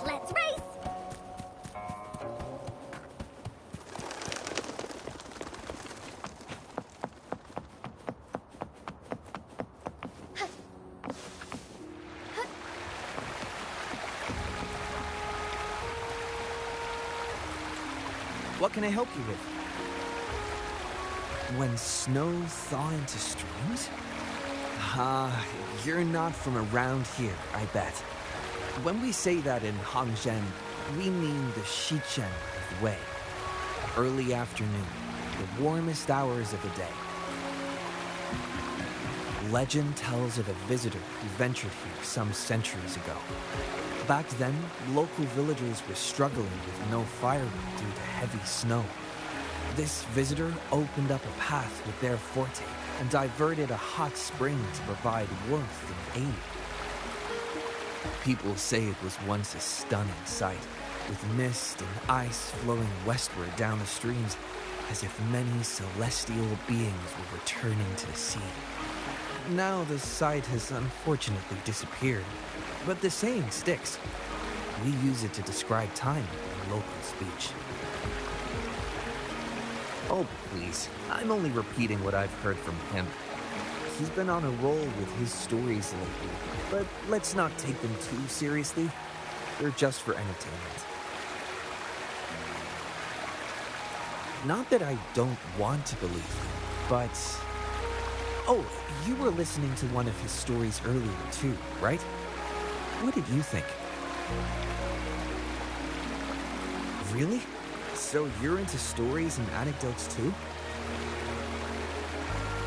Let's race! What can I help you with? When snow thaw into streams? You're not from around here, I bet. When we say that in Hangzhen, we mean the Shichen of Wei. Early afternoon, the warmest hours of the day. Legend tells of a visitor who ventured here some centuries ago. Back then, local villagers were struggling with no firewood due to heavy snow. This visitor opened up a path with their forte and diverted a hot spring to provide warmth and aid. People say it was once a stunning sight, with mist and ice flowing westward down the streams, as if many celestial beings were returning to the sea. Now the sight has unfortunately disappeared, but the saying sticks. We use it to describe time in local speech. Oh, please. I'm only repeating what I've heard from him. He's been on a roll with his stories lately, but let's not take them too seriously. They're just for entertainment. Not that I don't want to believe him, but... Oh, you were listening to one of his stories earlier too, right? What did you think? Really? So you're into stories and anecdotes too?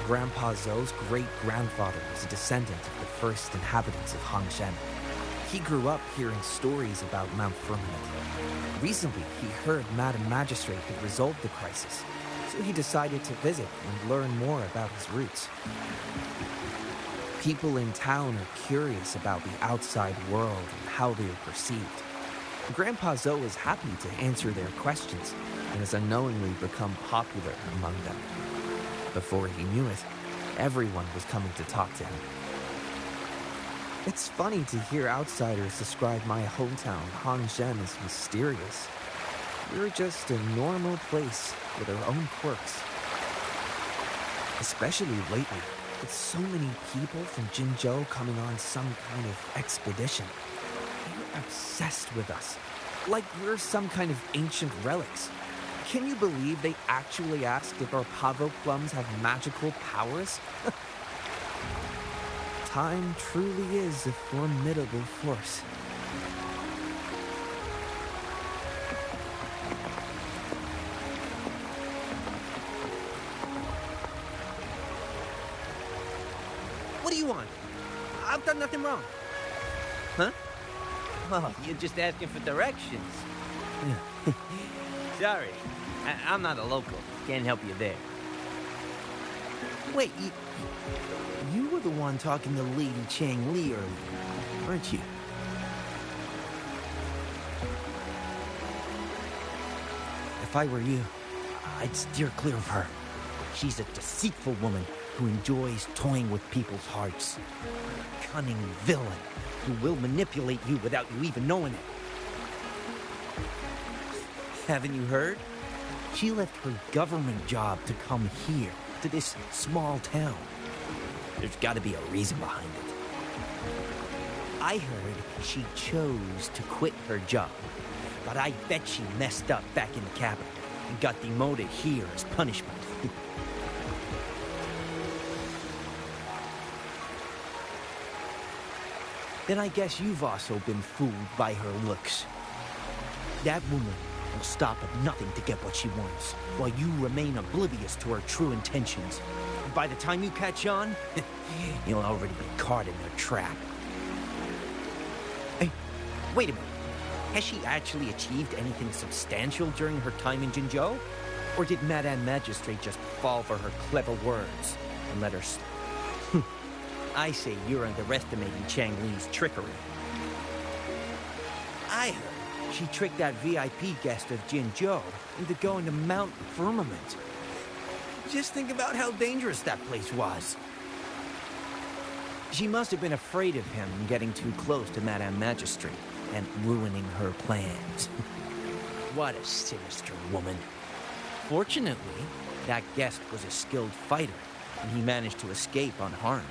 Grandpa Zhou's great-grandfather was a descendant of the first inhabitants of Hangzhen. He grew up hearing stories about Mount Firmament. Recently, he heard Madam Magistrate had resolved the crisis, so he decided to visit and learn more about his roots. People in town are curious about the outside world and how they are perceived. Grandpa Zhou is happy to answer their questions and has unknowingly become popular among them. Before he knew it, everyone was coming to talk to him. It's funny to hear outsiders describe my hometown, Hangzhen, as mysterious. We're just a normal place with our own quirks. Especially lately, with so many people from Jinzhou coming on some kind of expedition. They're obsessed with us, like we're some kind of ancient relics. Can you believe they actually asked if our pavo plums have magical powers? Time truly is a formidable force. What do you want? I've done nothing wrong. Huh? Oh, you're just asking for directions. Sorry, I'm not a local. Can't help you there. Wait, you were the one talking to Lady Changli earlier, weren't you? If I were you, I'd steer clear of her. She's a deceitful woman who enjoys toying with people's hearts. A cunning villain who will manipulate you without you even knowing it. Haven't you heard? She left her government job to come here, to this small town. There's got to be a reason behind it. I heard she chose to quit her job, but I bet she messed up back in the capital and got demoted here as punishment. Then I guess you've also been fooled by her looks. That woman will stop at nothing to get what she wants, while you remain oblivious to her true intentions. And by the time you catch on, you'll already be caught in her trap. Hey, wait a minute. Has she actually achieved anything substantial during her time in Jinzhou? Or did Madame Magistrate just fall for her clever words and let her slip? I say you're underestimating Changli's trickery. I heard she tricked that VIP guest of Jinzhou into going to Mount Firmament. Just think about how dangerous that place was. She must have been afraid of him getting too close to Madame Magistrate and ruining her plans. What a sinister woman. Fortunately, that guest was a skilled fighter, and he managed to escape unharmed.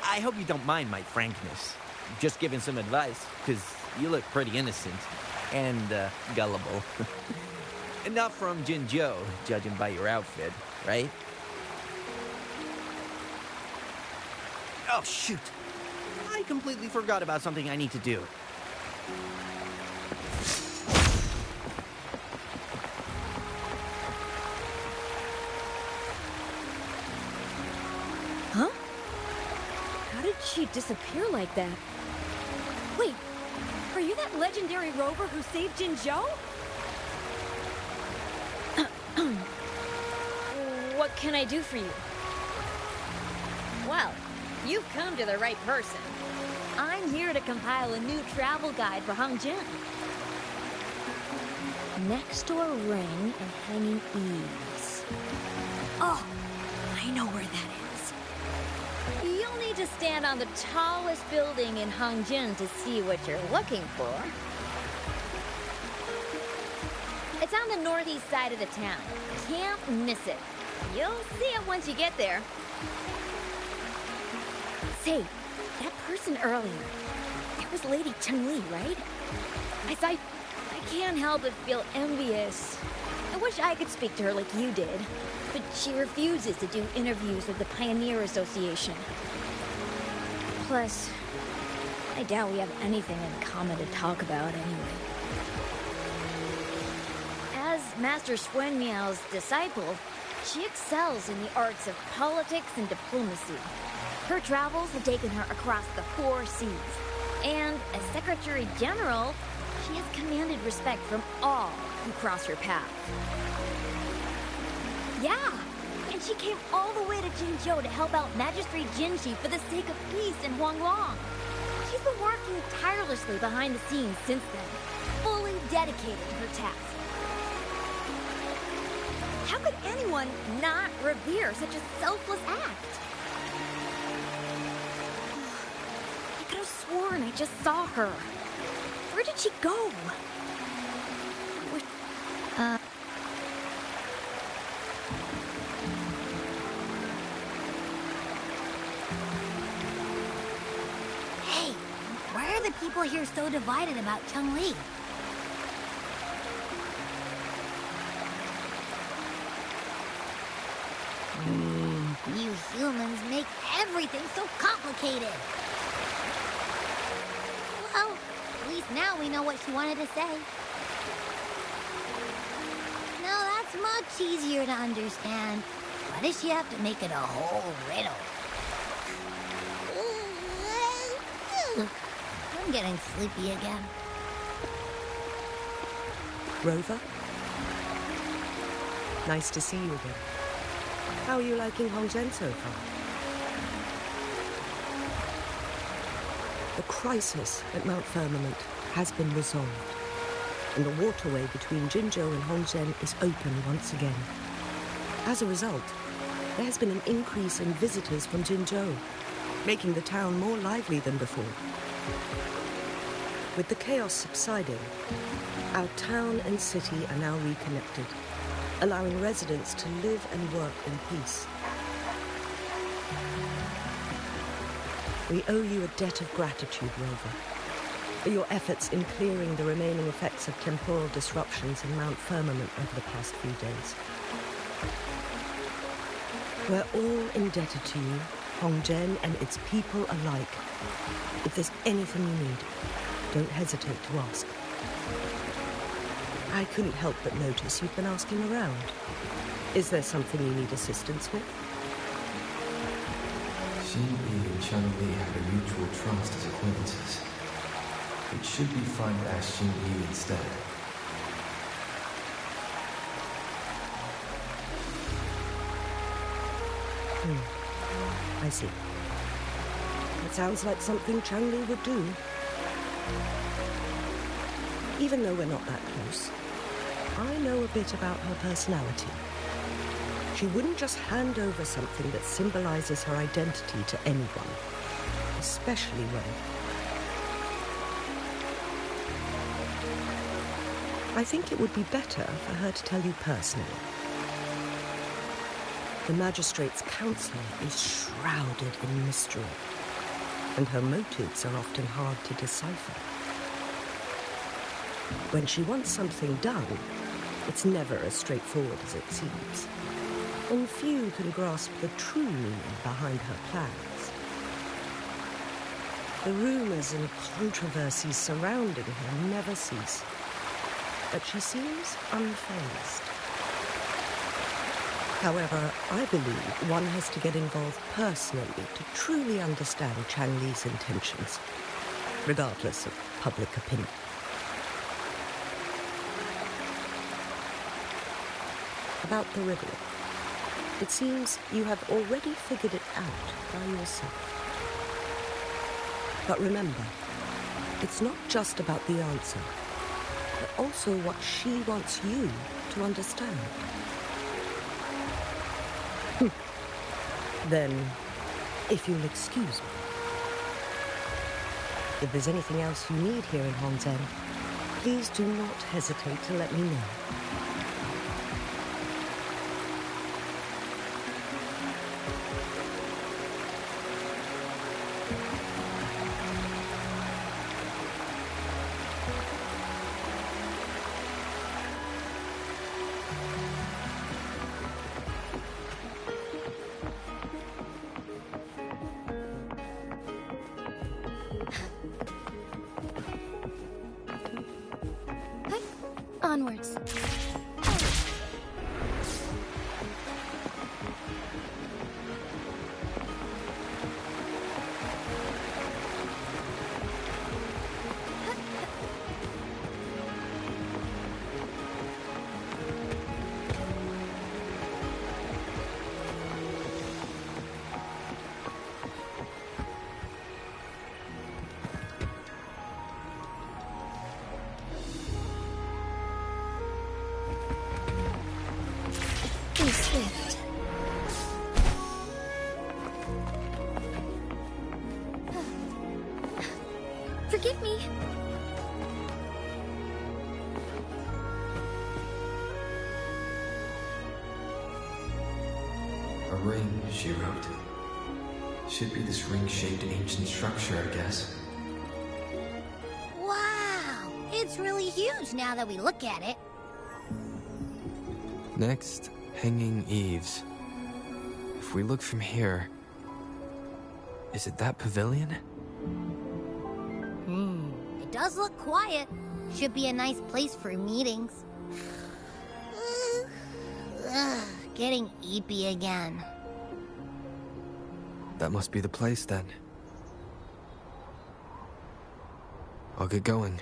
I hope you don't mind my frankness. Just giving some advice, because you look pretty innocent and gullible. Not from Jinzhou, judging by your outfit, right? Oh, shoot. I completely forgot about something I need to do. Huh? How did she disappear like that? Wait, are you that legendary rover who saved Jinzhou? What can I do for you? Well, you've come to the right person. I'm here to compile a new travel guide for Hangjin. Next door ring and hanging eaves. Oh, I know where that is. You'll need to stand on the tallest building in Hangjin to see what you're looking for. It's on the northeast side of the town. Can't miss it. You'll see it once you get there. Say, that person earlier, it was Lady Changli, right? I can't help but feel envious. I wish I could speak to her like you did, but she refuses to do interviews with the Pioneer Association. Plus, I doubt we have anything in common to talk about anyway. As Master Xuen Miao's disciple, she excels in the arts of politics and diplomacy. Her travels have taken her across the 4 seas. And as Secretary General, she has commanded respect from all who cross her path. Yeah, and she came all the way to Jinzhou to help out Magistrate Jinshi for the sake of peace in Huanglong. She's been working tirelessly behind the scenes since then, fully dedicated to her task. How could anyone not revere such a selfless act? I could have sworn I just saw her. Where did she go? Hey, why are the people here so divided about Changli? You humans make everything so complicated. Well, at least now we know what she wanted to say. Now that's much easier to understand. Why does she have to make it a whole riddle? I'm getting sleepy again. Rover? Nice to see you again. How are you liking Hongzhen so far? The crisis at Mount Firmament has been resolved. and the waterway between Jinzhou and Hongzhen is open once again. As a result, there has been an increase in visitors from Jinzhou, making the town more lively than before. With the chaos subsiding, our town and city are now reconnected, allowing residents to live and work in peace. We owe you a debt of gratitude, Rover, for your efforts in clearing the remaining effects of temporal disruptions in Mount Firmament over the past few days. We're all indebted to you, Hongzhen and its people alike. If there's anything you need, don't hesitate to ask. I couldn't help but notice you've been asking around. Is there something you need assistance with? Changli and Changli have a mutual trust as acquaintances. It should be fine to ask Changli instead. I see. That sounds like something Changli would do. Even though we're not that close, I know a bit about her personality. She wouldn't just hand over something that symbolizes her identity to anyone, especially when... I think it would be better for her to tell you personally. The Magistrate's Council is shrouded in mystery, and her motives are often hard to decipher. When she wants something done, it's never as straightforward as it seems, and few can grasp the true meaning behind her plans. The rumors and controversies surrounding her never cease, but she seems unfazed. However, I believe one has to get involved personally to truly understand Changli's intentions, regardless of public opinion. About the riddle, it seems you have already figured it out by yourself. But remember, it's not just about the answer, but also what she wants you to understand. Then, if you'll excuse me, if there's anything else you need here in Hongzhen, please do not hesitate to let me know. Onwards. Be swift. Forgive me. A ring, she wrote. Should be this ring-shaped ancient structure, I guess. Wow! It's really huge now that we look at it. Next, hanging eaves. If we look from here... Is it that pavilion? It does look quiet. Should be a nice place for meetings. Getting eepy again. That must be the place, then. I'll get going.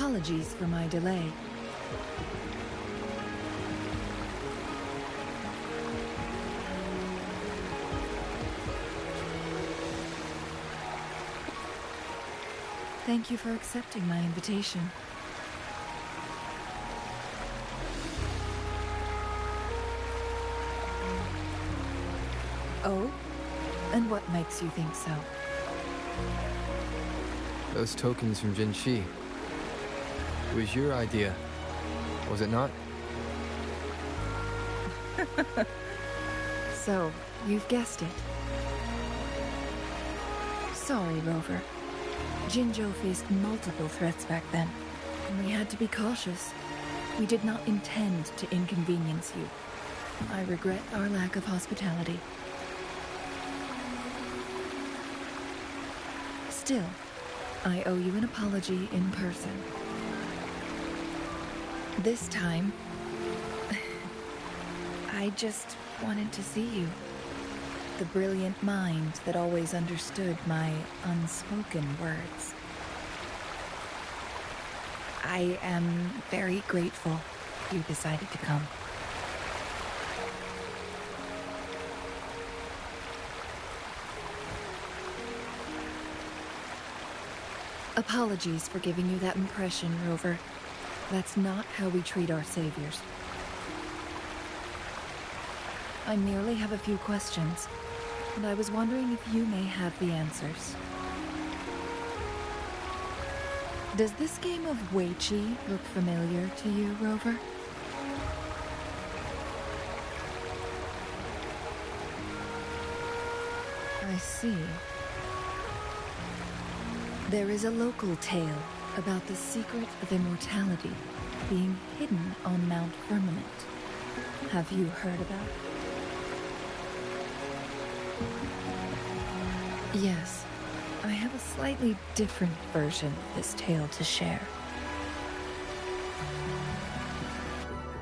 Apologies for my delay. Thank you for accepting my invitation. Oh? And what makes you think so? Those tokens from Jinxi. It was your idea, was it not? So, you've guessed it. Sorry, Rover. Jinzhou faced multiple threats back then, and we had to be cautious. We did not intend to inconvenience you. I regret our lack of hospitality. Still, I owe you an apology in person. This time, I just wanted to see you. The brilliant mind that always understood my unspoken words. I am very grateful you decided to come. Apologies for giving you that impression, Rover. That's not how we treat our saviors. I merely have a few questions, and I was wondering if you may have the answers. Does this game of Weiqi look familiar to you, Rover? I see. There is a local tale about the secret of immortality being hidden on Mount Firmament. Have you heard about it? Yes, I have a slightly different version of this tale to share.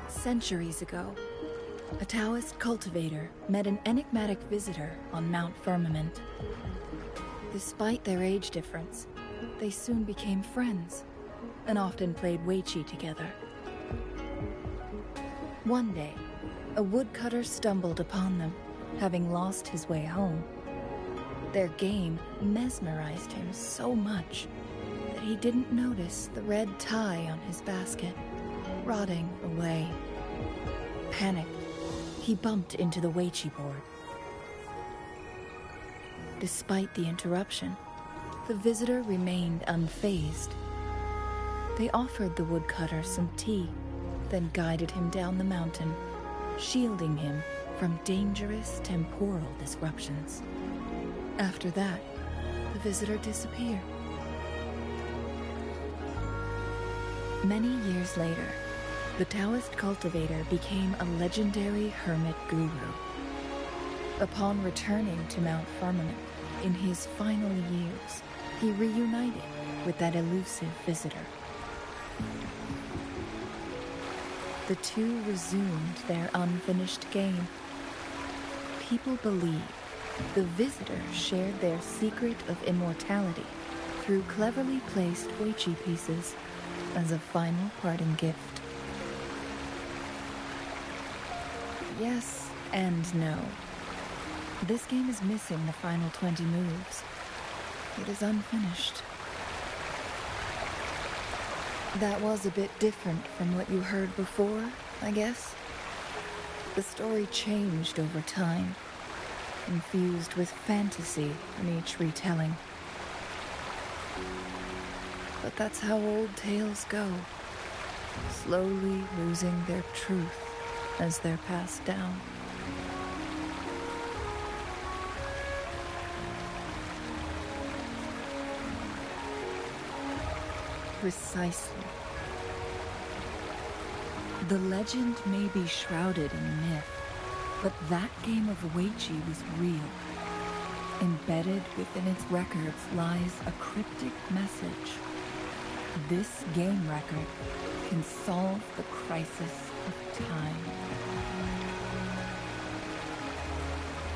Centuries ago, a Taoist cultivator met an enigmatic visitor on Mount Firmament. Despite their age difference, they soon became friends and often played Weiqi together. One day, a woodcutter stumbled upon them, having lost his way home. Their game mesmerized him so much that he didn't notice the red tie on his basket, rotting away. Panicked, he bumped into the Weiqi board. Despite the interruption, the visitor remained unfazed. They offered the woodcutter some tea, then guided him down the mountain, shielding him from dangerous temporal disruptions. After that, the visitor disappeared. Many years later, the Taoist cultivator became a legendary hermit guru. Upon returning to Mount Firmament in his final years, he reunited with that elusive visitor. The two resumed their unfinished game. People believe the visitor shared their secret of immortality through cleverly placed Weiqi pieces as a final parting gift. Yes and no. This game is missing the final 20 moves. It is unfinished. That was a bit different from what you heard before, I guess. The story changed over time, infused with fantasy in each retelling. But that's how old tales go, slowly losing their truth as they're passed down. Precisely. The legend may be shrouded in myth, but that game of Weiqi was real. Embedded within its records lies a cryptic message. This game record can solve the crisis of time.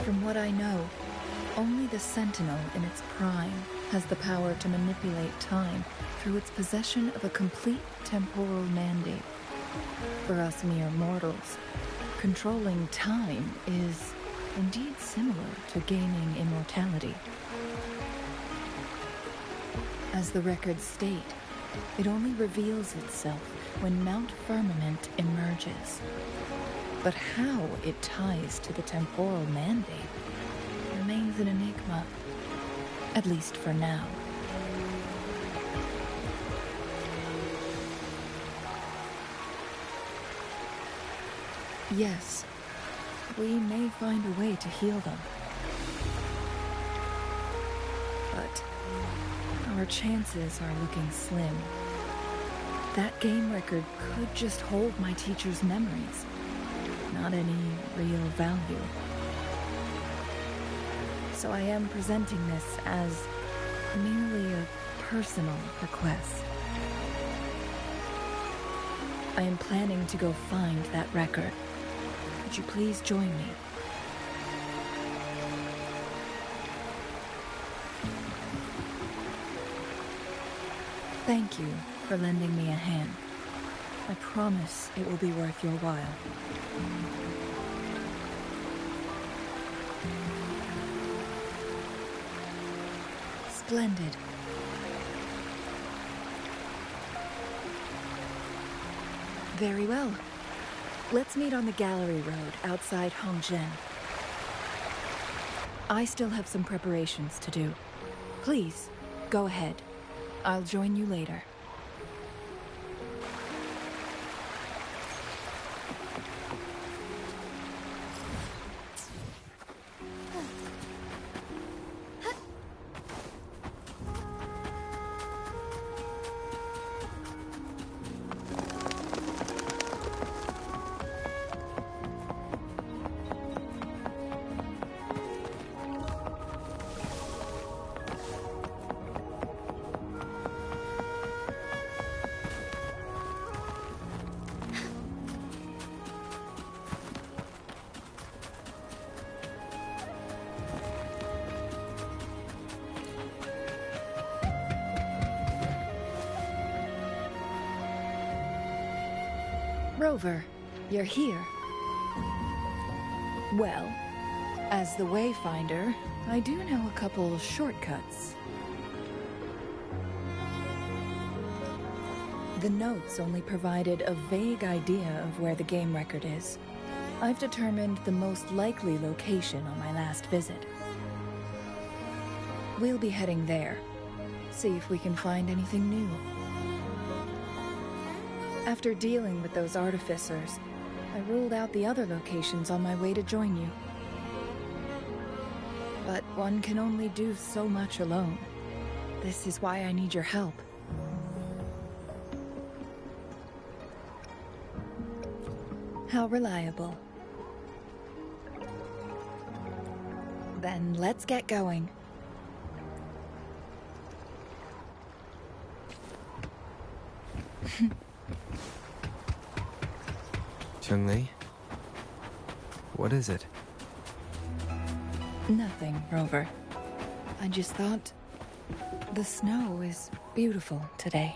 From what I know, only the Sentinel in its prime has the power to manipulate time through its possession of a complete temporal mandate. For us mere mortals, controlling time is indeed similar to gaining immortality. As the records state, it only reveals itself when Mount Firmament emerges. But how it ties to the temporal mandate remains an enigma, at least for now. Yes, we may find a way to heal them. But our chances are looking slim. That game record could just hold my teacher's memories, not any real value. So I am presenting this as merely a personal request. I am planning to go find that record. Would you please join me? Thank you for lending me a hand. I promise it will be worth your while. Splendid. Very well. Let's meet on the Gallery Road outside Hongzhen. I still have some preparations to do. Please, go ahead. I'll join you later. Rover, you're here. Well, as the Wayfinder, I do know a couple shortcuts. The notes only provided a vague idea of where the game record is. I've determined the most likely location on my last visit. We'll be heading there. See if we can find anything new. After dealing with those artificers, I ruled out the other locations on my way to join you. But one can only do so much alone. This is why I need your help. How reliable. Then let's get going. Changli? What is it? Nothing, Rover. I just thought the snow is beautiful today.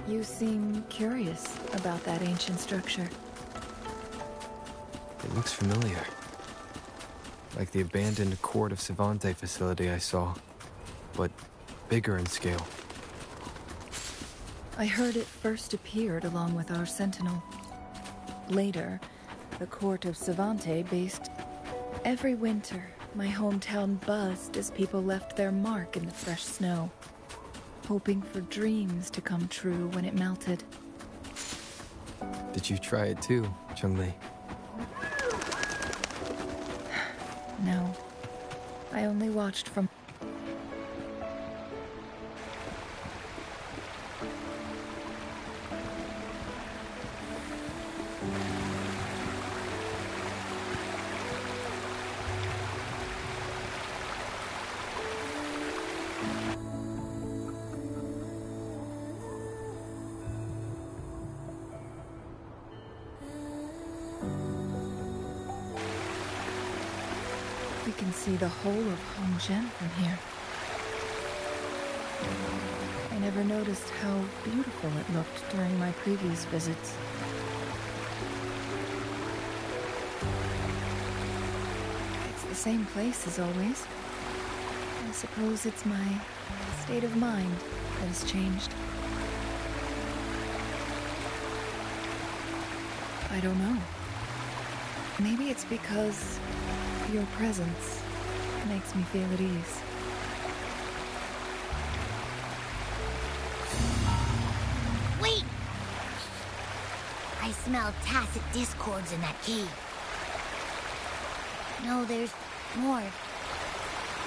You seem curious about that ancient structure. It looks familiar. Like the abandoned Court of Savante facility I saw, but bigger in scale. I heard it first appeared along with our Sentinel. Later, the Court of Savante based. Every winter, my hometown buzzed as people left their mark in the fresh snow, hoping for dreams to come true when it melted. Did you try it too, Changli? No, I only watched from... can see the whole of Hongzhen from here. I never noticed how beautiful it looked during my previous visits. It's the same place as always. I suppose it's my state of mind that has changed. I don't know. Maybe it's because your presence makes me feel at ease. Wait! I smell tacit discords in that cave. No, there's more.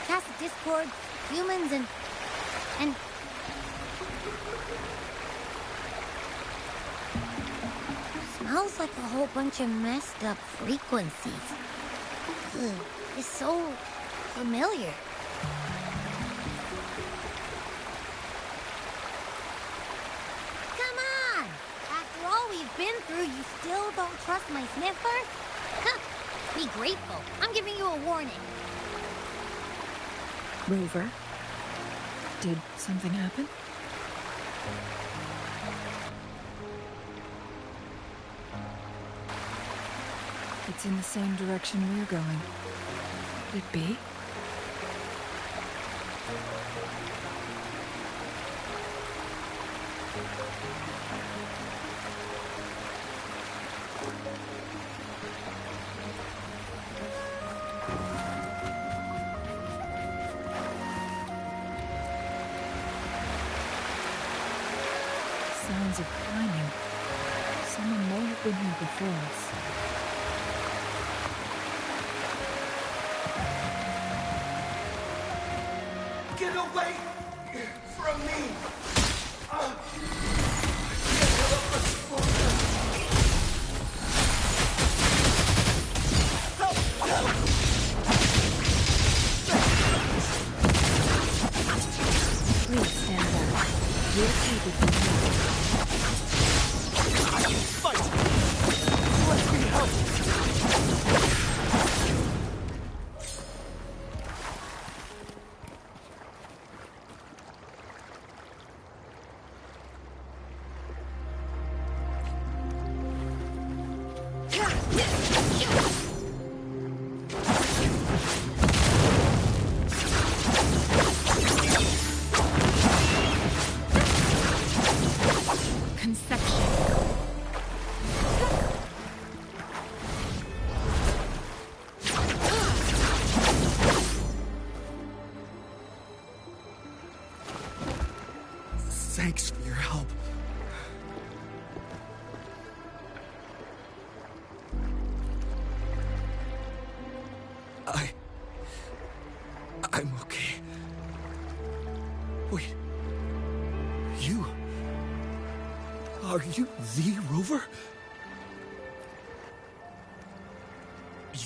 Tacit discords, humans, and... Smells like a whole bunch of messed up frequencies. Ugh, it's so familiar. Come on! After all we've been through, you still don't trust my sniffer? Huh. Be grateful. I'm giving you a warning. Rover, did something happen? It's in the same direction we're going. Could it be? Sounds of climbing. Someone may have been here before us. Get away from me! Please stand back. We'll take it from here. Fight! Let me help! Thanks for your help. I'm okay. Wait. You? Are you the Rover?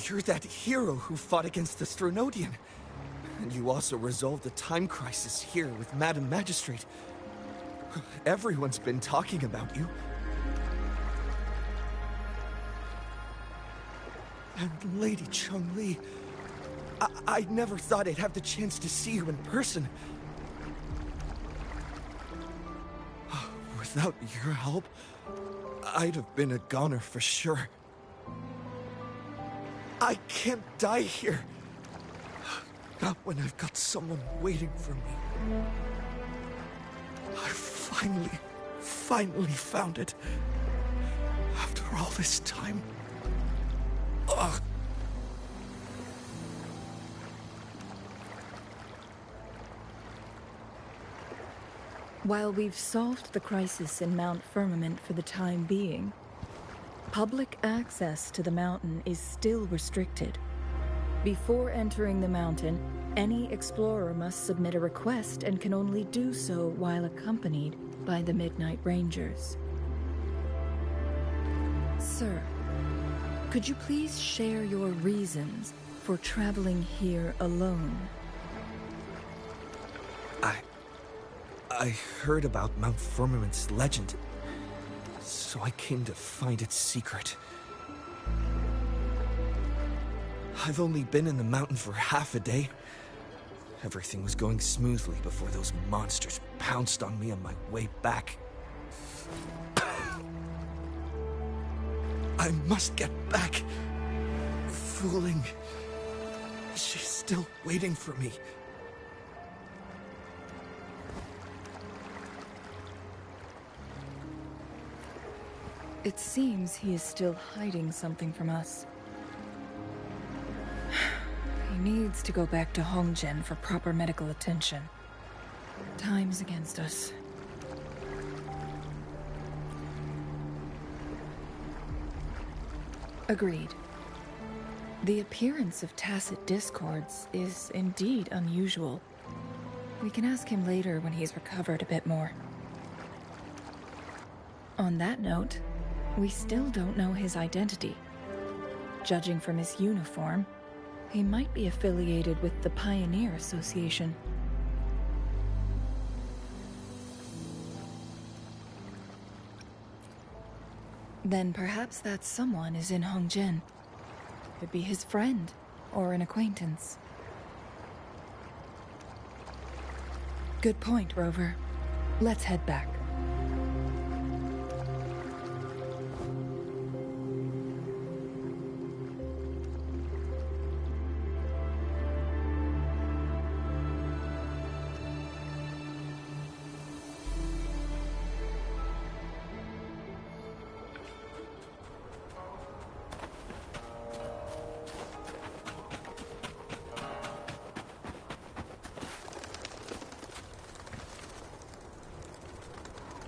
You're that hero who fought against the Stronodian. And you also resolved the time crisis here with Madam Magistrate. Everyone's been talking about you. And Lady Changli, I never thought I'd have the chance to see you in person. Without your help, I'd have been a goner for sure. I can't die here. Not when I've got someone waiting for me. I finally found it. After all this time. Ugh. While we've solved the crisis in Mount Firmament for the time being, public access to the mountain is still restricted. Before entering the mountain, any explorer must submit a request and can only do so while accompanied by the Midnight Rangers. Sir, could you please share your reasons for traveling here alone? I heard about Mount Firmament's legend, so I came to find its secret. I've only been in the mountain for half a day. Everything was going smoothly before those monsters pounced on me on my way back. I must get back. Fooling. She's still waiting for me. It seems he is still hiding something from us. He needs to go back to Hongjian for proper medical attention. Time's against us. Agreed. The appearance of tacit discords is indeed unusual. We can ask him later when he's recovered a bit more. On that note, we still don't know his identity. Judging from his uniform, he might be affiliated with the Pioneer Association. Then perhaps that someone is in Hongjian. Could be his friend, or an acquaintance. Good point, Rover. Let's head back.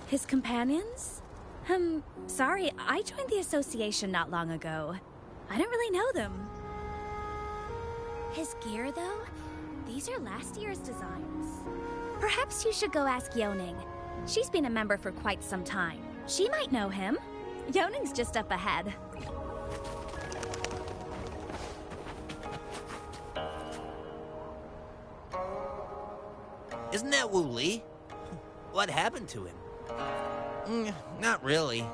His companions? Sorry, I joined the association not long ago. I don't really know them. His gear, though? These are last year's designs. Perhaps you should go ask Yoning. She's been a member for quite some time. She might know him. Yoning's just up ahead. Isn't that Wu Li? What happened to him? Not really.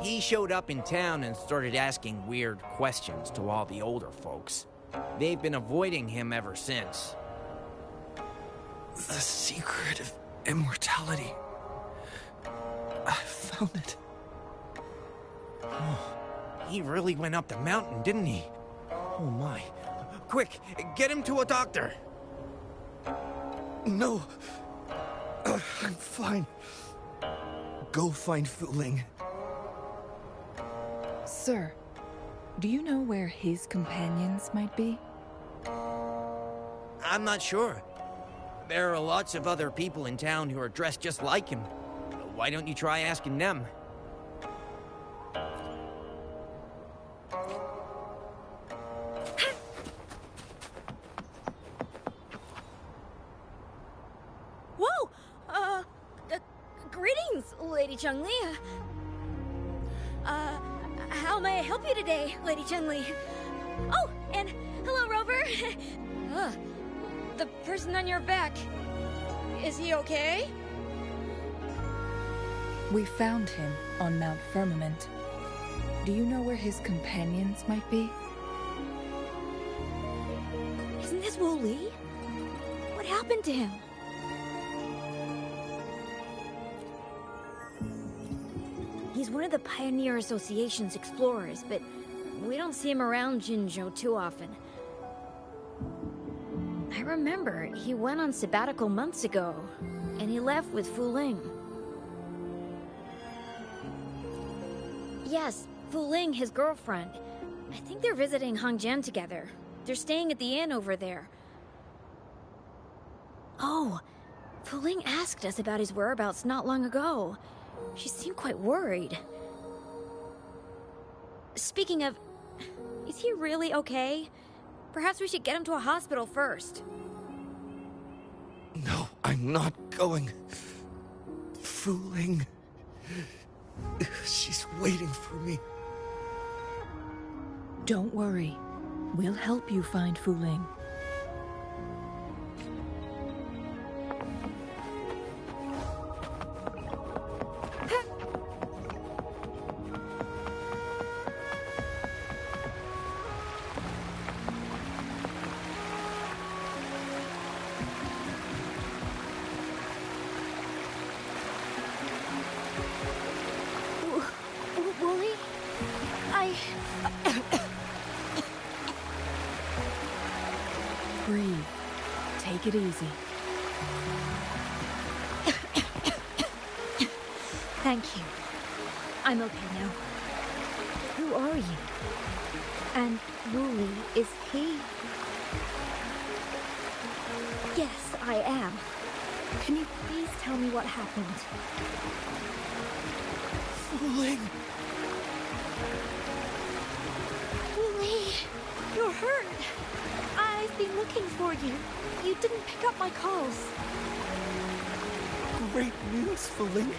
He showed up in town and started asking weird questions to all the older folks. They've been avoiding him ever since. The secret of immortality. I found it. Oh, he really went up the mountain, didn't he? Oh my. Quick, get him to a doctor. No. I'm fine. Go find Fuling. Sir, do you know where his companions might be? I'm not sure. There are lots of other people in town who are dressed just like him. Why don't you try asking them? Whoa! Greetings, Lady Changli. How may I help you today, Lady Changli? Oh, and hello, Rover. The person on your back, is he okay? We found him on Mount Firmament. Do you know where his companions might be? Isn't this Wu Li? What happened to him? He's one of the Pioneer Association's explorers, but we don't see him around Jinzhou too often. I remember he went on sabbatical months ago, and he left with Fuling. Yes, Fuling, his girlfriend. I think they're visiting Hongjian together. They're staying at the inn over there. Oh, Fuling asked us about his whereabouts not long ago. She seemed quite worried. Speaking of, is he really okay? Perhaps we should get him to a hospital first. No, I'm not going. Fuling. She's waiting for me. Don't worry. We'll help you find Fuling. okay? Breathe. Take it easy. Thank you. I'm okay now. Who are you? And Wooly, is he? Yes, I am. Can you please tell me what happened? Fooling! Wooly, you're hurt. I've been looking for you. You didn't pick up my calls. Great news, Fooling!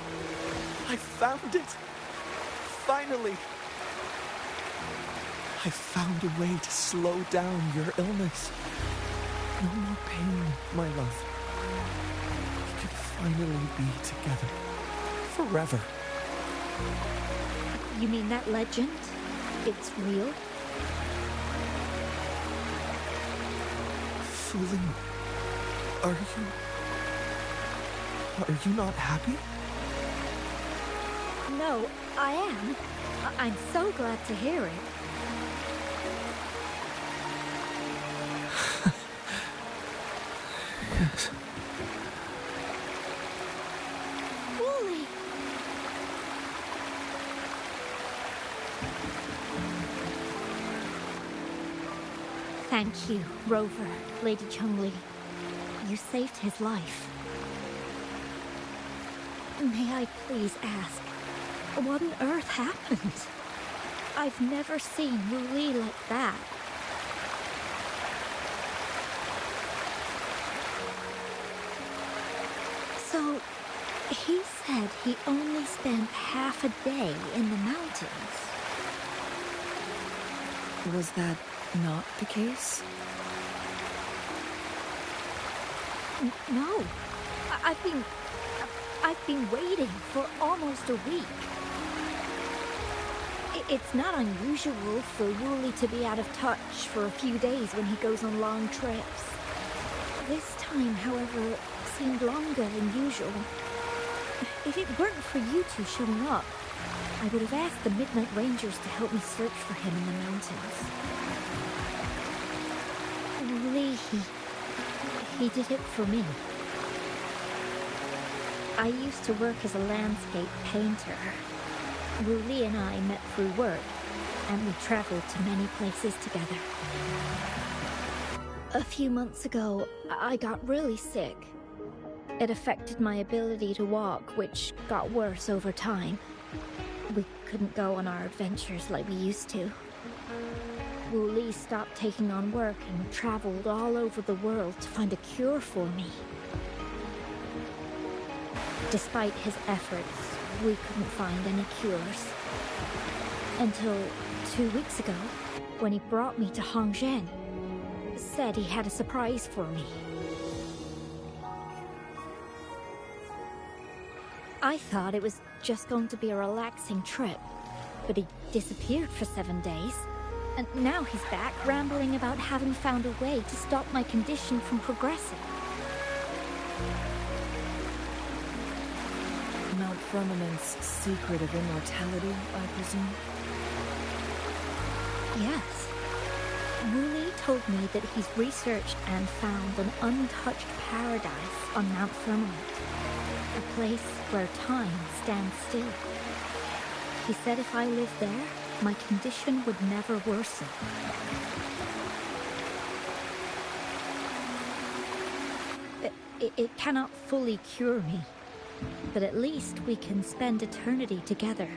I found it! Finally! I found a way to slow down your illness. No more pain, my love. We can finally be together. Forever. You mean that legend? It's real? Fooling, are you not happy? No, I am. I'm so glad to hear it. Yes. Wooly! Thank you, Rover, Lady Changli. You saved his life. May I please ask, what on earth happened? I've never seen Wooly like that. So, he said he only spent half a day in the mountains. Was that not the case? No. I've been waiting for almost a week. It's not unusual for Wooly to be out of touch for a few days when he goes on long trips. This time, however, seemed longer than usual. If it weren't for you two showing up, I would have asked the Midnight Rangers to help me search for him in the mountains. Wooly, he did it for me. I used to work as a landscape painter. Wooly and I met through work, and we traveled to many places together. A few months ago, I got really sick. It affected my ability to walk, which got worse over time. We couldn't go on our adventures like we used to. Wooly stopped taking on work and traveled all over the world to find a cure for me. Despite his efforts, we couldn't find any cures. Until 2 weeks ago, when he brought me to Hongzhen. Said he had a surprise for me. I thought it was just going to be a relaxing trip, but he disappeared for 7 days. And now he's back rambling about having found a way to stop my condition from progressing. Mount Firmament's secret of immortality, I presume? Yes. Wooly told me that he's researched and found an untouched paradise on Mount Firmament. A place where time stands still. He said if I lived there, my condition would never worsen. It cannot fully cure me, but at least we can spend eternity together.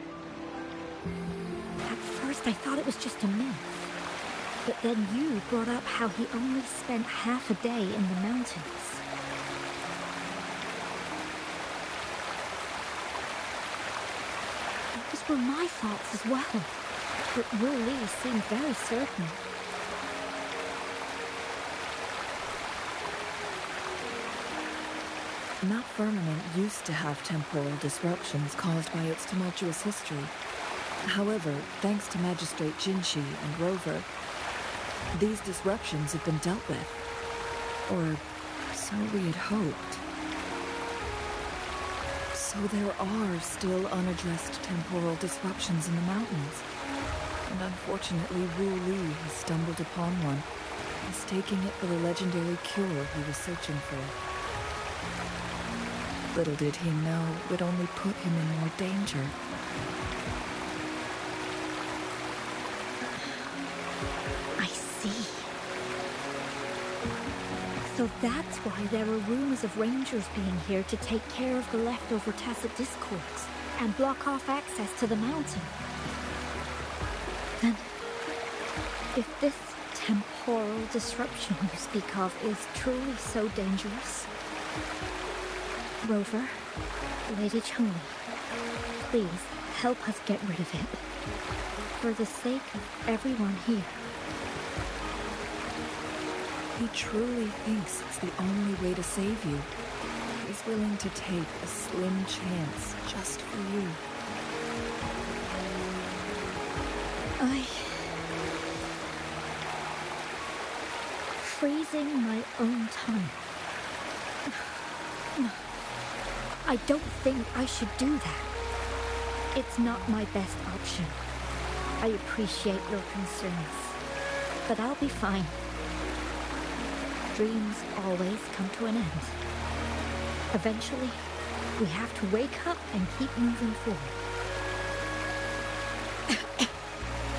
At first I thought it was just a myth, but then you brought up how he only spent half a day in the mountains. Those were my thoughts as well, but Wooly seemed very certain. Mount Firmament used to have temporal disruptions caused by its tumultuous history. However, thanks to Magistrate Jinshi and Rover, these disruptions have been dealt with. Or so we had hoped. So there are still unaddressed temporal disruptions in the mountains. and unfortunately Wu Li has stumbled upon one, mistaking it for the legendary cure he was searching for. Little did he know it would only put him in more danger. I see. So that's why there are rumors of rangers being here to take care of the leftover Tacit Discords and block off access to the mountain. Then, if this temporal disruption you speak of is truly so dangerous, Rover, Lady Changli, please help us get rid of it. For the sake of everyone here. He truly thinks it's the only way to save you. He's willing to take a slim chance just for you. Freezing my own tongue. I don't think I should do that. It's not my best option. I appreciate your concerns, but I'll be fine. Dreams always come to an end. Eventually, we have to wake up and keep moving forward.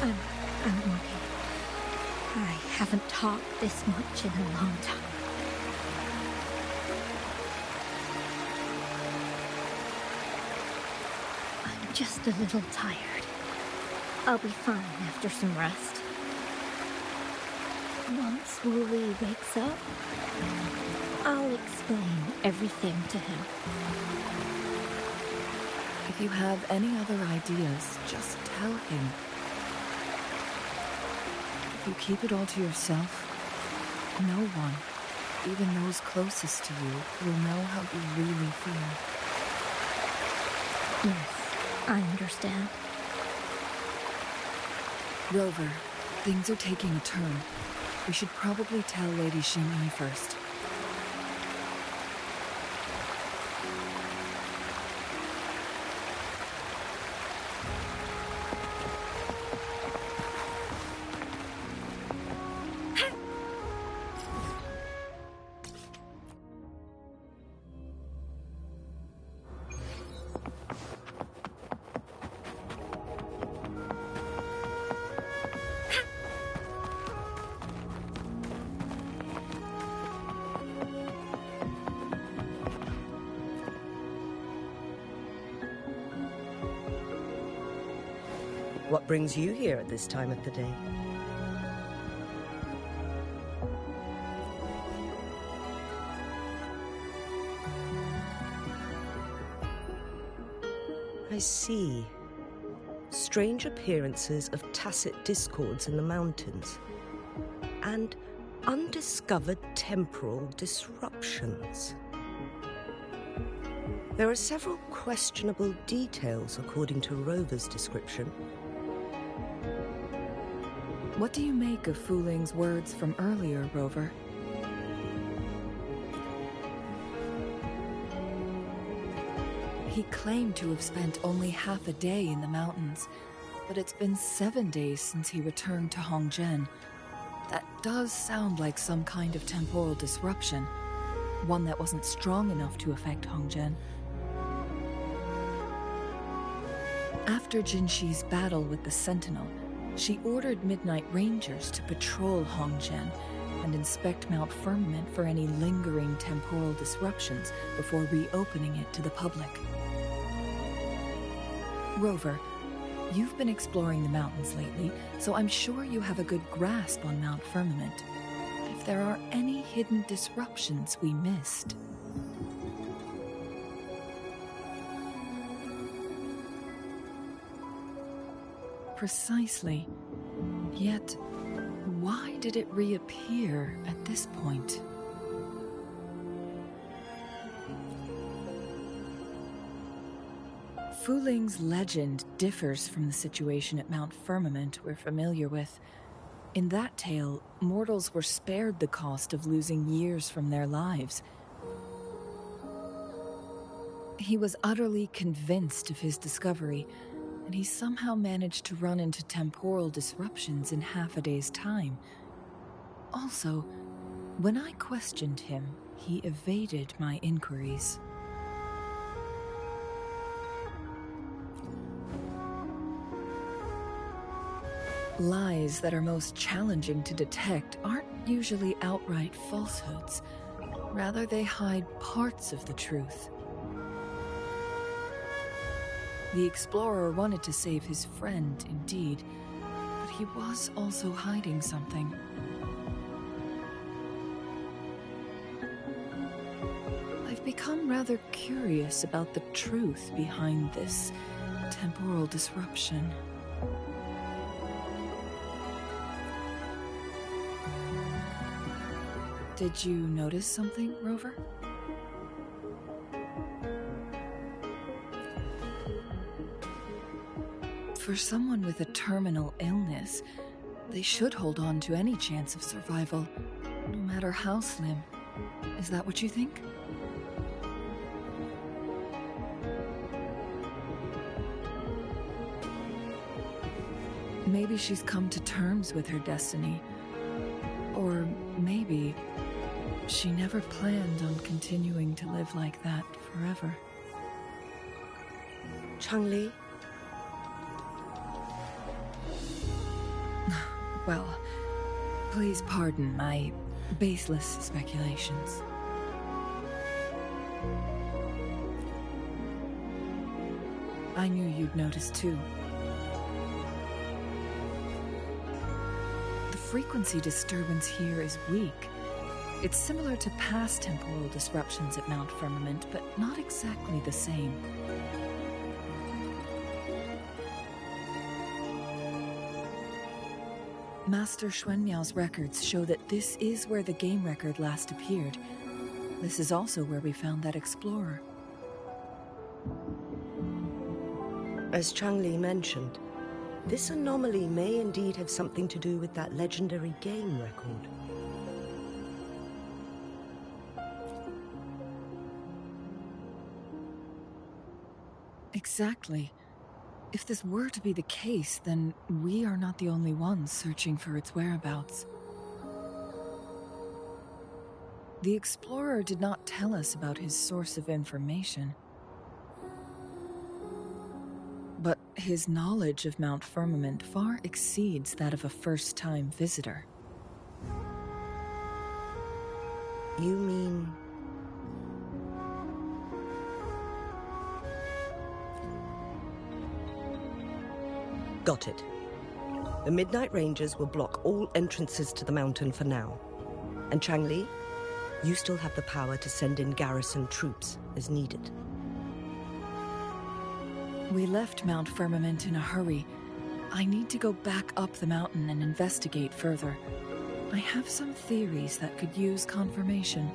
I'm okay. I haven't talked this much in a long time. I'm just a little tired. I'll be fine after some rest. Once Wu Li wakes up, I'll explain everything to him. If you have any other ideas, just tell him. If you keep it all to yourself, no one, even those closest to you, will know how you really feel. Yes, I understand. Rover, things are taking a turn. We should probably tell Lady Changli first. What brings you here at this time of the day? I see. Strange appearances of tacit discords in the mountains. And undiscovered temporal disruptions. There are several questionable details according to Rover's description. What do you make of Fu Ling's words from earlier, Rover? He claimed to have spent only half a day in the mountains, but it's been 7 days since he returned to Hongzhen. That does sound like some kind of temporal disruption, one that wasn't strong enough to affect Hongzhen. After Jinxi's battle with the Sentinel, she ordered Midnight Rangers to patrol Hongzhen and inspect Mount Firmament for any lingering temporal disruptions before reopening it to the public. Rover, you've been exploring the mountains lately, so I'm sure you have a good grasp on Mount Firmament. If there are any hidden disruptions we missed. Precisely. Yet, why did it reappear at this point? Fu Ling's legend differs from the situation at Mount Firmament we're familiar with. In that tale, mortals were spared the cost of losing years from their lives. He was utterly convinced of his discovery, and he somehow managed to run into temporal disruptions in half a day's time. Also, when I questioned him, he evaded my inquiries. Lies that are most challenging to detect aren't usually outright falsehoods. Rather, they hide parts of the truth. The explorer wanted to save his friend, indeed, but he was also hiding something. I've become rather curious about the truth behind this temporal disruption. Did you notice something, Rover? For someone with a terminal illness, they should hold on to any chance of survival, no matter how slim. Is that what you think? Maybe she's come to terms with her destiny. Or maybe she never planned on continuing to live like that forever. Changli? Well, please pardon my baseless speculations. I knew you'd notice too. The frequency disturbance here is weak. It's similar to past temporal disruptions at Mount Firmament, but not exactly the same. Master Xuanmiao's records show that this is where the game record last appeared. This is also where we found that explorer. As Changli mentioned, this anomaly may indeed have something to do with that legendary game record. Exactly. If this were to be the case, then we are not the only ones searching for its whereabouts. The explorer did not tell us about his source of information. But his knowledge of Mount Firmament far exceeds that of a first-time visitor. You mean... Got it. The Midnight Rangers will block all entrances to the mountain for now. And Changli, you still have the power to send in garrison troops as needed. We left Mount Firmament in a hurry. I need to go back up the mountain and investigate further. I have some theories that could use confirmation.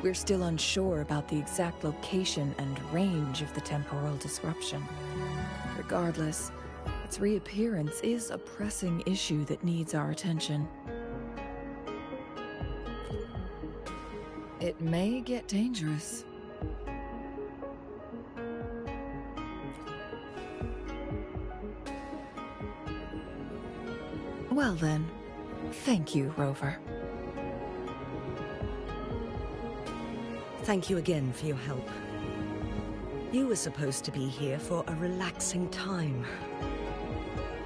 We're still unsure about the exact location and range of the temporal disruption. Regardless, its reappearance is a pressing issue that needs our attention. It may get dangerous. Well then, thank you, Rover. Thank you again for your help. You were supposed to be here for a relaxing time.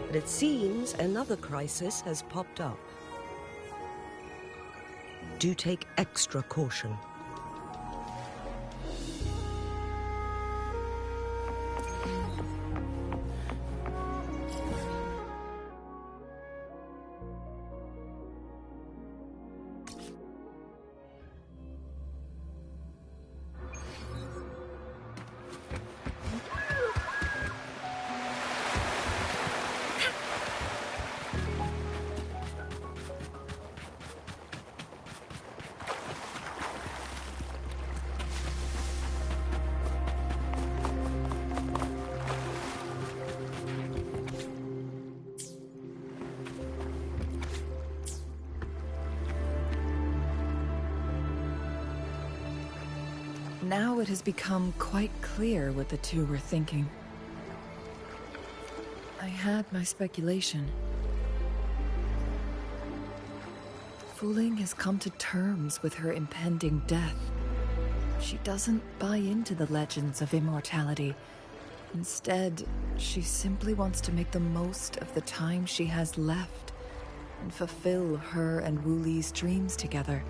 But it seems another crisis has popped up. Do take extra caution. Now it has become quite clear what the two were thinking. I had my speculation. Wuthering has come to terms with her impending death. She doesn't buy into the legends of immortality. Instead, she simply wants to make the most of the time she has left and fulfill her and Wu Li's dreams together.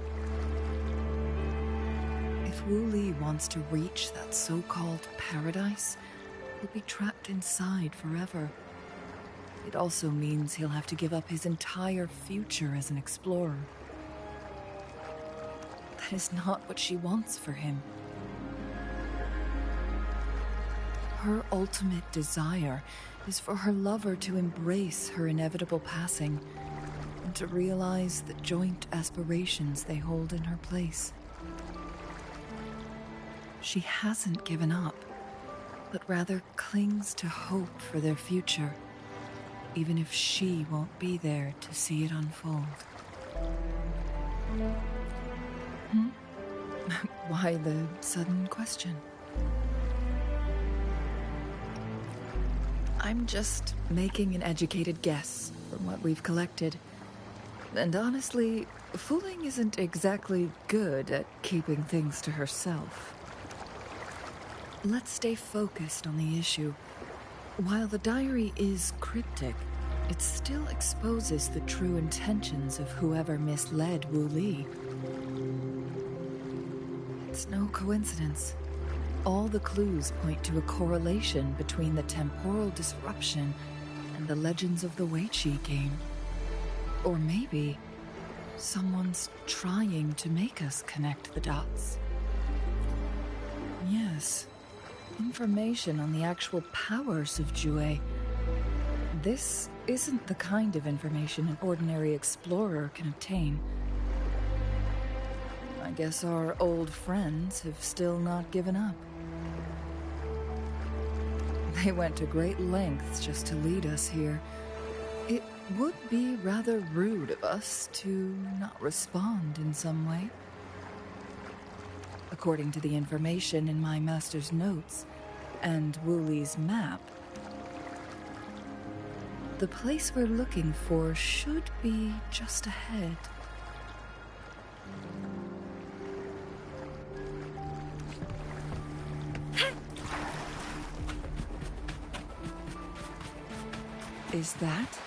If Wu Li wants to reach that so-called paradise, he'll be trapped inside forever. It also means he'll have to give up his entire future as an explorer. That is not what she wants for him. Her ultimate desire is for her lover to embrace her inevitable passing and to realize the joint aspirations they hold in her place. She hasn't given up, but rather clings to hope for their future, even if she won't be there to see it unfold. Why the sudden question? I'm just making an educated guess from what we've collected. And honestly, Wuthering isn't exactly good at keeping things to herself. Let's stay focused on the issue. While the diary is cryptic, it still exposes the true intentions of whoever misled Wu Li. It's no coincidence. All the clues point to a correlation between the temporal disruption and the legends of the Weiqi game. Or maybe someone's trying to make us connect the dots. Yes, information on the actual powers of Jue. This isn't the kind of information an ordinary explorer can obtain. I guess our old friends have still not given up. They went to great lengths just to lead us here. It would be rather rude of us to not respond in some way. According to the information in my master's notes and Wu Li's map, the place we're looking for should be just ahead. Is that?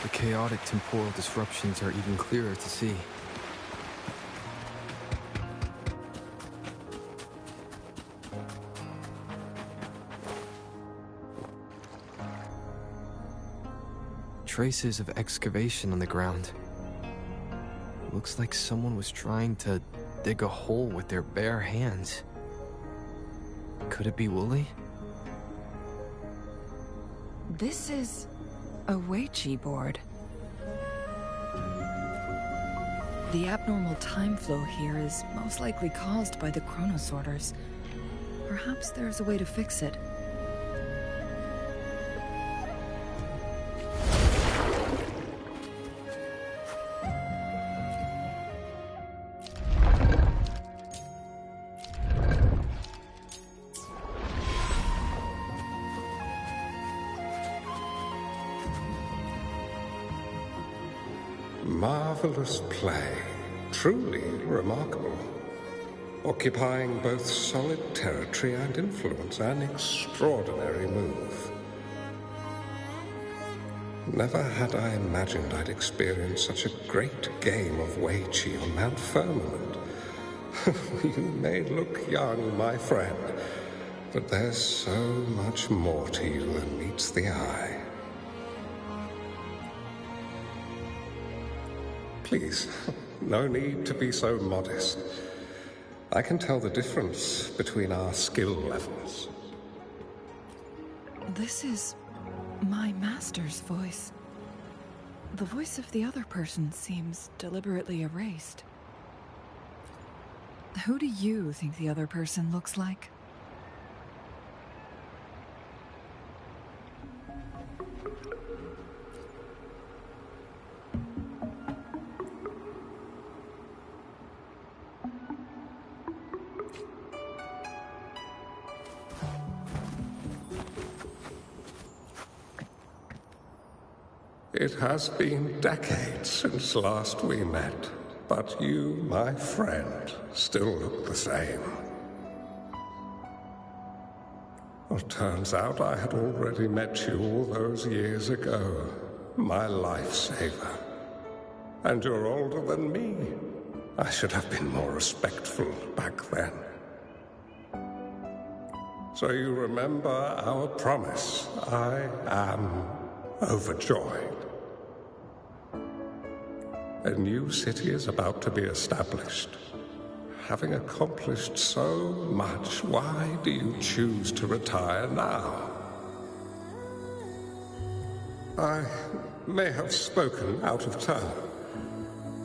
The chaotic temporal disruptions are even clearer to see. Traces of excavation on the ground. Looks like someone was trying to dig a hole with their bare hands. Could it be Wu Li? This is a Weiqi board. The abnormal time flow here is most likely caused by the chronosorters. Perhaps there's a way to fix it. Marvelous play. Truly remarkable. Occupying both solid territory and influence, an extraordinary move. Never had I imagined I'd experience such a great game of Weiqi on Mount Firmament. You may look young, my friend, but there's so much more to you than meets the eye. Please, no need to be so modest. I can tell the difference between our skill levels. This is my master's voice. The voice of the other person seems deliberately erased. Who do you think the other person looks like? It has been decades since last we met, but you, my friend, still look the same. Well, turns out I had already met you all those years ago, my lifesaver. And you're older than me. I should have been more respectful back then. So you remember our promise. I am overjoyed. A new city is about to be established. Having accomplished so much, why do you choose to retire now? I may have spoken out of turn.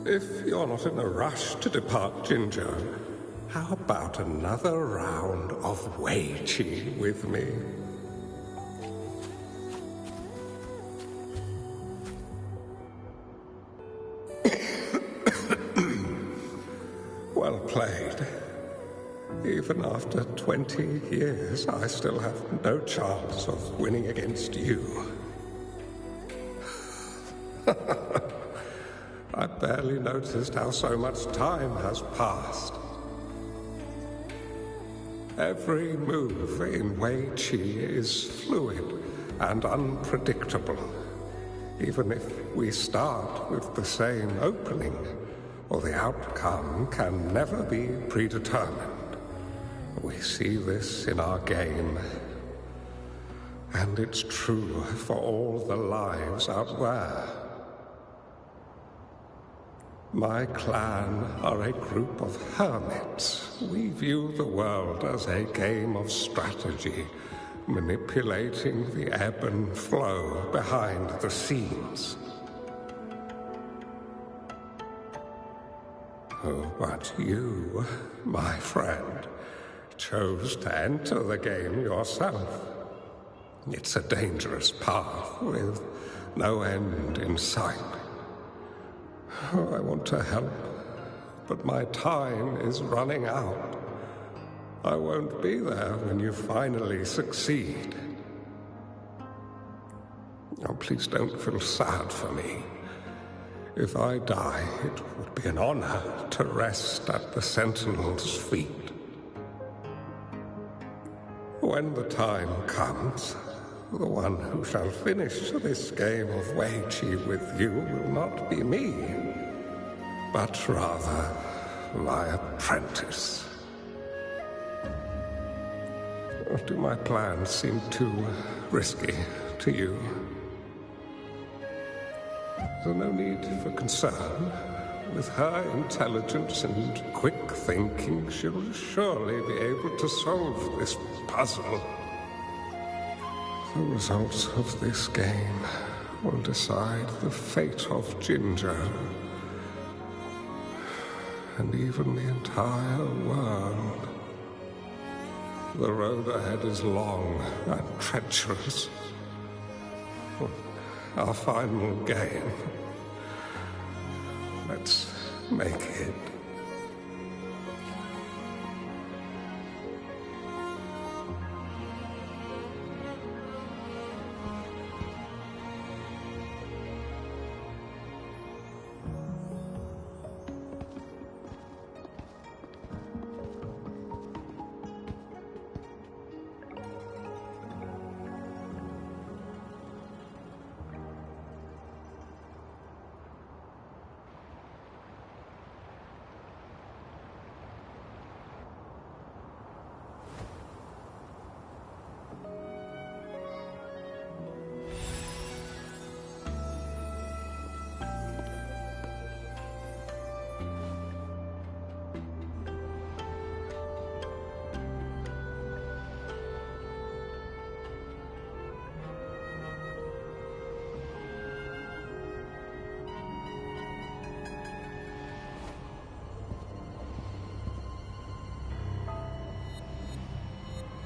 If you're not in a rush to depart Jinzhou, how about another round of Wei Qi with me? Well played. Even after 20 years, I still have no chance of winning against you. I barely noticed how so much time has passed. Every move in Wei Qi is fluid and unpredictable. Even if we start with the same opening, or the outcome can never be predetermined. We see this in our game, and it's true for all the lives out there. My clan are a group of hermits. We view the world as a game of strategy, manipulating the ebb and flow behind the scenes. Oh, but you, my friend, chose to enter the game yourself. It's a dangerous path with no end in sight. Oh, I want to help, but my time is running out. I won't be there when you finally succeed. Oh, please don't feel sad for me. If I die, it would be an honor to rest at the Sentinel's feet. When the time comes, the one who shall finish this game of Wei Qi with you will not be me, but rather my apprentice. Or do my plans seem too risky to you? There's no need for concern. With her intelligence and quick thinking, she'll surely be able to solve this puzzle. The results of this game will decide the fate of Jinzhou, and even the entire world. The road ahead is long and treacherous. Our final game. Let's make it.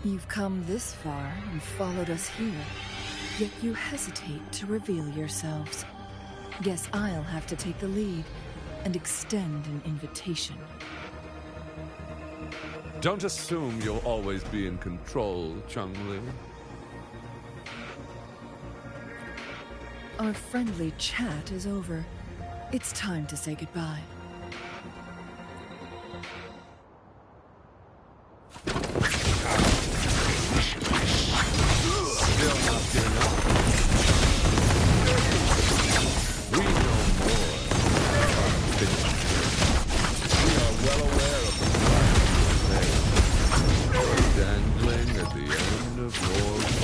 You've come this far and followed us here, yet you hesitate to reveal yourselves. Guess I'll have to take the lead and extend an invitation. Don't assume you'll always be in control, Changli. Our friendly chat is over. It's time to say goodbye. Still not giving up. We know more. We are well aware of the price dangling at the end of your rope.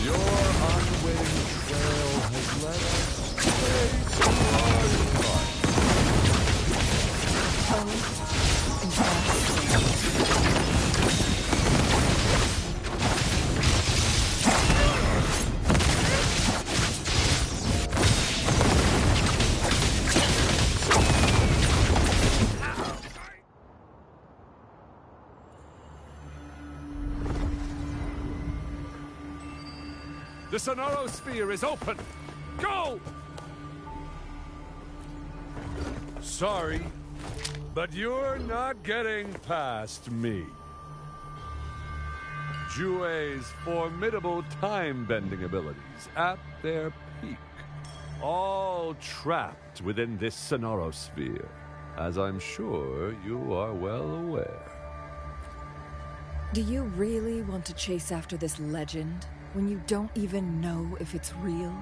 Your unwitting trail has led us way too far. The Sonoro Sphere is open! Go! Sorry, but you're not getting past me. Jue's formidable time-bending abilities at their peak. All trapped within this Sonoro Sphere, as I'm sure you are well aware. Do you really want to chase after this legend when you don't even know if it's real?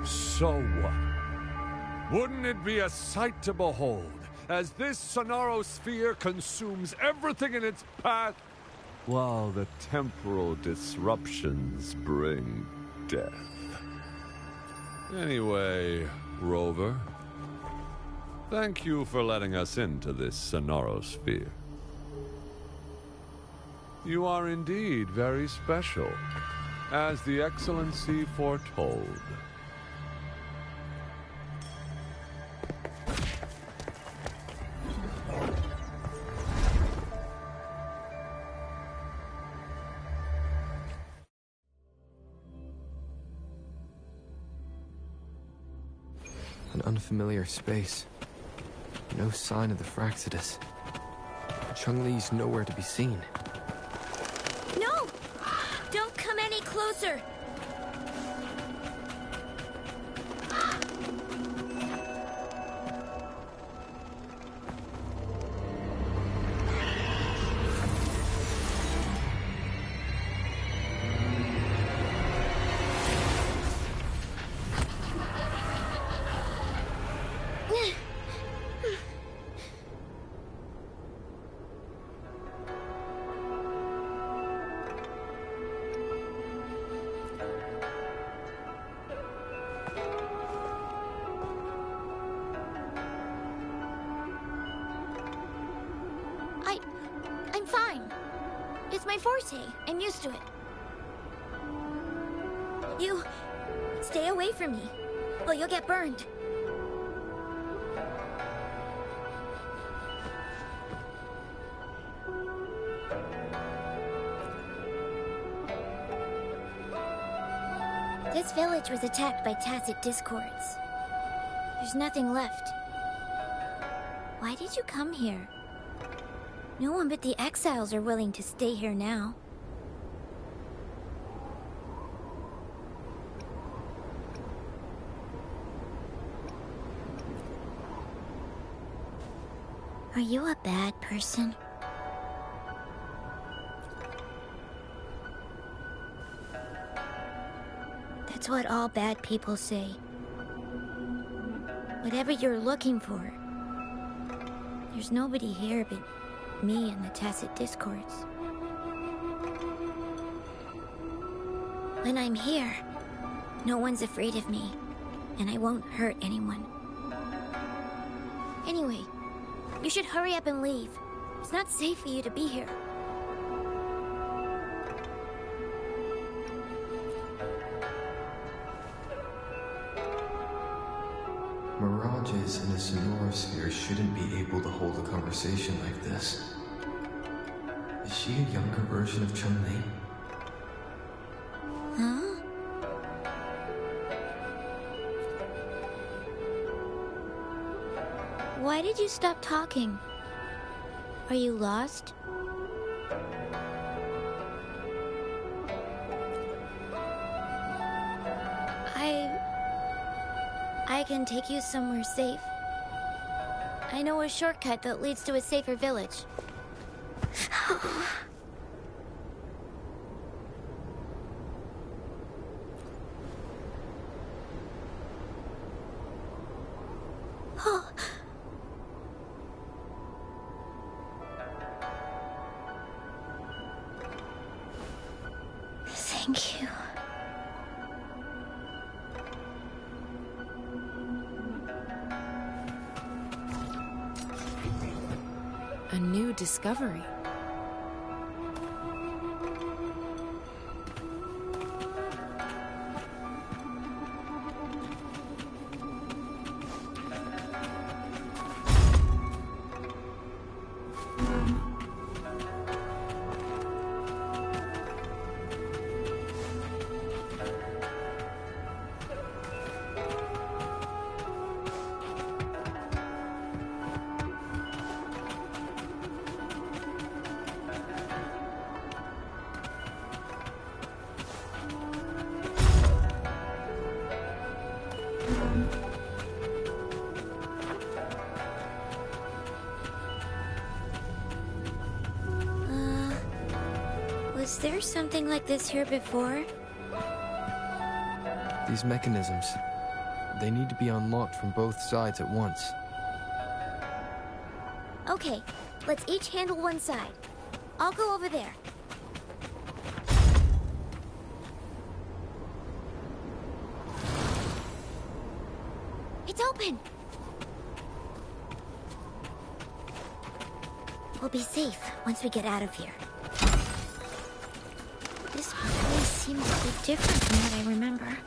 So what? Wouldn't it be a sight to behold as this Sonoro Sphere consumes everything in its path, while the temporal disruptions bring death? Anyway, Rover, thank you for letting us into this Sonoro Sphere. You are indeed very special, as the Excellency foretold. An unfamiliar space. No sign of the Fractidus. Chungli's nowhere to be seen. No! Don't come any closer! I'm fine. It's my forte. I'm used to it. You stay away from me, or you'll get burned. This village was attacked by tacit discords. There's nothing left. Why did you come here? No one but the exiles are willing to stay here now. Are you a bad person? That's what all bad people say. Whatever you're looking for, there's nobody here but me and the tacit discords. When I'm here, no one's afraid of me, and I won't hurt anyone. Anyway, you should hurry up and leave. It's not safe for you to be here. Mirages in a Sonoro Sphere shouldn't be able to hold a conversation like this. Is she a younger version of Changli? Huh? Why did you stop talking? Are you lost? I can take you somewhere safe. I know a shortcut that leads to a safer village. Thank you. A new discovery. Was there something like this here before? These mechanisms, they need to be unlocked from both sides at once. Okay, let's each handle one side. I'll go over there. It's open! We'll be safe once we get out of here. This place seems a bit different from what I remember.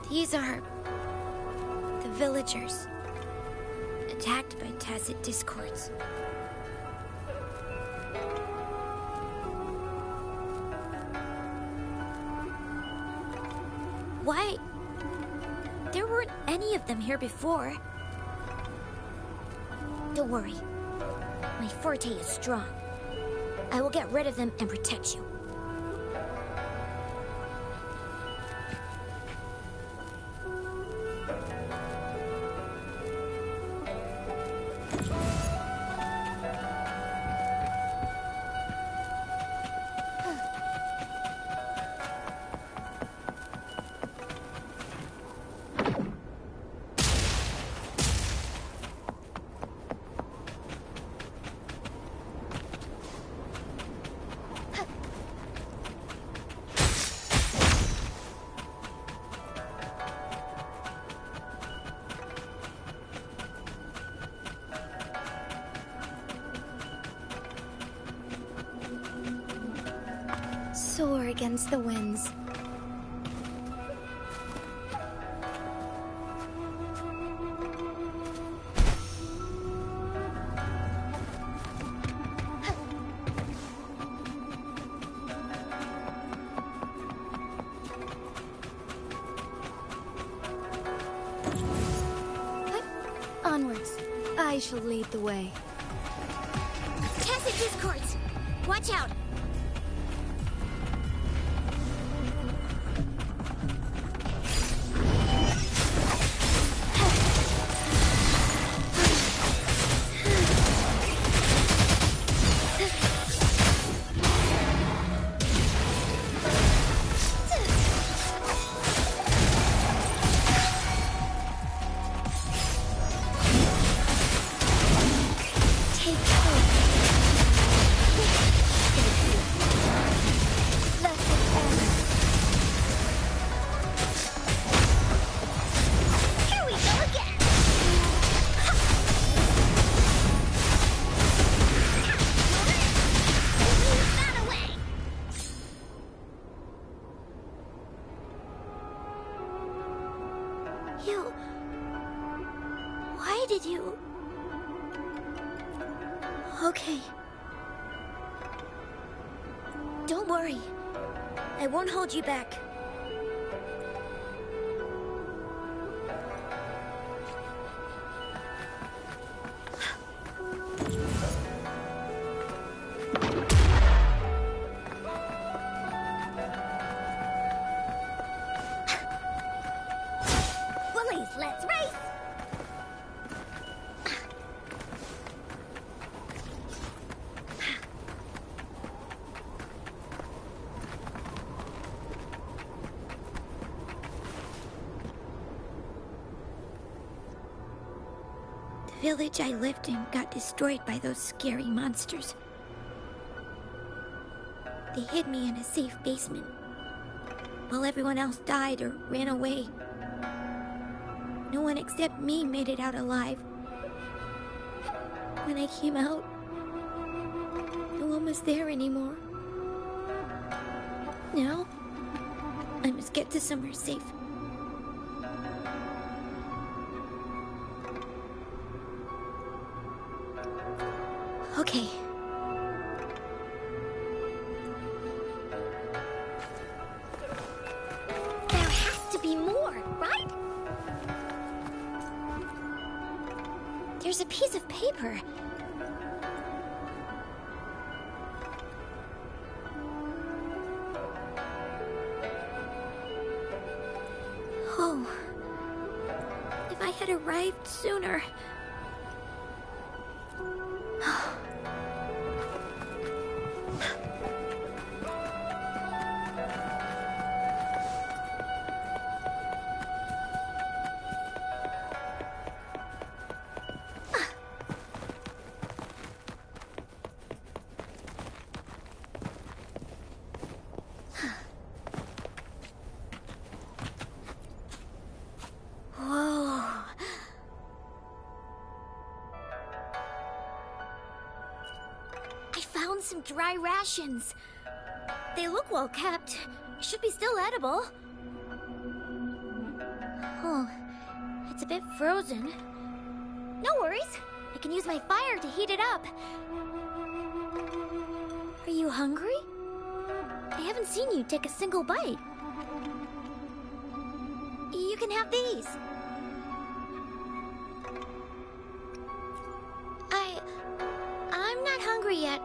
These are the villagers, attacked by tacit discords. Why? There weren't any of them here before. Don't worry. My forte is strong. I will get rid of them and protect you. Soar against the winds. Onwards. I shall lead the way. Tacit discords! Watch out! Take hope. Why did you... Okay. Don't worry. I won't hold you back. Bullies, let's race! The village I lived in got destroyed by those scary monsters. They hid me in a safe basement, while everyone else died or ran away. No one except me made it out alive. When I came out, no one was there anymore. Now, I must get to somewhere safe. Okay. There has to be more, right? There's a piece of paper. Oh. If I had arrived sooner. Some dry rations. They look well kept. Should be still edible. Oh, it's a bit frozen. No worries. I can use my fire to heat it up. Are you hungry? I haven't seen you take a single bite. You can have these. I'm not hungry yet.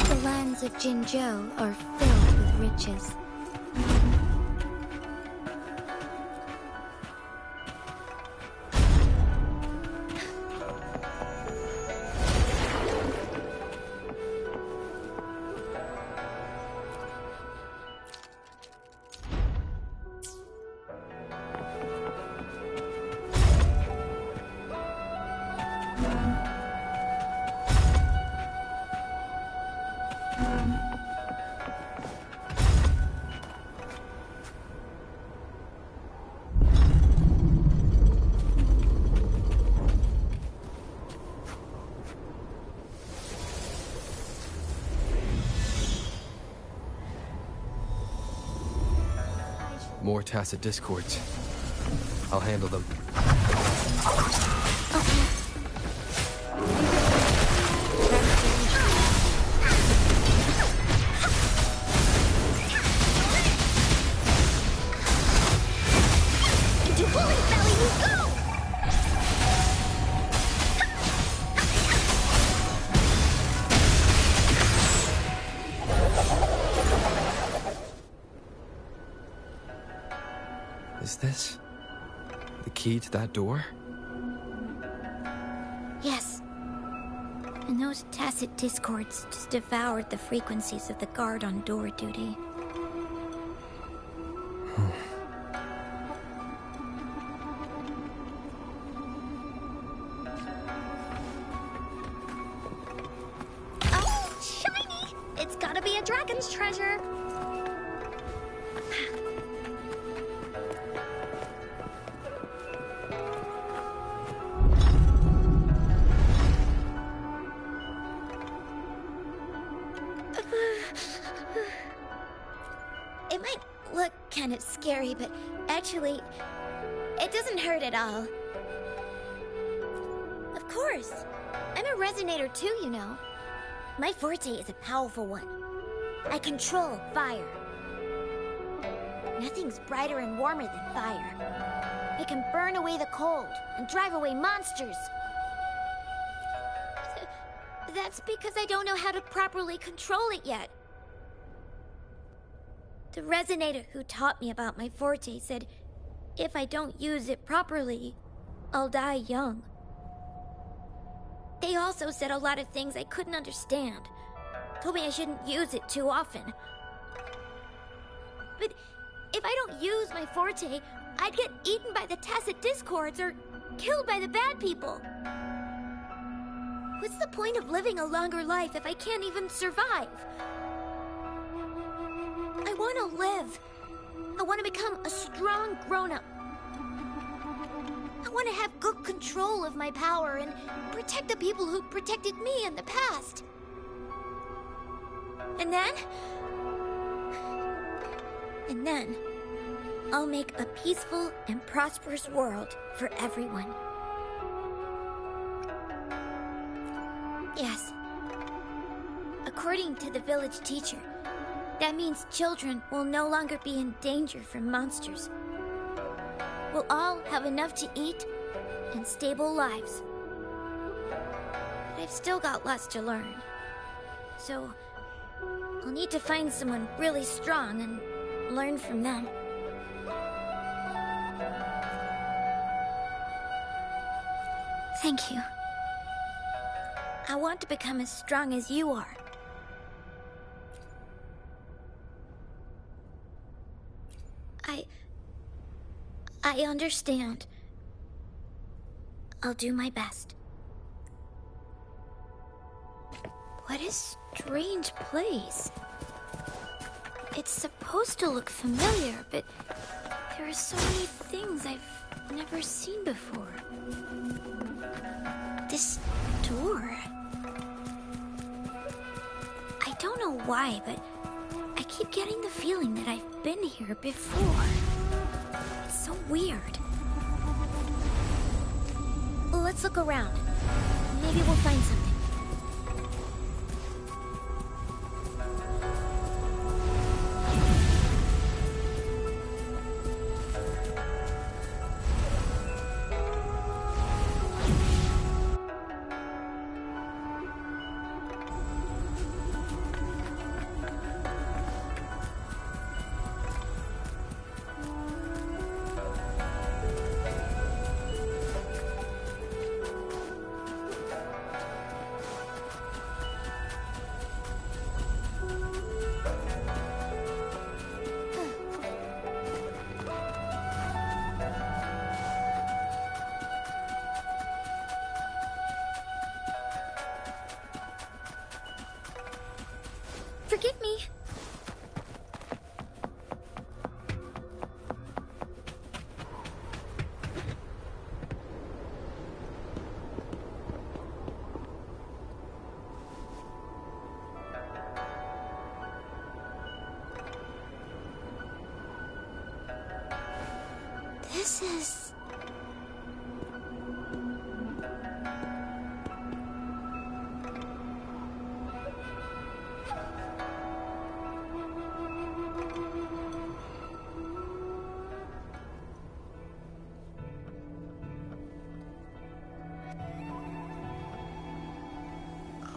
The lands of Jinzhou are filled with riches. More tacit discords. I'll handle them. Is this the key to that door? Yes. And those tacit discords just devoured the frequencies of the guard on door duty. Oh, shiny! It's gotta be a dragon's treasure. kind of scary, but actually, it doesn't hurt at all. Of course. I'm a resonator too, you know. My forte is a powerful one. I control fire. Nothing's brighter and warmer than fire. It can burn away the cold and drive away monsters. That's because I don't know how to properly control it yet. The resonator who taught me about my forte said if I don't use it properly, I'll die young. They also said a lot of things I couldn't understand. Told me I shouldn't use it too often. But if I don't use my forte, I'd get eaten by the tacit discords or killed by the bad people. What's the point of living a longer life if I can't even survive? I want to live. I want to become a strong grown-up. I want to have good control of my power and protect the people who protected me in the past. And then, I'll make a peaceful and prosperous world for everyone. Yes. According to the village teacher, that means children will no longer be in danger from monsters. We'll all have enough to eat and stable lives. But I've still got lots to learn. So, I'll need to find someone really strong and learn from them. Thank you. I want to become as strong as you are. I understand. I'll do my best. What a strange place. It's supposed to look familiar, but there are so many things I've never seen before. This door. I don't know why, but I keep getting the feeling that I've been here before. It's so weird. Let's look around. Maybe we'll find something. Forgive me. This is...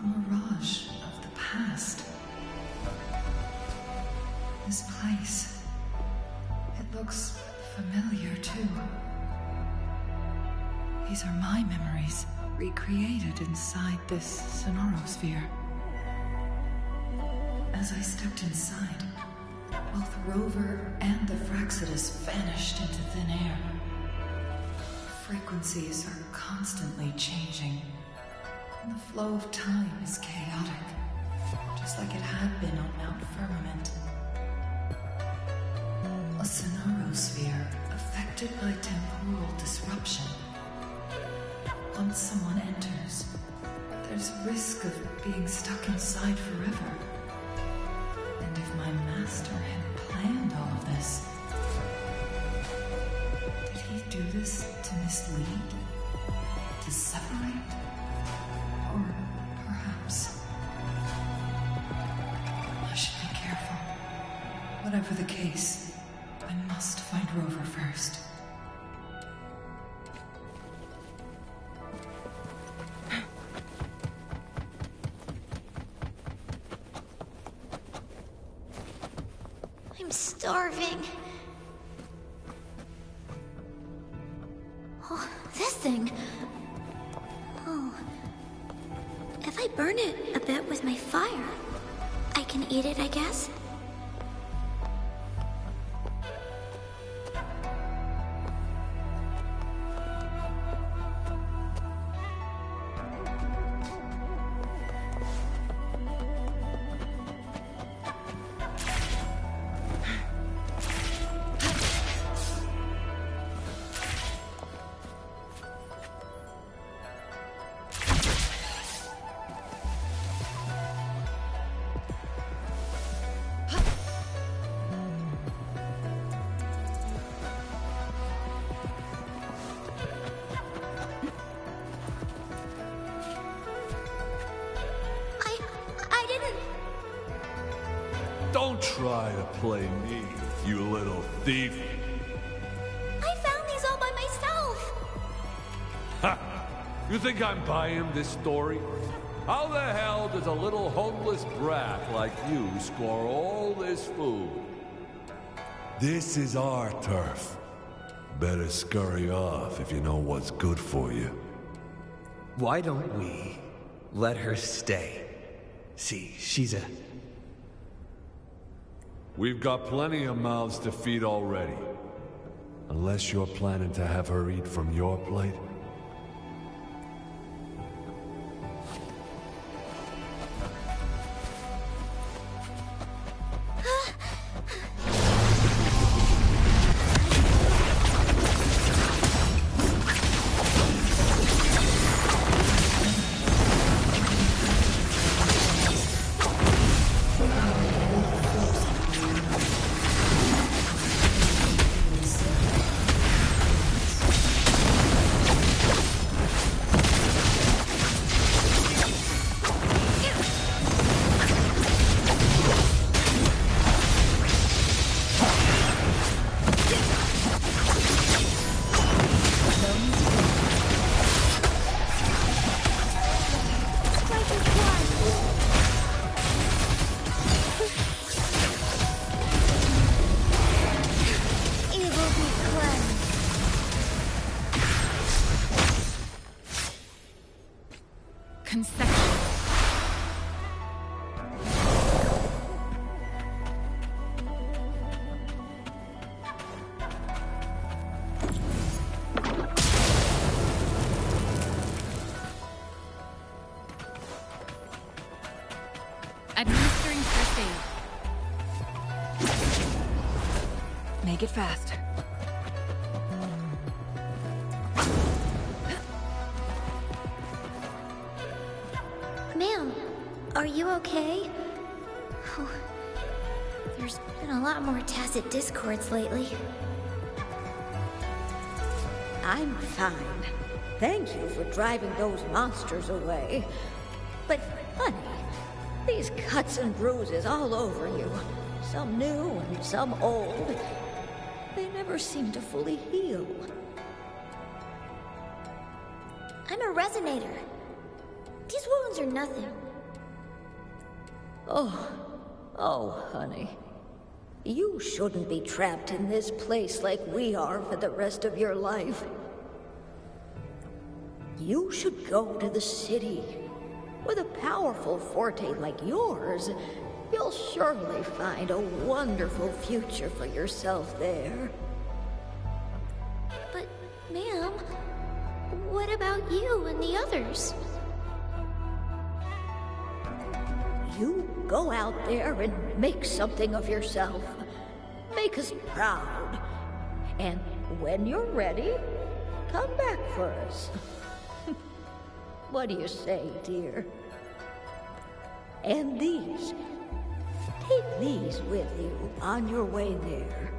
mirage of the past. This place, it looks familiar too. These are my memories, recreated inside this sonorosphere. As I stepped inside, both Rover and the Fraxidus vanished into thin air. Frequencies are constantly changing. And the flow of time is chaotic, just like it had been on Mount Firmament. A sonorosphere affected by temporal disruption. Once someone enters, there's risk of being stuck inside forever. And if my master had planned all of this, he do this to mislead? To separate? Or perhaps... I should be careful. Whatever the case, I must find Rover first. I'm starving. Oh, this thing. Oh. If I burn it a bit with my fire, I can eat it, I guess? Don't try to play me, you little thief. I found these all by myself. Ha! You think I'm buying this story? How the hell does a little homeless brat like you score all this food? This is our turf. Better scurry off if you know what's good for you. Why don't we let her stay? See, she's a... We've got plenty of mouths to feed already. Unless you're planning to have her eat from your plate. Administering first aid. Make it fast. Ma'am, are you okay? Oh, there's been a lot more tacit discords lately. I'm fine. Thank you for driving those monsters away. But, honey, these cuts and bruises all over you, some new and some old, they never seem to fully heal. I'm a resonator. These wounds are nothing. Oh, honey. You shouldn't be trapped in this place like we are for the rest of your life. You should go to the city. With a powerful forte like yours, you'll surely find a wonderful future for yourself there. But, ma'am, what about you and the others? You go out there and make something of yourself. Make us proud. And when you're ready, come back for us. What do you say, dear? And these. Take these with you on your way there.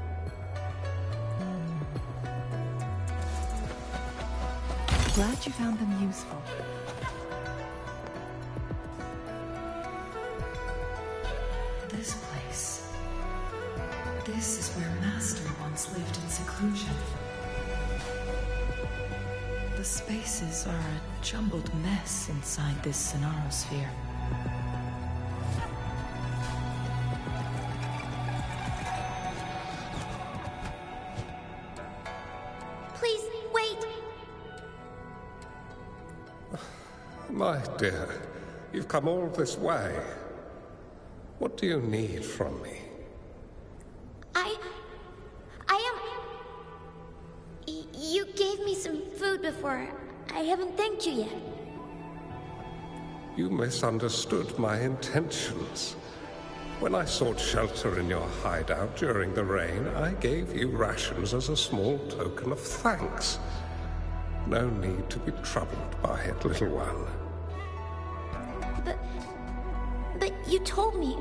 Glad you found them useful. This place. This is where Master once lived in seclusion. The spaces are a jumbled mess inside this Sonarosphere. Please, wait! My dear, you've come all this way. What do you need from me? You gave me some food before. I haven't thanked you yet. You misunderstood my intentions. When I sought shelter in your hideout during the rain, I gave you rations as a small token of thanks. No need to be troubled by it, little one. But you told me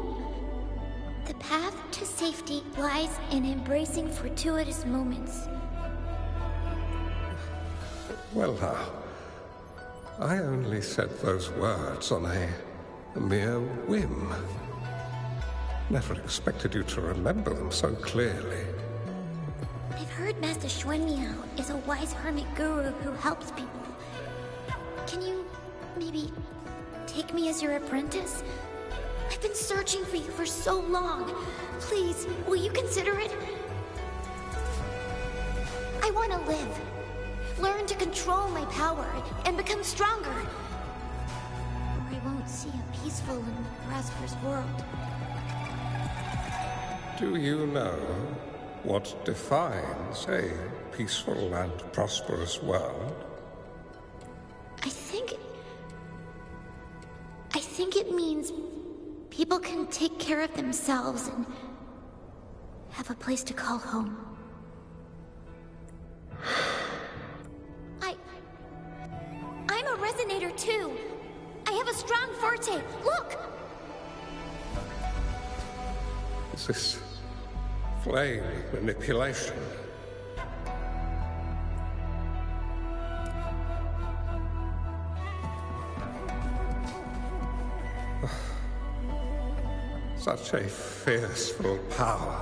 the path to safety lies in embracing fortuitous moments. Well now, I only said those words on a mere whim. Never expected you to remember them so clearly. I've heard Master Xuanmiao is a wise hermit guru who helps people. Can you maybe take me as your apprentice? I've been searching for you for so long. Please, will you consider it? I want to live. Learn to control my power and become stronger. Or I won't see a peaceful and prosperous world. Do you know what defines a peaceful and prosperous world? I think it means people can take care of themselves and have a place to call home. I'm a resonator too. I have a strong forte. Look! Is this flame manipulation? Such a fearful power.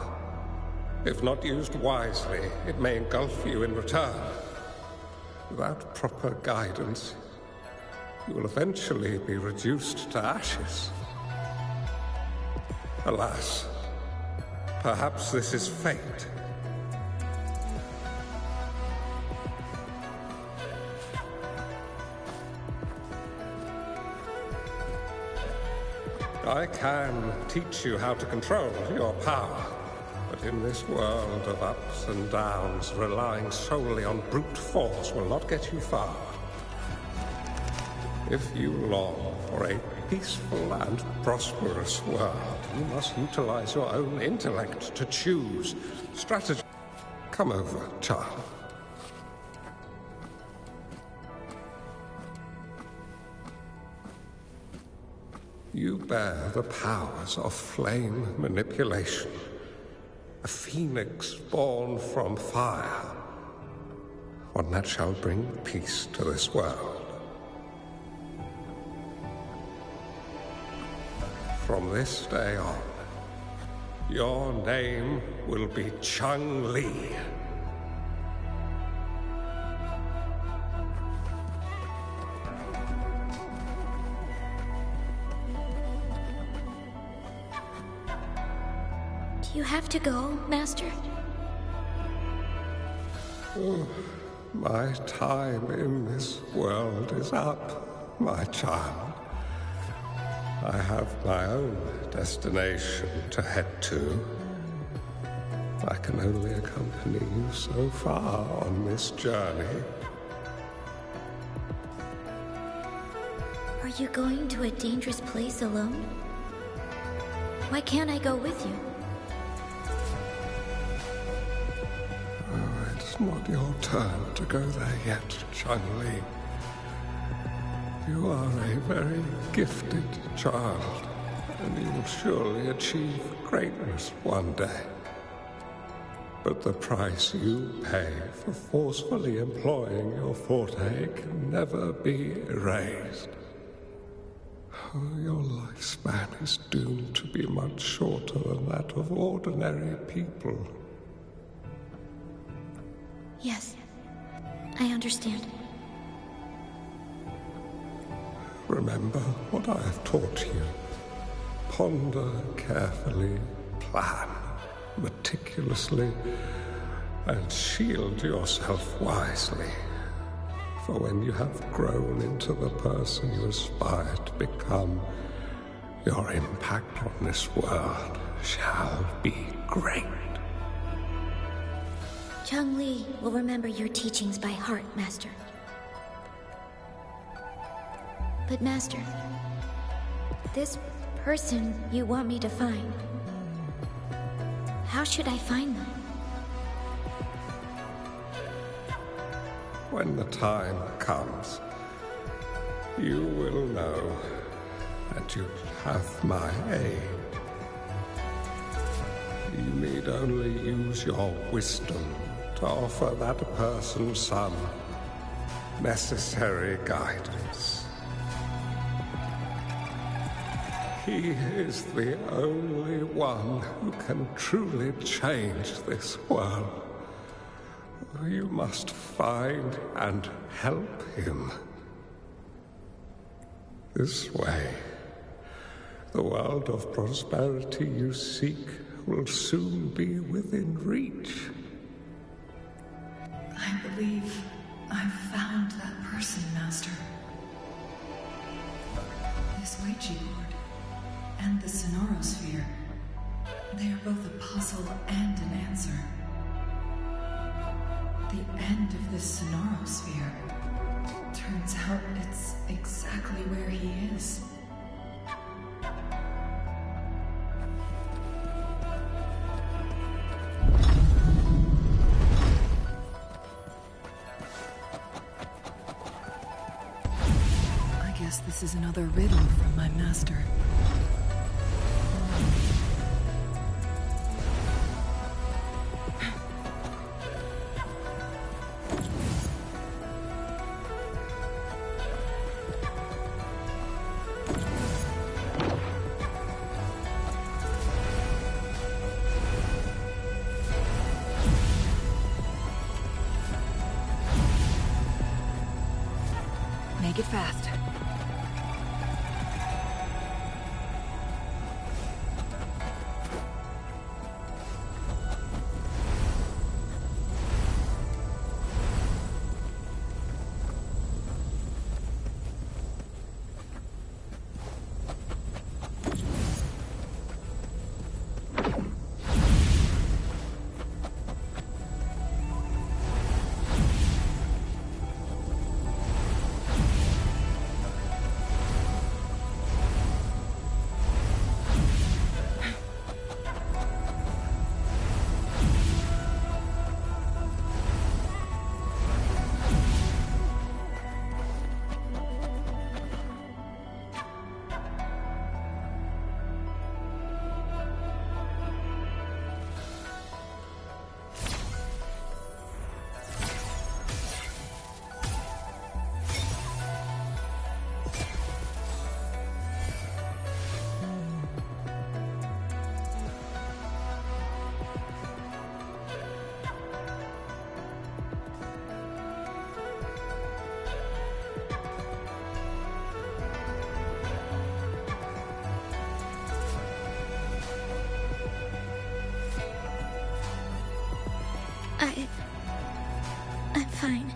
If not used wisely, it may engulf you in return. Without proper guidance, you will eventually be reduced to ashes. Alas, perhaps this is fate. I can teach you how to control your power, but in this world of ups and downs, relying solely on brute force will not get you far. If you long for a peaceful and prosperous world, you must utilize your own intellect to choose strategy. Come over, child. You bear the powers of flame manipulation. A phoenix born from fire. One that shall bring peace to this world. From this day on, your name will be Changli. Do you have to go, Master? Oh, my time in this world is up, my child. I have my own destination to head to. I can only accompany you so far on this journey. Are you going to a dangerous place alone? Why can't I go with you? Oh, it's not your turn to go there yet, Changli. You are a very gifted child, and you will surely achieve greatness one day. But the price you pay for forcefully employing your forte can never be erased. Your lifespan is doomed to be much shorter than that of ordinary people. Yes, I understand. Remember what I have taught you. Ponder carefully, plan meticulously, and shield yourself wisely. For when you have grown into the person you aspire to become, your impact on this world shall be great. Changli will remember your teachings by heart, Master. But Master, this person you want me to find, how should I find them? When the time comes, you will know, and you have my aid. You need only use your wisdom to offer that person some necessary guidance. He is the only one who can truly change this world. You must find and help him. This way, the world of prosperity you seek will soon be within reach. I believe I've found that person, Master. This Ouija board and the Sonorosphere, they are both a puzzle and an answer. The end of this Sonorosphere, turns out it's exactly where he is. I guess this is another riddle from my master. Make it fast. I'm fine.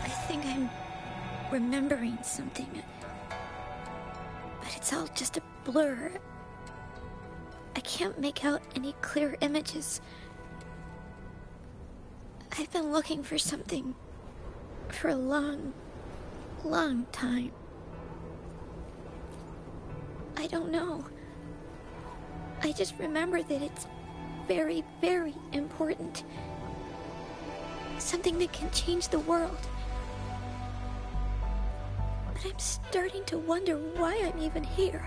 I think I'm remembering something. But it's all just a blur. I can't make out any clear images. I've been looking for something for a long, long time. I don't know. I just remember that it's very, very important. Something that can change the world. But I'm starting to wonder why I'm even here.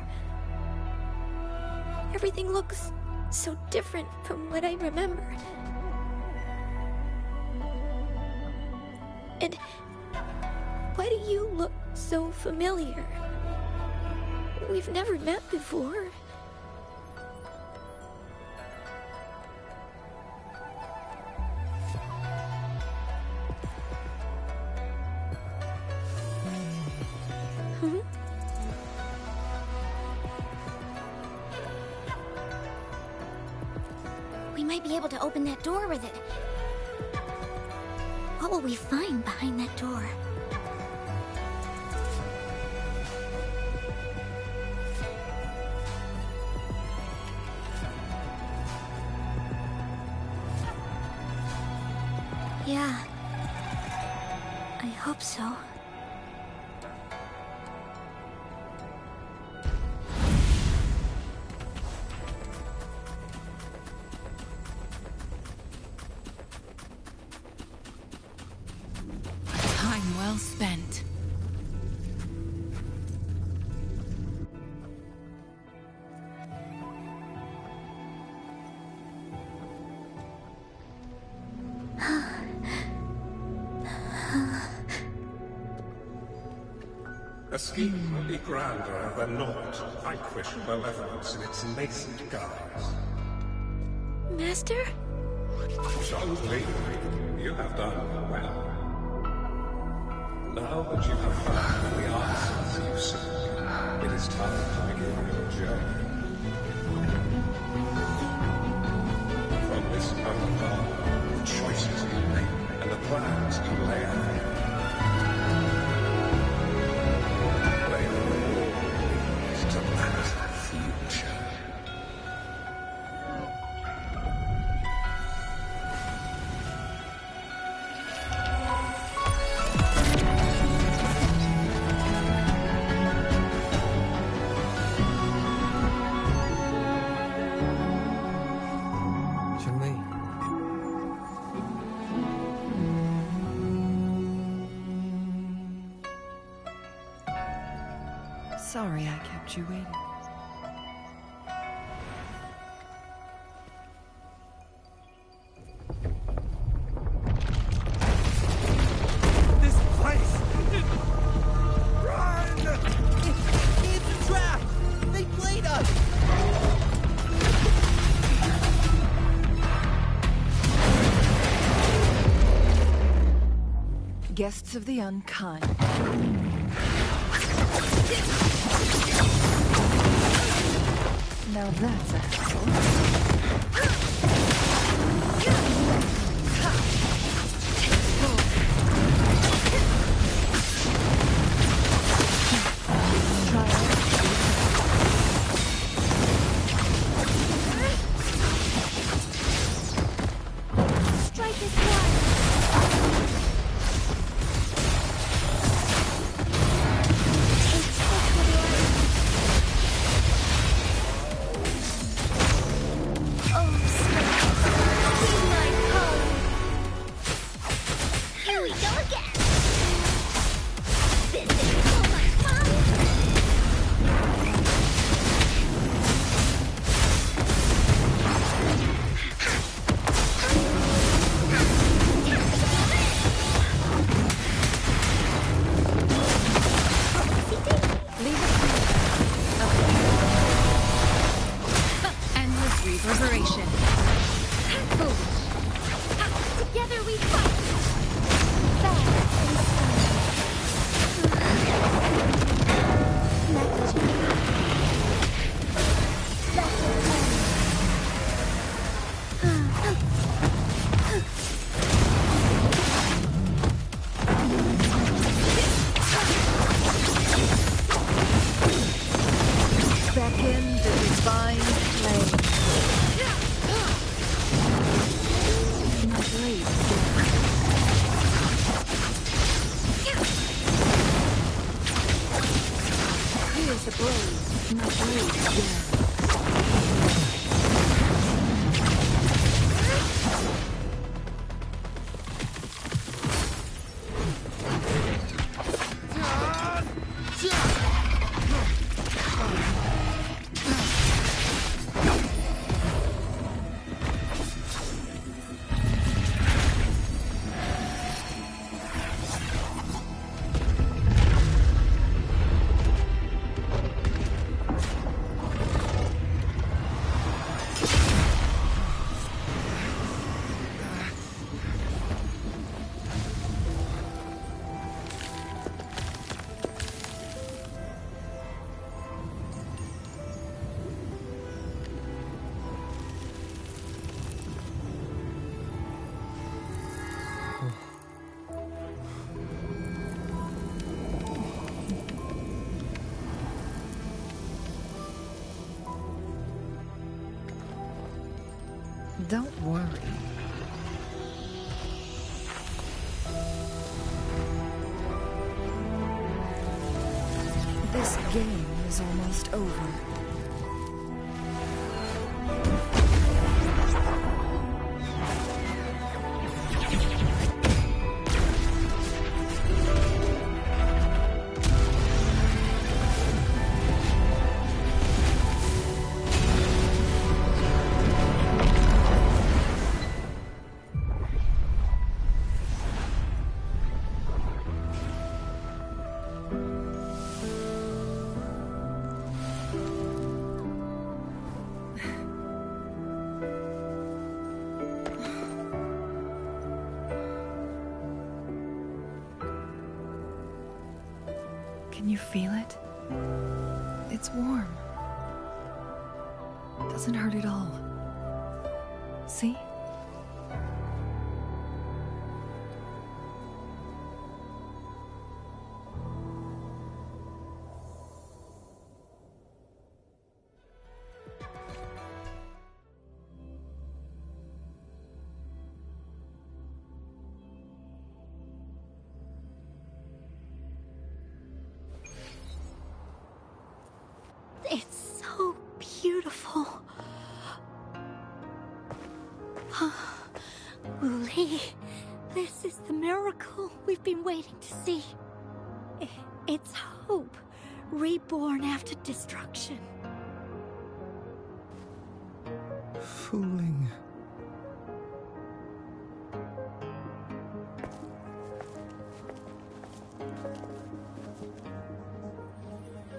Everything looks so different from what I remember. And why do you look so familiar? We've never met before. We might be able to open that door with it. What will we find behind that door? Yeah. I hope so. Time well spent. A scheme will be grander than naught to vanquish malevolence in its nascent guise. Master? Changli, you have done well. Now that you have found the answers you seek, it is time to begin your journey. From this moment on, the choices you make and the plans you lay out play a role to that future. Sorry I kept you waiting. This place! Run! It's a trap! They played us! Guests of the unkind. Now that's a hassle. Strike is one. Here we go again. This is so much fun. Endless reverberation. Together we fight. Beckon the divine flame. My blade here's the blaze. My blade again. Don't worry. This game is almost over. Can you feel it? It's warm. Doesn't hurt at all. See? It's so beautiful. Wooly, this is the miracle we've been waiting to see. It's hope, reborn after destruction. Fooling.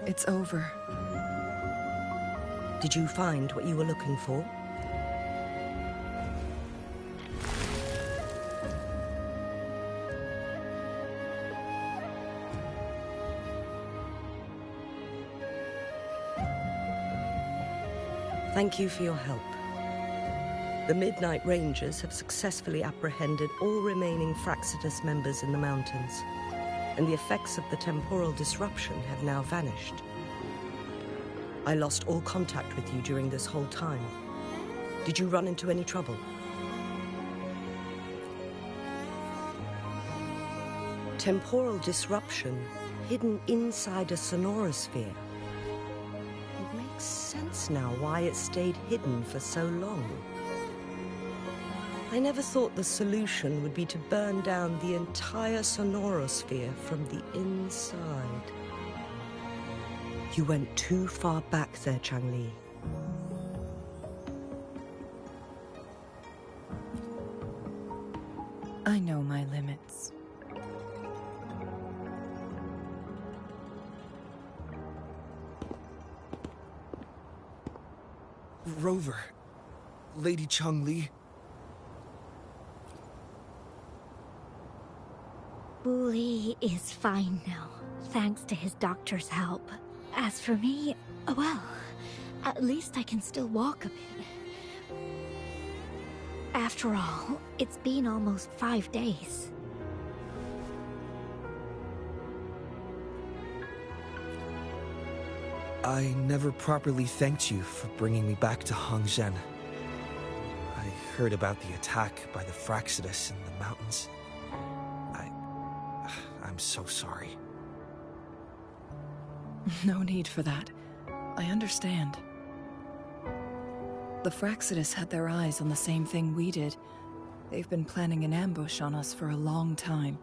It's over. Did you find what you were looking for? Thank you for your help. The Midnight Rangers have successfully apprehended all remaining Fraccidus members in the mountains, and the effects of the temporal disruption have now vanished. I lost all contact with you during this whole time. Did you run into any trouble? Temporal disruption hidden inside a sonorosphere. It makes sense now why it stayed hidden for so long. I never thought the solution would be to burn down the entire sonorosphere from the inside. You went too far back there, Changli. I know my limits. Rover. Lady Changli. Wooly is fine now, thanks to his doctor's help. As for me, well, at least I can still walk a bit. After all, it's been almost 5 days. I never properly thanked you for bringing me back to Hongzhen. I heard about the attack by the Fraccidus in the mountains. I'm so sorry. No need for that. I understand. The Fraccidus had their eyes on the same thing we did. They've been planning an ambush on us for a long time.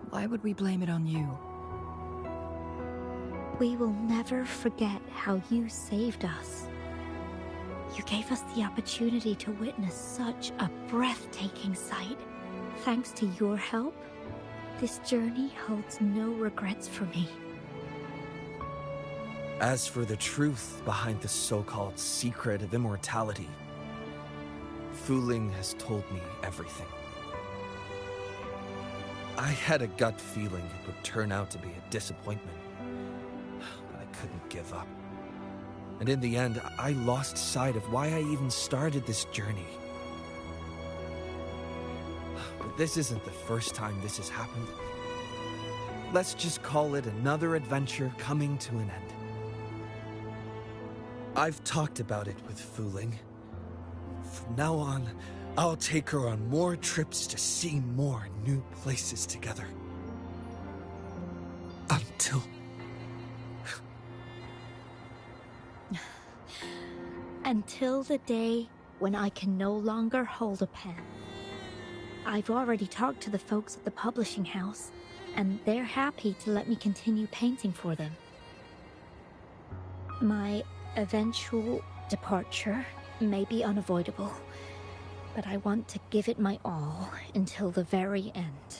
Why would we blame it on you? We will never forget how you saved us. You gave us the opportunity to witness such a breathtaking sight. Thanks to your help, this journey holds no regrets for me. As for the truth behind the so-called secret of immortality, Wuthering has told me everything. I had a gut feeling it would turn out to be a disappointment, but I couldn't give up. And in the end, I lost sight of why I even started this journey. But this isn't the first time this has happened. Let's just call it another adventure coming to an end. I've talked about it with Wuthering. From now on, I'll take her on more trips to see more new places together. Until... Until the day when I can no longer hold a pen. I've already talked to the folks at the publishing house, and they're happy to let me continue painting for them. My eventual departure may be unavoidable, but I want to give it my all until the very end.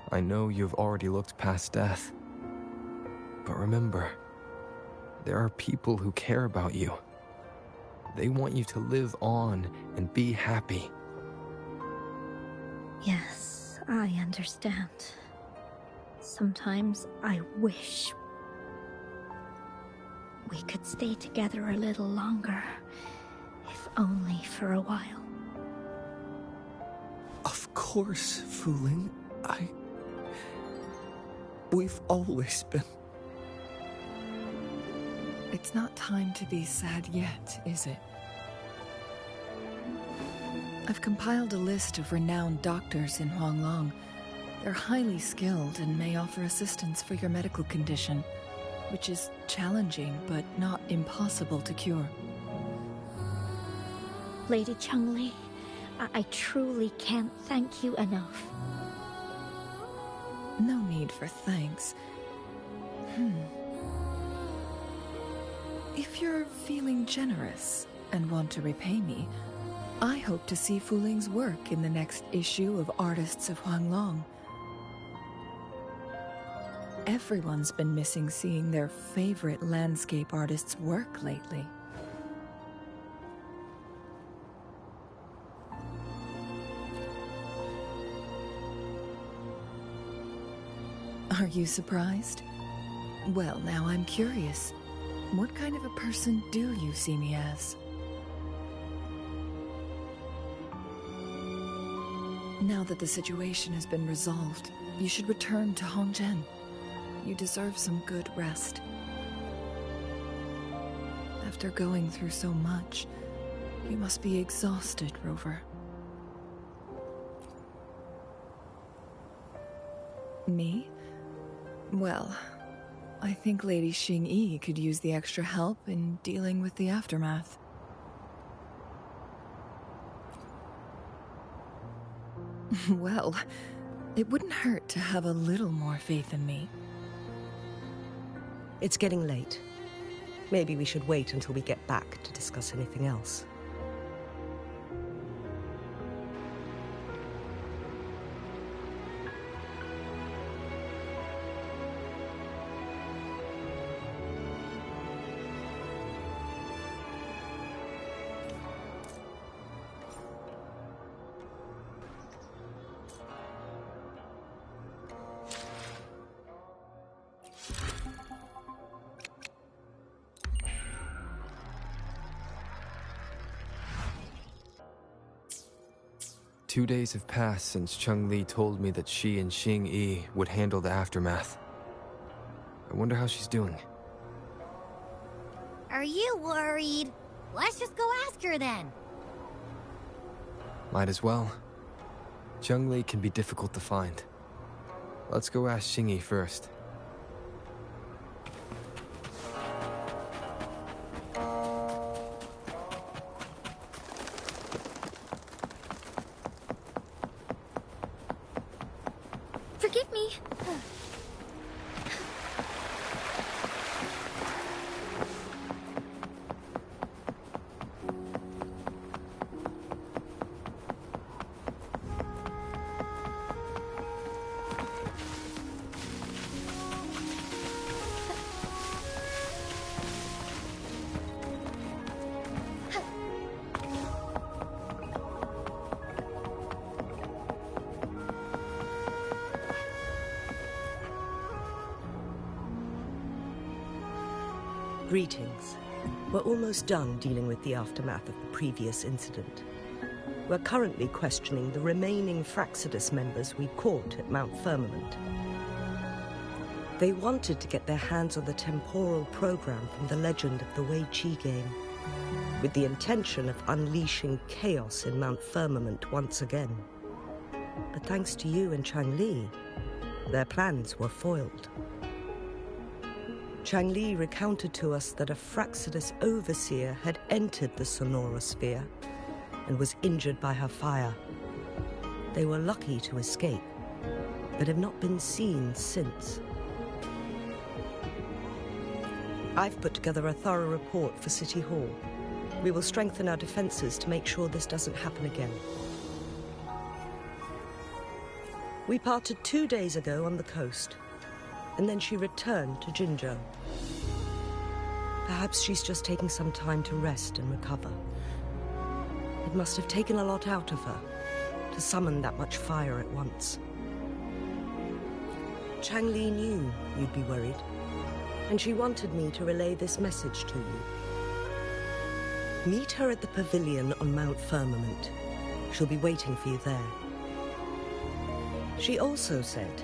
I know you've already looked past death. But remember, there are people who care about you. They want you to live on and be happy. Yes, I understand. Sometimes I wish we could stay together a little longer, if only for a while. Of course, Fuling. We've always been... It's not time to be sad yet, is it? I've compiled a list of renowned doctors in Huanglong. They're highly skilled and may offer assistance for your medical condition, which is challenging but not impossible to cure. Lady Changli, I truly can't thank you enough. No need for thanks. If you're feeling generous and want to repay me, I hope to see Fuling's work in the next issue of Artists of Huanglong. Everyone's been missing seeing their favorite landscape artists work lately. Are you surprised? Well, now I'm curious. What kind of a person do you see me as? Now that the situation has been resolved, you should return to Hongzhen. You deserve some good rest. After going through so much, you must be exhausted, Rover. Me? Well, I think Lady Xingyi could use the extra help in dealing with the aftermath. Well, it wouldn't hurt to have a little more faith in me. It's getting late. Maybe we should wait until we get back to discuss anything else. Two days have passed since Changli told me that she and Xingyi would handle the aftermath. I wonder how she's doing. Are you worried? Let's just go ask her then. Might as well. Changli can be difficult to find. Let's go ask Xingyi first. Forgive me. Greetings. We're almost done dealing with the aftermath of the previous incident. We're currently questioning the remaining Fraxidus members we caught at Mount Firmament. They wanted to get their hands on the temporal program from the legend of the Wei Qi game, with the intention of unleashing chaos in Mount Firmament once again. But thanks to you and Changli, their plans were foiled. Changli recounted to us that a Fraxidus overseer had entered the Sonorosphere and was injured by her fire. They were lucky to escape, but have not been seen since. I've put together a thorough report for City Hall. We will strengthen our defenses to make sure this doesn't happen again. We parted 2 days ago on the coast, and then she returned to Jinzhou. Perhaps she's just taking some time to rest and recover. It must have taken a lot out of her to summon that much fire at once. Changli knew you'd be worried, and she wanted me to relay this message to you. Meet her at the pavilion on Mount Firmament. She'll be waiting for you there. She also said,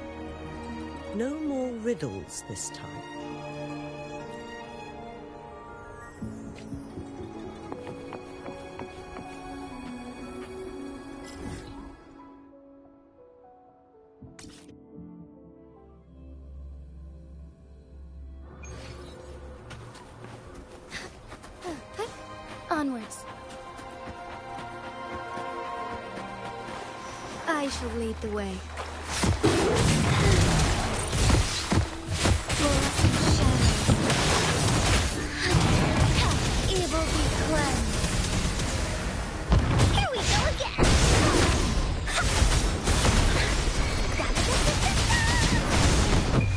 no more riddles this time. Onwards. I shall lead the way. Evil be cleansed. Here we go again.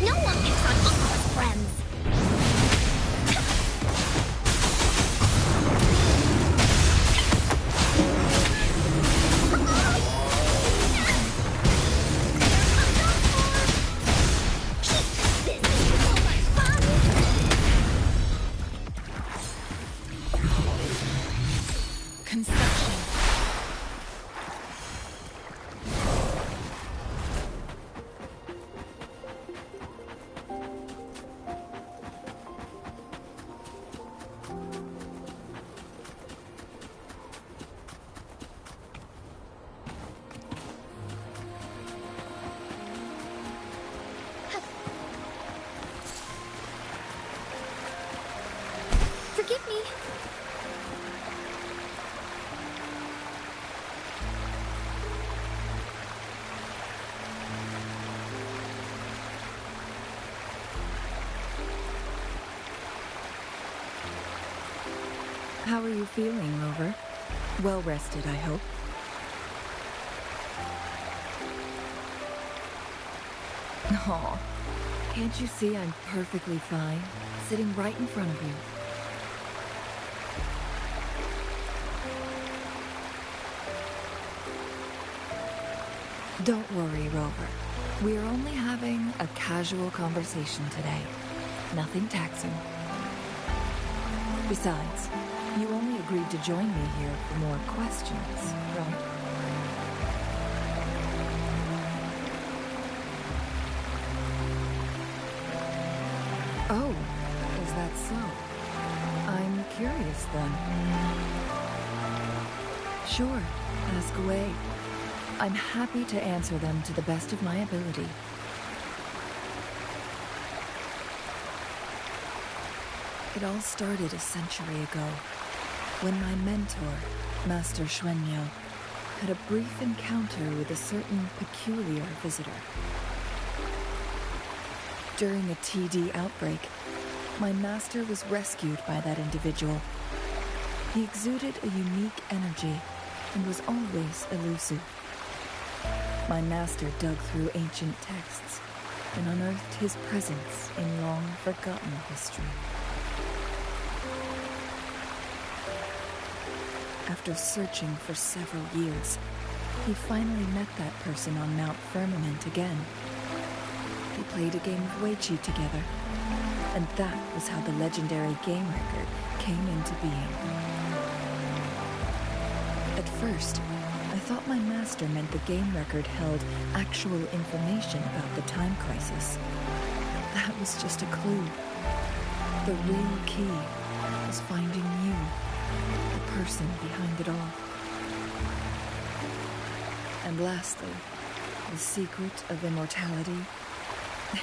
No one picks on Uncle's friends. Forgive me. How are you feeling, Rover? Well rested, I hope. Aw, can't you see I'm perfectly fine, sitting right in front of you? Don't worry, Rover. We're only having a casual conversation today. Nothing taxing. Besides, you only agreed to join me here for more questions, right? Oh, is that so? I'm curious then. Sure, ask away. I'm happy to answer them to the best of my ability. It all started a century ago, when my mentor, Master Xuanmiao, had a brief encounter with a certain peculiar visitor. During a TD outbreak, my master was rescued by that individual. He exuded a unique energy and was always elusive. My master dug through ancient texts and unearthed his presence in long-forgotten history. After searching for several years, he finally met that person on Mount Firmament again. They played a game of Wei Qi together, and that was how the legendary game record came into being. At first, I thought my master meant the game record held actual information about the time crisis. That was just a clue. The real key was finding you, the person behind it all. And lastly, the secret of immortality.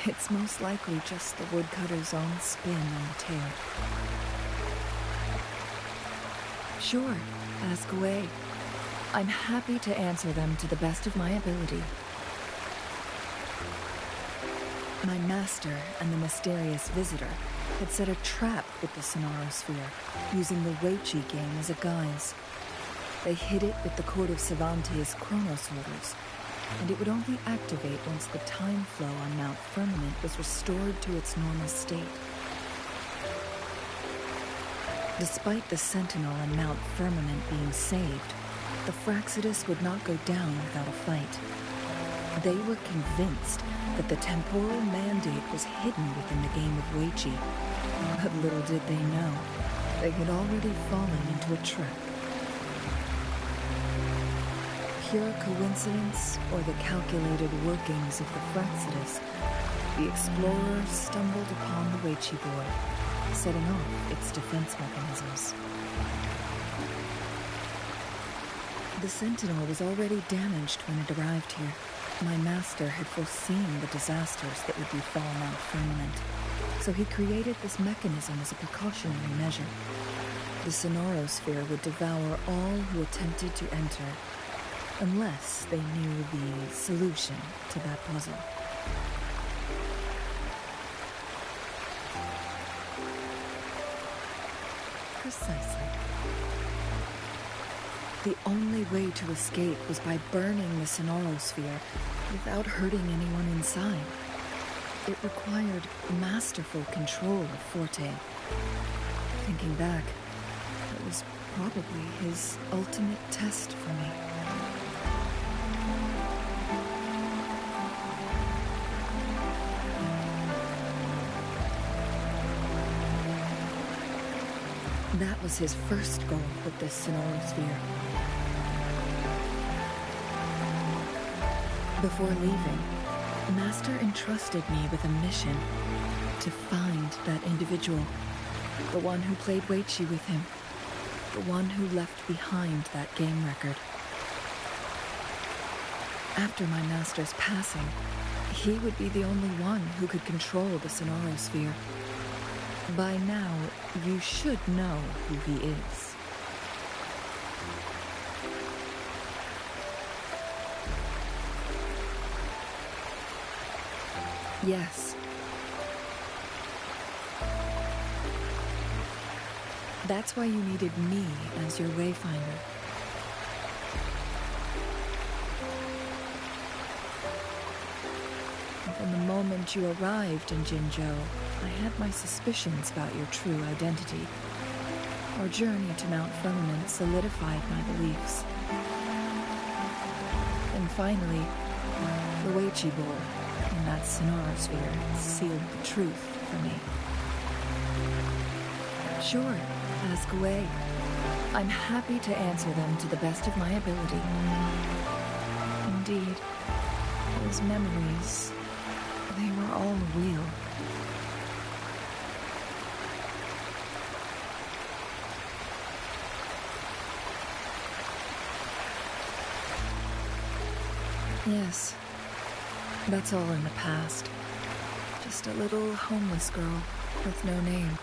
It's most likely just the woodcutter's own spin on the tale. Sure, ask away. I'm happy to answer them to the best of my ability. My master and the mysterious visitor had set a trap with the Sonarosphere, using the Weichi game as a guise. They hid it with the Court of Cervantes' Chronos orders, and it would only activate once the time flow on Mount Firmament was restored to its normal state. Despite the Sentinel and Mount Firmament being saved, the Fraxidus would not go down without a fight. They were convinced that the temporal mandate was hidden within the game of Weichi, but little did they know, they had already fallen into a trap. Pure coincidence or the calculated workings of the Fraxidus, the explorer stumbled upon the Weichi board, setting off its defense mechanisms. The Sentinel was already damaged when it arrived here. My master had foreseen the disasters that would befall Mount Firmament, so he created this mechanism as a precautionary measure. The Sonarosphere would devour all who attempted to enter, unless they knew the solution to that puzzle. Precisely. The only way to escape was by burning the Sonarosphere without hurting anyone inside. It required masterful control of Forte. Thinking back, it was probably his ultimate test for me. That was his first goal with this Sonarosphere. Before leaving, Master entrusted me with a mission to find that individual, the one who played Weichi with him, the one who left behind that game record. After my master's passing, he would be the only one who could control the Sonarosphere. By now, you should know who he is. Yes. That's why you needed me as your wayfinder. From the moment you arrived in Jinzhou, I had my suspicions about your true identity. Our journey to Mount Firmament solidified my beliefs. And finally, the Weichi board in that Sonarosphere sealed the truth for me. Sure, ask away. I'm happy to answer them to the best of my ability. Indeed, those memories, they were all real. Yes, that's all in the past. Just a little homeless girl with no name.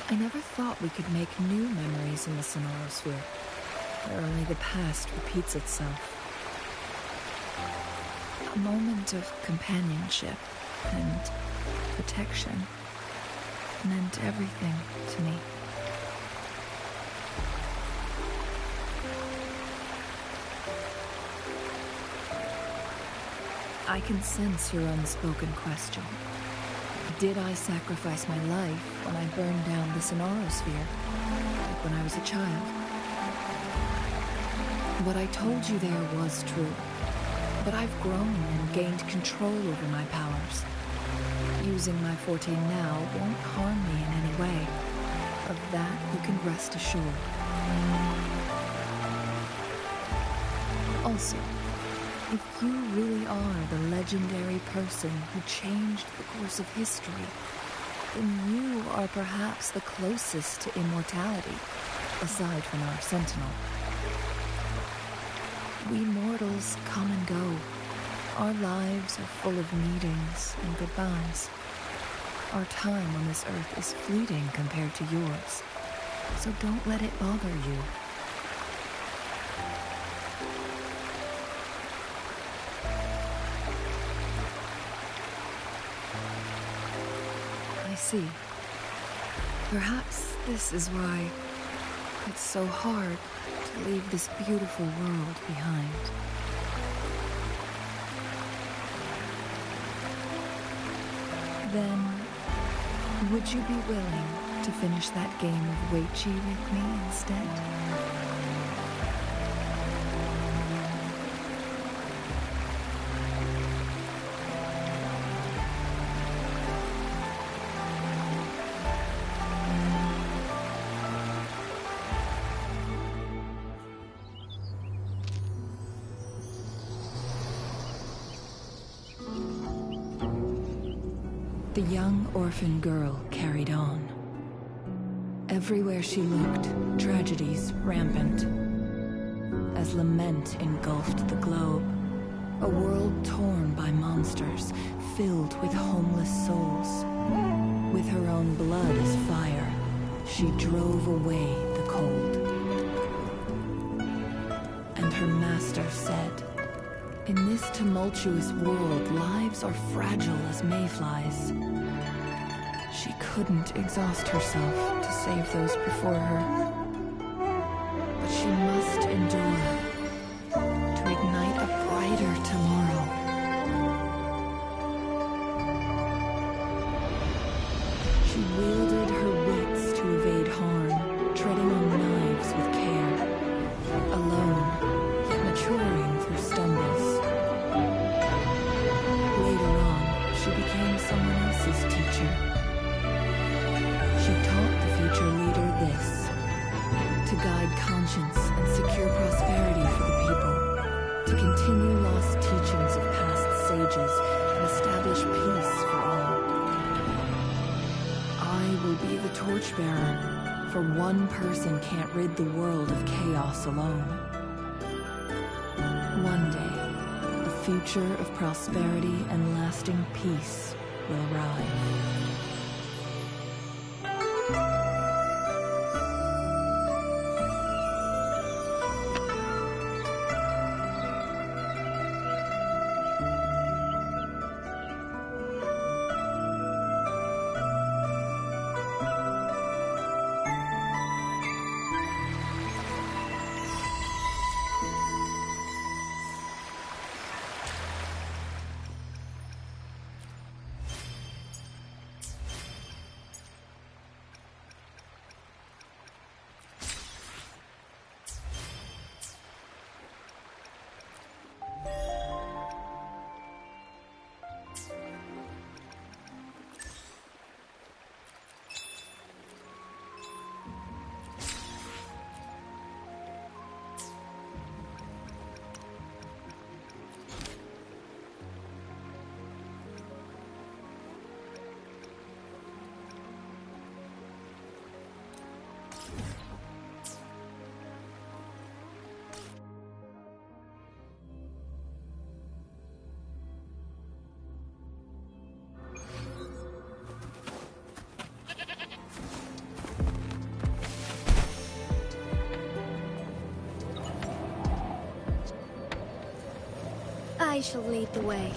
I never thought we could make new memories in the Sonarosphere, where only the past repeats itself. A moment of companionship and protection meant everything to me. I can sense your unspoken question. Did I sacrifice my life when I burned down the Sonarosphere, like when I was a child? What I told you there was true, but I've grown and gained control over my powers. Using my forte now won't harm me in any way. Of that you can rest assured. Also, if you really are the legendary person who changed the course of history, then you are perhaps the closest to immortality, aside from our sentinel. We mortals come and go. Our lives are full of meetings and goodbyes. Our time on this earth is fleeting compared to yours, so don't let it bother you. I see. Perhaps this is why it's so hard to leave this beautiful world behind. Then, would you be willing to finish that game of Weichi with me instead? The young orphan girl carried on. Everywhere she looked, tragedies rampant. As lament engulfed the globe, a world torn by monsters, filled with homeless souls. With her own blood as fire, she drove away the cold. And her master said, "In this tumultuous world, lives are fragile as mayflies." She couldn't exhaust herself to save those before her. But she must endure to ignite a brighter tomorrow. She wielded her wits to evade harm, treading on knives with care. Alone, yet maturing through stumbles. Later on, she became someone else's teacher. She taught the future leader this: to guide conscience and secure prosperity for the people, to continue lost teachings of past sages and establish peace for all. I will be the torchbearer, for one person can't rid the world of chaos alone. One day, a future of prosperity and lasting peace will arrive. I shall lead the way.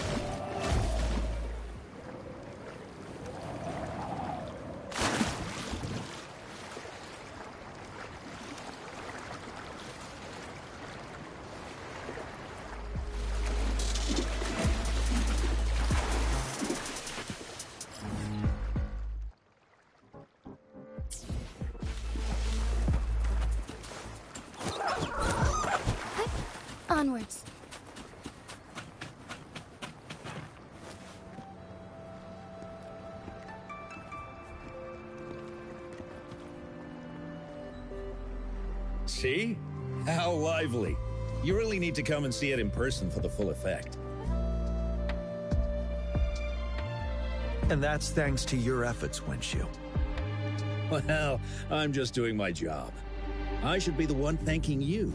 Onwards. See? How lively. You really need to come and see it in person for the full effect. And that's thanks to your efforts, Wenshu. Well, I'm just doing my job. I should be the one thanking you.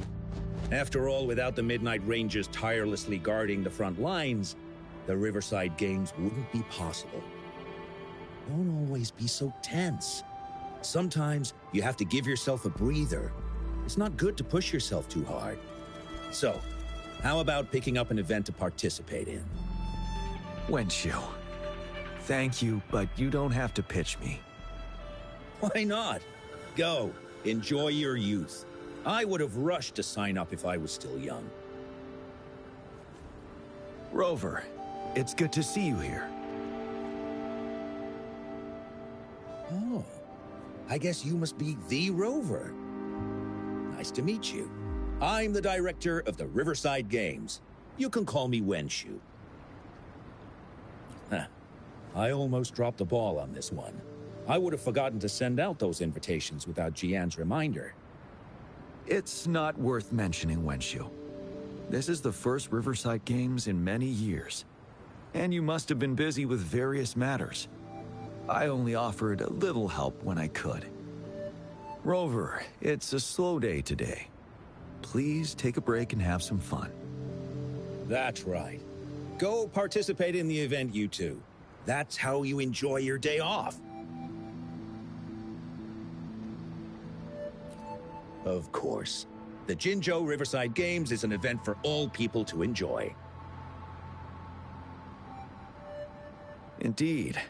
After all, without the Midnight Rangers tirelessly guarding the front lines, the Riverside Games wouldn't be possible. Don't always be so tense. Sometimes you have to give yourself a breather. It's not good to push yourself too hard. So, how about picking up an event to participate in? Wenshu, thank you, but you don't have to pitch me. Why not? Go. Enjoy your youth. I would have rushed to sign up if I was still young. Rover, it's good to see you here. Oh, I guess you must be the Rover. Nice to meet you. I'm the director of the Riverside Games. You can call me Wenshu. Huh. I almost dropped the ball on this one. I would have forgotten to send out those invitations without Jiyan's reminder. It's not worth mentioning, Wenshu. This is the first Riverside Games in many years. And you must have been busy with various matters. I only offered a little help when I could. Rover, it's a slow day today. Please take a break and have some fun. That's right. Go participate in the event, you two. That's how you enjoy your day off. Of course. The Jinzhou Riverside Games is an event for all people to enjoy. Indeed.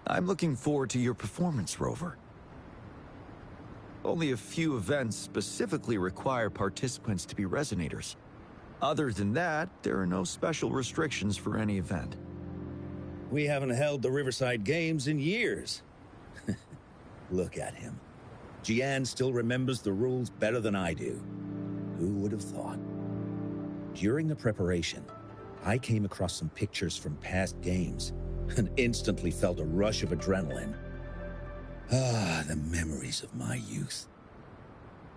I'm looking forward to your performance, Rover. Only a few events specifically require participants to be Resonators. Other than that, there are no special restrictions for any event. We haven't held the Riverside Games in years. Look at him. Jiyan still remembers the rules better than I do. Who would have thought? During the preparation, I came across some pictures from past games and instantly felt a rush of adrenaline. Ah, the memories of my youth.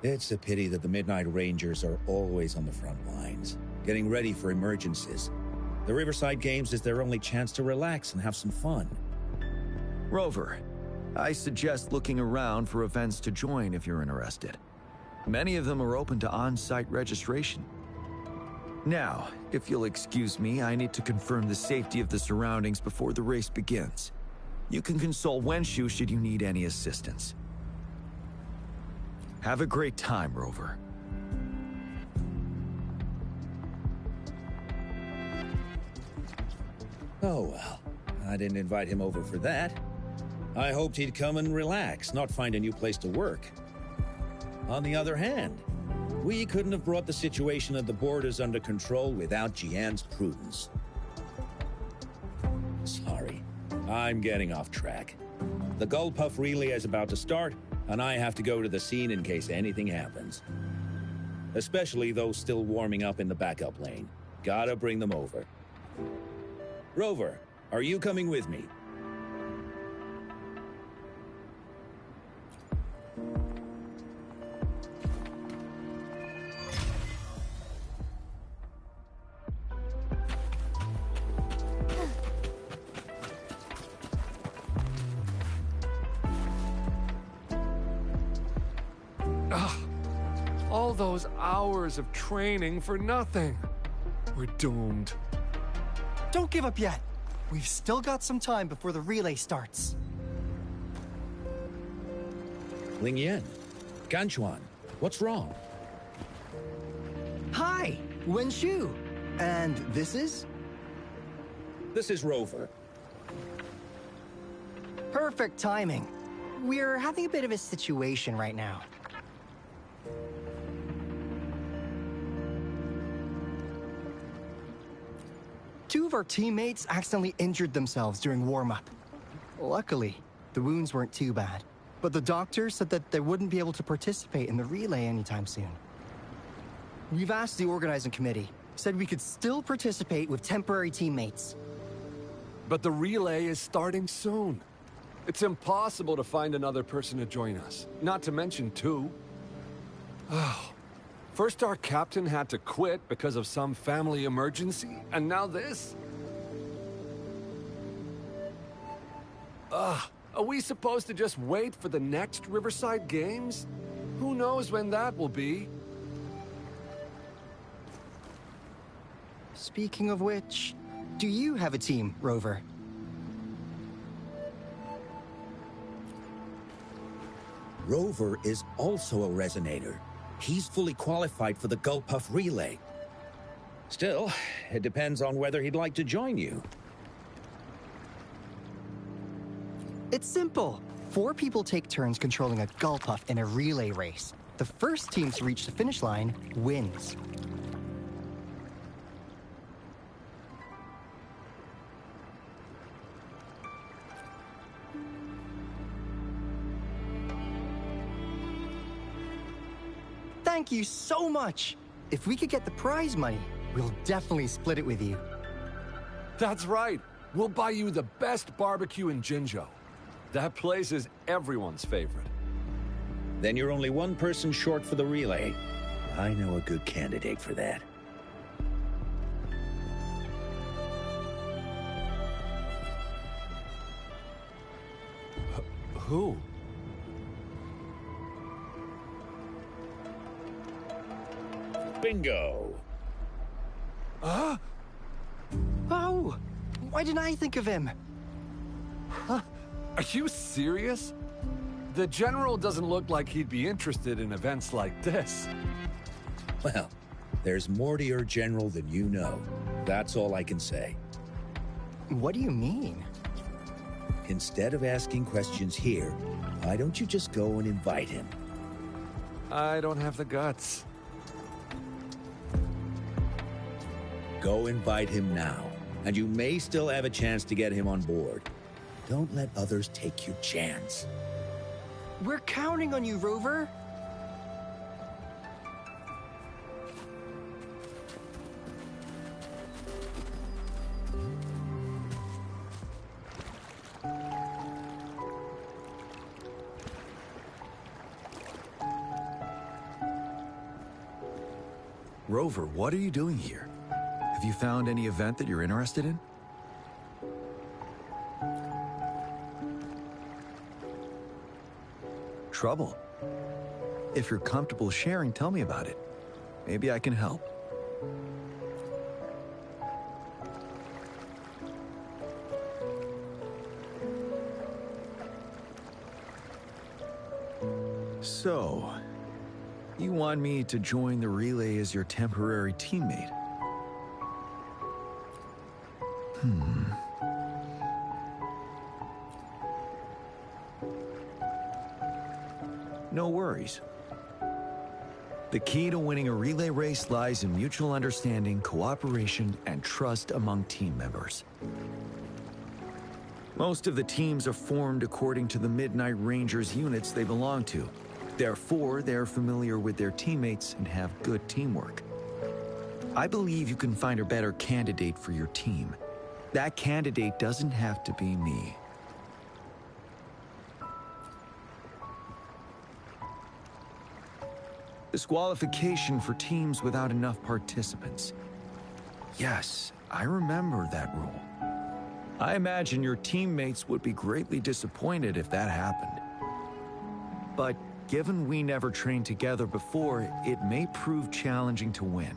It's a pity that the Midnight Rangers are always on the front lines, getting ready for emergencies. The Riverside Games is their only chance to relax and have some fun. Rover, I suggest looking around for events to join if you're interested. Many of them are open to on-site registration. Now, if you'll excuse me, I need to confirm the safety of the surroundings before the race begins. You can consult Wenshu should you need any assistance. Have a great time, Rover. Oh well, I didn't invite him over for that. I hoped he'd come and relax, not find a new place to work. On the other hand, we couldn't have brought the situation at the borders under control without Jiyan's prudence. Sorry, I'm getting off track. The Gullpuff relay is about to start, and I have to go to the scene in case anything happens. Especially those still warming up in the backup lane. Gotta bring them over. Rover, are you coming with me? All those hours of training for nothing. We're doomed. Don't give up yet. We've still got some time before the relay starts. Ling Yan, Ganchuan, what's wrong? Hi, Wenshu. And this is? This is Rover. Perfect timing. We're having a bit of a situation right now. Two of our teammates accidentally injured themselves during warm-up. Luckily, the wounds weren't too bad, but the doctor said that they wouldn't be able to participate in the relay anytime soon. We've asked the organizing committee, said we could still participate with temporary teammates. But the relay is starting soon. It's impossible to find another person to join us, not to mention two. Oh, First our captain had to quit because of some family emergency, and now this? Ugh, are we supposed to just wait for the next Riverside Games? Who knows when that will be? Speaking of which, do you have a team, Rover? Rover is also a resonator. He's fully qualified for the Gulpuff Relay. Still, it depends on whether he'd like to join you. It's simple. 4 people take turns controlling a Gulpuff in a relay race. The first team to reach the finish line wins. Thank you so much! If we could get the prize money, we'll definitely split it with you. That's right. We'll buy you the best barbecue in Jinzhou. That place is everyone's favorite. Then you're only one person short for the relay. I know a good candidate for that. Who? Bingo! Huh? Oh! Why didn't I think of him? Huh? Are you serious? The General doesn't look like he'd be interested in events like this. Well, there's more to your General than you know. That's all I can say. What do you mean? Instead of asking questions here, why don't you just go and invite him? I don't have the guts. Go invite him now, and you may still have a chance to get him on board. Don't let others take your chance. We're counting on you, Rover. Rover, what are you doing here? Have you found any event that you're interested in? Trouble? If you're comfortable sharing, tell me about it. Maybe I can help. So, you want me to join the relay as your temporary teammate? No worries. The key to winning a relay race lies in mutual understanding, cooperation, and trust among team members. Most of the teams are formed according to the Midnight Rangers units they belong to. Therefore, they're familiar with their teammates and have good teamwork. I believe you can find a better candidate for your team. That candidate doesn't have to be me. Disqualification for teams without enough participants. Yes, I remember that rule. I imagine your teammates would be greatly disappointed if that happened. But given we never trained together before, it may prove challenging to win.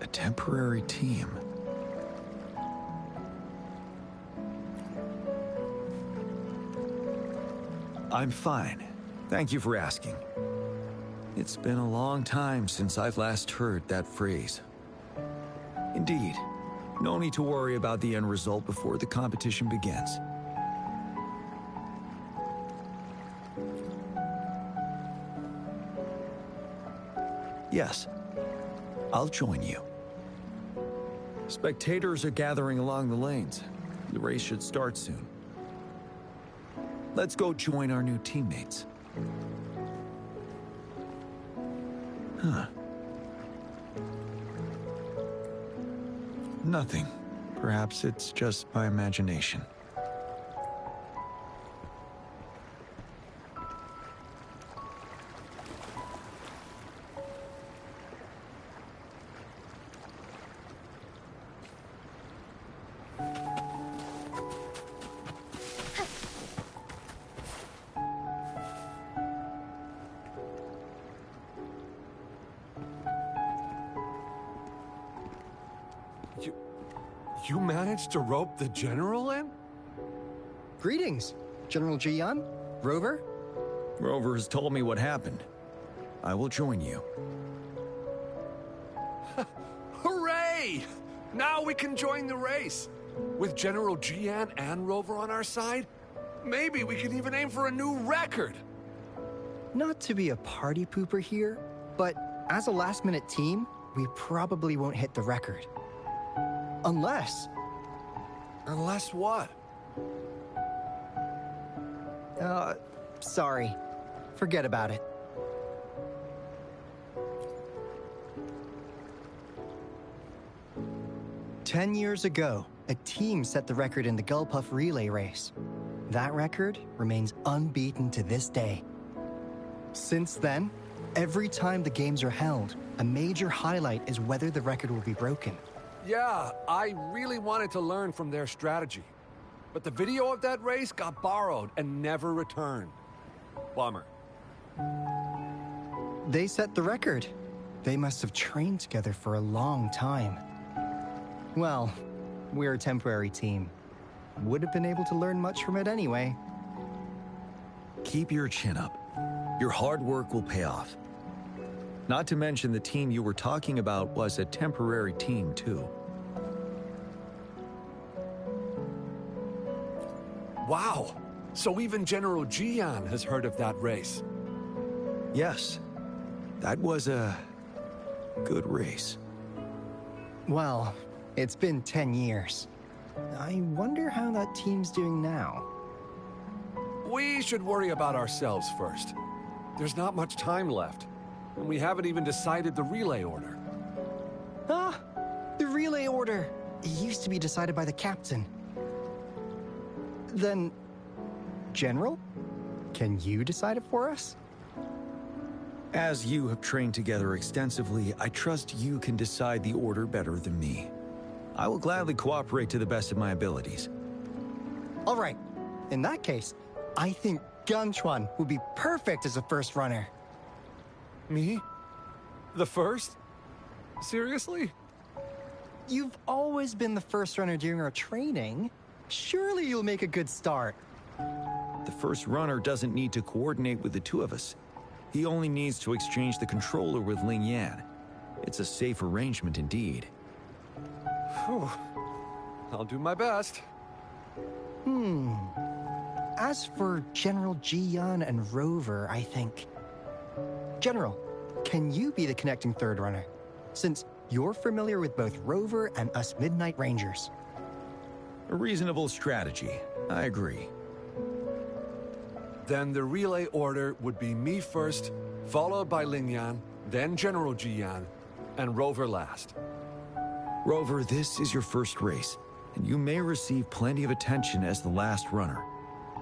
A temporary team. I'm fine. Thank you for asking. It's been a long time since I've last heard that phrase. Indeed, no need to worry about the end result before the competition begins. Yes, I'll join you. Spectators are gathering along the lanes. The race should start soon. Let's go join our new teammates. Huh. Nothing. Perhaps it's just my imagination. You managed to rope the General in? Greetings, General Jiyan, Rover. Rover has told me what happened. I will join you. Hooray! Now we can join the race. With General Jiyan and Rover on our side, maybe we can even aim for a new record. Not to be a party pooper here, but as a last-minute team, we probably won't hit the record. Unless... Unless what? Sorry. Forget about it. "10 years ago, a team set the record in the Gullpuff relay race. That record remains unbeaten to this day. Since then, every time the games are held, a major highlight is whether the record will be broken. Yeah, I really wanted to learn from their strategy. But the video of that race got borrowed and never returned. Bummer. They set the record. They must have trained together for a long time. Well, we're a temporary team. Would have been able to learn much from it anyway. Keep your chin up. Your hard work will pay off. Not to mention the team you were talking about was a temporary team, too. Wow! So even General Jiyan has heard of that race. Yes. That was a good race. Well, it's been 10 years. I wonder how that team's doing now. We should worry about ourselves first. There's not much time left, and we haven't even decided the relay order. Ah, the relay order. It used to be decided by the captain. Then, General, can you decide it for us? As you have trained together extensively, I trust you can decide the order better than me. I will gladly cooperate to the best of my abilities. All right. In that case, I think Ganchuan would be perfect as a first runner. Me? The first? Seriously? You've always been the first runner during our training. Surely you'll make a good start. The first runner doesn't need to coordinate with the two of us. He only needs to exchange the controller with Ling Yan. It's a safe arrangement indeed. Whew. I'll do my best. As for General Jiyan and Rover, I think... General, can you be the connecting third runner? Since you're familiar with both Rover and us Midnight Rangers. A reasonable strategy. I agree. Then the relay order would be me first, followed by Ling Yan, then General Jiyan, and Rover last. Rover, this is your first race, and you may receive plenty of attention as the last runner.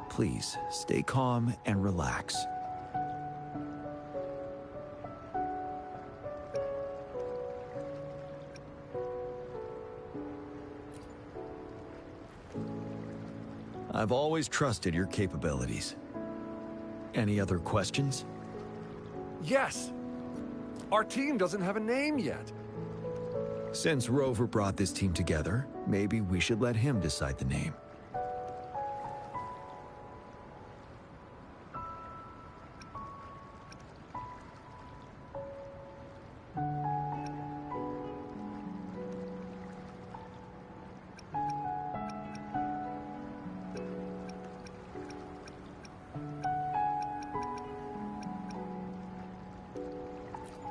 Please, stay calm and relax. I've always trusted your capabilities. Any other questions? Yes! Our team doesn't have a name yet. Since Rover brought this team together, maybe we should let him decide the name.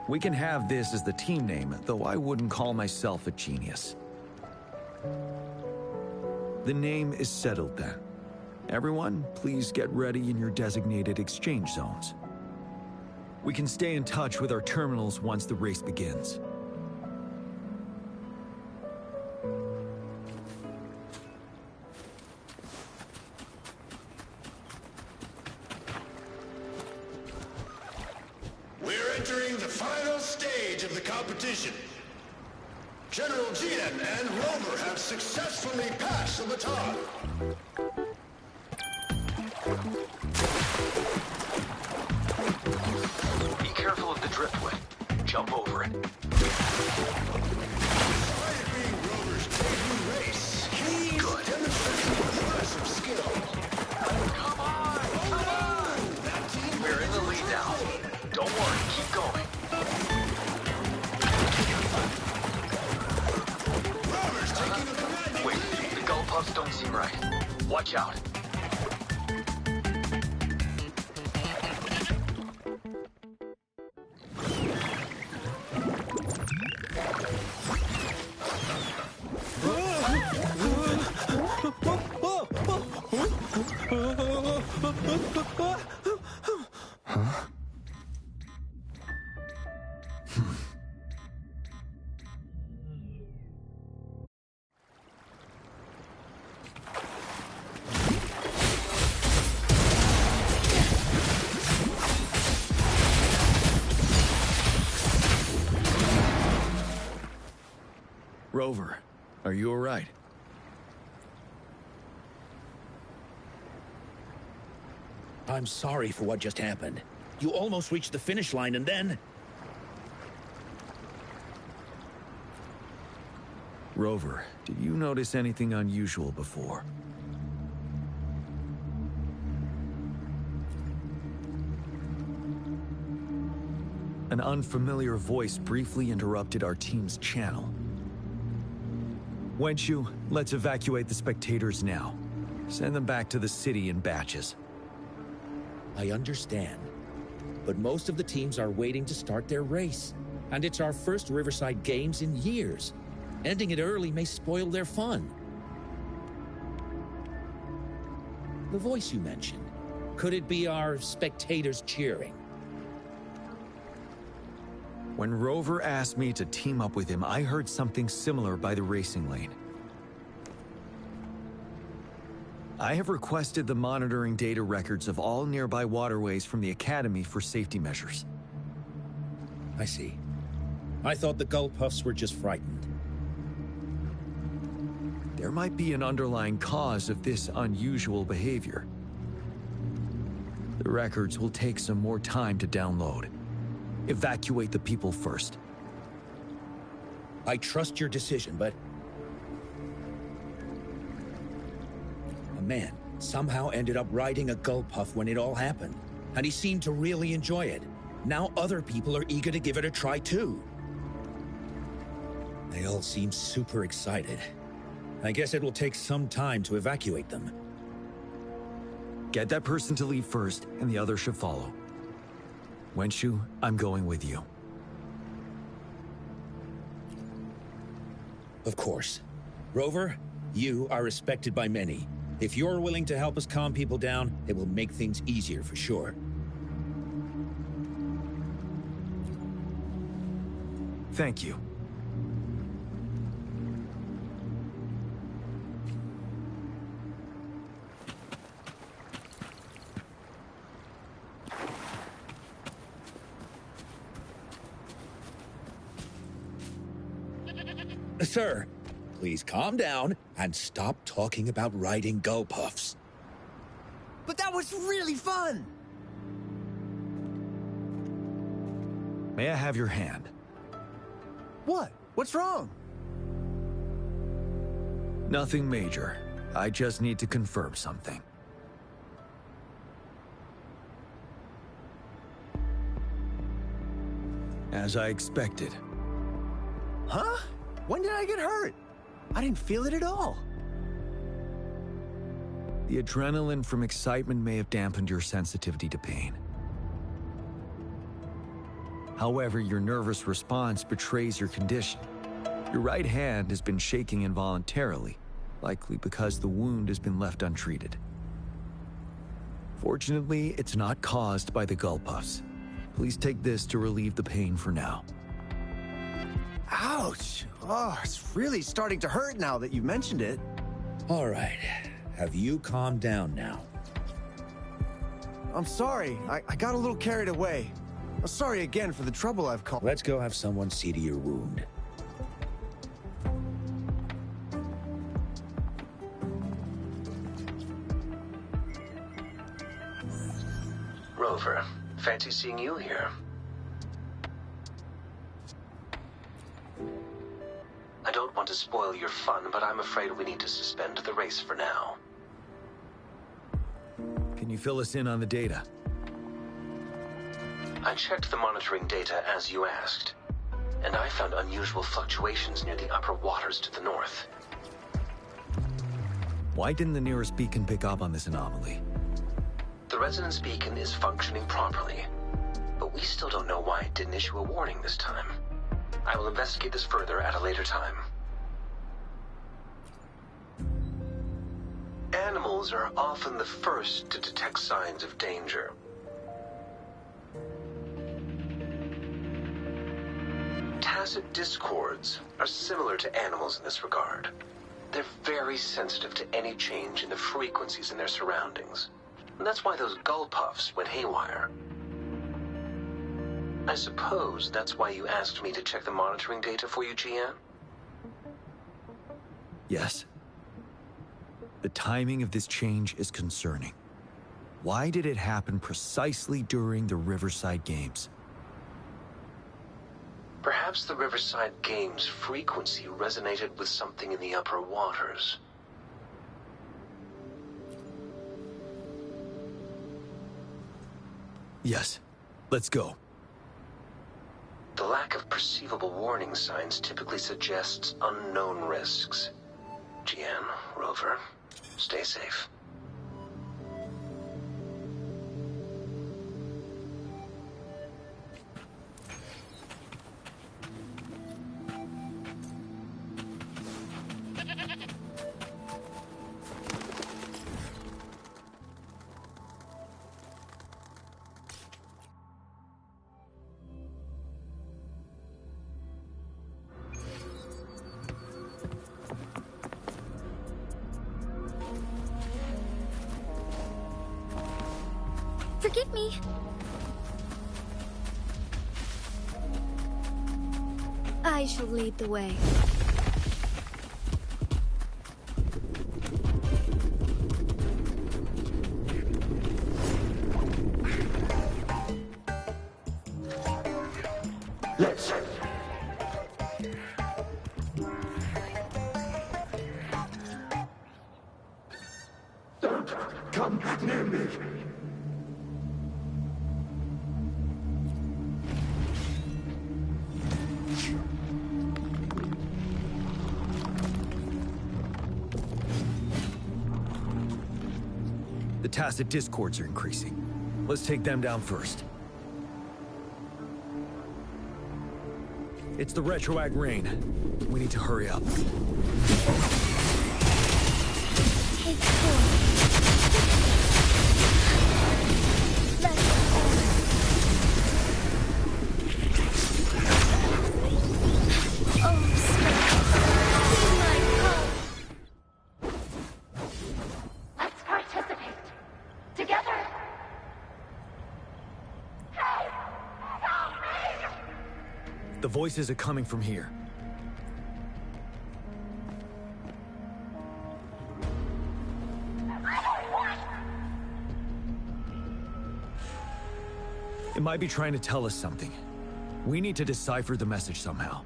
We can have this as the team name, though I wouldn't call myself a genius. The name is settled then. Everyone, please get ready in your designated exchange zones. We can stay in touch with our terminals once the race begins. General Jiyan and Rover have successfully passed the baton. Be careful of the driftway. Jump over it. Despite it being Rover's debut race, out. Rover, are you all right? I'm sorry for what just happened. You almost reached the finish line and then... Rover, did you notice anything unusual before? An unfamiliar voice briefly interrupted our team's channel. Wenshu, let's evacuate the spectators now. Send them back to the city in batches. I understand. But most of the teams are waiting to start their race. And it's our first Riverside Games in years. Ending it early may spoil their fun. The voice you mentioned, could it be our spectators cheering? When Rover asked me to team up with him, I heard something similar by the racing lane. I have requested the monitoring data records of all nearby waterways from the Academy for safety measures. I see. I thought the Gull Puffs were just frightened. There might be an underlying cause of this unusual behavior. The records will take some more time to download. Evacuate the people first. I trust your decision, but... a man somehow ended up riding a Gull Puff when it all happened, and he seemed to really enjoy it. Now other people are eager to give it a try too. They all seem super excited. I guess it will take some time to evacuate them. Get that person to leave first, and the others should follow. Wenshu, I'm going with you. Of course. Rover, you are respected by many. If you're willing to help us calm people down, it will make things easier for sure. Thank you. Sir, please calm down and stop talking about riding Gull Puffs. But that was really fun! May I have your hand? What? What's wrong? Nothing major. I just need to confirm something. As I expected. Huh? When did I get hurt? I didn't feel it at all. The adrenaline from excitement may have dampened your sensitivity to pain. However, your nervous response betrays your condition. Your right hand has been shaking involuntarily, likely because the wound has been left untreated. Fortunately, it's not caused by the Gull Puffs. Please take this to relieve the pain for now. Ouch! Oh, it's really starting to hurt now that you mentioned it. All right. Have you calmed down now? I'm sorry. I got a little carried away. I'm sorry again for the trouble I've caused. Let's go have someone see to your wound. Rover, fancy seeing you here. I don't want to spoil your fun, but I'm afraid we need to suspend the race for now. Can you fill us in on the data? I checked the monitoring data as you asked, and I found unusual fluctuations near the upper waters to the north. Why didn't the nearest beacon pick up on this anomaly? The resonance beacon is functioning properly, but we still don't know why it didn't issue a warning this time. I will investigate this further at a later time. Animals are often the first to detect signs of danger. Tacit discords are similar to animals in this regard. They're very sensitive to any change in the frequencies in their surroundings. And that's why those gull puffs went haywire. I suppose that's why you asked me to check the monitoring data for you, Jiyan? Yes. The timing of this change is concerning. Why did it happen precisely during the Riverside Games? Perhaps the Riverside Games' frequency resonated with something in the upper waters. Yes. Let's go. The lack of perceivable warning signs typically suggests unknown risks. Jiyan, Rover, stay safe. Forgive me. I shall lead the way. Let's. Don't come near me. The tacit discords are increasing. Let's take them down first. It's the retroact rain. We need to hurry up. Take 4. Left on. Oh, strength. Be my hope. Let's participate. Together. Hey! Help me! The voices are coming from here. It might be trying to tell us something. We need to decipher the message somehow.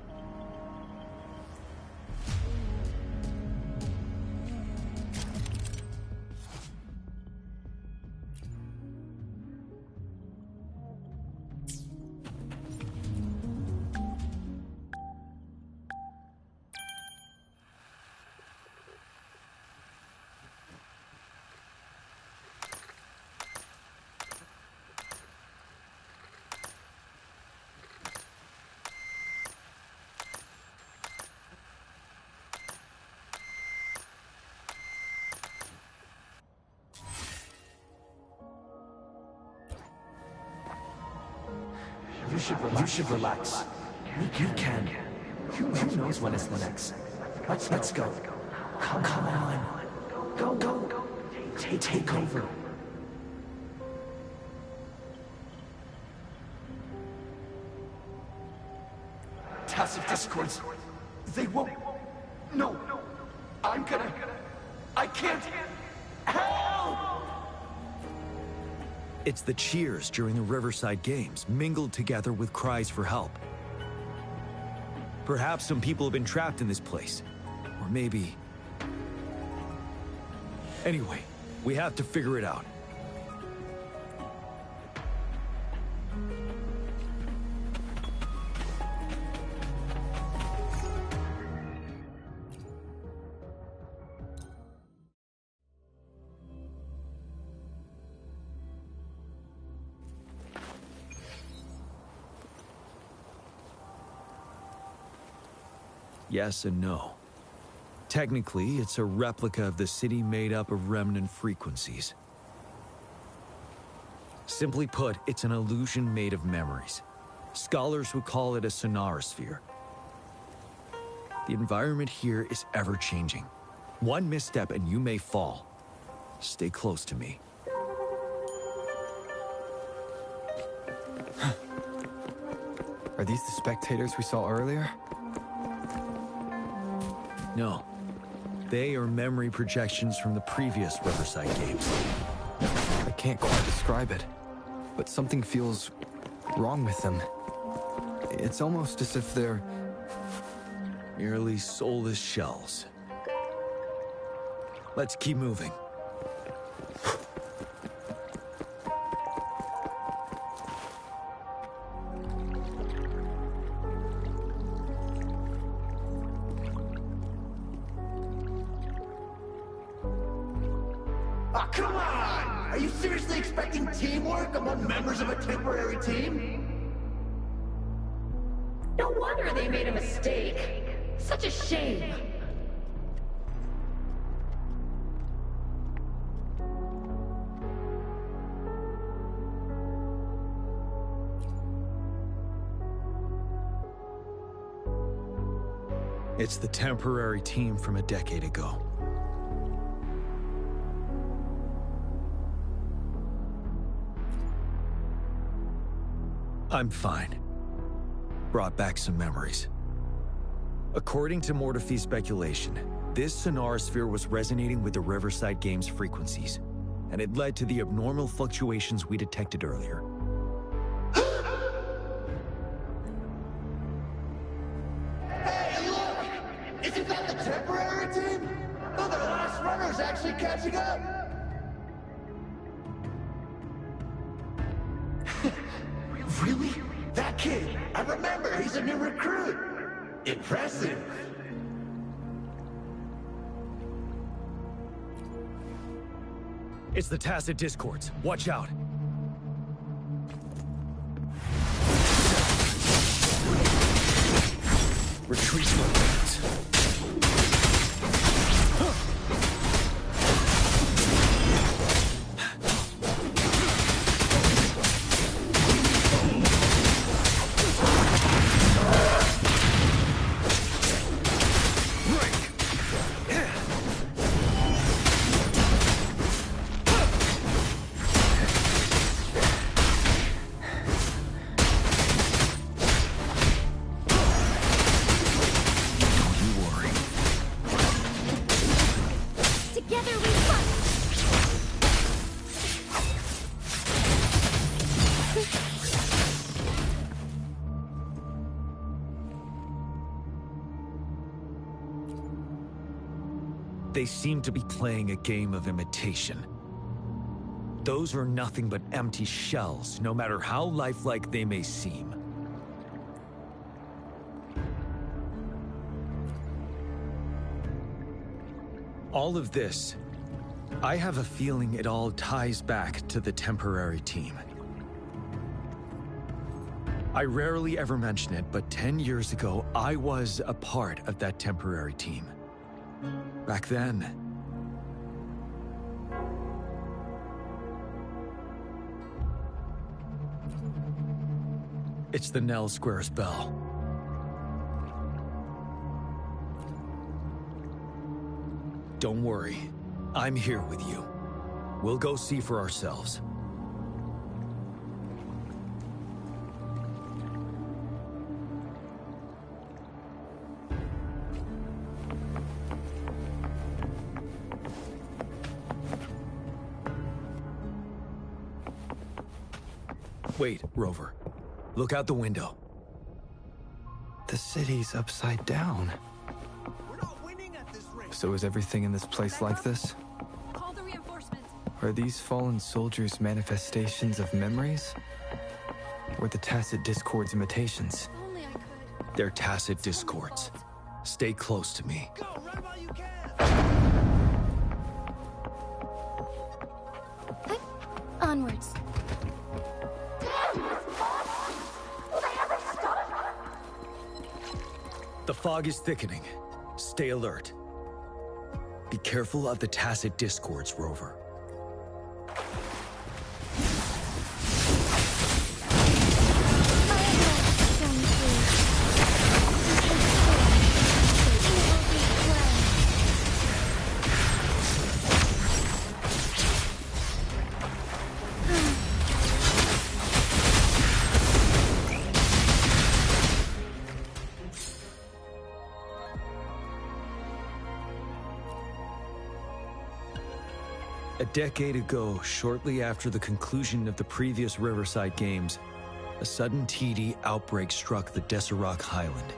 You should relax. You can. Who knows when it's the next? Let's go. Come on. Go. Take over. Tacit discords. They won't. No. I can't. Help! It's the cheers during the Riverside Games, mingled together with cries for help. Perhaps some people have been trapped in this place. Or maybe... Anyway, we have to figure it out. Yes and no. Technically, it's a replica of the city made up of remnant frequencies. Simply put, it's an illusion made of memories. Scholars would call it a sonorosphere. The environment here is ever-changing. One misstep and you may fall. Stay close to me. Are these the spectators we saw earlier? No. They are memory projections from the previous Riverside games. I can't quite describe it, but something feels wrong with them. It's almost as if they're merely soulless shells. Let's keep moving. Ah, come on! Are you seriously expecting teamwork among members of a temporary team? No wonder they made a mistake. Such a shame. It's the temporary team from a decade ago. I'm fine. Brought back some memories. According to Mortefy's speculation, this sonorosphere was resonating with the Riverside Games frequencies, and it led to the abnormal fluctuations we detected earlier. Hey, look! Isn't that the temporary team? Oh, the last runner's actually catching up! Really? That kid! I remember, he's a new recruit! Impressive! It's the tacit discords. Watch out. Retreat movements. They seem to be playing a game of imitation. Those are nothing but empty shells, no matter how lifelike they may seem. All of this, I have a feeling it all ties back to the temporary team. I rarely ever mention it, but 10 years ago, I was a part of that temporary team. Back then, it's the Nell Squares bell. Don't worry, I'm here with you. We'll go see for ourselves. Wait, Rover. Look out the window. The city's upside down. So is everything in this place like this? Call the reinforcements. Are these fallen soldiers manifestations of memories? Or the tacit discords imitations? Only I could. They're tacit discords. Stay close to me. Onwards. The fog is thickening. Stay alert. Be careful of the tacit discords, Rover. A decade ago, shortly after the conclusion of the previous Riverside Games, a sudden TD outbreak struck the Deserac Highland.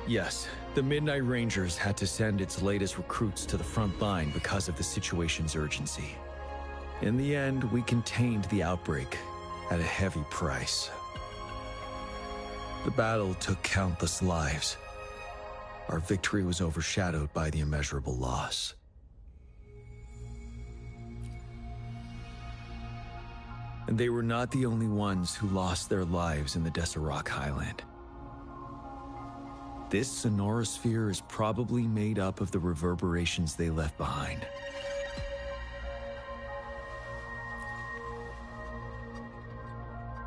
Yes, the Midnight Rangers had to send its latest recruits to the front line because of the situation's urgency. In the end, we contained the outbreak at a heavy price. The battle took countless lives. Our victory was overshadowed by the immeasurable loss. And they were not the only ones who lost their lives in the Deserac Highland. This sonorosphere is probably made up of the reverberations they left behind.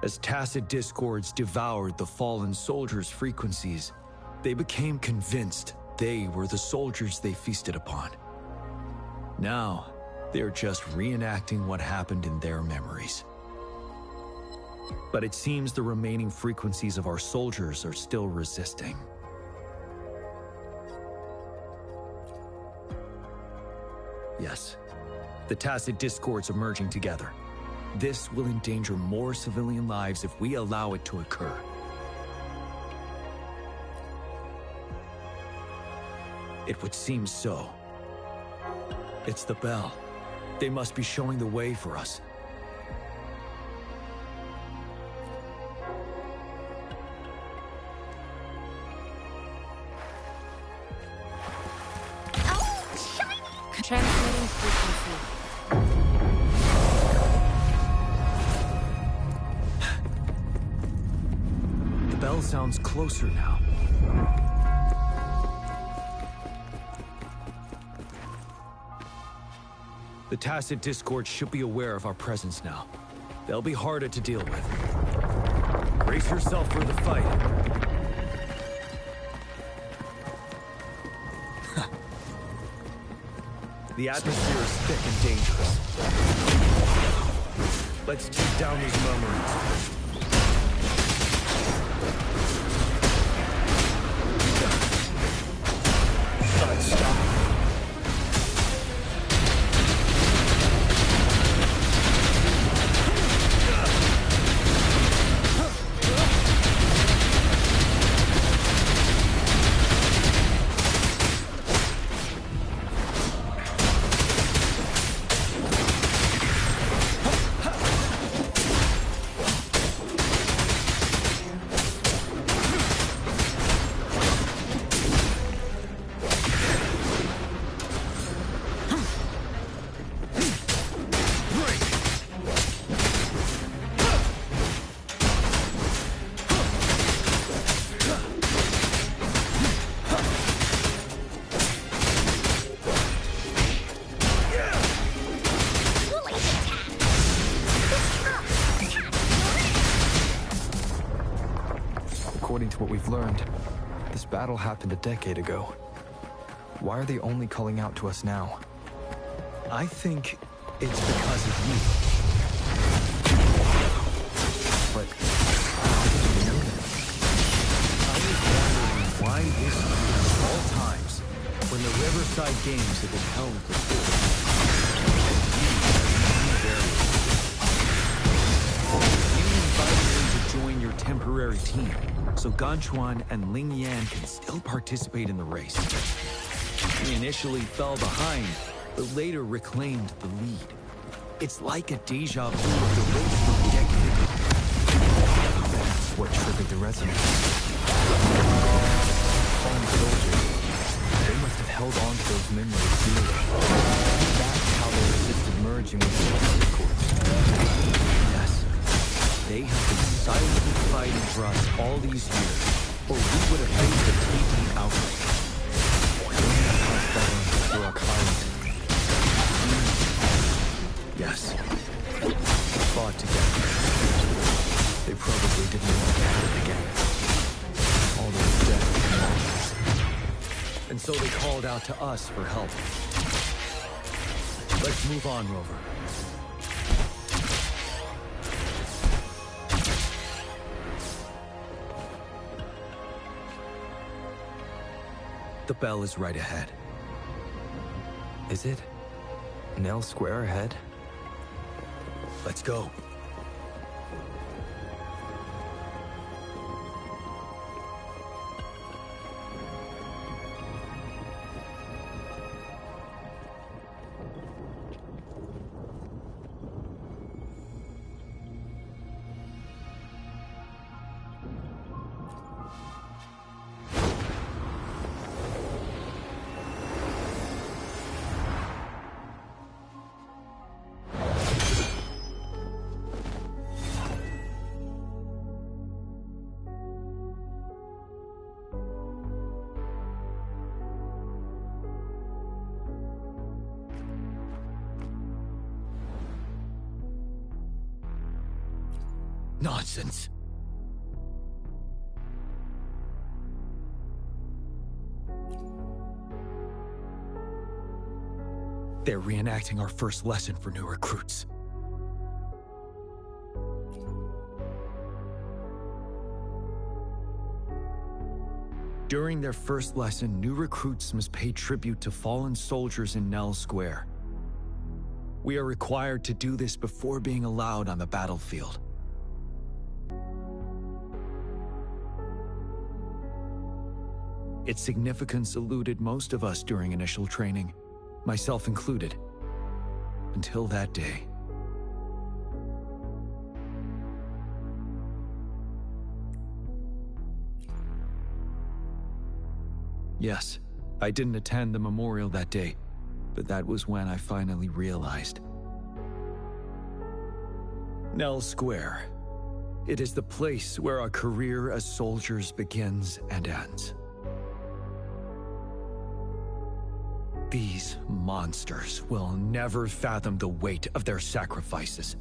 As tacit discords devoured the fallen soldiers' frequencies, they became convinced they were the soldiers they feasted upon. Now, they're just reenacting what happened in their memories. But it seems the remaining frequencies of our soldiers are still resisting. Yes, the tacit discords are merging together. This will endanger more civilian lives if we allow it to occur. It would seem so. It's the bell. They must be showing the way for us. Transmitting frequency. The bell sounds closer now. The tacit discord should be aware of our presence now. They'll be harder to deal with. Brace yourself for the fight. The atmosphere is thick and dangerous. Let's take down these murmurings. Stop. According to what we've learned, this battle happened a decade ago. Why are they only calling out to us now? I think it's because of you. But how did you know that? I was wondering why this year, of all times, when the Riverside Games have been held before, you invited me to join your temporary team, so Ganchuan and Ling Yan can still participate in the race. We initially fell behind, but later reclaimed the lead. It's like a deja vu of the race from a decade ago. That's what triggered the resonance. Fallen soldiers, they must have held on to those memories dearly. That's how they resisted merging with the discords. Yes, they have been silently fighting for us all all these years, or we would have faced a tainting outrage. Through our climate. Yes. We fought together. They probably didn't want to happen again. All those death and losses. And so they called out to us for help. Let's move on, Rover. The bell is right ahead. Is it? Nell Square ahead? Let's go. Nonsense. They're reenacting our first lesson for new recruits. During their first lesson, new recruits must pay tribute to fallen soldiers in Nell Square. We are required to do this before being allowed on the battlefield. Its significance eluded most of us during initial training, myself included, until that day. Yes, I didn't attend the memorial that day, but that was when I finally realized. Nell Square. It is the place where our career as soldiers begins and ends. These monsters will never fathom the weight of their sacrifices.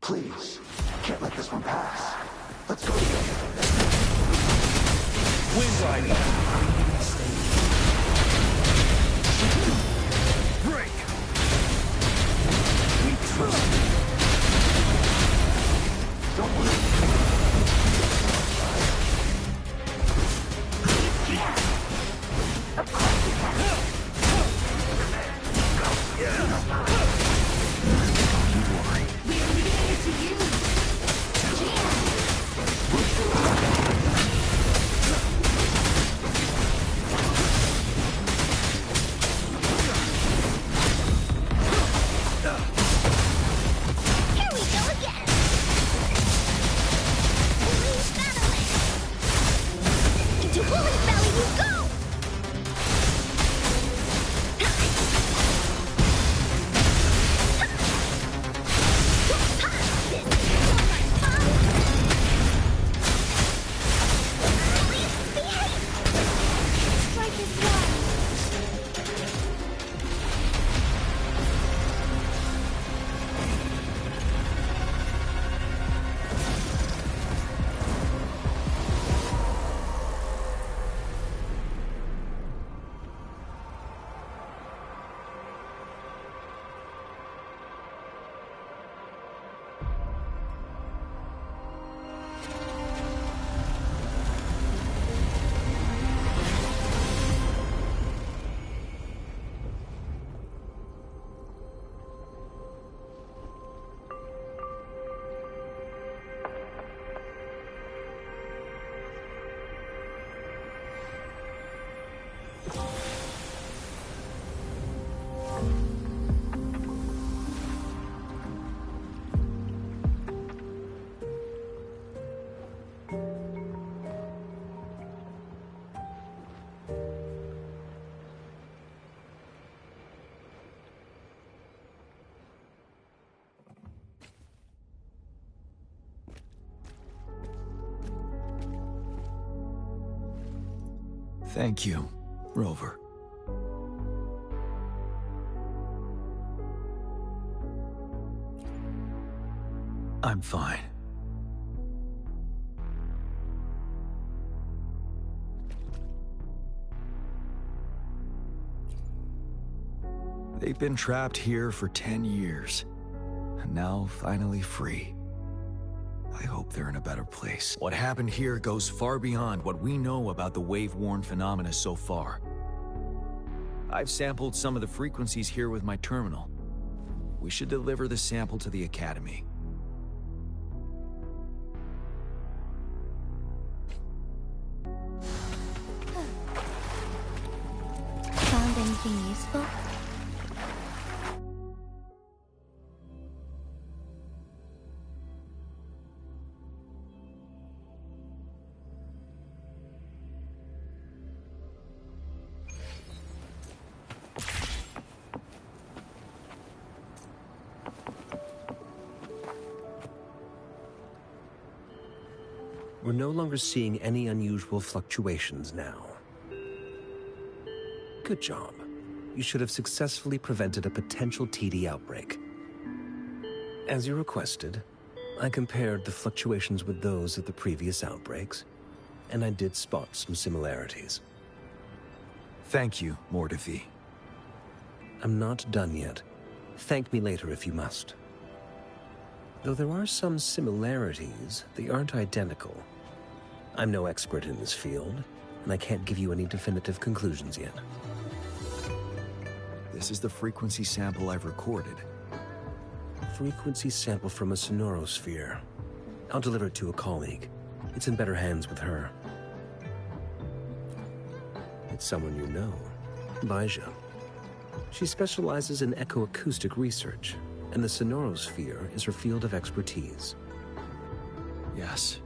Please, can't let this one pass. Let's go together. Wind Rider. Break. We trust. Don't worry. Thank you, Rover. I'm fine. They've been trapped here for 10 years, and now finally free. I hope they're in a better place. What happened here goes far beyond what we know about the wave-worn phenomena so far. I've sampled some of the frequencies here with my terminal. We should deliver the sample to the Academy. Found anything useful? We're no longer seeing any unusual fluctuations now. Good job. You should have successfully prevented a potential TD outbreak. As you requested, I compared the fluctuations with those of the previous outbreaks, and I did spot some similarities. Thank you, Mordevi. I'm not done yet. Thank me later if you must. Though there are some similarities, they aren't identical. I'm no expert in this field, and I can't give you any definitive conclusions yet. This is the frequency sample I've recorded. Frequency sample from a sonorosphere. I'll deliver it to a colleague. It's in better hands with her. It's someone you know, Baija. She specializes in echoacoustic research, and the sonorosphere is her field of expertise. Yes.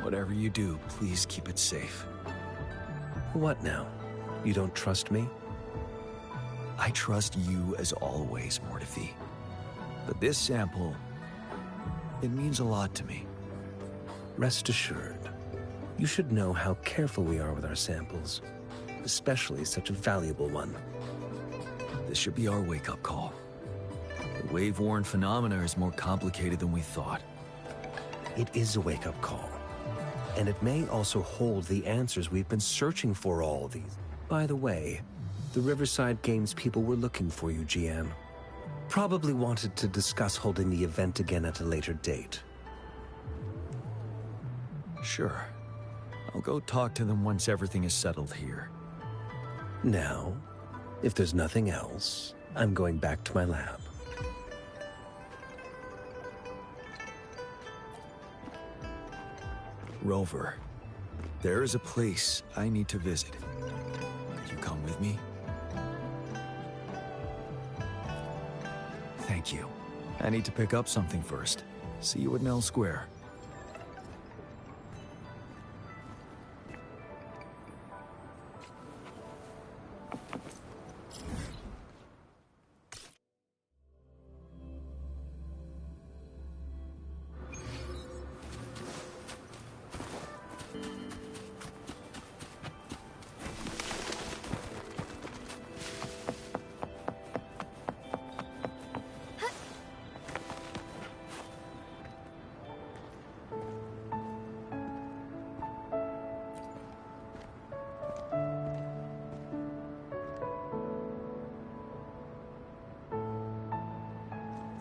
Whatever you do, please keep it safe. What now? You don't trust me? I trust you as always, Mordevi. But this sample, it means a lot to me. Rest assured. You should know how careful we are with our samples, especially such a valuable one. This should be our wake-up call. The wave-worn phenomena is more complicated than we thought. It is a wake-up call. And it may also hold the answers we've been searching for all these. By the way, the Riverside Games people were looking for you, Jiyan. Probably wanted to discuss holding the event again at a later date. Sure. I'll go talk to them once everything is settled here. Now, if there's nothing else, I'm going back to my lab. Rover, there is a place I need to visit. Could you come with me? Thank you. I need to pick up something first. See you at Nell Square.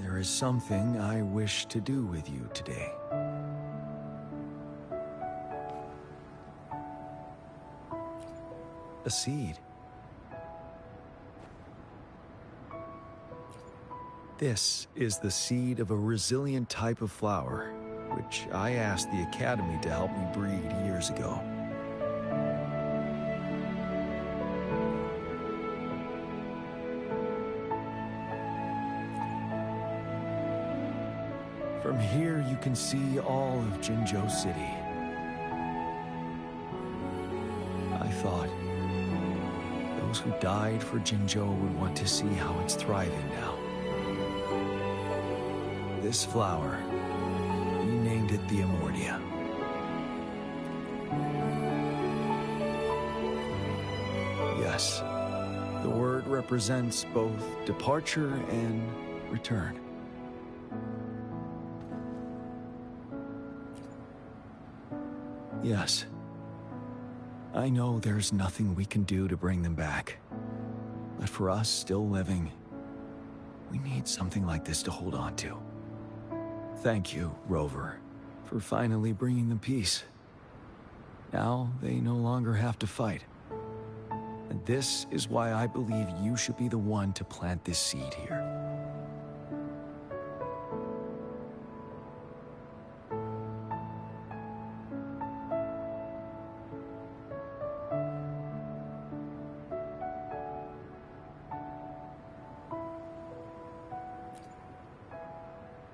There is something I wish to do with you today. A seed. This is the seed of a resilient type of flower, which I asked the Academy to help me breed years ago. From here, you can see all of Jinzhou City. I thought those who died for Jinzhou would want to see how it's thriving now. This flower, we named it the Amordia. Yes. The word represents both departure and return. Yes. I know there's nothing we can do to bring them back. But for us still living, we need something like this to hold on to. Thank you, Rover, for finally bringing them peace. Now they no longer have to fight. And this is why I believe you should be the one to plant this seed here.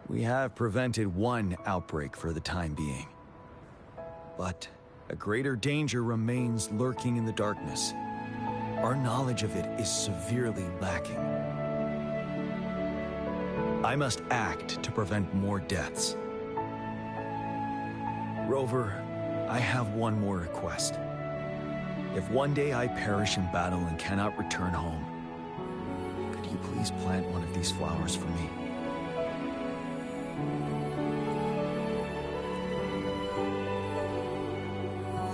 We have prevented one outbreak for the time being. But a greater danger remains lurking in the darkness. Our knowledge of it is severely lacking. I must act to prevent more deaths. Rover, I have one more request. If one day I perish in battle and cannot return home, could you please plant one of these flowers for me?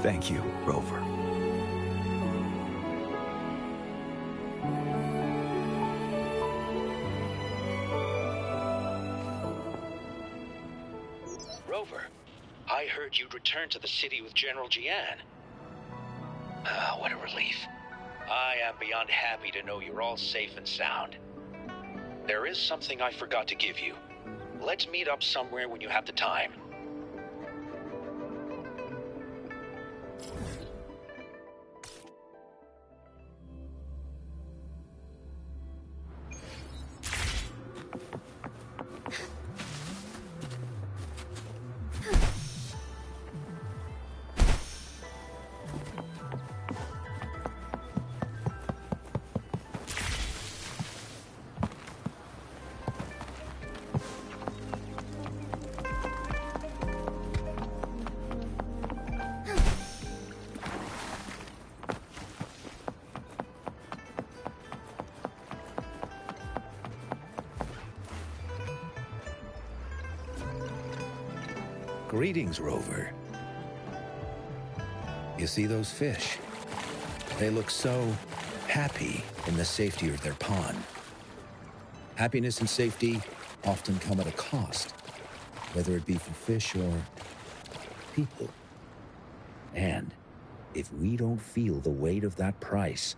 Thank you, Rover. Rover, I heard you'd returned to the city with General Jiyan. Ah, what a relief. I am beyond happy to know you're all safe and sound. There is something I forgot to give you. Let's meet up somewhere when you have the time. Greetings, Rover. You see those fish? They look so happy in the safety of their pond. Happiness and safety often come at a cost, whether it be for fish or people. And if we don't feel the weight of that price,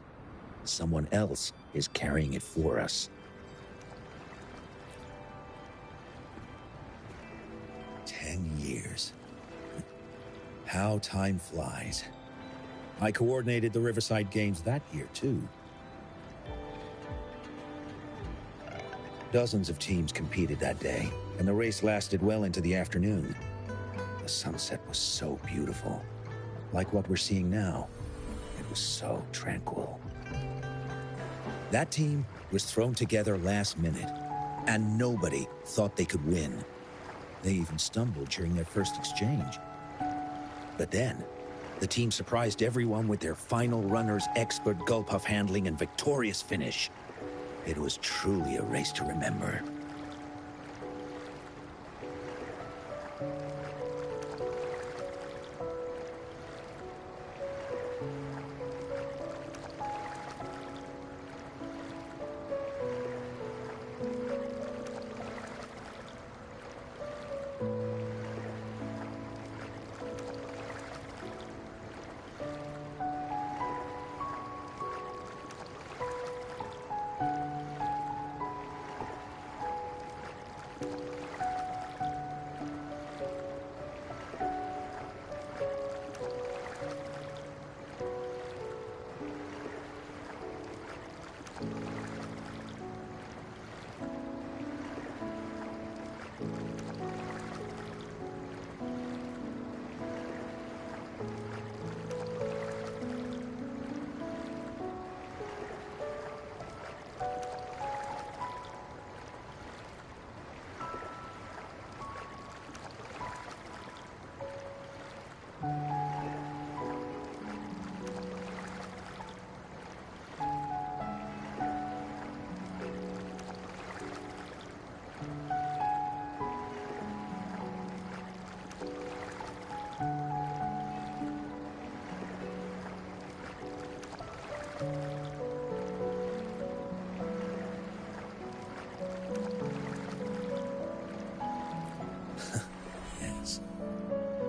someone else is carrying it for us. 10 years. How time flies. I coordinated the Riverside Games that year, too. Dozens of teams competed that day, and the race lasted well into the afternoon. The sunset was so beautiful. Like what we're seeing now. It was so tranquil. That team was thrown together last minute, and nobody thought they could win. They even stumbled during their first exchange. But then, the team surprised everyone with their final runner's expert gulpuff handling and victorious finish. It was truly a race to remember.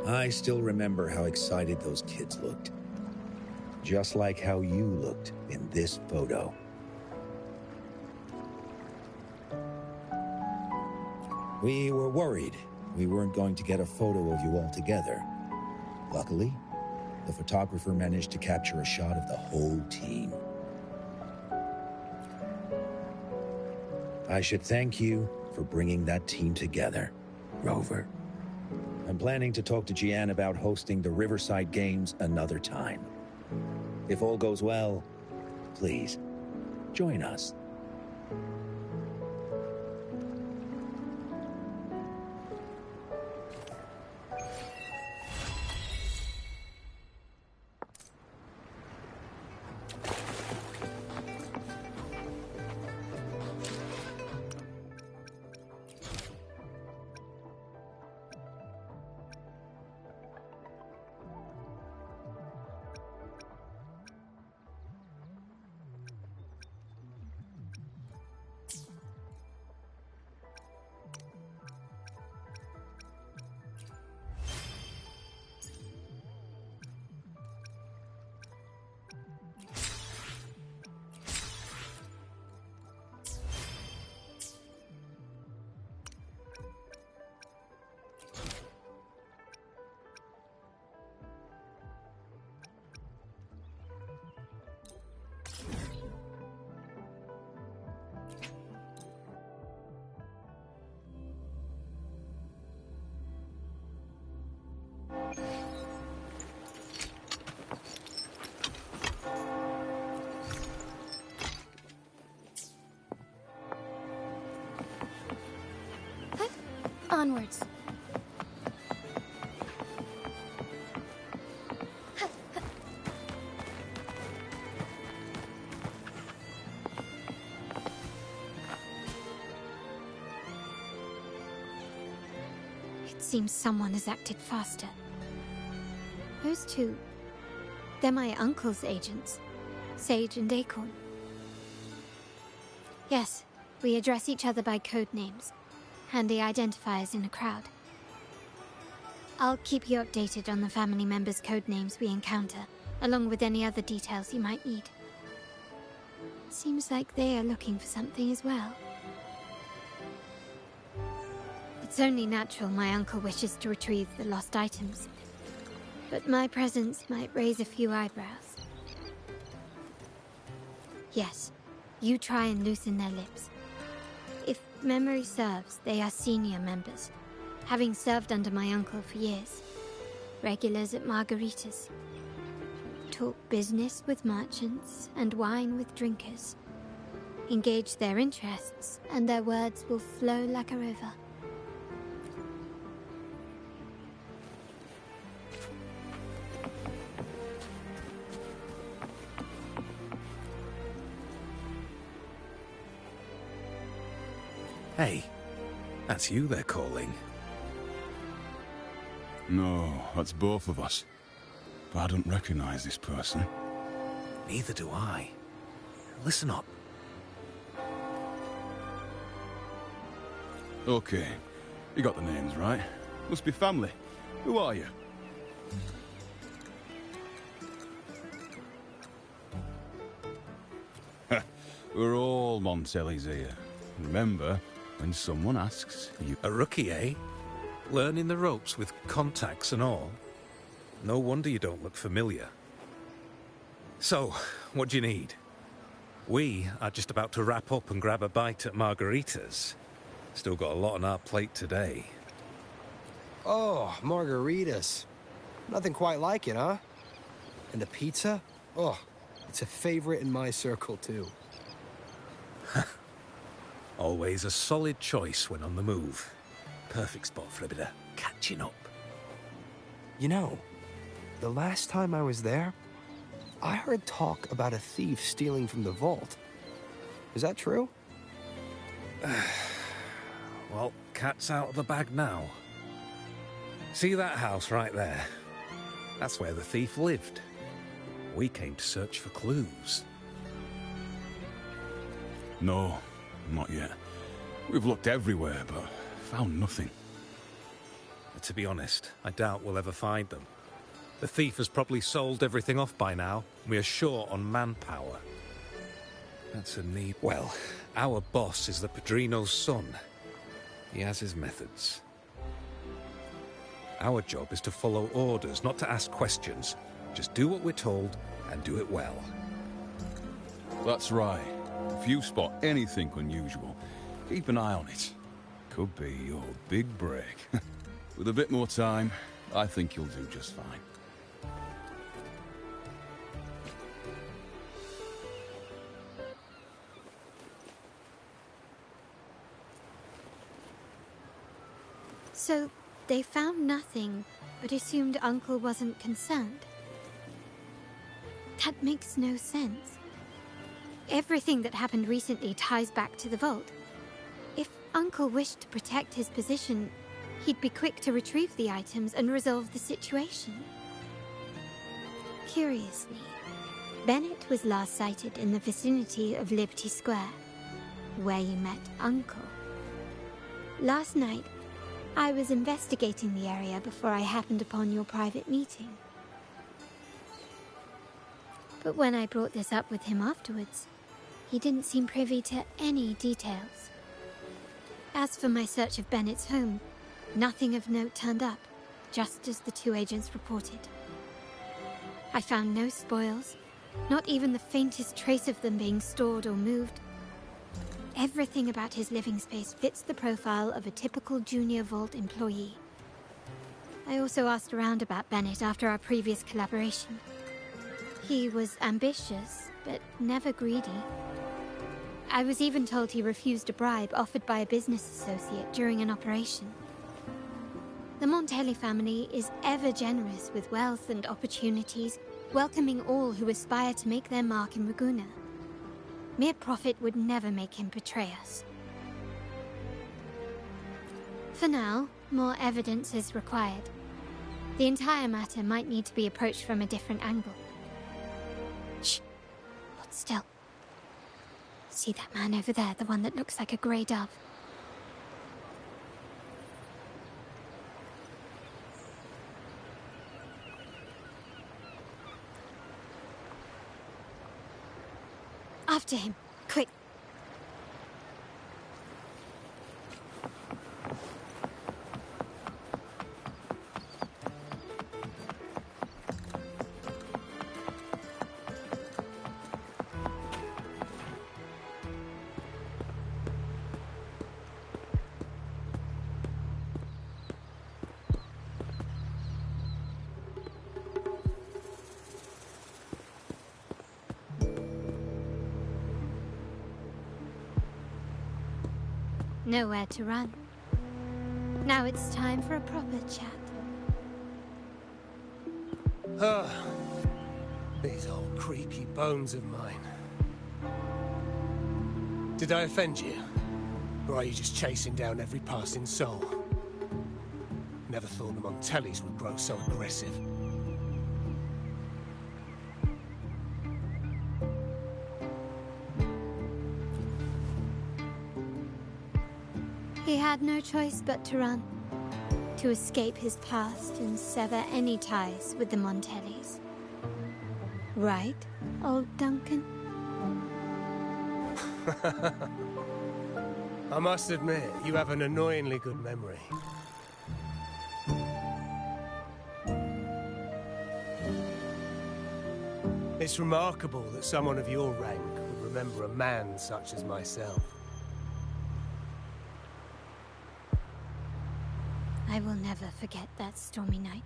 I still remember how excited those kids looked. Just like how you looked in this photo. We were worried we weren't going to get a photo of you all together. Luckily, the photographer managed to capture a shot of the whole team. I should thank you for bringing that team together, Rover. I'm planning to talk to Jiyan about hosting the Riverside Games another time. If all goes well, please, join us. Onwards. It seems someone has acted faster. Those two, they're my uncle's agents, Sage and Acorn. Yes, we address each other by code names. Handy identifiers in a crowd. I'll keep you updated on the family members' code names we encounter, along with any other details you might need. Seems like they are looking for something as well. It's only natural my uncle wishes to retrieve the lost items, but my presence might raise a few eyebrows. Yes, you try and loosen their lips. If memory serves, they are senior members, having served under my uncle for years. Regulars at margaritas. Talk business with merchants and wine with drinkers. Engage their interests, and their words will flow like a river. Hey, that's you they're calling. No, that's both of us. But I don't recognize this person. Neither do I. Listen up. Okay, you got the names right. Must be family. Who are you? We're all Montellis here. Remember, when someone asks, you... A rookie, eh? Learning the ropes with contacts and all. No wonder you don't look familiar. So, what do you need? We are just about to wrap up and grab a bite at margaritas. Still got a lot on our plate today. Oh, margaritas. Nothing quite like it, huh? And the pizza? Oh, it's a favorite in my circle, too. Always a solid choice when on the move. Perfect spot for a bit of catching up. You know, the last time I was there, I heard talk about a thief stealing from the vault. Is that true? Well, cat's out of the bag now. See that house right there? That's where the thief lived. We came to search for clues. No, not yet. We've looked everywhere, but found nothing. But to be honest, I doubt we'll ever find them. The thief has probably sold everything off by now. We are short on manpower. That's a need. Well, our boss is the Padrino's son. He has his methods. Our job is to follow orders, not to ask questions. Just do what we're told, and do it well. That's right. If you spot anything unusual, keep an eye on it. Could be your big break. With a bit more time, I think you'll do just fine. So, they found nothing, but assumed Uncle wasn't concerned. That makes no sense. Everything that happened recently ties back to the vault. If Uncle wished to protect his position, he'd be quick to retrieve the items and resolve the situation. Curiously, Bennett was last sighted in the vicinity of Liberty Square, where you met Uncle. Last night, I was investigating the area before I happened upon your private meeting. But when I brought this up with him afterwards, he didn't seem privy to any details. As for my search of Bennett's home, nothing of note turned up, just as the two agents reported. I found no spoils, not even the faintest trace of them being stored or moved. Everything about his living space fits the profile of a typical Junior Vault employee. I also asked around about Bennett after our previous collaboration. He was ambitious, but never greedy. I was even told he refused a bribe offered by a business associate during an operation. The Montelli family is ever generous with wealth and opportunities, welcoming all who aspire to make their mark in Ragusa. Mere profit would never make him betray us. For now, more evidence is required. The entire matter might need to be approached from a different angle. Shh! Hold still. See that man over there, the one that looks like a grey dove? After him, quick! Nowhere to run. Now it's time for a proper chat. Ah, these old creaky bones of mine. Did I offend you? Or are you just chasing down every passing soul? Never thought the Montellis would grow so aggressive. He had no choice but to run, to escape his past and sever any ties with the Montellis. Right, old Duncan? I must admit, you have an annoyingly good memory. It's remarkable that someone of your rank would remember a man such as myself. I will never forget that stormy night.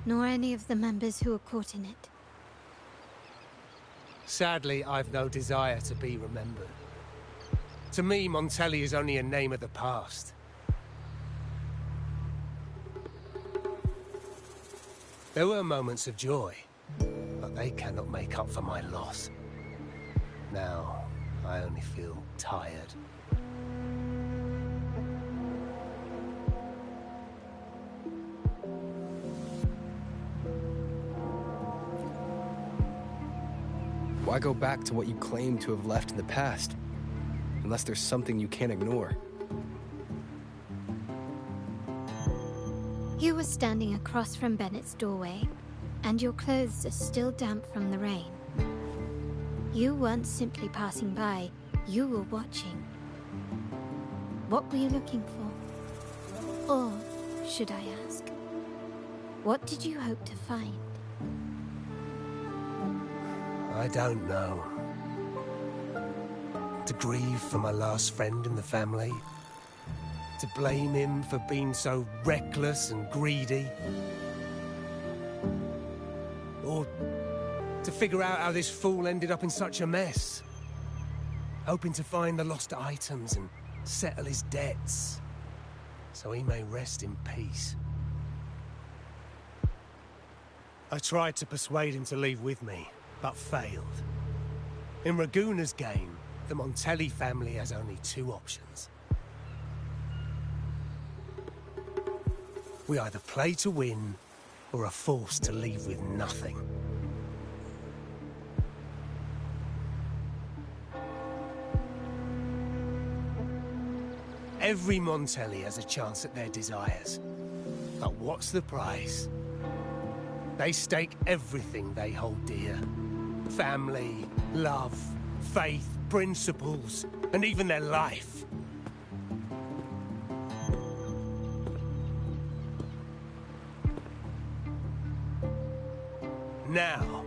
Nor any of the members who were caught in it. Sadly, I've no desire to be remembered. To me, Montelli is only a name of the past. There were moments of joy, but they cannot make up for my loss. Now, I only feel tired. Why go back to what you claim to have left in the past? Unless there's something you can't ignore. You were standing across from Bennett's doorway, and your clothes are still damp from the rain. You weren't simply passing by, you were watching. What were you looking for? Or, should I ask, what did you hope to find? I don't know. To grieve for my last friend in the family? To blame him for being so reckless and greedy? Or to figure out how this fool ended up in such a mess? Hoping to find the lost items and settle his debts, so he may rest in peace. I tried to persuade him to leave with me, but failed. In Raguna's game, the Montelli family has only two options. We either play to win, or are forced to leave with nothing. Every Montelli has a chance at their desires. But what's the price? They stake everything they hold dear. Family, love, faith, principles, and even their life. Now,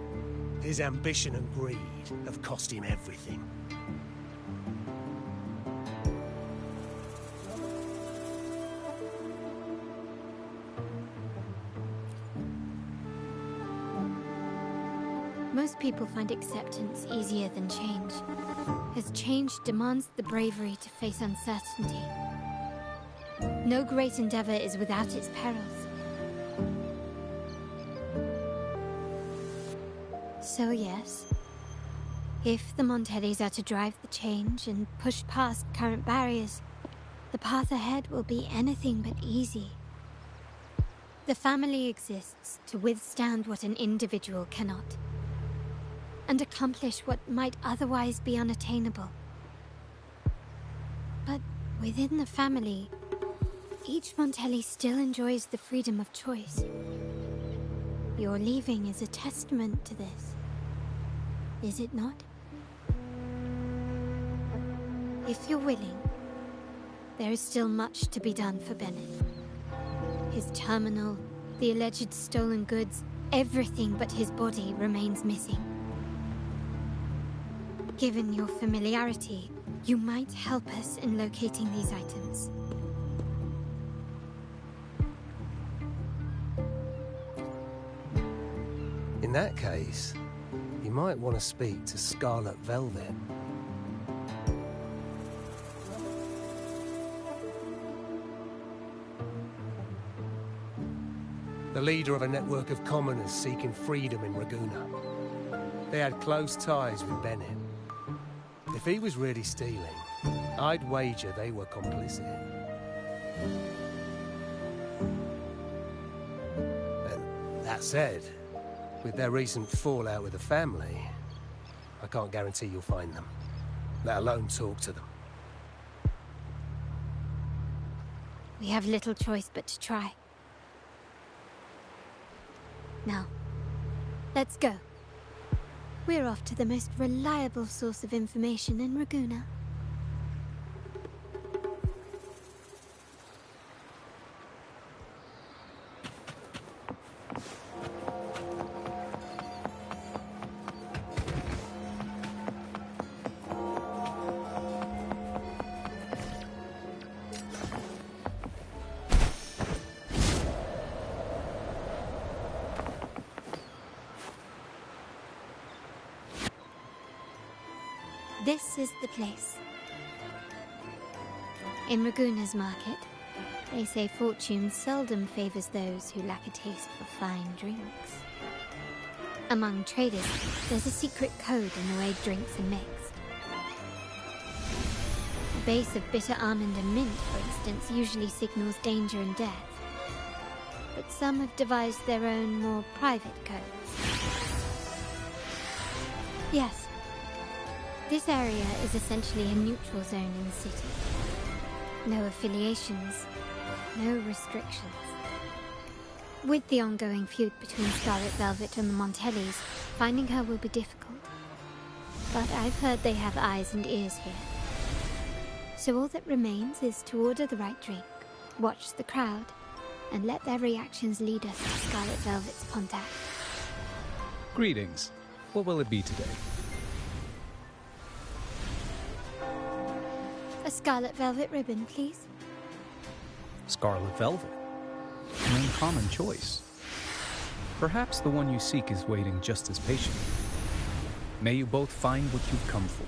his ambition and greed have cost him everything. Most people find acceptance easier than change, as change demands the bravery to face uncertainty. No great endeavor is without its perils. So yes, if the Montellis are to drive the change and push past current barriers, the path ahead will be anything but easy. The family exists to withstand what an individual cannot, and accomplish what might otherwise be unattainable. But within the family, each Montelli still enjoys the freedom of choice. Your leaving is a testament to this, is it not? If you're willing, there is still much to be done for Bennett. His terminal, the alleged stolen goods, everything but his body remains missing. Given your familiarity, you might help us in locating these items. In that case, you might want to speak to Scarlet Velvet. The leader of a network of commoners seeking freedom in Raguna. They had close ties with Bennett. If he was really stealing, I'd wager they were complicit. And that said, with their recent fallout with the family, I can't guarantee you'll find them, let alone talk to them. We have little choice but to try. Now, let's go. We're off to the most reliable source of information in Raguna. This is the place. In Raguna's market, they say fortune seldom favors those who lack a taste for fine drinks. Among traders, there's a secret code in the way drinks are mixed. A base of bitter almond and mint, for instance, usually signals danger and death. But some have devised their own, more private codes. Yes. This area is essentially a neutral zone in the city. No affiliations, no restrictions. With the ongoing feud between Scarlet Velvet and the Montellis, finding her will be difficult. But I've heard they have eyes and ears here. So all that remains is to order the right drink, watch the crowd, and let their reactions lead us to Scarlet Velvet's contact. Greetings. What will it be today? A Scarlet Velvet ribbon, please. Scarlet Velvet. An uncommon choice. Perhaps the one you seek is waiting just as patiently. May you both find what you've come for.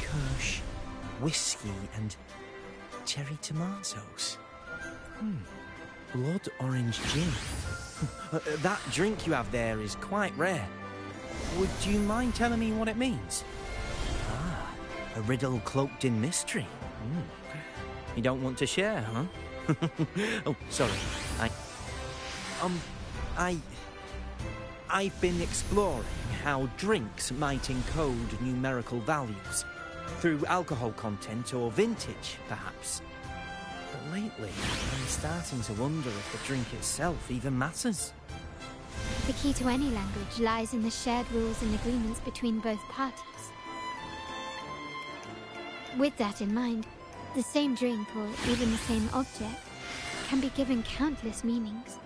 Kirsch, whiskey, and cherry tomatoes. Blood orange gin. That drink you have there is quite rare. Would you mind telling me what it means? Ah, a riddle cloaked in mystery. You don't want to share, huh? Oh, sorry. I've been exploring how drinks might encode numerical values through alcohol content or vintage, perhaps. But lately, I'm starting to wonder if the drink itself even matters. The key to any language lies in the shared rules and agreements between both parties. With that in mind, the same drink or even the same object can be given countless meanings.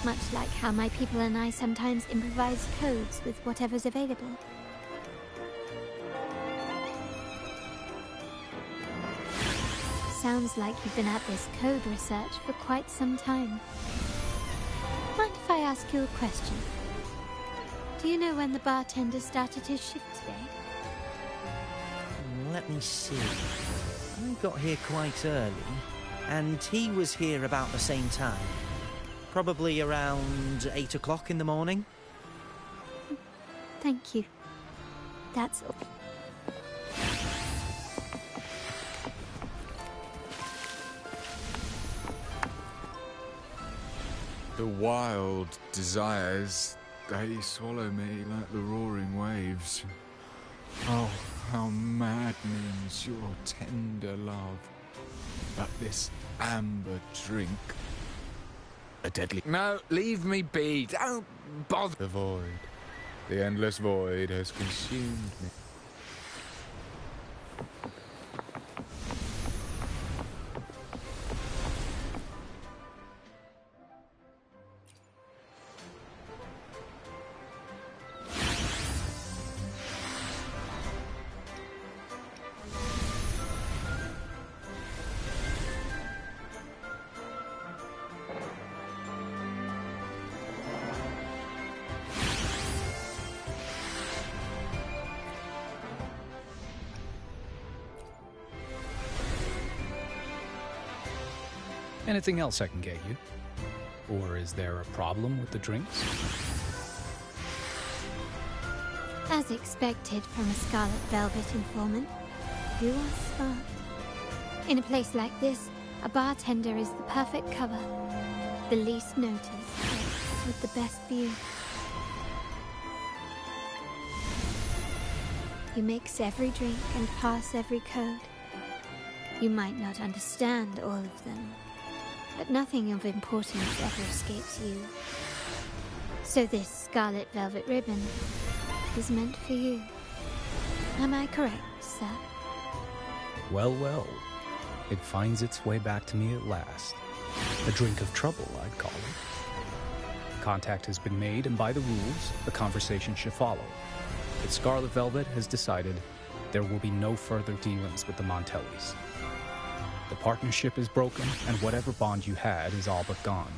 Much like how my people and I sometimes improvise codes with whatever's available. Sounds like you've been at this code research for quite some time. Mind if I ask you a question? Do you know when the bartender started his shift today? Let me see. I got here quite early, and he was here about the same time. Probably around 8 o'clock in the morning. Thank you. That's all. The wild desires, they swallow me like the roaring waves. Oh, how maddening's your tender love. But this amber drink... a deadly... No, leave me be. Don't bother. The void. The endless void has consumed me. Anything else I can get you? Or is there a problem with the drinks? As expected from a Scarlet Velvet informant, you are smart. In a place like this, a bartender is the perfect cover. The least noticed, but with the best view. You mix every drink and pass every code. You might not understand all of them, but nothing of importance ever escapes you. So this Scarlet Velvet ribbon is meant for you. Am I correct, sir? Well, well. It finds its way back to me at last. A drink of trouble, I'd call it. Contact has been made, and by the rules, the conversation should follow. But Scarlet Velvet has decided there will be no further dealings with the Montellis. The partnership is broken, and whatever bond you had is all but gone.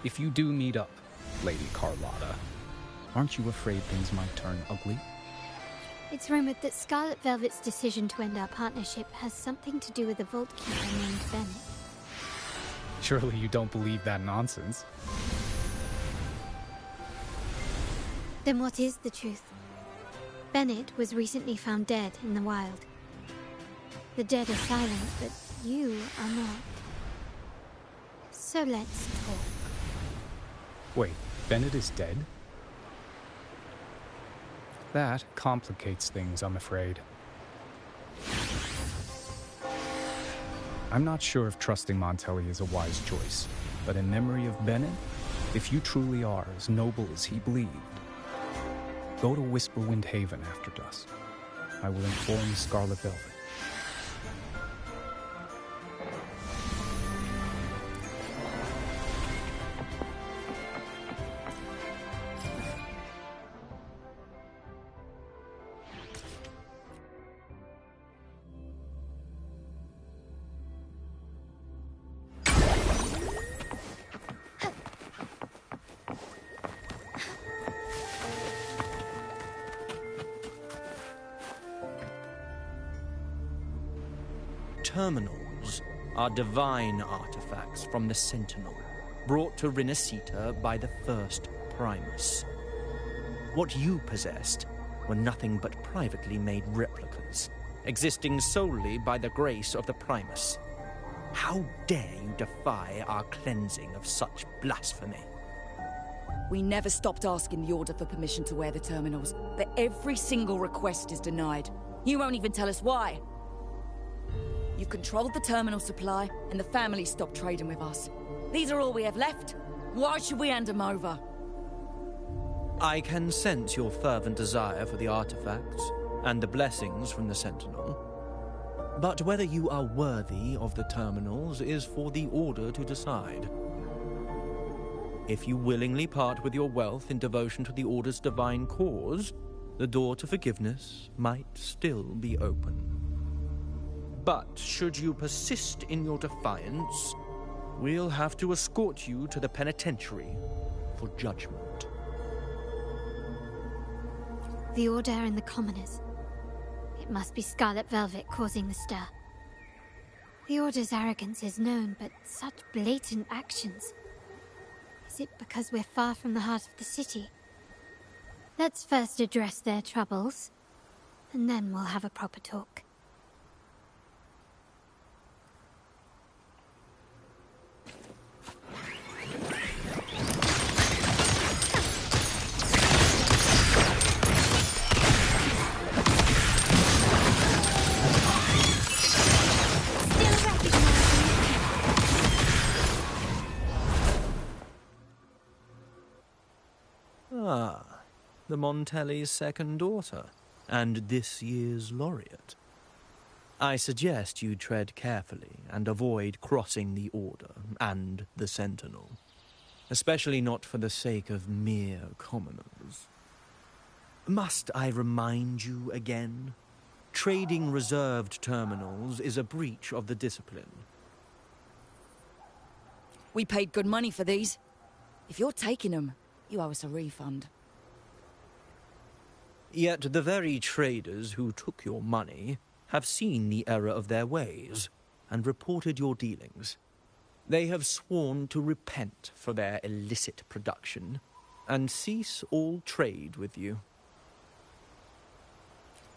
If you do meet up, Lady Carlotta, aren't you afraid things might turn ugly? It's rumored that Scarlet Velvet's decision to end our partnership has something to do with a vault keeper named Bennett. Surely you don't believe that nonsense. Then what is the truth? Bennett was recently found dead in the wild. The dead are silent, but you are not. So let's talk. Wait, Bennett is dead? That complicates things, I'm afraid. I'm not sure if trusting Montelli is a wise choice, but in memory of Bennett, if you truly are as noble as he believed, go to Whisperwind Haven after dusk. I will inform Scarlet Velvet. Terminals are divine artifacts from the Sentinel, brought to Renacita by the first Primus. What you possessed were nothing but privately made replicas, existing solely by the grace of the Primus. How dare you defy our cleansing of such blasphemy? We never stopped asking the Order for permission to wear the terminals, but every single request is denied. You won't even tell us why. You controlled the terminal supply, and the family stopped trading with us. These are all we have left. Why should we hand them over? I can sense your fervent desire for the artifacts and the blessings from the Sentinel. But whether you are worthy of the terminals is for the Order to decide. If you willingly part with your wealth in devotion to the Order's divine cause, the door to forgiveness might still be open. But should you persist in your defiance, we'll have to escort you to the penitentiary for judgment. The Order and the Commoners. It must be Scarlet Velvet causing the stir. The Order's arrogance is known, but such blatant actions. Is it because we're far from the heart of the city? Let's first address their troubles, and then we'll have a proper talk. Ah, the Montelli's second daughter, and this year's laureate. I suggest you tread carefully and avoid crossing the Order and the Sentinel, especially not for the sake of mere commoners. Must I remind you again? Trading reserved terminals is a breach of the discipline. We paid good money for these. If you're taking them, you owe us a refund. Yet the very traders who took your money have seen the error of their ways and reported your dealings. They have sworn to repent for their illicit production and cease all trade with you.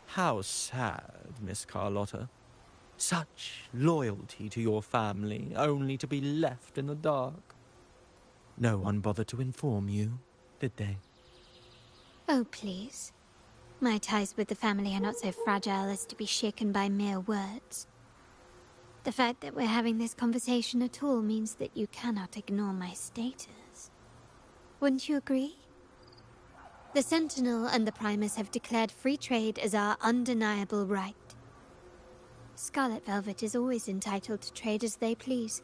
How sad, Miss Carlotta. Such loyalty to your family, only to be left in the dark. No one bothered to inform you, did they? Oh, please. My ties with the family are not so fragile as to be shaken by mere words. The fact that we're having this conversation at all means that you cannot ignore my status. Wouldn't you agree? The Sentinel and the Primus have declared free trade as our undeniable right. Scarlet Velvet is always entitled to trade as they please,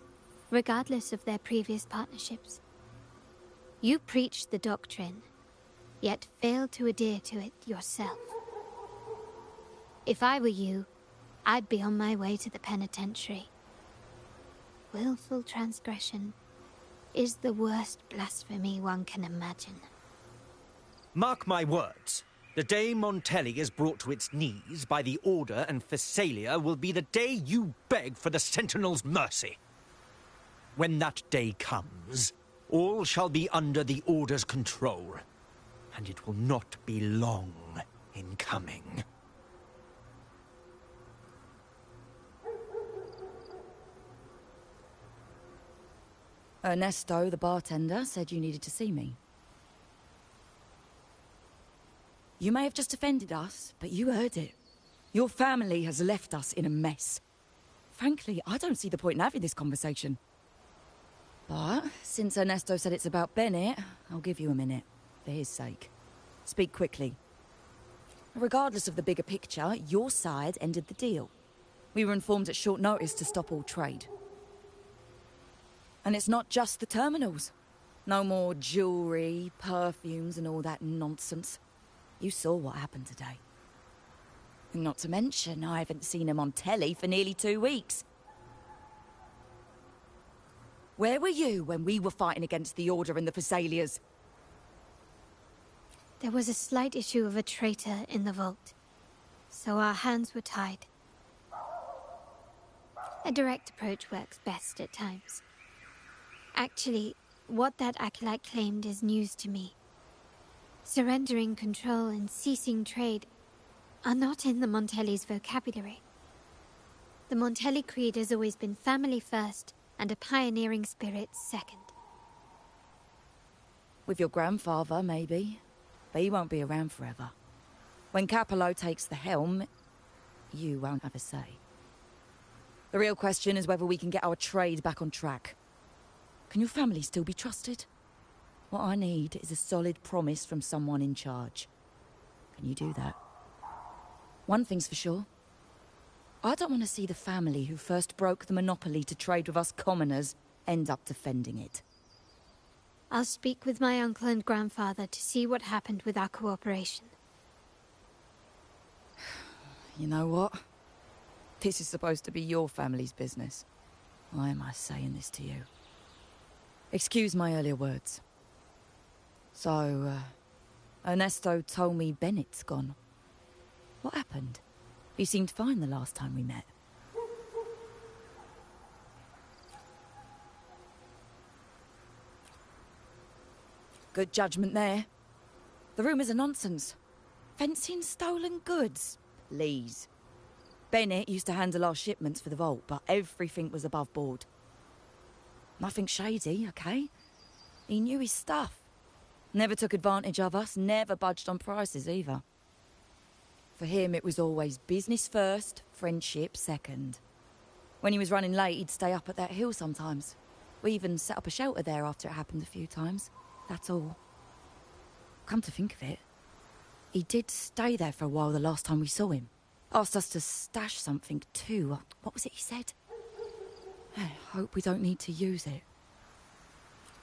regardless of their previous partnerships. You preach the doctrine, yet fail to adhere to it yourself. If I were you, I'd be on my way to the penitentiary. Willful transgression is the worst blasphemy one can imagine. Mark my words. The day Montelli is brought to its knees by the Order and Phasalia will be the day you beg for the Sentinel's mercy. When that day comes, all shall be under the Order's control, and it will not be long in coming. Ernesto, the bartender, said you needed to see me. You may have just offended us, but you heard it. Your family has left us in a mess. Frankly, I don't see the point in having this conversation. But since Ernesto said it's about Bennett, I'll give you a minute, for his sake. Speak quickly. Regardless of the bigger picture, your side ended the deal. We were informed at short notice to stop all trade. And it's not just the terminals. No more jewelry, perfumes, and all that nonsense. You saw what happened today. Not to mention, I haven't seen him on telly for nearly 2 weeks. Where were you when we were fighting against the Order and the Phassalias? There was a slight issue of a traitor in the vault, so our hands were tied. A direct approach works best at times. Actually, what that acolyte claimed is news to me. Surrendering control and ceasing trade are not in the Montelli's vocabulary. The Montelli creed has always been family first and a pioneering spirit second. With your grandfather, maybe. But he won't be around forever. When Capello takes the helm, you won't have a say. The real question is whether we can get our trade back on track. Can your family still be trusted? What I need is a solid promise from someone in charge. Can you do that? One thing's for sure. I don't want to see the family who first broke the monopoly to trade with us commoners end up defending it. I'll speak with my uncle and grandfather to see what happened with our cooperation. You know what? This is supposed to be your family's business. Why am I saying this to you? Excuse my earlier words. So, Ernesto told me Bennett's gone. What happened? He seemed fine the last time we met. Good judgment there. The rumours are nonsense. Fencing stolen goods. Please. Bennett used to handle our shipments for the vault, but everything was above board. Nothing shady, okay? He knew his stuff. Never took advantage of us, never budged on prices either. For him, it was always business first, friendship second. When he was running late, he'd stay up at that hill sometimes. We even set up a shelter there after it happened a few times. That's all. Come to think of it, he did stay there for a while the last time we saw him. Asked us to stash something too. What was it he said? I hope we don't need to use it.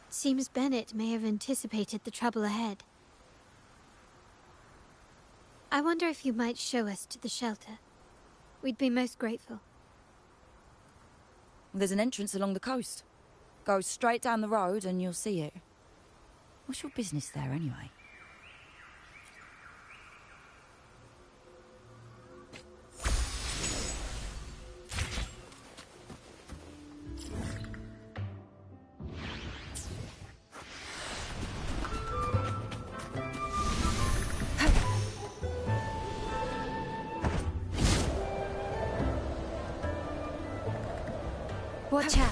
Seems Bennett may have anticipated the trouble ahead. I wonder if you might show us to the shelter. We'd be most grateful. There's an entrance along the coast. Go straight down the road and you'll see it. What's your business there anyway? Watch out.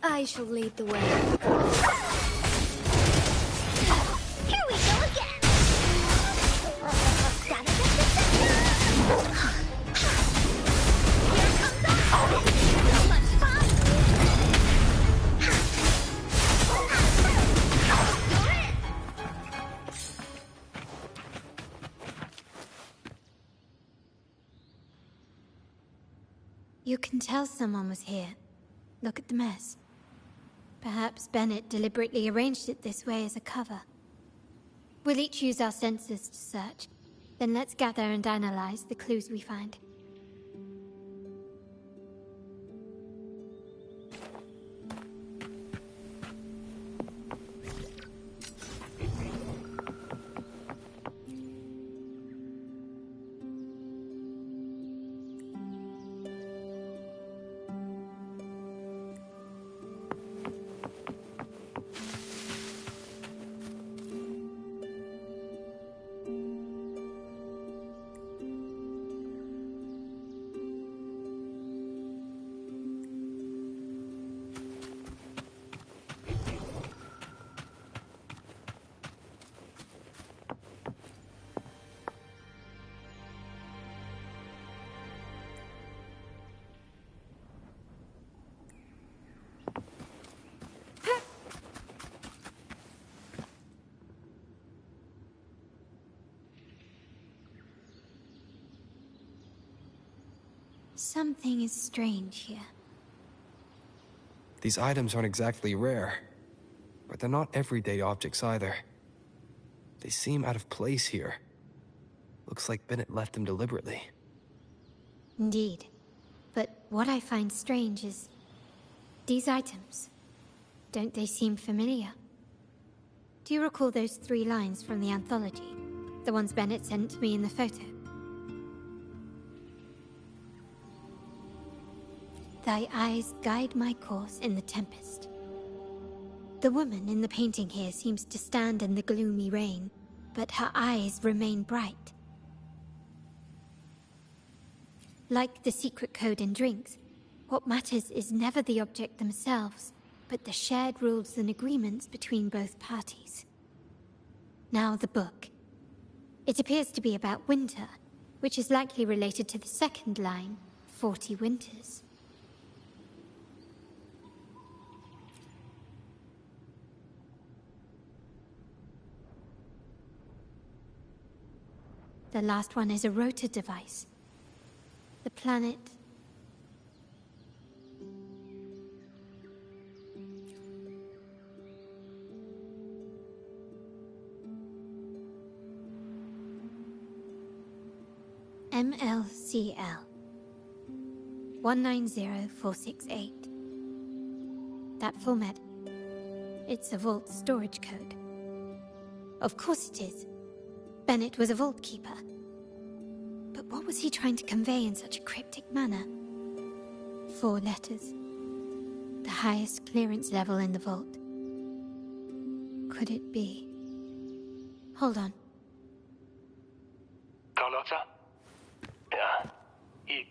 I shall lead the way. Here we go again! Here comes our so much fun! You're in! You can tell someone was here. Look at the mess. Perhaps Bennett deliberately arranged it this way as a cover. We'll each use our senses to search. Then let's gather and analyze the clues we find. Something is strange here. These items aren't exactly rare, but they're not everyday objects either. They seem out of place here. Looks like Bennett left them deliberately. Indeed. But what I find strange is... these items. Don't they seem familiar? Do you recall those 3 lines from the anthology? The ones Bennett sent me in the photo? Thy eyes guide my course in the tempest. The woman in the painting here seems to stand in the gloomy rain, but her eyes remain bright. Like the secret code in drinks, what matters is never the object themselves, but the shared rules and agreements between both parties. Now the book. It appears to be about winter, which is likely related to the second line, 40 winters. The last one is a rotor device. The planet... MLCL 190468. That format. It's a vault storage code. Of course it is. Bennett was a vault keeper. But what was he trying to convey in such a cryptic manner? 4 letters. The highest clearance level in the vault. Could it be? Hold on. Carlotta? Yeah. You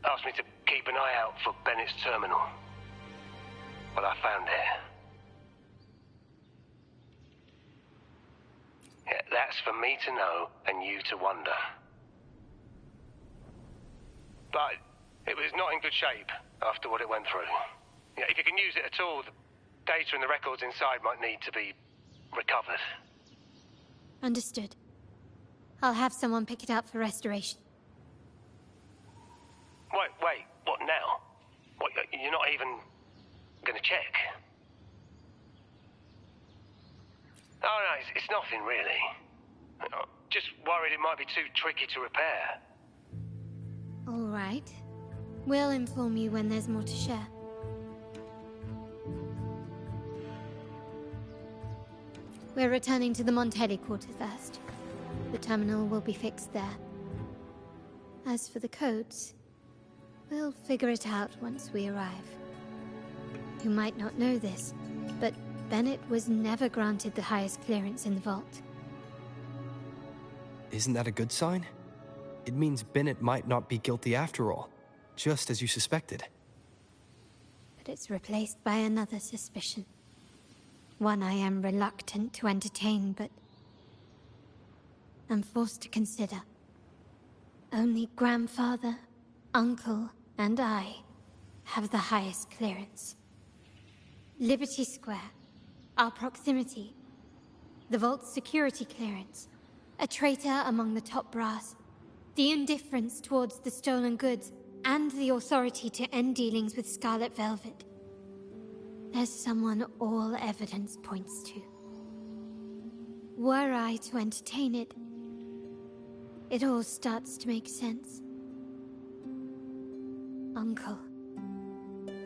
asked me to keep an eye out for Bennett's terminal. Well, I found it. Yeah, that's for me to know and you to wonder. But it was not in good shape after what it went through. Yeah, if you can use it at all, the data and the records inside might need to be recovered. Understood. I'll have someone pick it up for restoration. Wait, what now? What, you're not even gonna check? Oh, no, it's nothing really. Just worried it might be too tricky to repair. All right. We'll inform you when there's more to share. We're returning to the Montelli quarter first. The terminal will be fixed there. As for the codes, we'll figure it out once we arrive. You might not know this, but Bennett was never granted the highest clearance in the vault. Isn't that a good sign? It means Bennett might not be guilty after all, just as you suspected. But it's replaced by another suspicion. One I am reluctant to entertain, but I'm forced to consider. Only grandfather, uncle, and I have the highest clearance. Liberty Square, our proximity, the vault's security clearance, a traitor among the top brass, the indifference towards the stolen goods, and the authority to end dealings with Scarlet Velvet. There's someone all evidence points to. Were I to entertain it, it all starts to make sense. Uncle.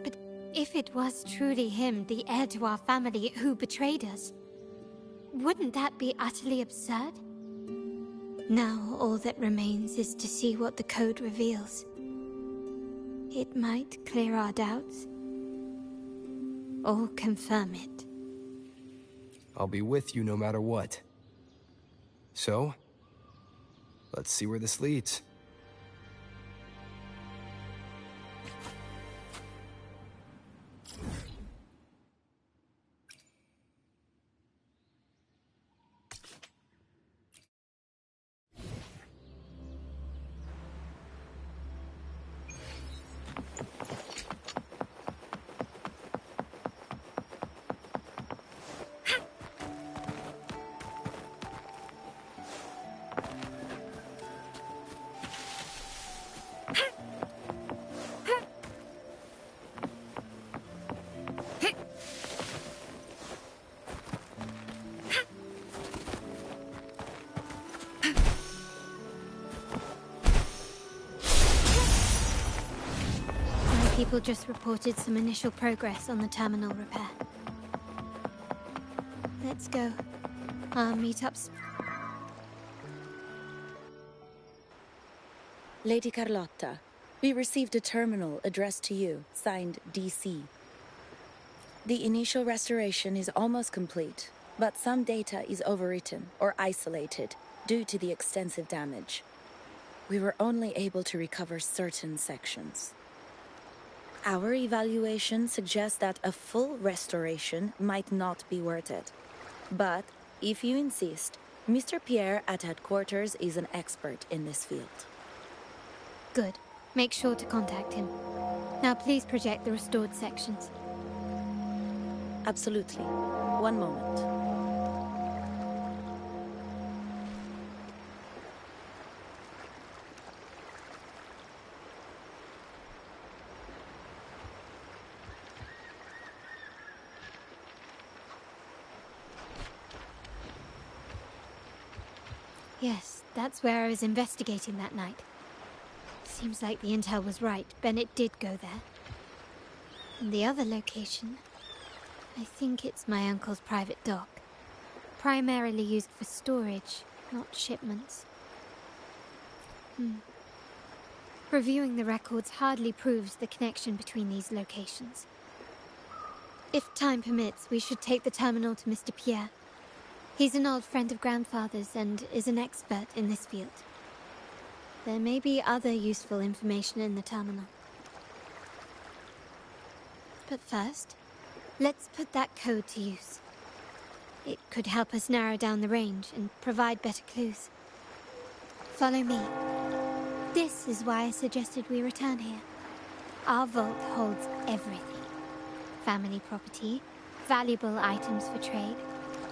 But if it was truly him, the heir to our family, who betrayed us, wouldn't that be utterly absurd? Now all that remains is to see what the code reveals. It might clear our doubts, or confirm it. I'll be with you no matter what. So, let's see where this leads. people just reported some initial progress on the terminal repair. Let's go. Our meetups. Lady Carlotta, we received a terminal addressed to you, signed DC. The initial restoration is almost complete, but some data is overwritten or isolated due to the extensive damage. We were only able to recover certain sections. Our evaluation suggests that a full restoration might not be worth it. But, if you insist, Mr. Pierre at headquarters is an expert in this field. Good. Make sure to contact him. Now please project the restored sections. Absolutely. One moment. Yes, that's where I was investigating that night. Seems like the intel was right. Bennett did go there. And the other location, I think it's my uncle's private dock. Primarily used for storage, not shipments. Reviewing the records hardly proves the connection between these locations. If time permits, we should take the terminal to Mr. Pierre. He's an old friend of Grandfather's and is an expert in this field. There may be other useful information in the terminal. But first, let's put that code to use. It could help us narrow down the range and provide better clues. Follow me. This is why I suggested we return here. Our vault holds everything. Family property, valuable items for trade,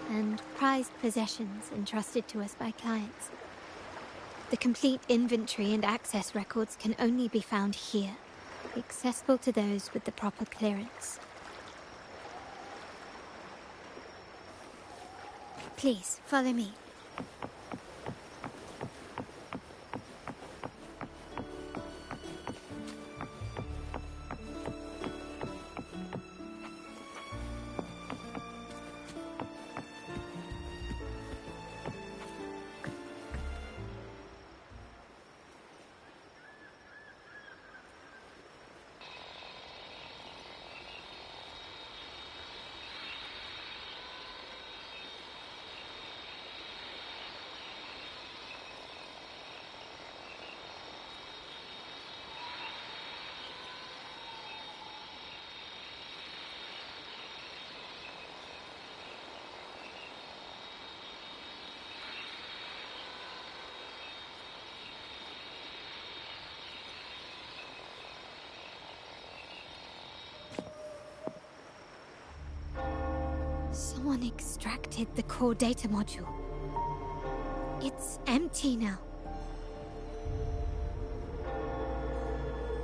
and prized possessions entrusted to us by clients. The complete inventory and access records can only be found here, accessible to those with the proper clearance. Please, follow me. Someone extracted the core data module. It's empty now.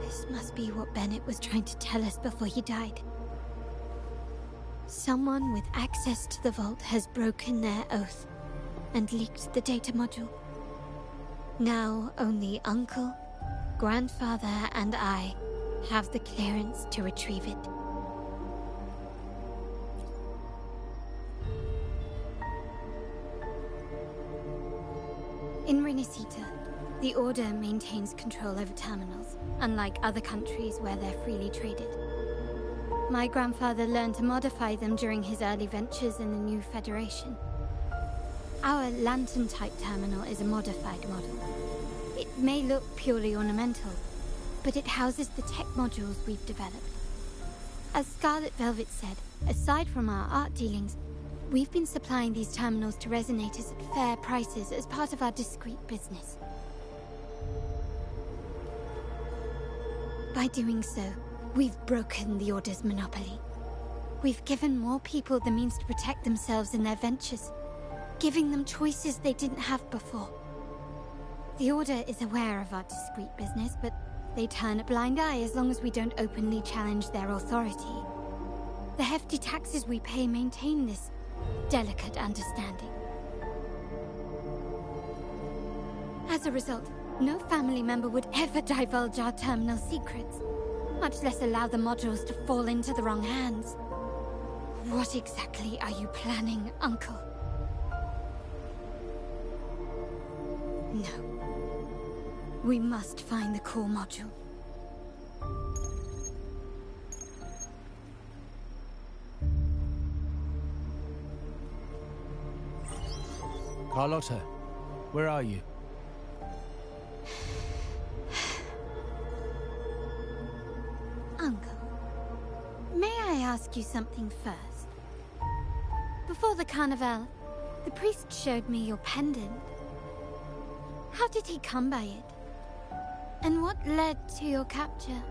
This must be what Bennett was trying to tell us before he died. Someone with access to the vault has broken their oath and leaked the data module. Now only Uncle, Grandfather, and I have the clearance to retrieve it. In Renisita, the Order maintains control over terminals, unlike other countries where they're freely traded. My grandfather learned to modify them during his early ventures in the new Federation. Our lantern-type terminal is a modified model. It may look purely ornamental, but it houses the tech modules we've developed. As Scarlet Velvet said, aside from our art dealings, we've been supplying these terminals to resonators at fair prices as part of our discreet business. By doing so, we've broken the Order's monopoly. We've given more people the means to protect themselves in their ventures, giving them choices they didn't have before. The Order is aware of our discreet business, but they turn a blind eye as long as we don't openly challenge their authority. The hefty taxes we pay maintain this delicate understanding. As a result, no family member would ever divulge our terminal secrets. much less allow the modules to fall into the wrong hands. What exactly are you planning, Uncle? No. We must find the core module. Carlotta, where are you? Uncle, may I ask you something first? Before the carnival, the priest showed me your pendant. How did he come by it? And what led to your capture?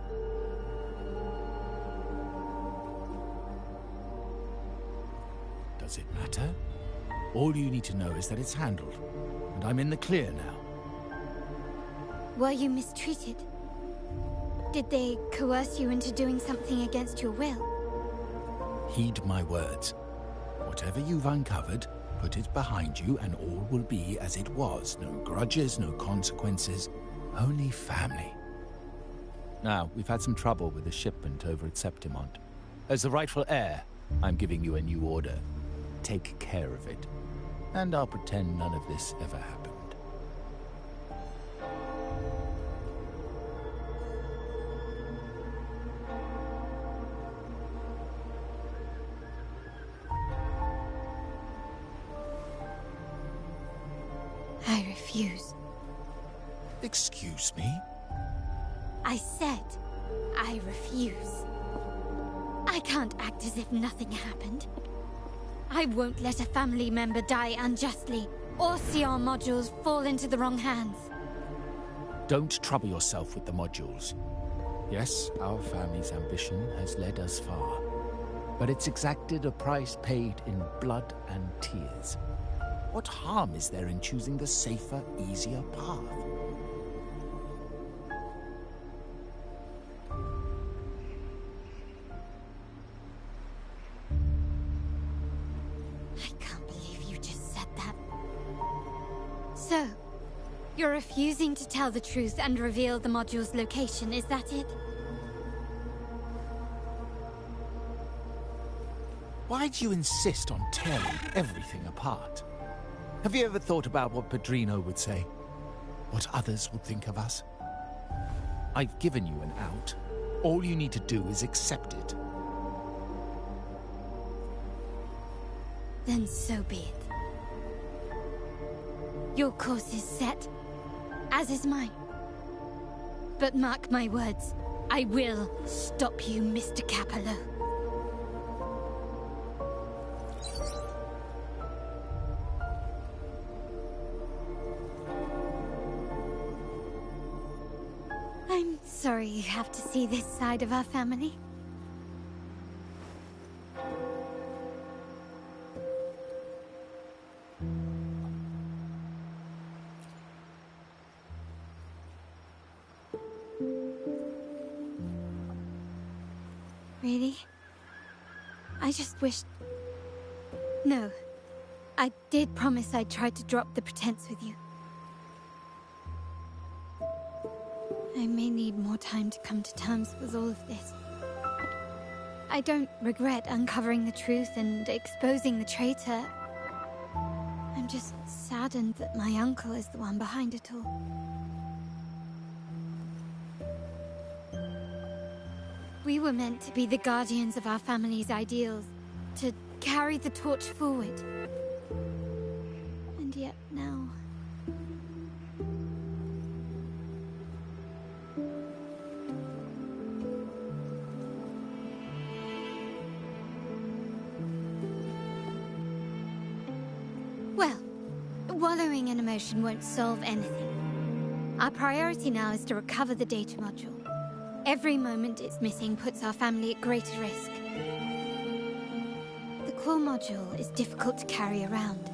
Does it matter? All you need to know is that it's handled, and I'm in the clear now. Were you mistreated? Did they coerce you into doing something against your will? Heed my words. Whatever you've uncovered, put it behind you and all will be as it was. No grudges, no consequences, only family. Now, we've had some trouble with the shipment over at Septimont. As the rightful heir, I'm giving you a new order. Take care of it. And I'll pretend none of this ever happened. I refuse. Excuse me? I said, I refuse. I can't act as if nothing happened. I won't let a family member die unjustly, or see our modules fall into the wrong hands. Don't trouble yourself with the modules. Yes, our family's ambition has led us far, but it's exacted a price paid in blood and tears. What harm is there in choosing the safer, easier path? So, you're refusing to tell the truth and reveal the module's location, is that it? Why do you insist on tearing everything apart? Have you ever thought about what Padrino would say? What others would think of us? I've given you an out. All you need to do is accept it. Then so be it. Your course is set, as is mine. But mark my words, I will stop you, Mr. Capello. I'm sorry you have to see this side of our family. Really? I just wished... No. I did promise I'd try to drop the pretense with you. I may need more time to come to terms with all of this. I don't regret uncovering the truth and exposing the traitor. I'm just saddened that my uncle is the one behind it all. We were meant to be the guardians of our family's ideals, to carry the torch forward. And yet now... Well, wallowing in emotion won't solve anything. Our priority now is to recover the data module. Every moment it's missing puts our family at greater risk. The core module is difficult to carry around.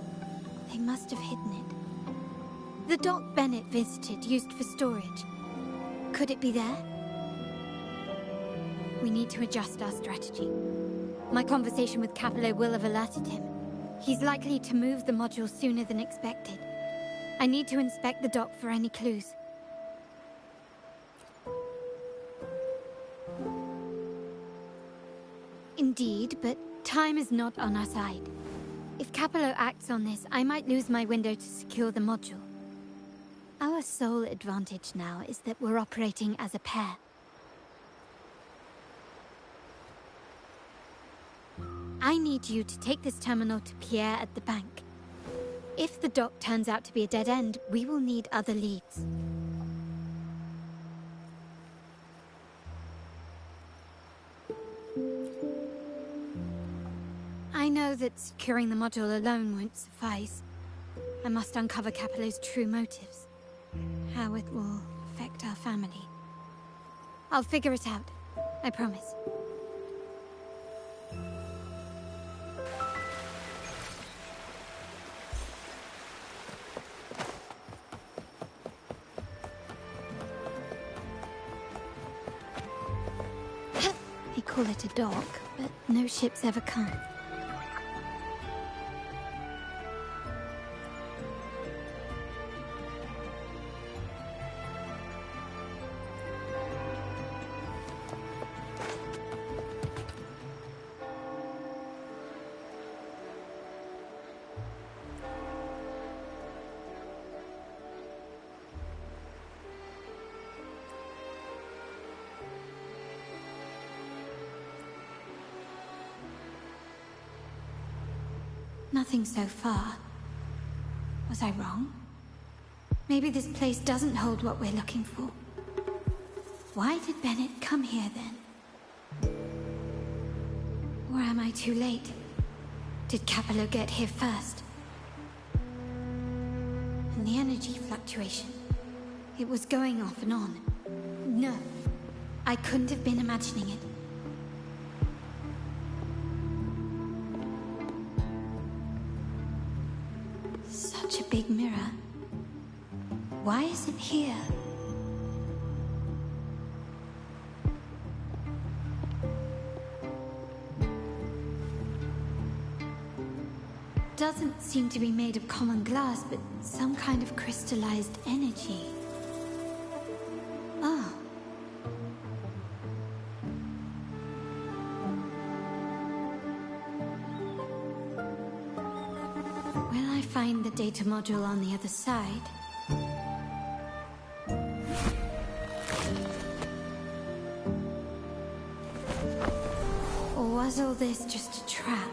They must have hidden it. The dock Bennett visited used for storage. Could it be there? We need to adjust our strategy. My conversation with Capello will have alerted him. He's likely to move the module sooner than expected. I need to inspect the dock for any clues. Indeed, but time is not on our side. If Capello acts on this, I might lose my window to secure the module. Our sole advantage now is that we're operating as a pair. I need you to take this terminal to Pierre at the bank. If the dock turns out to be a dead end, we will need other leads. I know that securing the module alone won't suffice. I must uncover Capello's true motives. How it will affect our family. I'll figure it out. I promise. They call it a dock, but no ships ever come. Nothing so far. Was I wrong? Maybe this place doesn't hold what we're looking for. Why did Bennett come here then? Or am I too late? Did Capello get here first? And the energy fluctuation. It was going off and on. No, I couldn't have been imagining it. Such a big mirror. Why is it here? Doesn't seem to be made of common glass, but some kind of crystallized energy. Oh. Will I find the data module on the other side? Or was all this just a trap?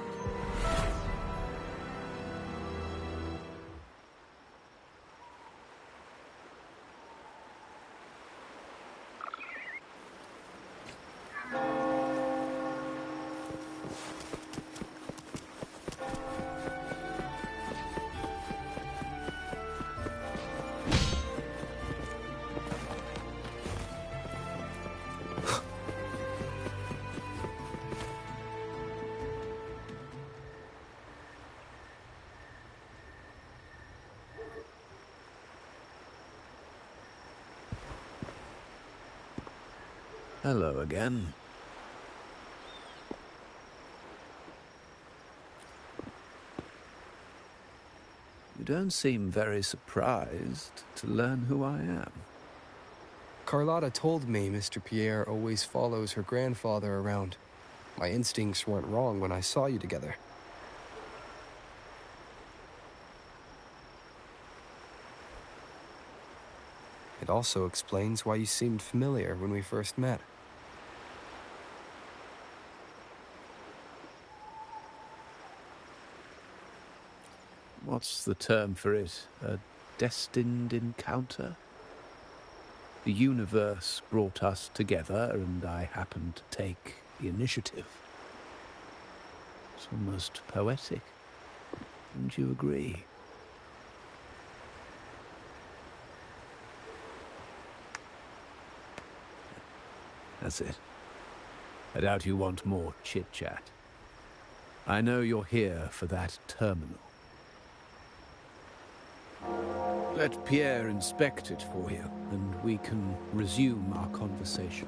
Hello again. You don't seem very surprised to learn who I am. Carlotta told me Mr. Pierre always follows her grandfather around. My instincts weren't wrong when I saw you together. It also explains why you seemed familiar when we first met. What's the term for it? A destined encounter? The universe brought us together, and I happened to take the initiative. It's almost poetic. Wouldn't you agree? That's it. I doubt you want more chit-chat. I know you're here for that terminal. Let Pierre inspect it for you, and we can resume our conversation.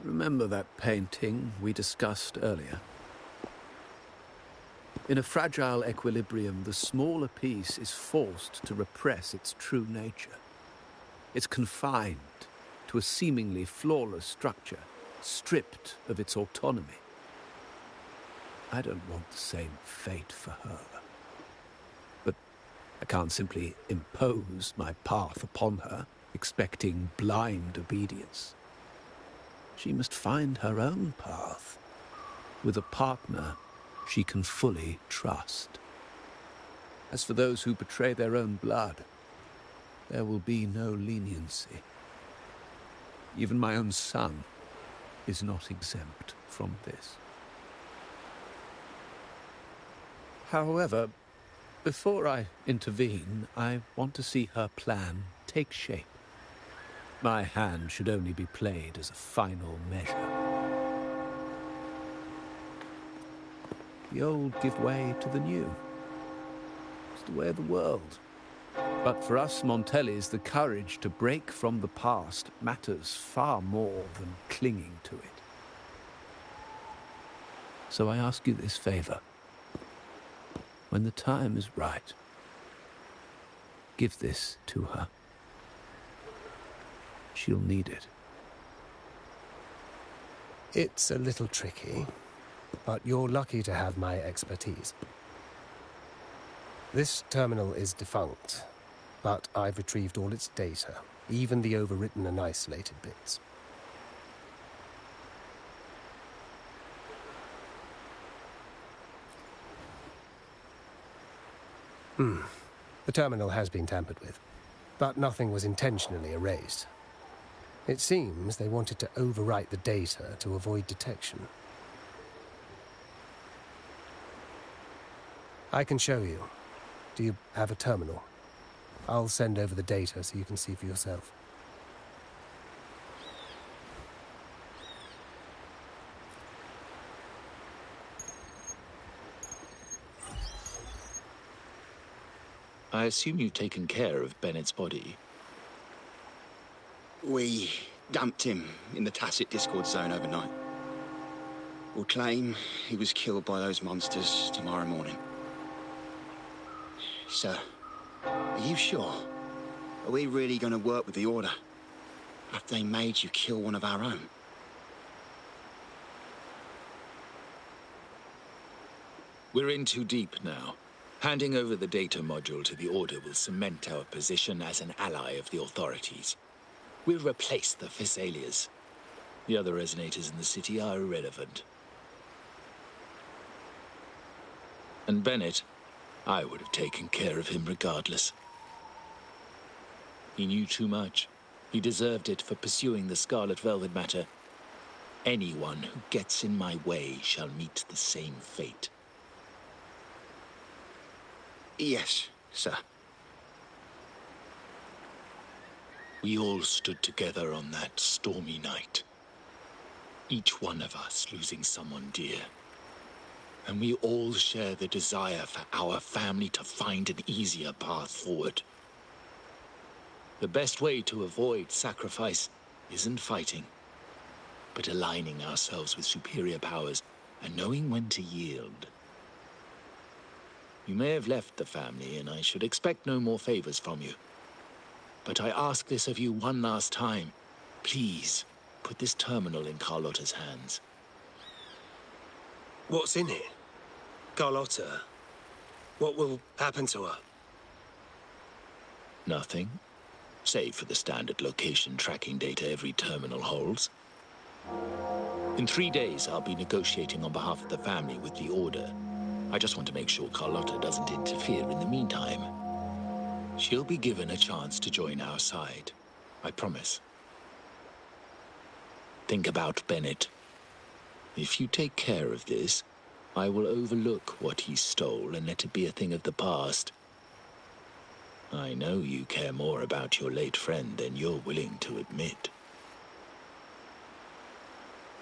Remember that painting we discussed earlier? In a fragile equilibrium, the smaller piece is forced to repress its true nature. It's confined to a seemingly flawless structure, stripped of its autonomy. I don't want the same fate for her. But I can't simply impose my path upon her, expecting blind obedience. She must find her own path, with a partner she can fully trust. As for those who betray their own blood, there will be no leniency. Even my own son is not exempt from this. However, before I intervene, I want to see her plan take shape. My hand should only be played as a final measure. The old give way to the new. It's the way of the world. But for us Montellis, the courage to break from the past matters far more than clinging to it. So I ask you this favor. When the time is right, give this to her. She'll need it. It's a little tricky, but you're lucky to have my expertise. This terminal is defunct, but I've retrieved all its data, even the overwritten and isolated bits. The terminal has been tampered with, but nothing was intentionally erased. It seems they wanted to overwrite the data to avoid detection. I can show you. Do you have a terminal? I'll send over the data so you can see for yourself. I assume you've taken care of Bennett's body. We dumped him in the tacit discord zone overnight. We'll claim he was killed by those monsters tomorrow morning. Sir, are you sure? Are we really going to work with the Order after they made you kill one of our own? We're in too deep now. Handing over the data module to the Order will cement our position as an ally of the authorities. We'll replace the Thessalias. The other resonators in the city are irrelevant. And Bennett, I would have taken care of him regardless. He knew too much. He deserved it for pursuing the Scarlet Velvet matter. Anyone who gets in my way shall meet the same fate. Yes, sir. We all stood together on that stormy night. Each one of us losing someone dear. And we all share the desire for our family to find an easier path forward. The best way to avoid sacrifice isn't fighting, but aligning ourselves with superior powers and knowing when to yield. You may have left the family, and I should expect no more favors from you. But I ask this of you one last time. Please, put this terminal in Carlotta's hands. What's in it? Carlotta? What will happen to her? Nothing, save for the standard location tracking data every terminal holds. In 3 days, I'll be negotiating on behalf of the family with the Order. I just want to make sure Carlotta doesn't interfere in the meantime. She'll be given a chance to join our side. I promise. Think about Bennett. If you take care of this, I will overlook what he stole and let it be a thing of the past. I know you care more about your late friend than you're willing to admit.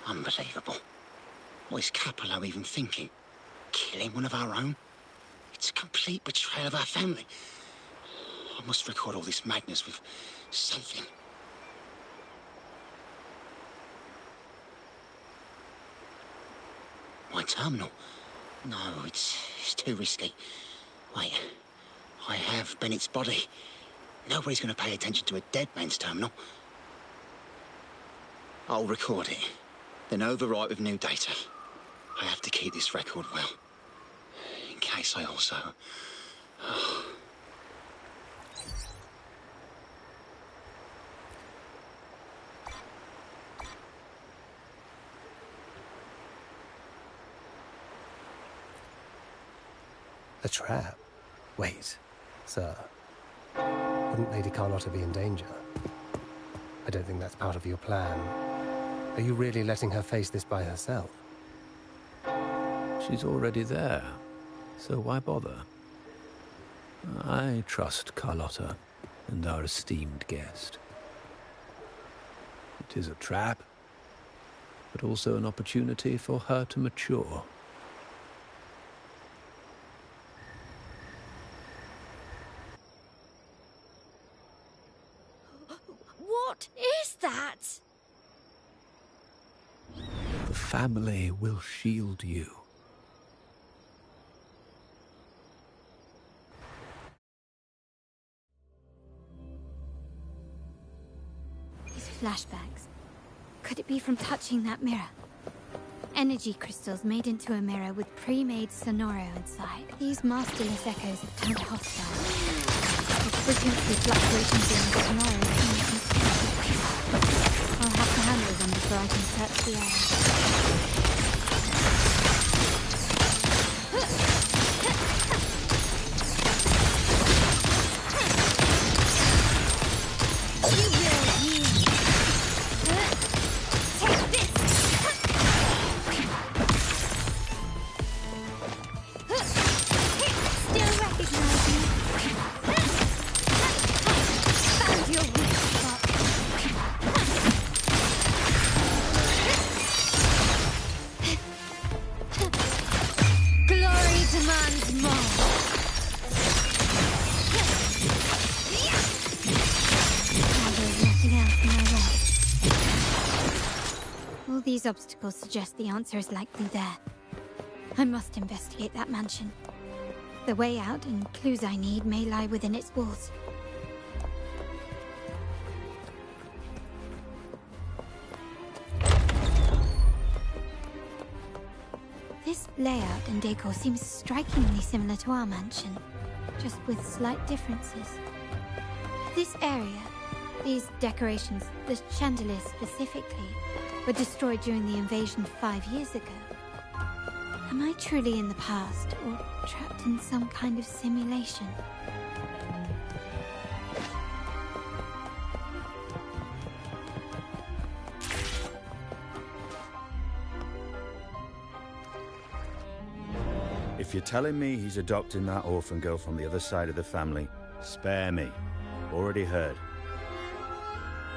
Unbelievable. What is Capello even thinking? Killing one of our own? It's a complete betrayal of our family. I must record all this madness with something. terminal. No, it's too risky. Wait, I have Bennett's body. Nobody's going to pay attention to a dead man's terminal. I'll record it, then overwrite with new data. I have to keep this record well, in case I also... A trap? Wait, sir. Wouldn't Lady Carlotta be in danger? I don't think that's part of your plan. Are you really letting her face this by herself? She's already there, so why bother? I trust Carlotta and our esteemed guest. It is a trap, but also an opportunity for her to mature. What is that? The family will shield you. These flashbacks. Could it be from touching that mirror? Energy crystals made into a mirror with pre-made sonoro inside. These masterless echoes have turned hostile. The frequency fluctuations in the sonoro seem I'll have to handle them before I can search the area. These obstacles suggest the answer is likely there. I must investigate that mansion. The way out and clues I need may lie within its walls. This layout and decor seems strikingly similar to our mansion, just with slight differences. This area, these decorations, the chandeliers specifically, were destroyed during the invasion 5 years ago. Am I truly in the past, or trapped in some kind of simulation? If you're telling me he's adopting that orphan girl from the other side of the family, spare me. Already heard.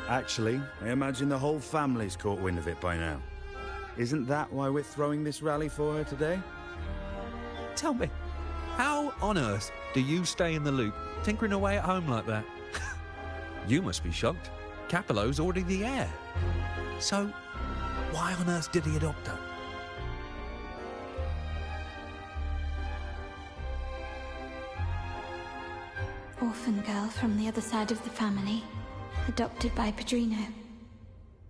Actually, I imagine the whole family's caught wind of it by now. Isn't that why we're throwing this rally for her today? Tell me, how on earth do you stay in the loop, tinkering away at home like that? You must be shocked. Capello's already the heir. So, why on earth did he adopt her? Orphan girl from the other side of the family. Adopted by Padrino.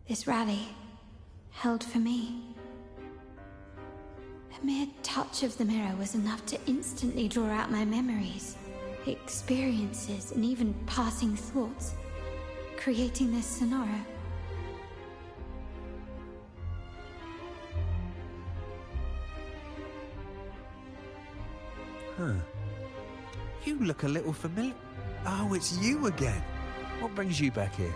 This rally, held for me. A mere touch of the mirror was enough to instantly draw out my memories, experiences, and even passing thoughts, creating this sonoro. Huh. You look a little familiar. Oh, it's you again. What brings you back here?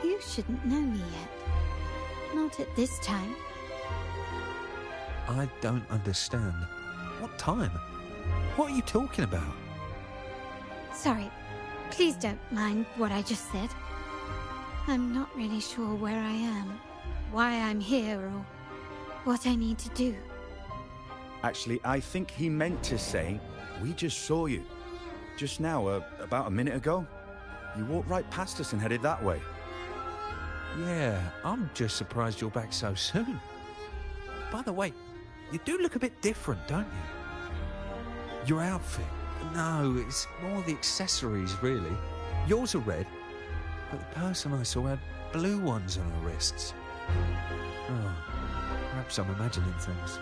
You shouldn't know me yet. Not at this time. I don't understand. What time? What are you talking about? Sorry. Please don't mind what I just said. I'm not really sure where I am, why I'm here, or what I need to do. Actually, I think he meant to say, we just saw you. Just now, about a minute ago. You walked right past us and headed that way. Yeah, I'm just surprised you're back so soon. By the way, You do look a bit different, don't you? Your outfit. No, it's more the accessories, really. Yours are red, but the person I saw had blue ones on her wrists. Oh, perhaps I'm imagining things.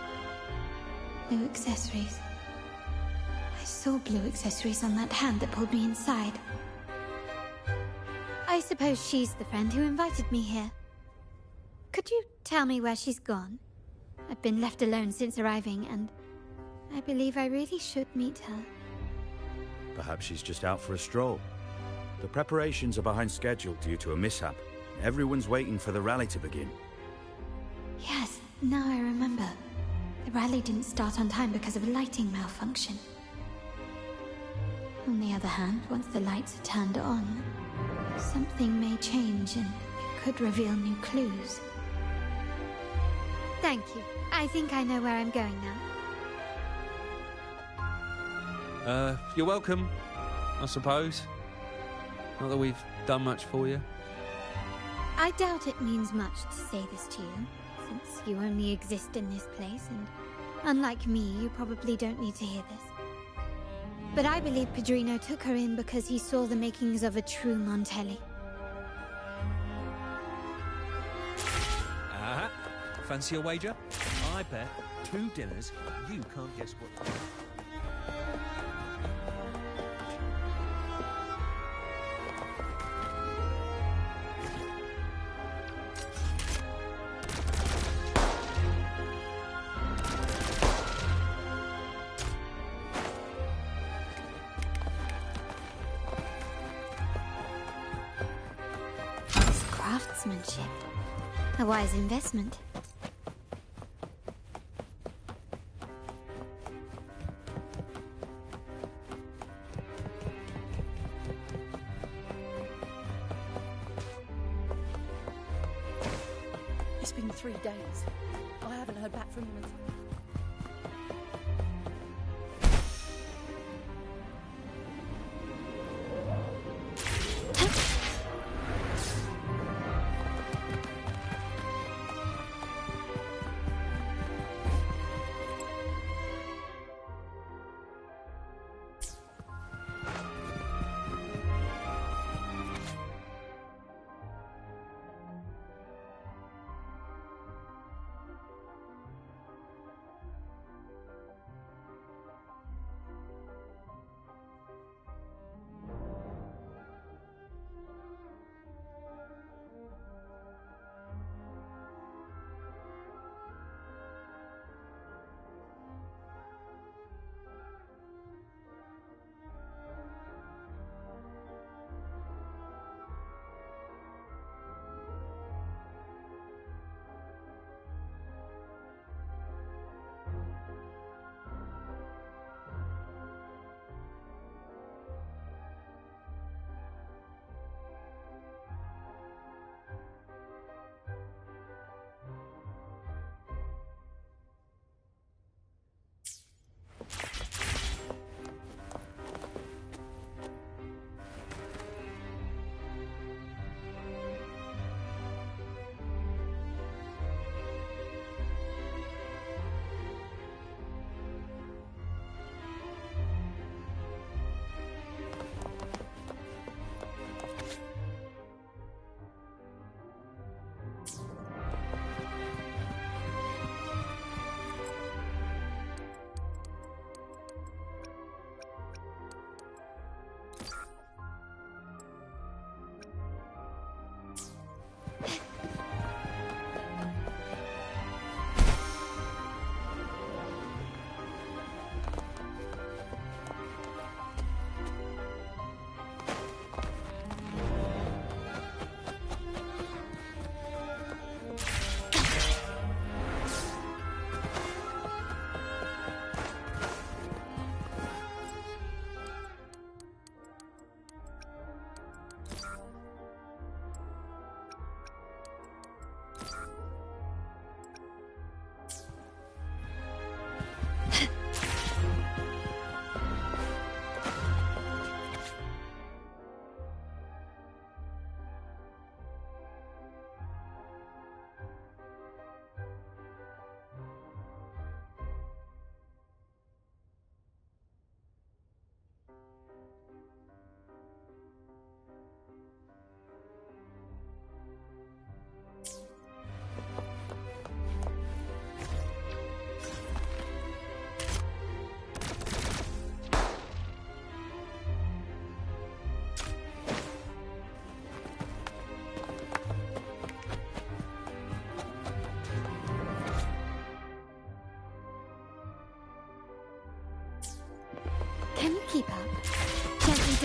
Blue accessories. I saw blue accessories on that hand that pulled me inside. I suppose she's the friend who invited me here. Could you tell me where she's gone? I've been left alone since arriving, and I believe I really should meet her. Perhaps she's just out for a stroll. The preparations are behind schedule due to a mishap. Everyone's waiting for the rally to begin. Yes, now I remember. The rally didn't start on time because of a lighting malfunction. On the other hand, once the lights are turned on, something may change and it could reveal new clues. Thank you. I think I know where I'm going now. You're welcome, I suppose. Not that we've done much for you. I doubt it means much to say this to you, since you only exist in this place, and unlike me, you probably don't need to hear this. But I believe Pedrino took her in because he saw the makings of a true Montelli. Fancy a wager? I bet 2 dinners you can't guess what. Nice craftsmanship. A wise investment. It's been 3 days. I haven't heard back from him at all.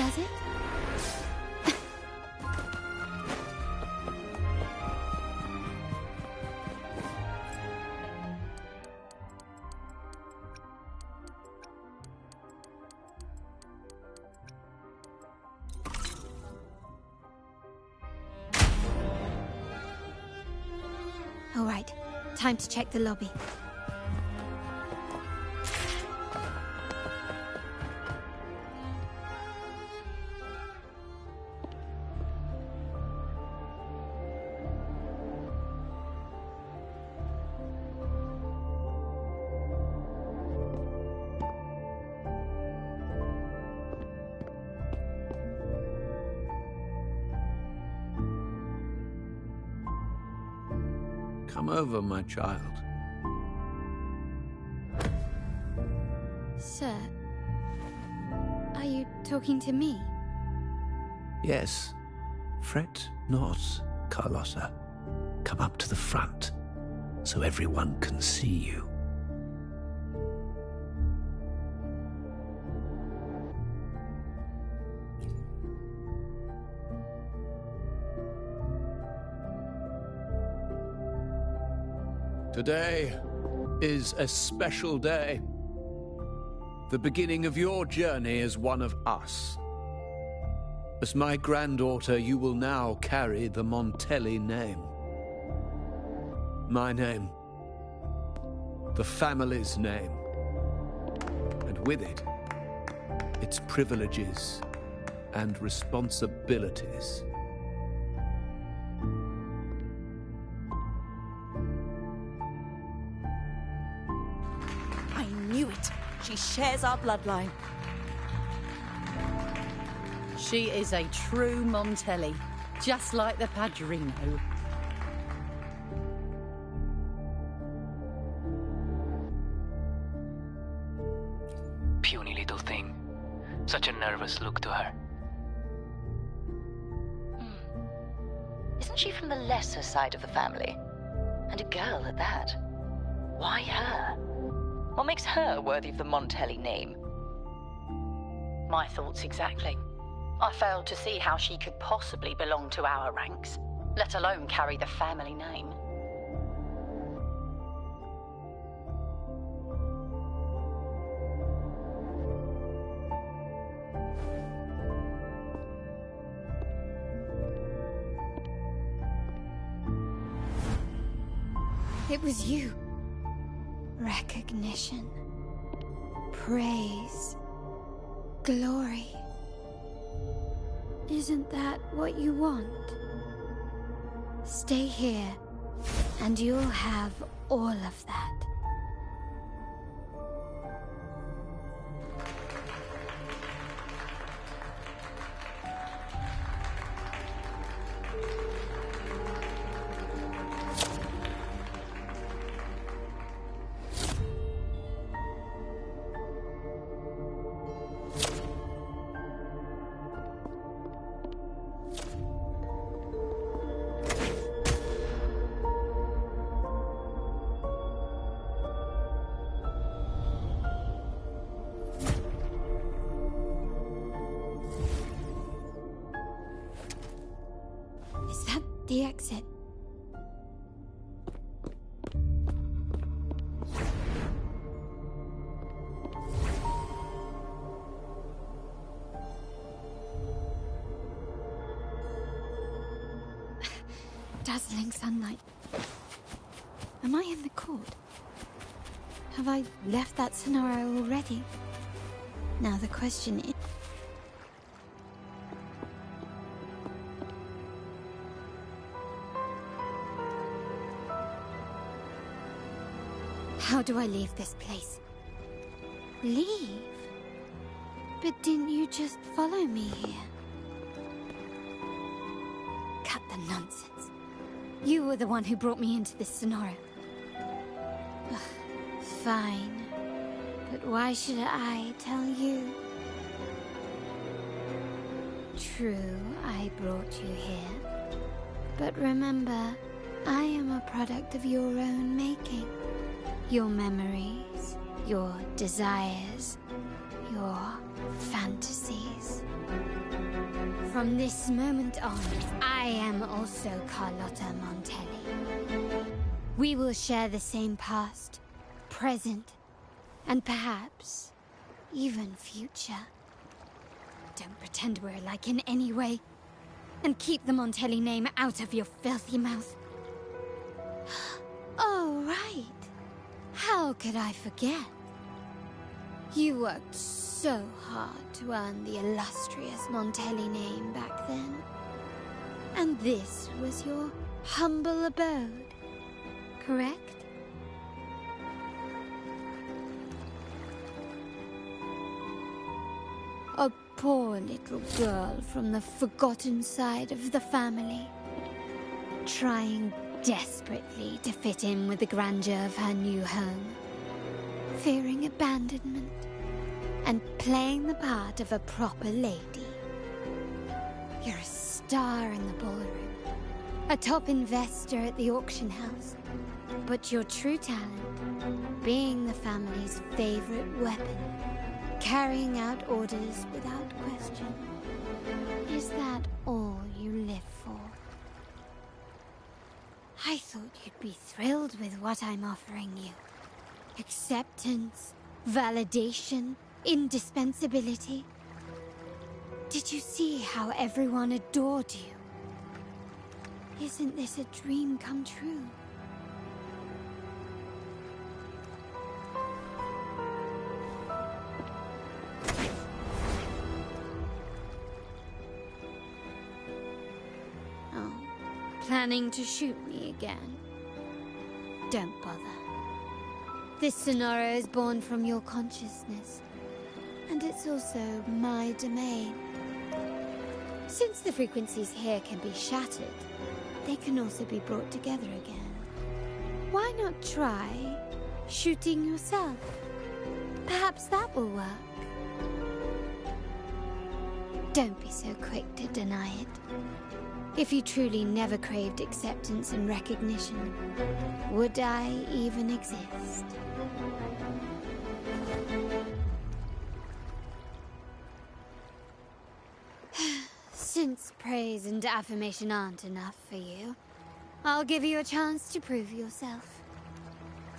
does it? All right, time to check the lobby. Come over, my child. Sir, are you talking to me? Yes. Fret not, Carlotta. Come up to the front, so everyone can see you. Today is a special day. The beginning of your journey as one of us. As my granddaughter, you will now carry the Montelli name. My name. The family's name. And with it, its privileges and responsibilities. She shares our bloodline. She is a true Montelli, just like the Padrino. Puny little thing. Such a nervous look to her. Isn't she from the lesser side of the family? And a girl at that. Why her? What makes her worthy of the Montelli name? My thoughts exactly. I failed to see how she could possibly belong to our ranks, let alone carry the family name. It was you. Recognition, praise, glory. Isn't that what you want? Stay here, and you'll have all of that. The exit. Dazzling sunlight. Am I in the court? Have I left that scenario already? Now the question is... How do I leave this place? Leave? But didn't you just follow me here? Cut the nonsense. You were the one who brought me into this scenario. Ugh, fine. But why should I tell you? True, I brought you here. But remember, I am a product of your own making. Your memories, your desires, your fantasies. From this moment on, I am also Carlotta Montelli. We will share the same past, present, and perhaps even future. Don't pretend we're alike in any way, and keep the Montelli name out of your filthy mouth. Oh, right. How could I forget? You worked so hard to earn the illustrious Montelli name back then. And this was your humble abode, correct? A poor little girl from the forgotten side of the family, trying desperately to fit in with the grandeur of her new home, fearing abandonment, and playing the part of a proper lady. You're a star in the ballroom, a top investor at the auction house, but your true talent, being the family's favorite weapon, carrying out orders without question. Is that all you live for? I thought you'd be thrilled with what I'm offering you. Acceptance, validation, indispensability. Did you see how everyone adored you? Isn't this a dream come true? Oh, planning to shoot me again? Don't bother. This scenario is born from your consciousness, and it's also my domain. Since the frequencies here can be shattered, they can also be brought together again. Why not try shooting yourself? Perhaps that will work. Don't be so quick to deny it. If you truly never craved acceptance and recognition, would I even exist? Since praise and affirmation aren't enough for you, I'll give you a chance to prove yourself.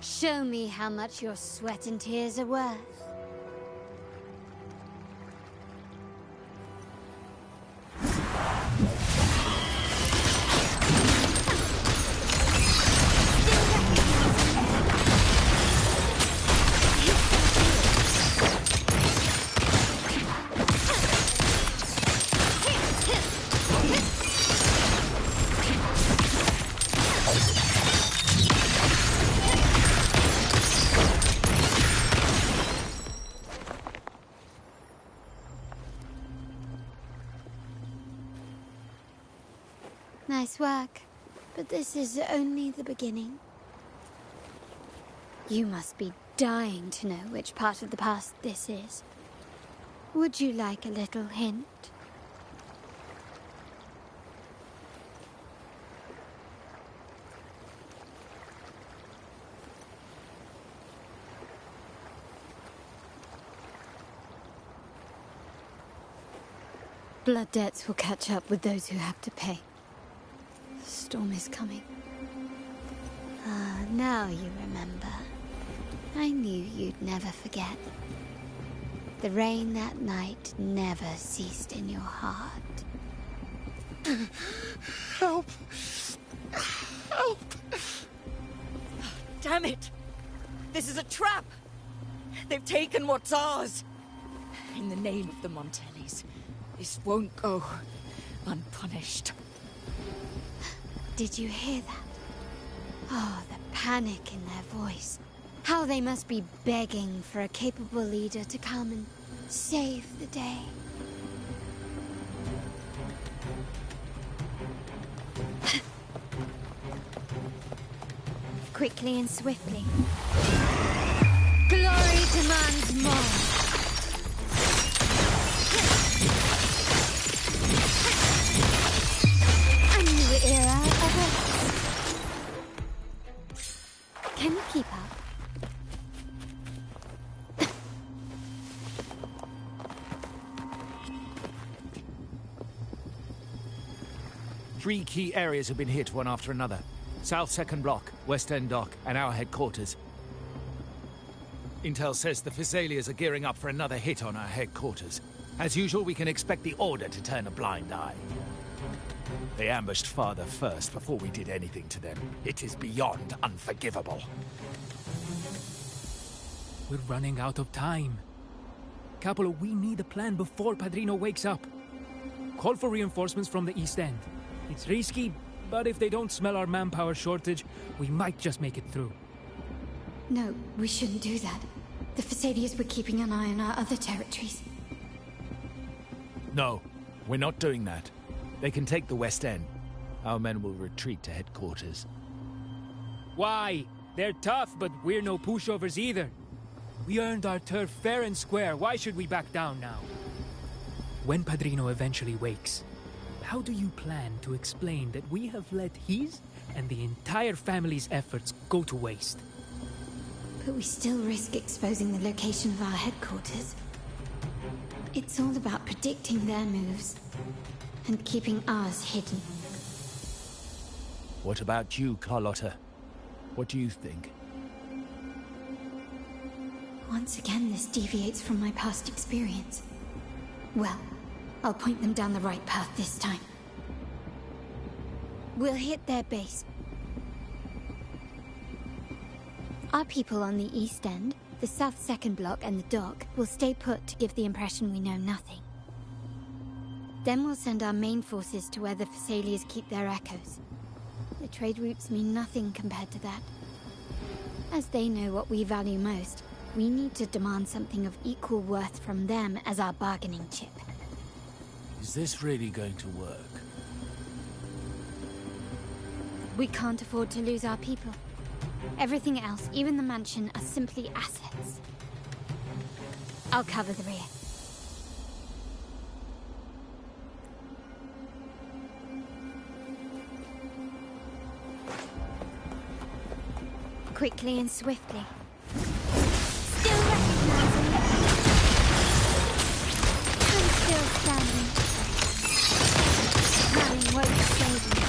Show me how much your sweat and tears are worth. Nice work, but this is only the beginning. You must be dying to know which part of the past this is. Would you like a little hint? Blood debts will catch up with those who have to pay. The storm is coming. Ah, now you remember. I knew you'd never forget. The rain that night never ceased in your heart. Help! Help! Damn it! This is a trap! They've taken what's ours! In the name of the Montellis, this won't go unpunished. Did you hear that? Oh, the panic in their voice. How they must be begging for a capable leader to come and save the day. Quickly and swiftly. Glory demands more. A new era awaits. Can you keep up? 3 key areas have been hit one after another. South 2nd Block, West End Dock, and our headquarters. Intel says the Physaelias are gearing up for another hit on our headquarters. As usual, we can expect the Order to turn a blind eye. They ambushed Father first before we did anything to them. It is beyond unforgivable. We're running out of time. Capolo, we need a plan before Padrino wakes up. Call for reinforcements from the East End. It's risky, but if they don't smell our manpower shortage, we might just make it through. No, we shouldn't do that. The Physaelias were keeping an eye on our other territories. No, we're not doing that. They can take the West End. Our men will retreat to headquarters. Why? They're tough, but we're no pushovers either. We earned our turf fair and square. Why should we back down now? When Padrino eventually wakes, how do you plan to explain that we have let his and the entire family's efforts go to waste? But we still risk exposing the location of our headquarters. It's all about predicting their moves and keeping ours hidden. What about you, Carlotta? What do you think? Once again, this deviates from my past experience. Well, I'll point them down the right path this time. We'll hit their base. Our people on the East End, the South 2nd Block and the Dock will stay put to give the impression we know nothing. Then we'll send our main forces to where the Physaelias keep their echoes. The trade routes mean nothing compared to that. As they know what we value most, we need to demand something of equal worth from them as our bargaining chip. Is this really going to work? We can't afford to lose our people. Everything else, even the mansion, are simply assets. I'll cover the rear. Quickly and swiftly. Still recognizing. I'm still standing. Running won't save me.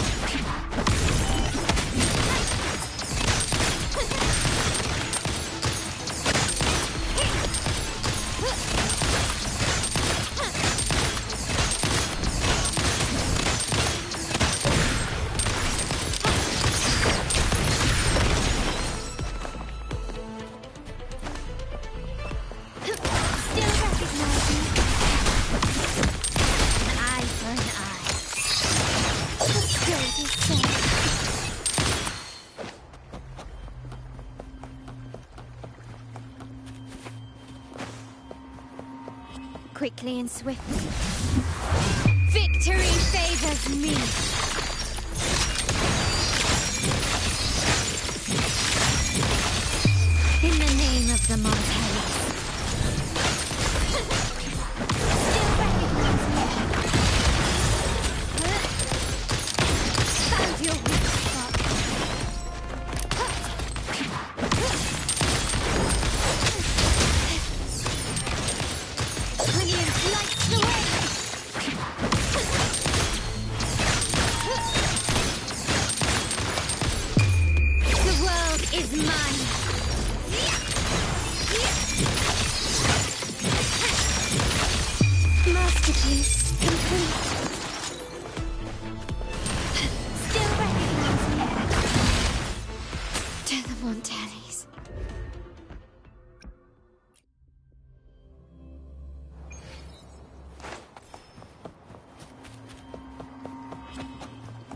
Quickly and swiftly. Victory favors me! In the name of the Montellis. Still recognize me. Found your weak spot. Brilliant lights the way! The world is mine! Masterpiece complete. Still recognize me. To the Montellis.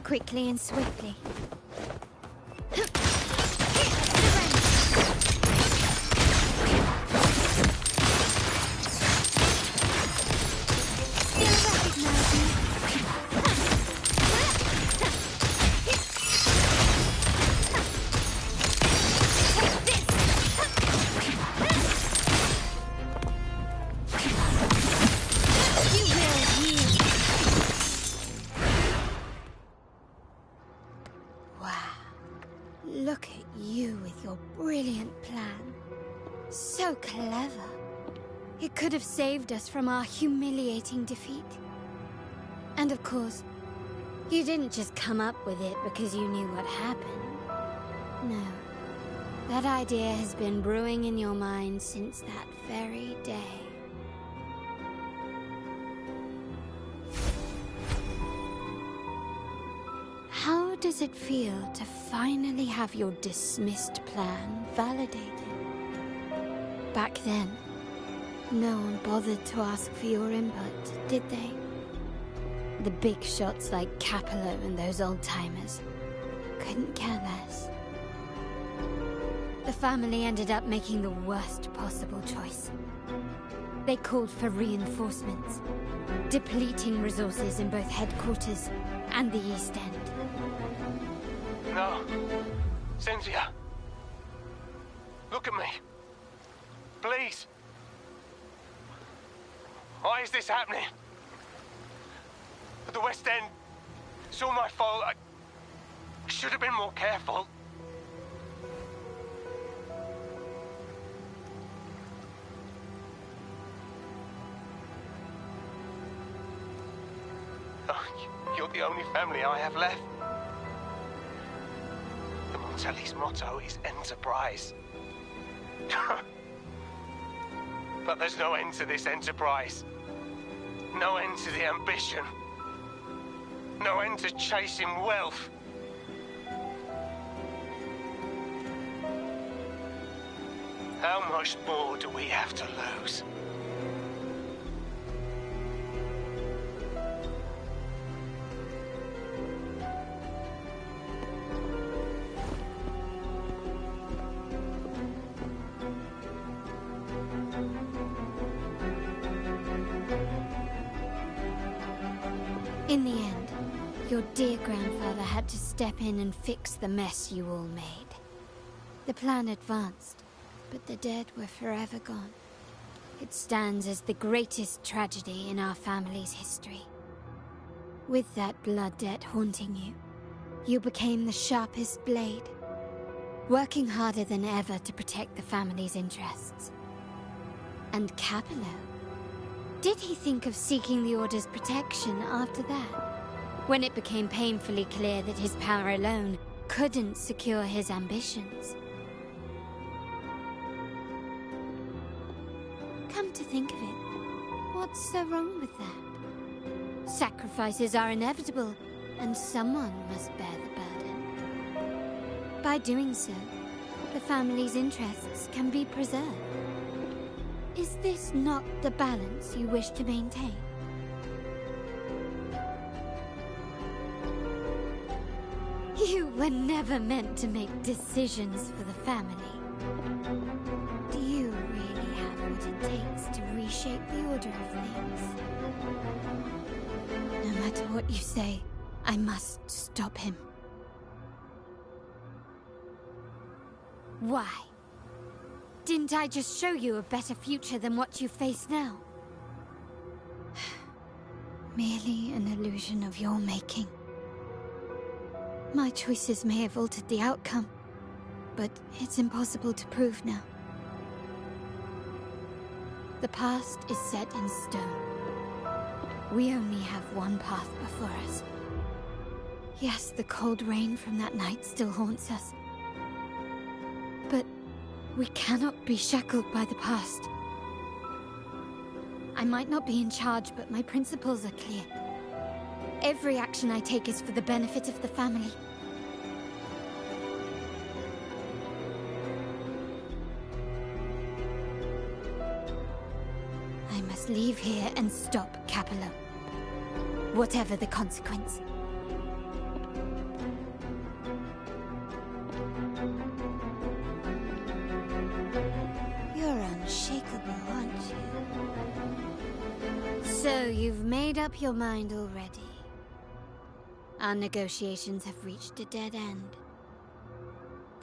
Quickly and swiftly. Look at you with your brilliant plan. So clever. It could have saved us from our humiliating defeat. And of course, You didn't just come up with it because you knew what happened. No. That idea has been brewing in your mind since that very day. How does it feel to finally have your dismissed plan validated? Back then, no one bothered to ask for your input, did they? The big shots like Capello and those old-timers couldn't care less. The family ended up making the worst possible choice. They called for reinforcements, depleting resources in both headquarters and the East End. No. Cynthia. Look at me. Please. Why is this happening? The West End. It's all my fault. I should have been more careful. You're the only family I have left. The Montelli's motto is enterprise. But there's no end to this enterprise. No end to the ambition. No end to chasing wealth. How much more do we have to lose? In the end, your dear grandfather had to step in and fix the mess you all made. The plan advanced, but the dead were forever gone. It stands as the greatest tragedy in our family's history. With that blood debt haunting you, you became the sharpest blade, working harder than ever to protect the family's interests. And Capello? Did he think of seeking the Order's protection after that? When it became painfully clear that his power alone couldn't secure his ambitions? Come to think of it, what's so wrong with that? Sacrifices are inevitable, and someone must bear the burden. By doing so, the family's interests can be preserved. Is this not the balance you wish to maintain? You were never meant to make decisions for the family. Do you really have what it takes to reshape the order of things? No matter what you say, I must stop him. Why? Didn't I just show you a better future than what you face now? Merely an illusion of your making. My choices may have altered the outcome, but it's impossible to prove now. The past is set in stone. We only have one path before us. Yes, the cold rain from that night still haunts us. But we cannot be shackled by the past. I might not be in charge, but my principles are clear. Every action I take is for the benefit of the family. I must leave here and stop Capello. Whatever the consequence. You're unshakable, aren't you? So you've made up your mind already. Our negotiations have reached a dead end.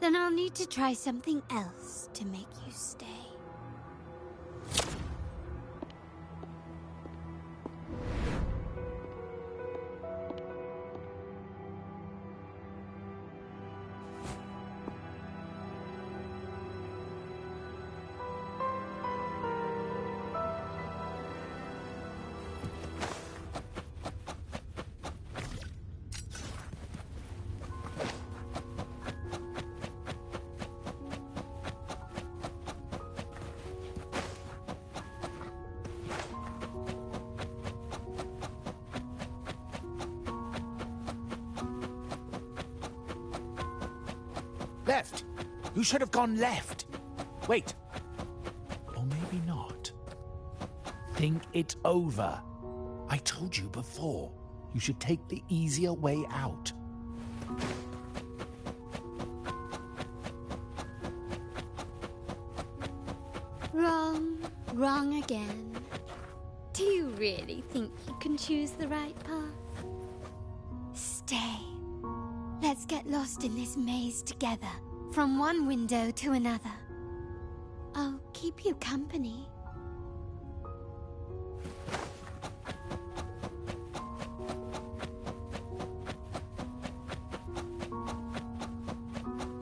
Then I'll need to try something else to make you stay. Left! You should have gone left! Wait. Or maybe not. Think it over. I told you before. You should take the easier way out. Wrong. Wrong again. Do you really think you can choose the right path? Stay. Let's get lost in this maze together, from one window to another. I'll keep you company.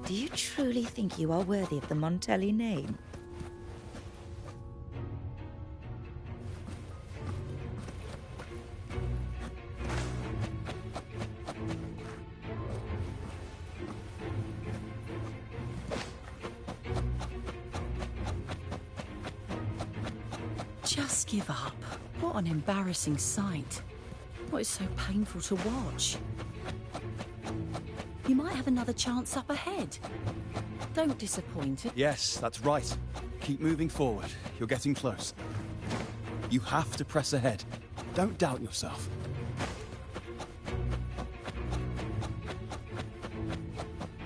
Do you truly think you are worthy of the Montelli name? Just give up. What an embarrassing sight. What is so painful to watch? You might have another chance up ahead. Don't disappoint it. Yes, that's right. Keep moving forward. You're getting close. You have to press ahead. Don't doubt yourself.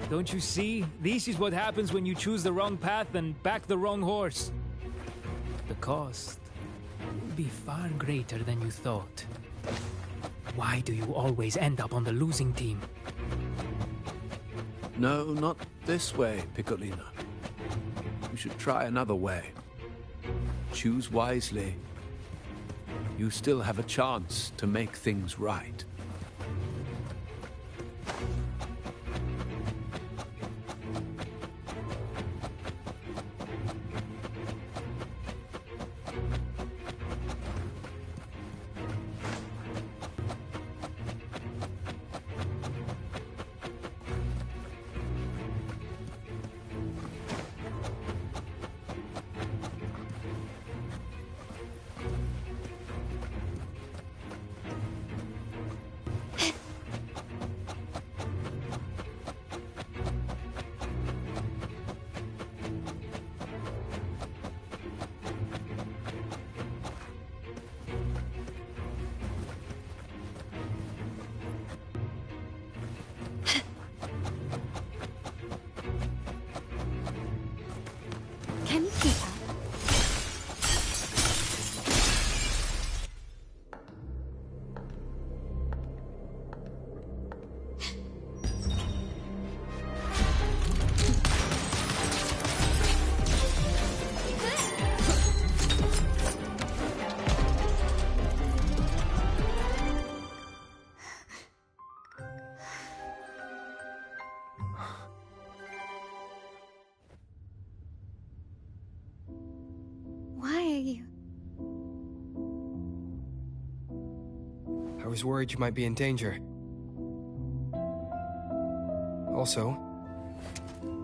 Don't you see? This is what happens when you choose the wrong path and back the wrong horse. The cost will be far greater than you thought. Why do you always end up on the losing team? No, not this way, Piccolina. You should try another way. Choose wisely. You still have a chance to make things right. Can you keep up? Why are you? I was worried you might be in danger. Also,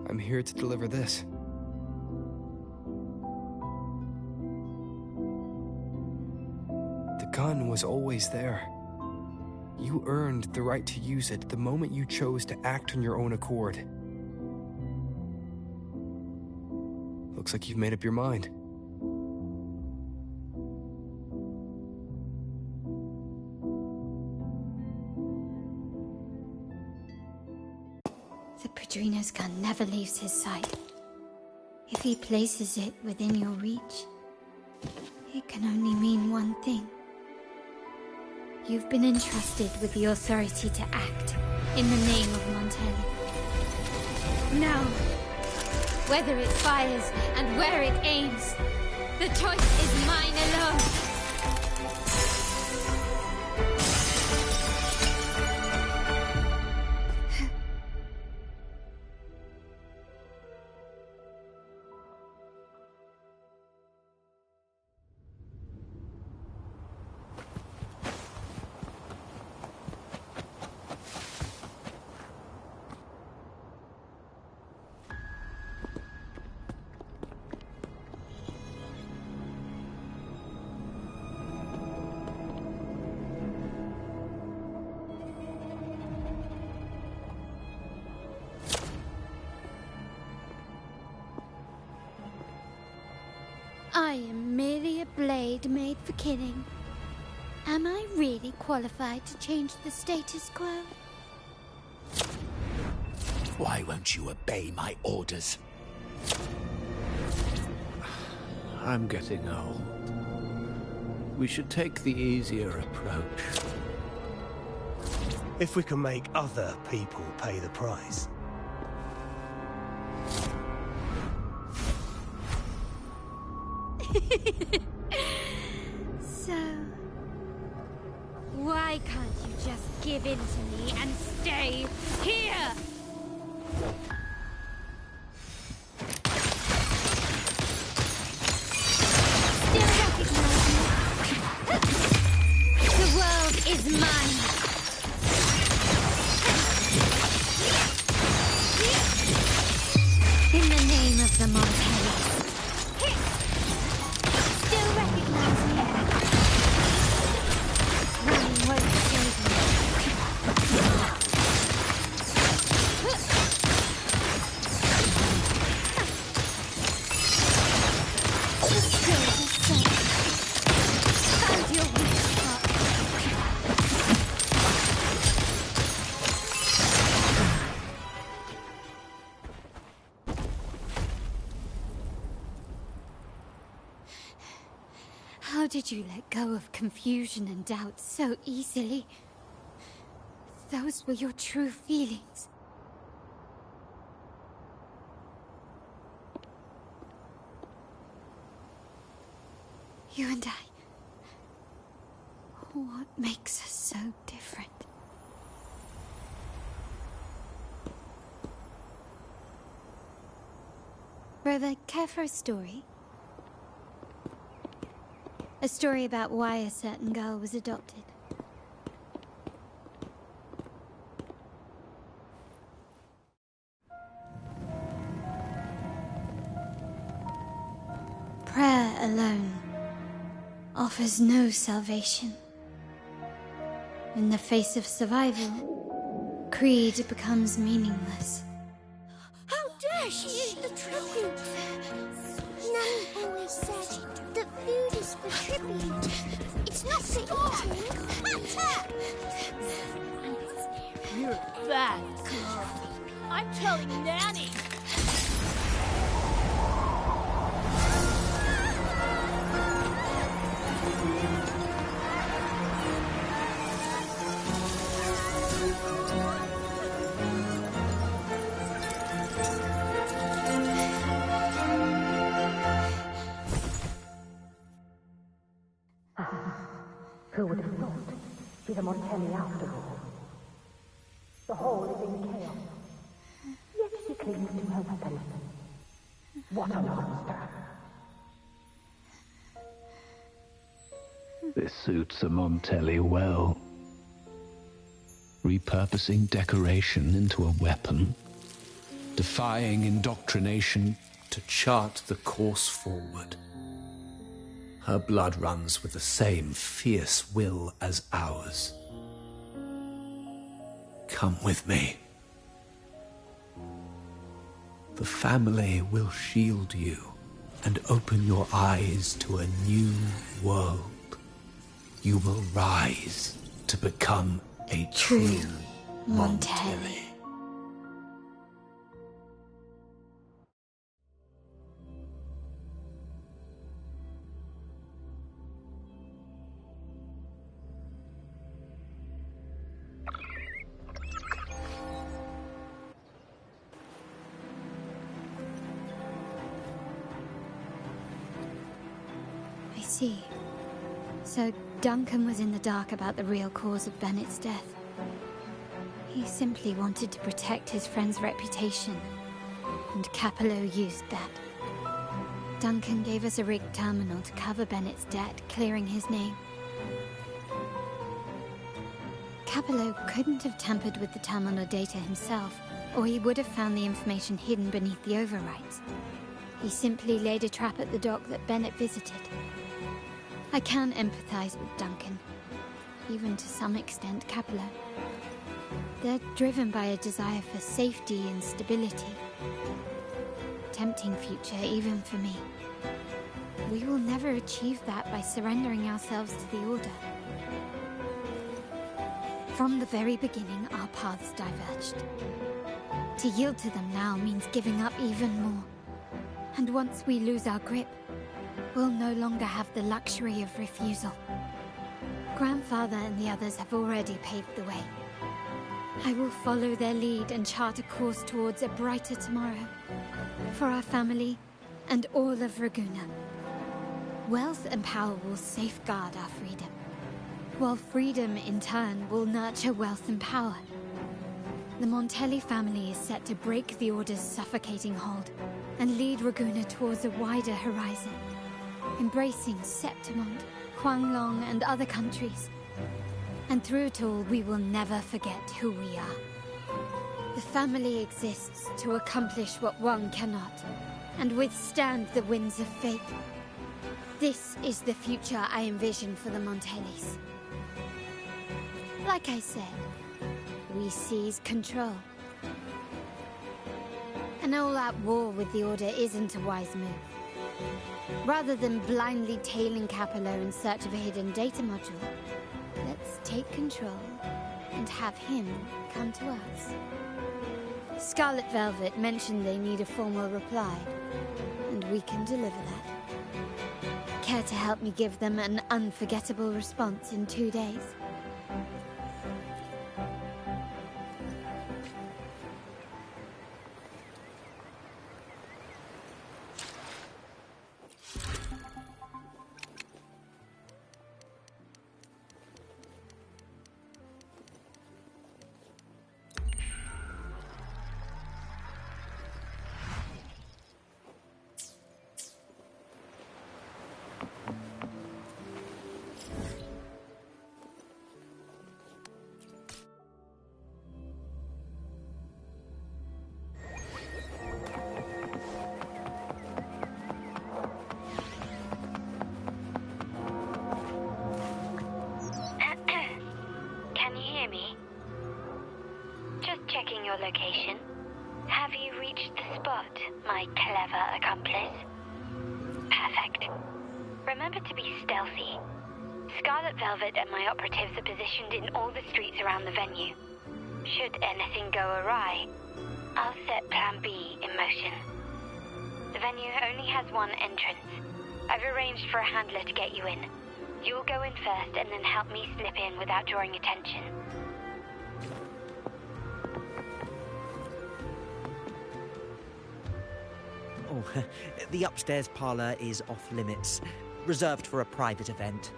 I'm here to deliver this. The gun was always there. You earned the right to use it the moment you chose to act on your own accord. Looks like you've made up your mind. The Padrino's gun never leaves his sight. If he places it within your reach, it can only mean one thing. You've been entrusted with the authority to act in the name of Montelli. Now, whether it fires and where it aims, the choice is mine alone. I am merely a blade made for killing. Am I really qualified to change the status quo? Why won't you obey my orders? I'm getting old. We should take the easier approach. If we can make other people pay the price. So, why can't you just give in to me and stay here? Still recognize me? The world is mine. In the name of the Montaigne. Still recognize me? Running won't save me. Still the same. Found your weak spot. How did you let go of confusion and doubt so easily? Those were your true feelings. You and I. What makes us so different? Brother, care for a story? A story about why a certain girl was adopted. Prayer alone offers no salvation. In the face of survival, creed becomes meaningless. How dare she eat the tribute? Nanny always said that food is for tribute. It's not for eating. You're a bad girl. I'm telling Nanny. Who would have thought? She's a Montaigne after all. The hall is in chaos. Yet she clings to her weapon. What a monster! This suits a Montaigne well. Repurposing decoration into a weapon. Defying indoctrination. To chart the course forward. Her blood runs with the same fierce will as ours. Come with me. The family will shield you and open your eyes to a new world. You will rise to become a true Montaigne. I see. So Duncan was in the dark about the real cause of Bennett's death. He simply wanted to protect his friend's reputation, and Capello used that. Duncan gave us a rigged terminal to cover Bennett's debt, clearing his name. Capello couldn't have tampered with the terminal data himself, or he would have found the information hidden beneath the overwrites. He simply laid a trap at the dock that Bennett visited. I can empathize with Duncan, even to some extent Capello. They're driven by a desire for safety and stability. Tempting future even for me. we will never achieve that by surrendering ourselves to the Order. From the very beginning, our paths diverged. To yield to them now means giving up even more. And once we lose our grip, we'll no longer have the luxury of refusal. Grandfather and the others have already paved the way. I will follow their lead and chart a course towards a brighter tomorrow. For our family and all of Raguna. Wealth and power will safeguard our freedom, while freedom in turn will nurture wealth and power. The Montelli family is set to break the Order's suffocating hold and lead Raguna towards a wider horizon, embracing Septimont, Huanglong, and other countries. And through it all, we will never forget who we are. The family exists to accomplish what one cannot, and withstand the winds of fate. This is the future I envision for the Montellis. Like I said, we seize control. An all-out war with the Order isn't a wise move. Rather than blindly tailing Capello in search of a hidden data module, let's take control and have him come to us. Scarlet Velvet mentioned they need a formal reply, and we can deliver that. Care to help me give them an unforgettable response in 2 days? Location. Have you reached the spot, my clever accomplice? Perfect. Remember to be stealthy. Scarlet Velvet and my operatives are positioned in all the streets around the venue. Should anything go awry, I'll set Plan B in motion. The venue only has one entrance. I've arranged for a handler to get you in. You'll go in first and then help me slip in without drawing attention. Oh, the upstairs parlor is off limits, reserved for a private event.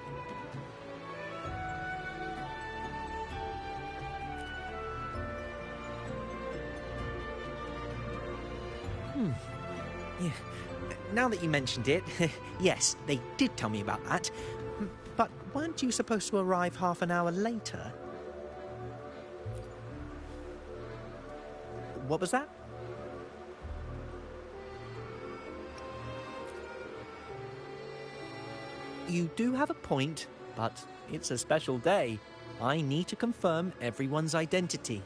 Yeah. Now that you mentioned it, yes, they did tell me about that. But weren't you supposed to arrive half an hour later? What was that? You do have a point, but it's a special day. I need to confirm everyone's identity.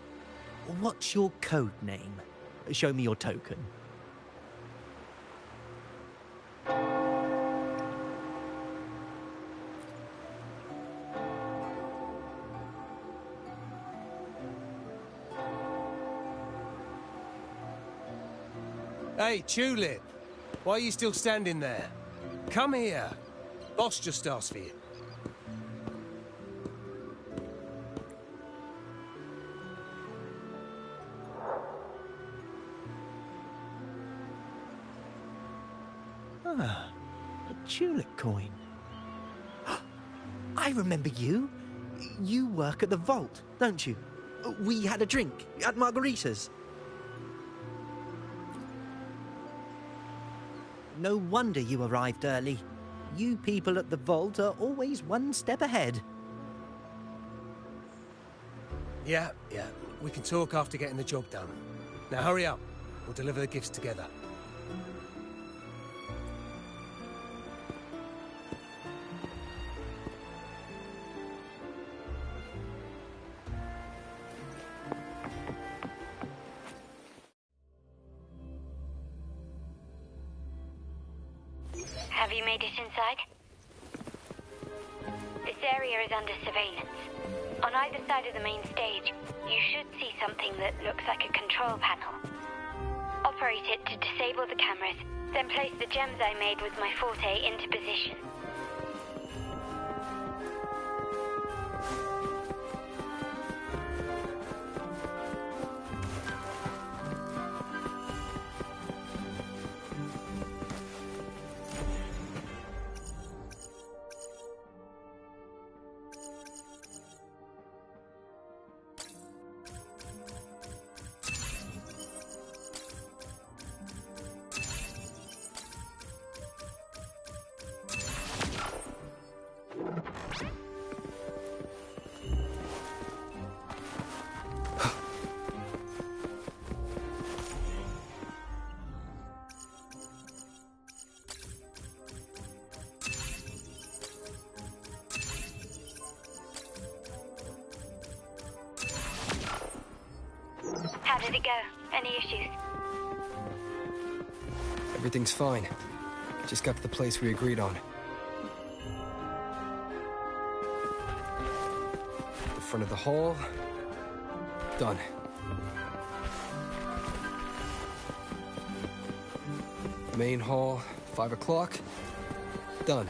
What's your code name? Show me your token. Hey, Tulip! Why are you still standing there? Come here. Boss just asked for you. Ah, a tulip coin. I remember you. You work at the vault, don't you? We had a drink at Margarita's. No wonder you arrived early. You people at the vault are always one step ahead. Yeah. We can talk after getting the job done. Now hurry up. We'll deliver the gifts together. Have you made it inside? This area is under surveillance. On either side of the main stage, you should see something that looks like a control panel. Operate it to disable the cameras, then place the gems I made with my forte into position. How did it go? Any issues? Everything's fine. Just got to the place we agreed on. The front of the hall. Done. Main hall, 5 o'clock. Done.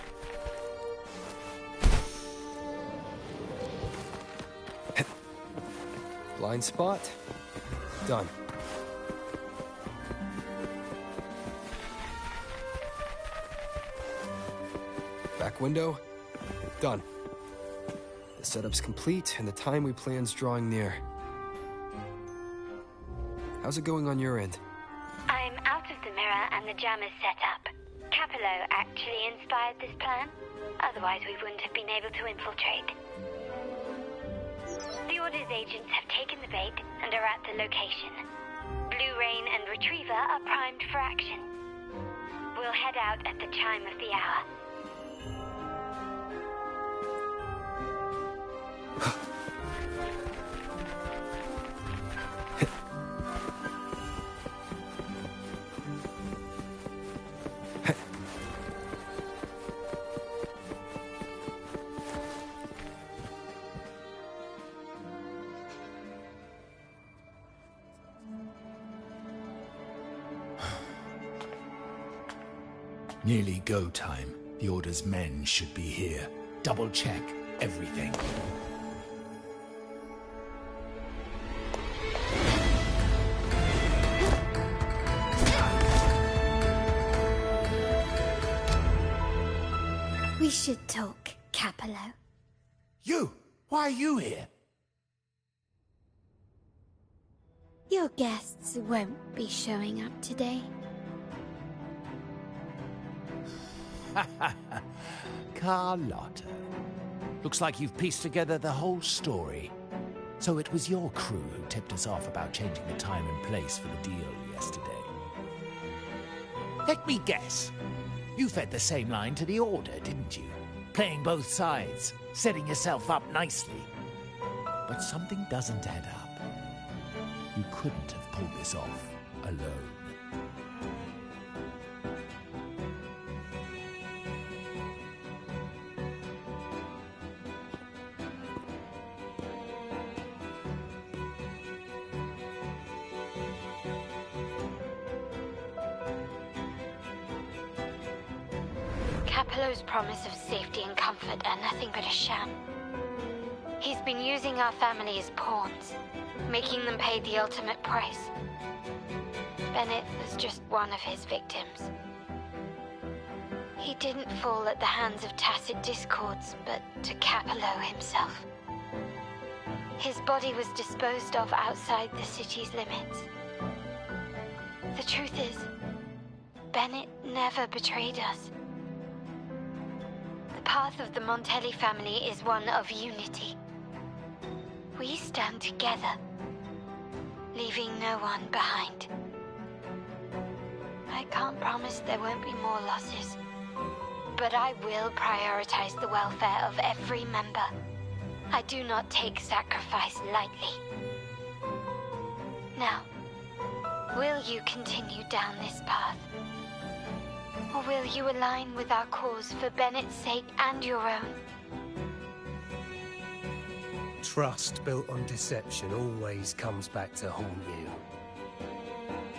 Blind spot. Done. Back window. Done. The setup's complete, and the time we plan's drawing near. How's it going on your end? I'm out of the mirror and the jam is set up. Capello actually inspired this plan. Otherwise, we wouldn't have been able to infiltrate. The Order's agents have taken the bait and are at the location. Blue Rain and Retriever are primed for action. We'll head out at the chime of the hour. Nearly go time. The Order's men should be here. Double check everything. We should talk, Capello. You! Why are you here? Your guests won't be showing up today. Carlotta. Looks like you've pieced together the whole story. So it was your crew who tipped us off about changing the time and place for the deal yesterday. Let me guess. You fed the same line to the Order, didn't you? Playing both sides, setting yourself up nicely. But something doesn't add up. You couldn't have pulled this off alone. Capello's promise of safety and comfort are nothing but a sham. He's been using our family as pawns, making them pay the ultimate price. Bennett was just one of his victims. He didn't fall at the hands of tacit discords, but to Capello himself. His body was disposed of outside the city's limits. The truth is, Bennett never betrayed us. The path of the Montelli family is one of unity. We stand together, leaving no one behind. I can't promise there won't be more losses, but I will prioritize the welfare of every member. I do not take sacrifice lightly. Now, will you continue down this path? Or will you align with our cause for Bennett's sake and your own? Trust built on deception always comes back to haunt you.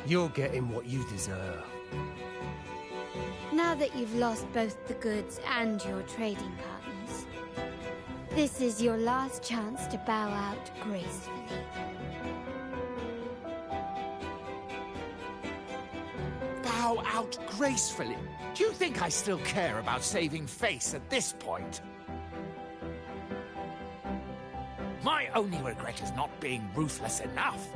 You're getting what you deserve. Now that you've lost both the goods and your trading partners, this is your last chance to bow out gracefully. Bow out gracefully? Do you think I still care about saving face at this point? My only regret is not being ruthless enough.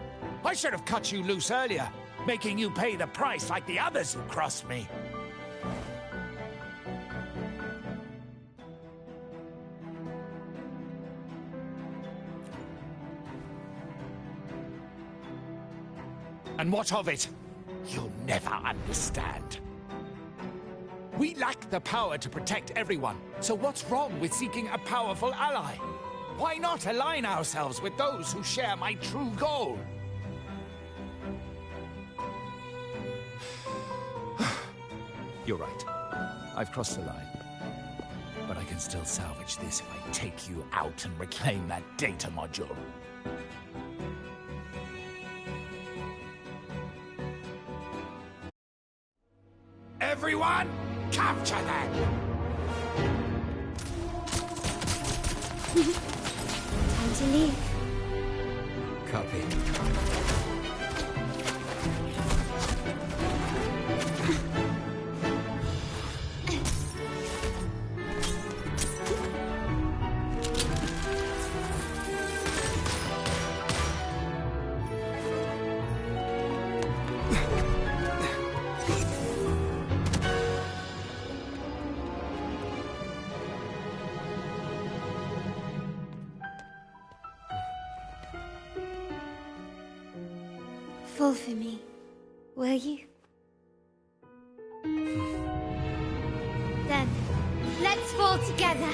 I should have cut you loose earlier, making you pay the price like the others who crossed me. And what of it? You'll never understand. We lack the power to protect everyone, so what's wrong with seeking a powerful ally? Why not align ourselves with those who share my true goal? You're right. I've crossed the line. But I can still salvage this if I take you out and reclaim that data module. Everyone, capture them! Time to leave. Copy. Fall for me, will you? Then, let's fall together!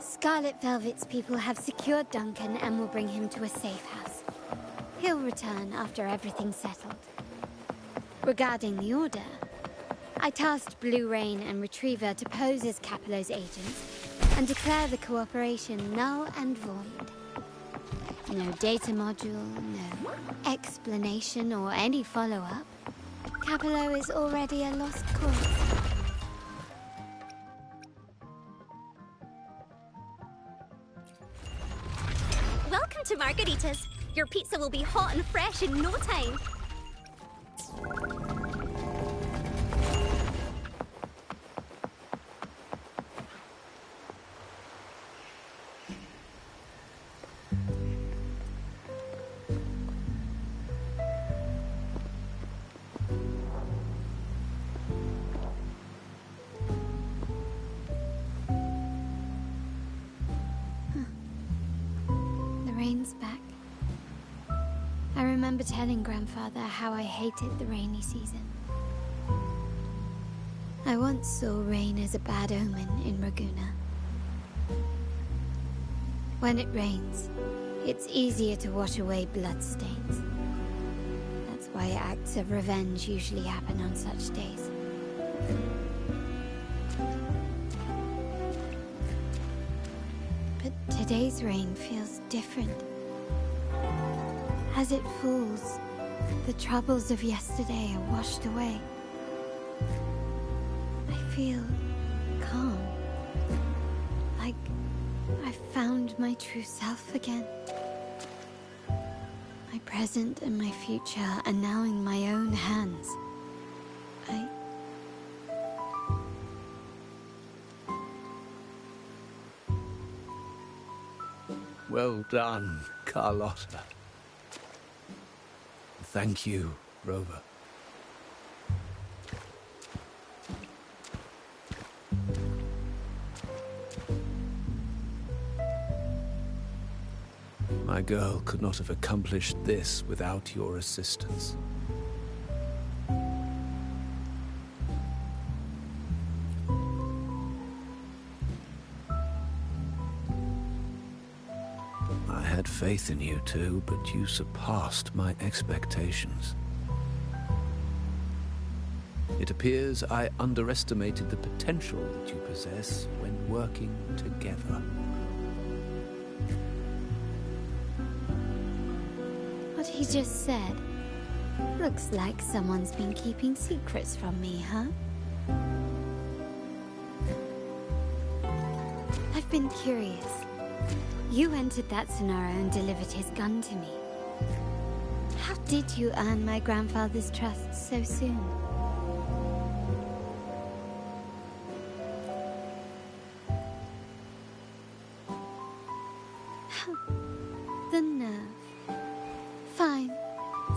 Scarlet Velvet's people have secured Duncan and will bring him to a safe house. He'll return after everything's settled. Regarding the Order, I tasked Blue Rain and Retriever to pose as Capello's agents and declare the cooperation null and void. No data module, no explanation or any follow-up. Capello is already a lost cause. Welcome to Margarita's. Your pizza will be hot and fresh in no time. Back. I remember telling Grandfather how I hated the rainy season. I once saw rain as a bad omen in Raguna. When it rains, it's easier to wash away bloodstains. That's why acts of revenge usually happen on such days. But today's rain feels different. As it falls, the troubles of yesterday are washed away. I feel calm. Like I found my true self again. My present and my future are now in my own hands. Well done, Carlotta. Thank you, Rover. My girl could not have accomplished this without your assistance. I had faith in you too, but you surpassed my expectations. It appears I underestimated the potential that you possess when working together. What he just said. Looks like someone's been keeping secrets from me, huh? I've been curious. You entered that scenario and delivered his gun to me. How did you earn my grandfather's trust so soon? The nerve. Fine.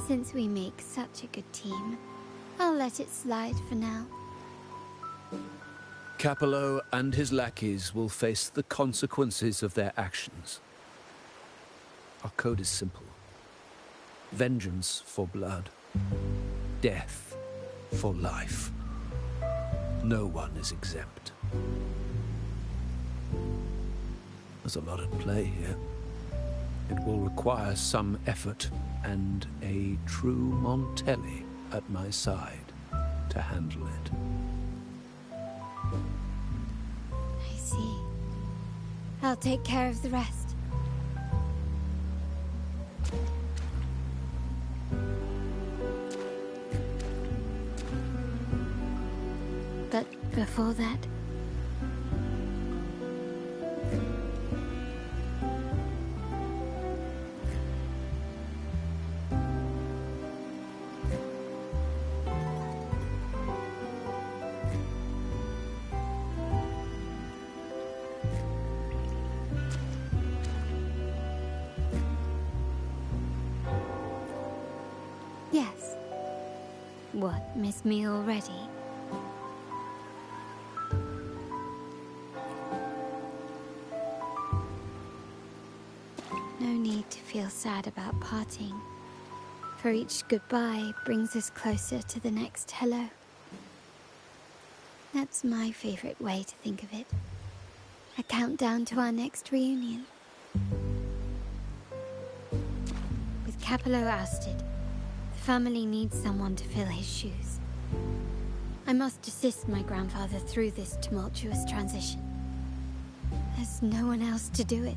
Since we make such a good team, I'll let it slide for now. Capello and his lackeys will face the consequences of their actions. Our code is simple. Vengeance for blood. Death for life. No one is exempt. There's a lot at play here. It will require some effort and a true Montelli at my side to handle it. I see. I'll take care of the rest. But before that... Yes. What, miss me already? No need to feel sad about parting, for each goodbye brings us closer to the next hello. That's my favorite way to think of it. A countdown to our next reunion. With Capello ousted, the family needs someone to fill his shoes. I must assist my grandfather through this tumultuous transition. There's no one else to do it.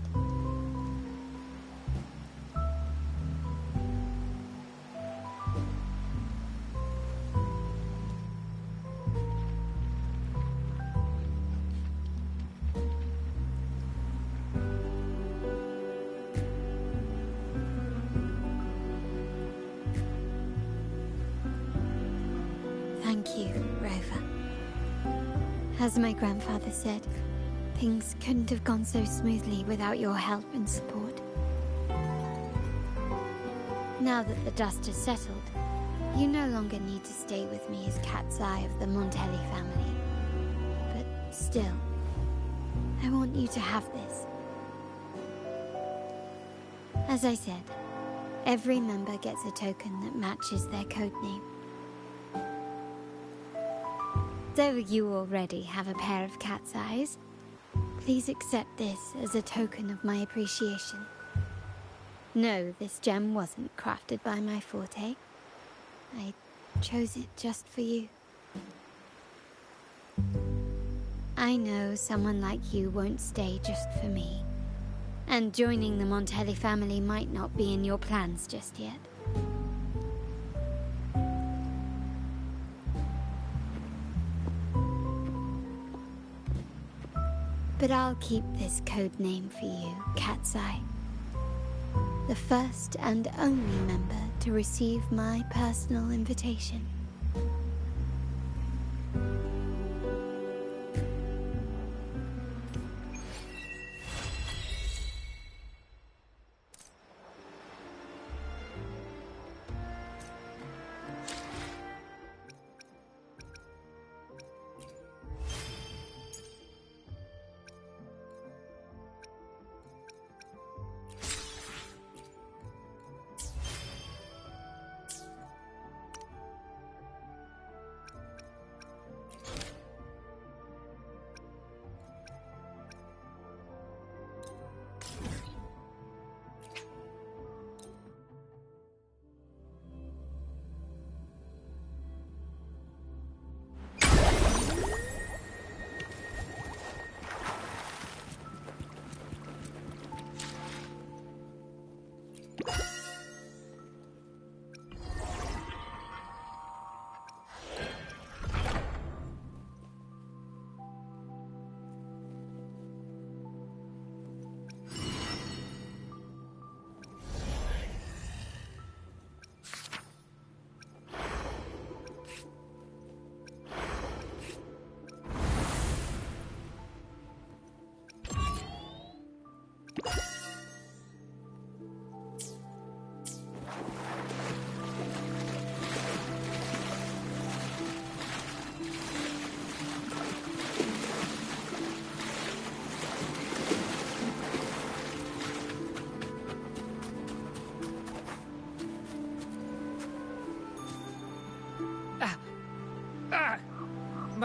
Thank you, Rover. As my grandfather said, things couldn't have gone so smoothly without your help and support. Now that the dust has settled, you no longer need to stay with me as cat's eye of the Montelli family. But still, I want you to have this. As I said, every member gets a token that matches their codename. Though you already have a pair of cat's eyes, please accept this as a token of my appreciation. No, this gem wasn't crafted by my forte. I chose it just for you. I know someone like you won't stay just for me, and joining the Montelli family might not be in your plans just yet. But I'll keep this code name for you, Cat's Eye. The first and only member to receive my personal invitation.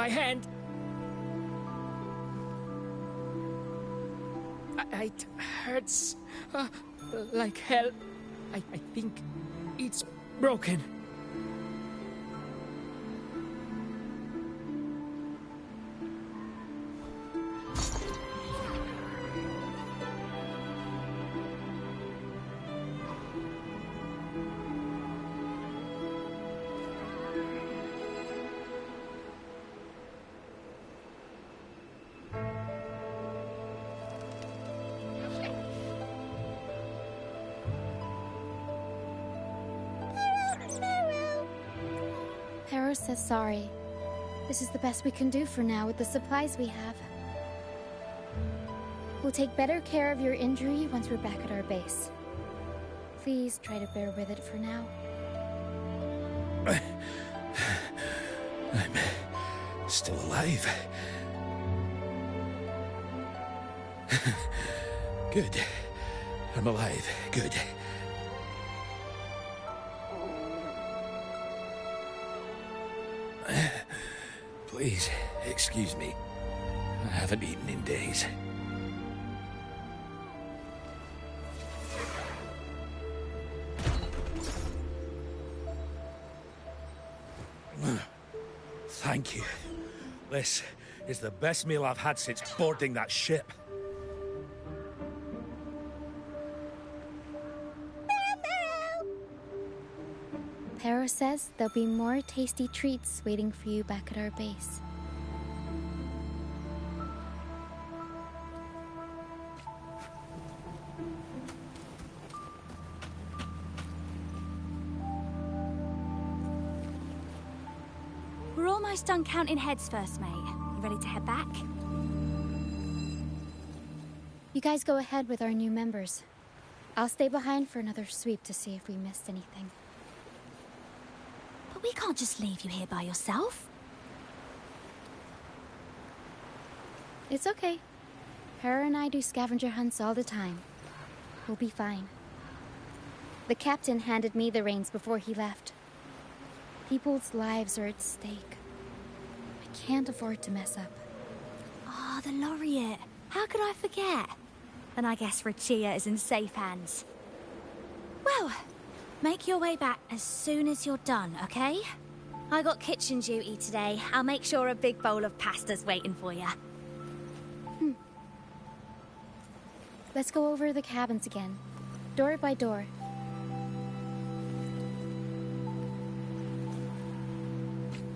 my hand. It hurts like hell. I think it's broken. Pero says sorry. This is the best we can do for now with the supplies we have. We'll take better care of your injury once we're back at our base. Please try to bear with it for now. I'm still alive. Good. I'm alive. Good. Please, excuse me. I haven't eaten in days. Thank you. This is the best meal I've had since boarding that ship. Pero says there'll be more tasty treats waiting for you back at our base. We're almost done counting heads first, mate. You ready to head back? You guys go ahead with our new members. I'll stay behind for another sweep to see if we missed anything. But we can't just leave you here by yourself. It's okay. Hera and I do scavenger hunts all the time. We'll be fine. The captain handed me the reins before he left. People's lives are at stake. I can't afford to mess up. Oh, the laureate. How could I forget? Then I guess Roccia is in safe hands. Well, make your way back as soon as you're done, okay? I got kitchen duty today. I'll make sure a big bowl of pasta's waiting for you. Let's go over the cabins again, door by door.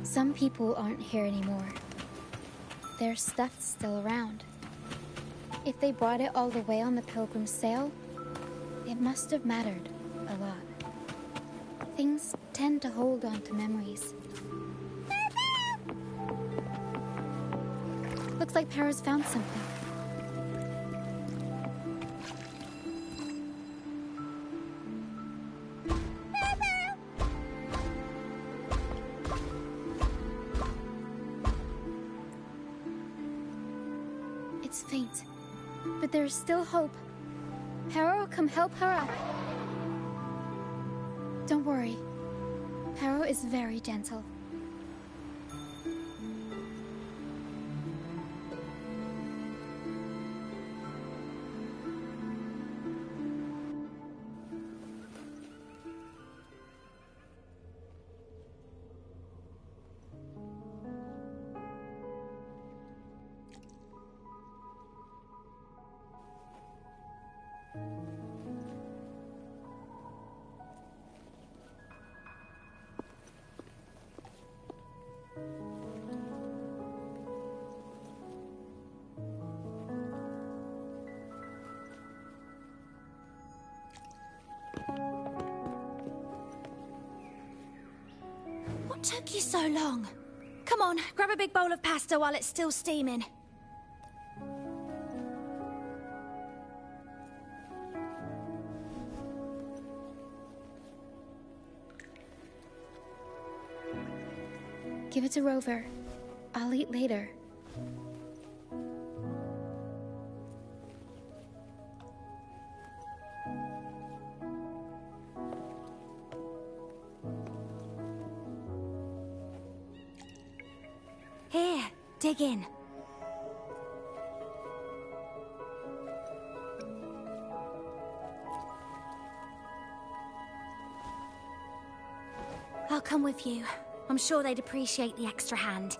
Some people aren't here anymore. Their stuff's still around. If they brought it all the way on the Pilgrim's sail, it must have mattered a lot. Things tend to hold on to memories. Looks like Para's found something. It's faint, but there's still hope. Para will come help her up. Don't worry. Para is very gentle. What took you so long? Come on, grab a big bowl of pasta while it's still steaming. Give it to Rover. I'll eat later. Here, dig in. I'll come with you. I'm sure they'd appreciate the extra hand.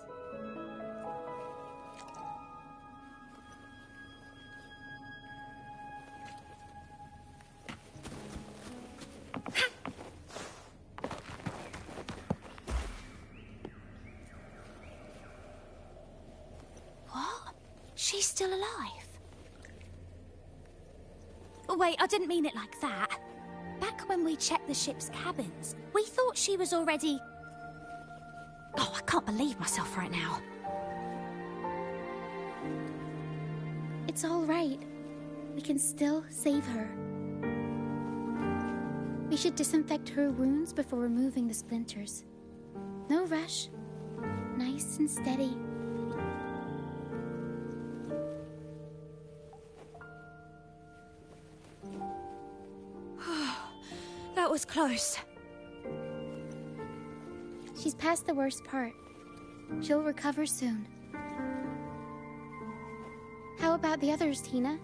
What? She's still alive? Oh, wait, I didn't mean it like that. Back when we checked the ship's cabins, we thought she was already... Oh, I can't believe myself right now. It's all right. We can still save her. We should disinfect her wounds before removing the splinters. No rush. Nice and steady. That was close. She's past the worst part. She'll recover soon. How about the others, Tina?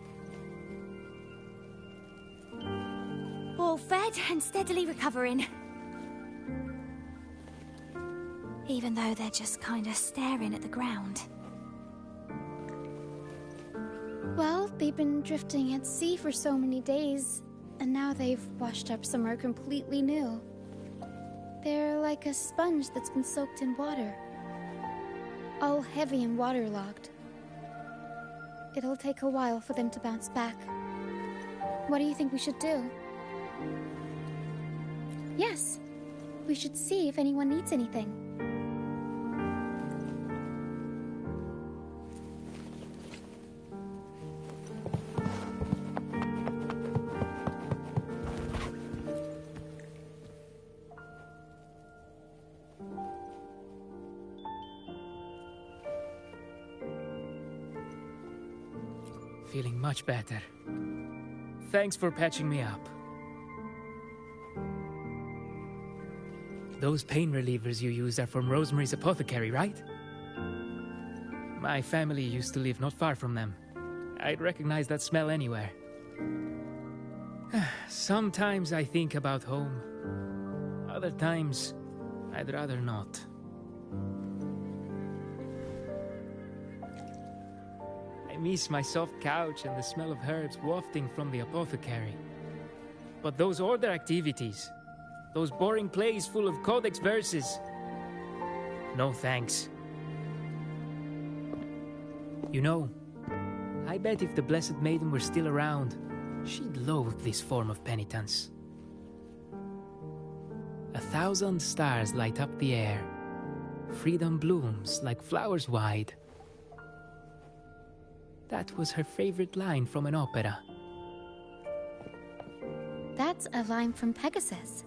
All fed and steadily recovering. Even though they're just kinda staring at the ground. Well, they've been drifting at sea for so many days, and now they've washed up somewhere completely new. They're like a sponge that's been soaked in water. All heavy and waterlogged. It'll take a while for them to bounce back. What do you think we should do? Yes, we should see if anyone needs anything. Feeling much better. Thanks for patching me up. Those pain relievers you use are from Rosemary's apothecary, right? My family used to live not far from them. I'd recognize that smell anywhere. Sometimes I think about home. Other times, I'd rather not. I miss my soft couch and the smell of herbs wafting from the apothecary. But those order activities, those boring plays full of codex verses, no thanks. You know, I bet if the Blessed Maiden were still around, she'd loathe this form of penitence. 1,000 stars light up the air. Freedom blooms like flowers wide. That was her favorite line from an opera. That's a line from Pegasus.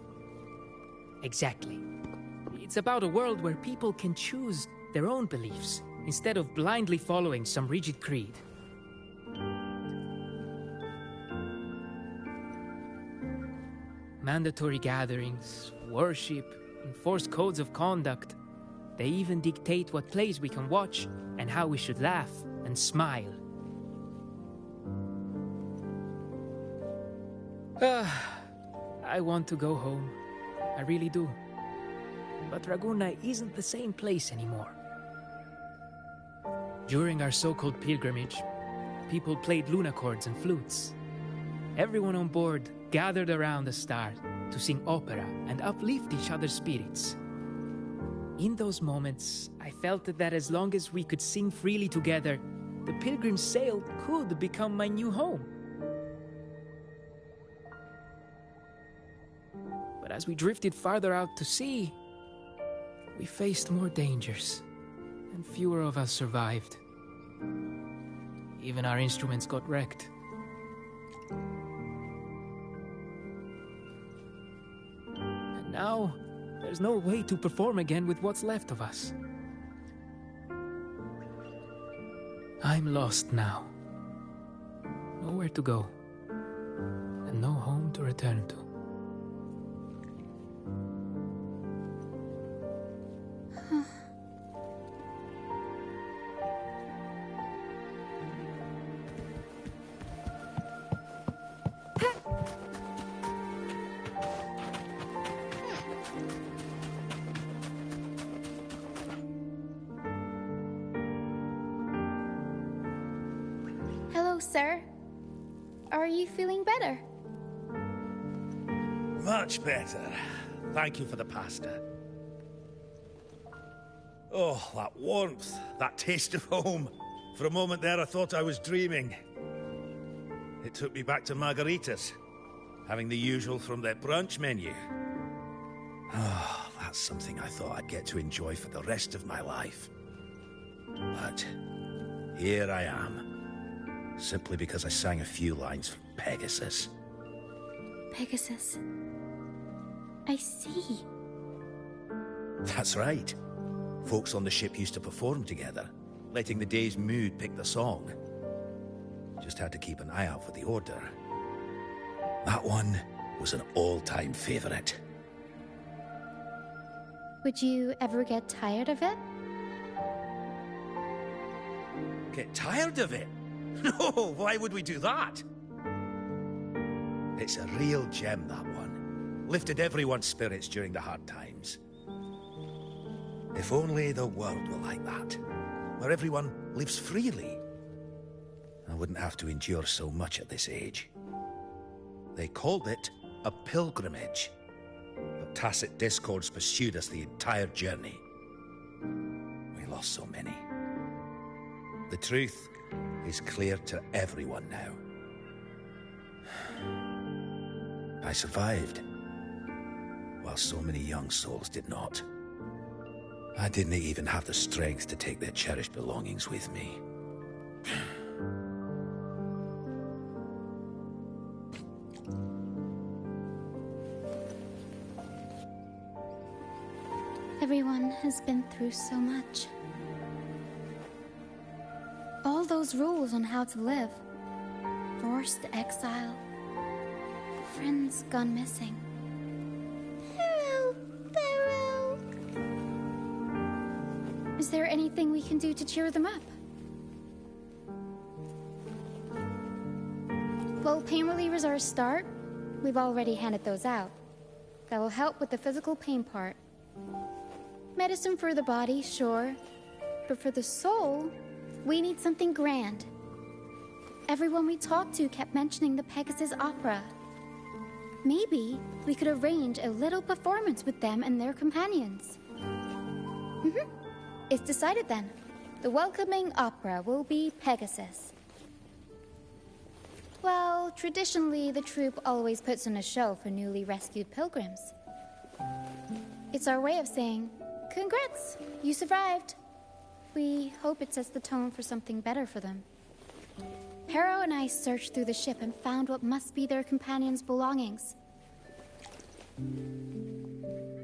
Exactly. It's about a world where people can choose their own beliefs instead of blindly following some rigid creed. Mandatory gatherings, worship, enforced codes of conduct. They even dictate what plays we can watch and how we should laugh and smile. I want to go home. I really do. But Raguna isn't the same place anymore. During our so-called pilgrimage, people played lunacords and flutes. Everyone on board gathered around the star to sing opera and uplift each other's spirits. In those moments, I felt that as long as we could sing freely together, the pilgrim's sail could become my new home. But as we drifted farther out to sea, we faced more dangers, and fewer of us survived. Even our instruments got wrecked. And now, there's no way to perform again with what's left of us. I'm lost now. Nowhere to go, and no home to return to. sir. Are you feeling better? Much better. Thank you for the pasta. Oh, that warmth, that taste of home. For a moment there, I thought I was dreaming. It took me back to margaritas, having the usual from their brunch menu. Oh, that's something I thought I'd get to enjoy for the rest of my life. But here I am, simply because I sang a few lines from Pegasus. Pegasus. I see. That's right. Folks on the ship used to perform together, letting the day's mood pick the song. Just had to keep an eye out for the order. That one was an all-time favorite. Would you ever get tired of it? Get tired of it? No, why would we do that? It's a real gem, that one. Lifted everyone's spirits during the hard times. If only the world were like that, where everyone lives freely. I wouldn't have to endure so much at this age. They called it a pilgrimage, but tacit discords pursued us the entire journey. We lost so many. The truth is clear to everyone now. I survived, while so many young souls did not. I didn't even have the strength to take their cherished belongings with me. Everyone has been through so much. All those rules on how to live. Forced exile. Friends gone missing. Is there anything we can do to cheer them up? Well, pain relievers are a start. We've already handed those out. That will help with the physical pain part. Medicine for the body, sure. But for the soul, we need something grand. Everyone we talked to kept mentioning the Pegasus Opera. Maybe we could arrange a little performance with them and their companions. It's decided then. The welcoming opera will be Pegasus. Well, traditionally, the troupe always puts on a show for newly rescued pilgrims. It's our way of saying, congrats, you survived. We hope it sets the tone for something better for them. Pero and I searched through the ship and found what must be their companions' belongings.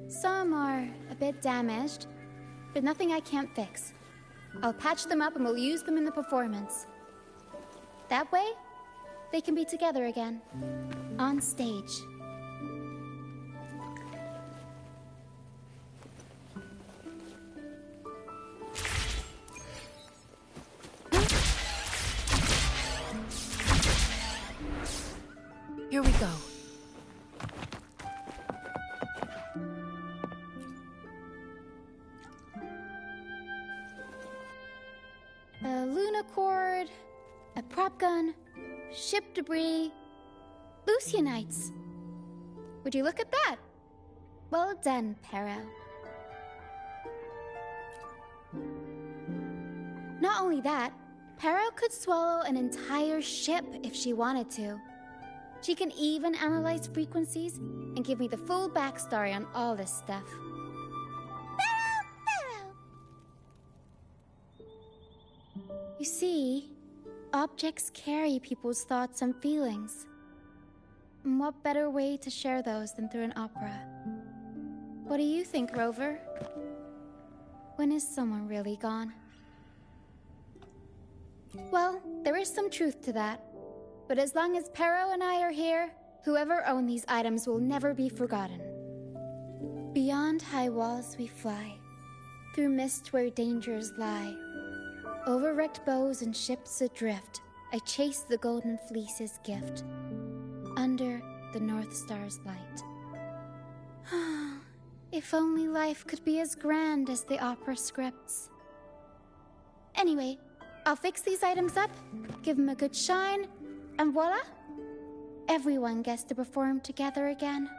Some are a bit damaged, but nothing I can't fix. I'll patch them up and we'll use them in the performance. That way, they can be together again, on stage. Here we go. A Lunacord, a prop gun, ship debris, Lucianites. Would you look at that? Well done, Pero. Not only that, Pero could swallow an entire ship if she wanted to. She can even analyze frequencies and give me the full backstory on all this stuff. You see, objects carry people's thoughts and feelings. And what better way to share those than through an opera? What do you think, Rover? When is someone really gone? Well, there is some truth to that. But as long as Pero and I are here, whoever owned these items will never be forgotten. Beyond high walls we fly, through mist where dangers lie. Over wrecked bows and ships adrift, I chase the golden fleece's gift, under the North Star's light. If only life could be as grand as the opera scripts. Anyway, I'll fix these items up, give them a good shine, and voila! Everyone gets to perform together again.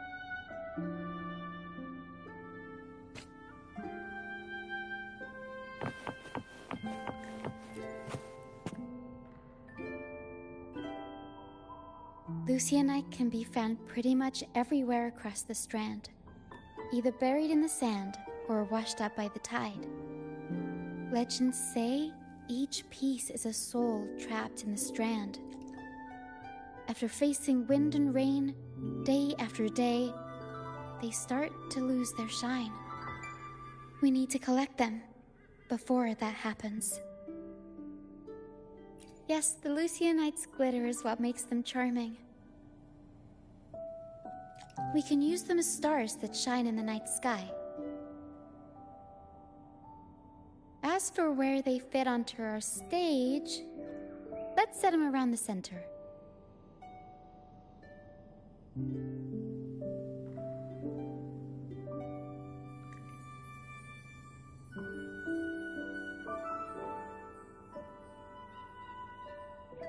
Lucianite can be found pretty much everywhere across the Strand, either buried in the sand or washed up by the tide. Legends say each piece is a soul trapped in the Strand. After facing wind and rain, day after day, they start to lose their shine. We need to collect them before that happens. Yes, the Lucianite's glitter is what makes them charming. We can use them as stars that shine in the night sky. As for where they fit onto our stage, let's set them around the center.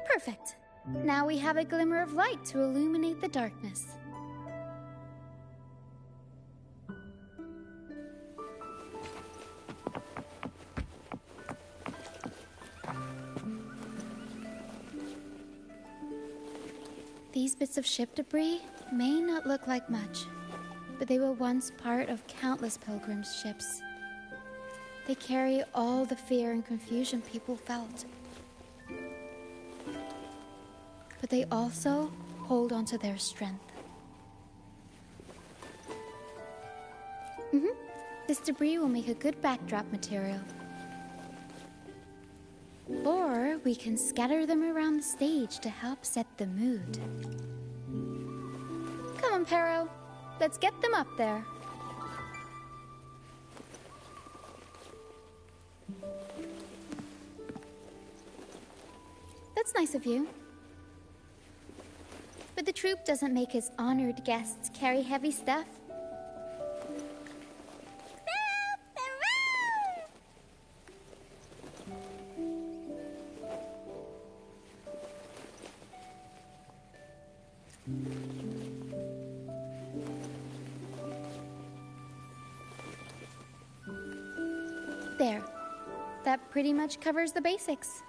Perfect. Now we have a glimmer of light to illuminate the darkness. These bits of ship debris may not look like much, but they were once part of countless pilgrims' ships. They carry all the fear and confusion people felt. But they also hold onto their strength. This debris will make a good backdrop material. Or we can scatter them around the stage to help set the mood. Come on, Pero. Let's get them up there. That's nice of you. But the troupe doesn't make its honored guests carry heavy stuff. There. That pretty much covers the basics.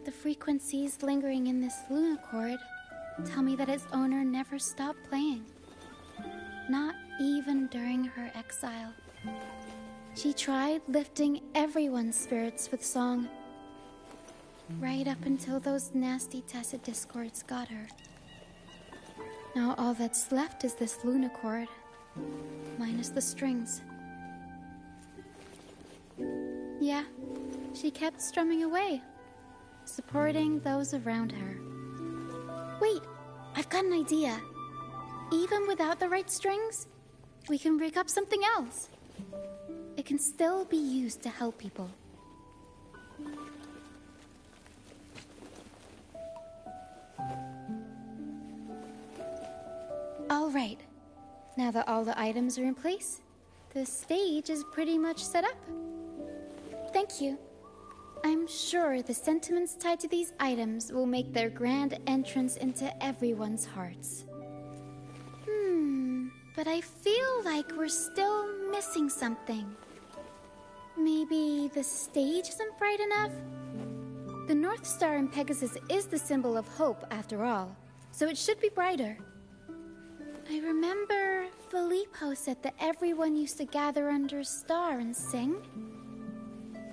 The frequencies lingering in this Lunacord tell me that its owner never stopped playing. Not even during her exile. She tried lifting everyone's spirits with song, right up until those nasty tacit discords got her. Now all that's left is this Lunacord, minus the strings. Yeah, she kept strumming away, supporting those around her. Wait, I've got an idea. Even without the right strings, we can rig up something else. It can still be used to help people. All right. Now that all the items are in place, the stage is pretty much set up. Thank you. I'm sure the sentiments tied to these items will make their grand entrance into everyone's hearts. But I feel like we're still missing something. Maybe the stage isn't bright enough? The North Star in Pegasus is the symbol of hope, after all, so it should be brighter. I remember Filippo said that everyone used to gather under a star and sing.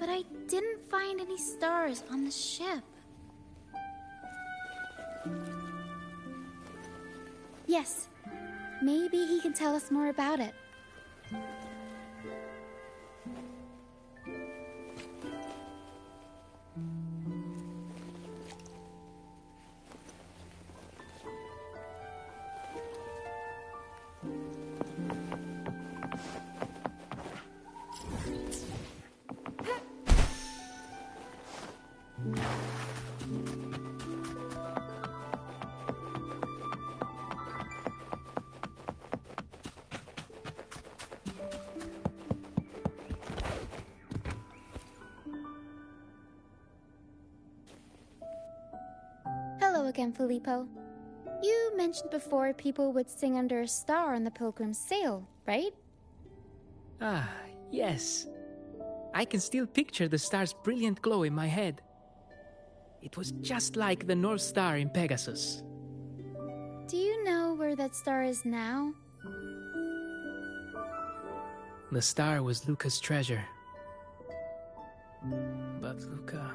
But I didn't find any stars on the ship. Yes. Maybe he can tell us more about it. again, Filippo. You mentioned before people would sing under a star on the Pilgrim's sail, right? Ah, yes. I can still picture the star's brilliant glow in my head. It was just like the North Star in Pegasus. Do you know where that star is now? The star was Luca's treasure. But Luca...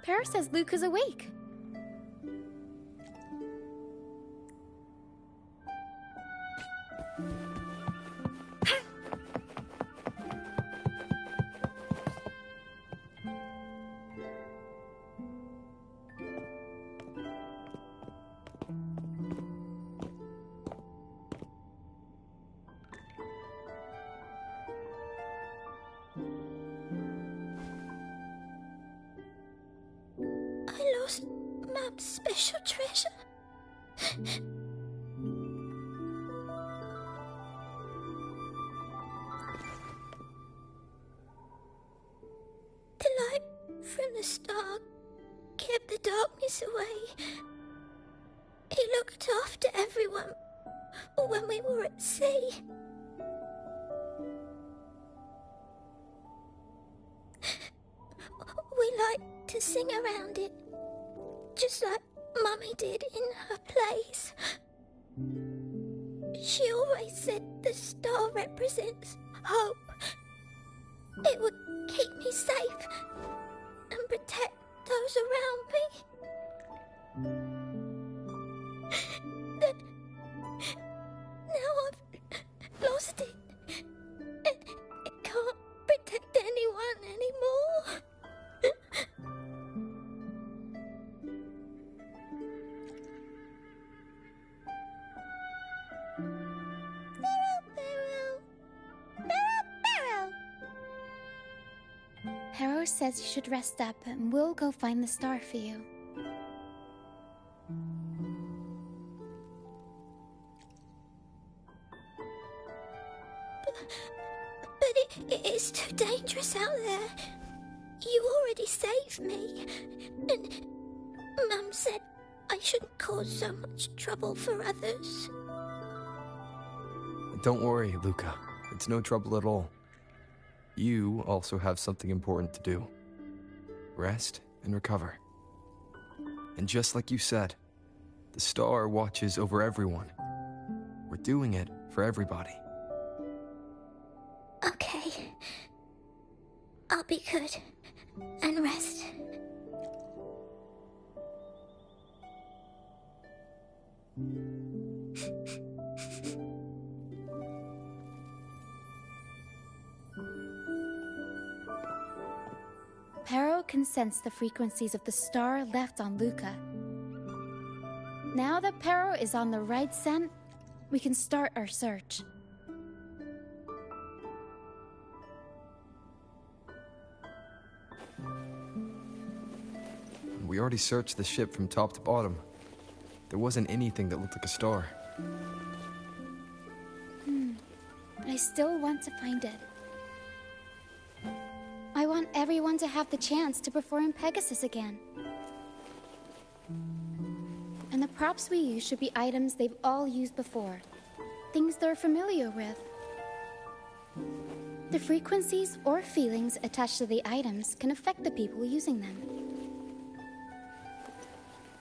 Para says Luca's awake. Mum's special treasure. The light from the star kept the darkness away. He looked after everyone when we were at sea. We like to sing around it, just like Mummy did in her plays. She always said the star represents hope. It would keep me safe and protect those around me. Then, now I've lost it, and it can't protect anyone anymore. Pero says you should rest up and we'll go find the star for you. But it is too dangerous out there. You already saved me. And Mum said I shouldn't cause so much trouble for others. Don't worry, Luca. It's no trouble at all. You also have something important to do. Rest and recover. And just like you said, the star watches over everyone. We're doing it for everybody. Okay. I'll be good and rest. Pero can sense the frequencies of the star left on Luca. Now that Pero is on the right scent, we can start our search. We already searched the ship from top to bottom. There wasn't anything that looked like a star. But I still want to find it. I want everyone to have the chance to perform Pegasus again. And the props we use should be items they've all used before. Things they're familiar with. The frequencies or feelings attached to the items can affect the people using them.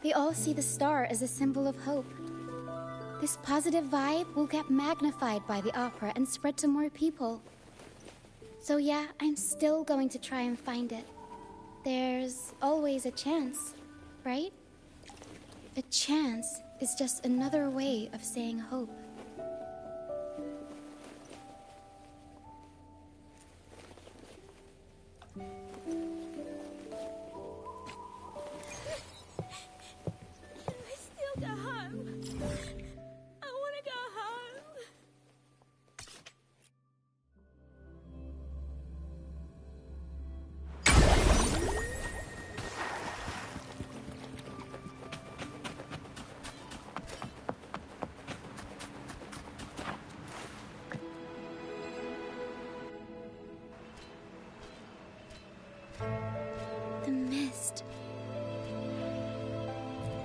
They all see the star as a symbol of hope. This positive vibe will get magnified by the opera and spread to more people. So yeah, I'm still going to try and find it. There's always a chance, right? A chance is just another way of saying hope. Go home. I want to go home. The mist.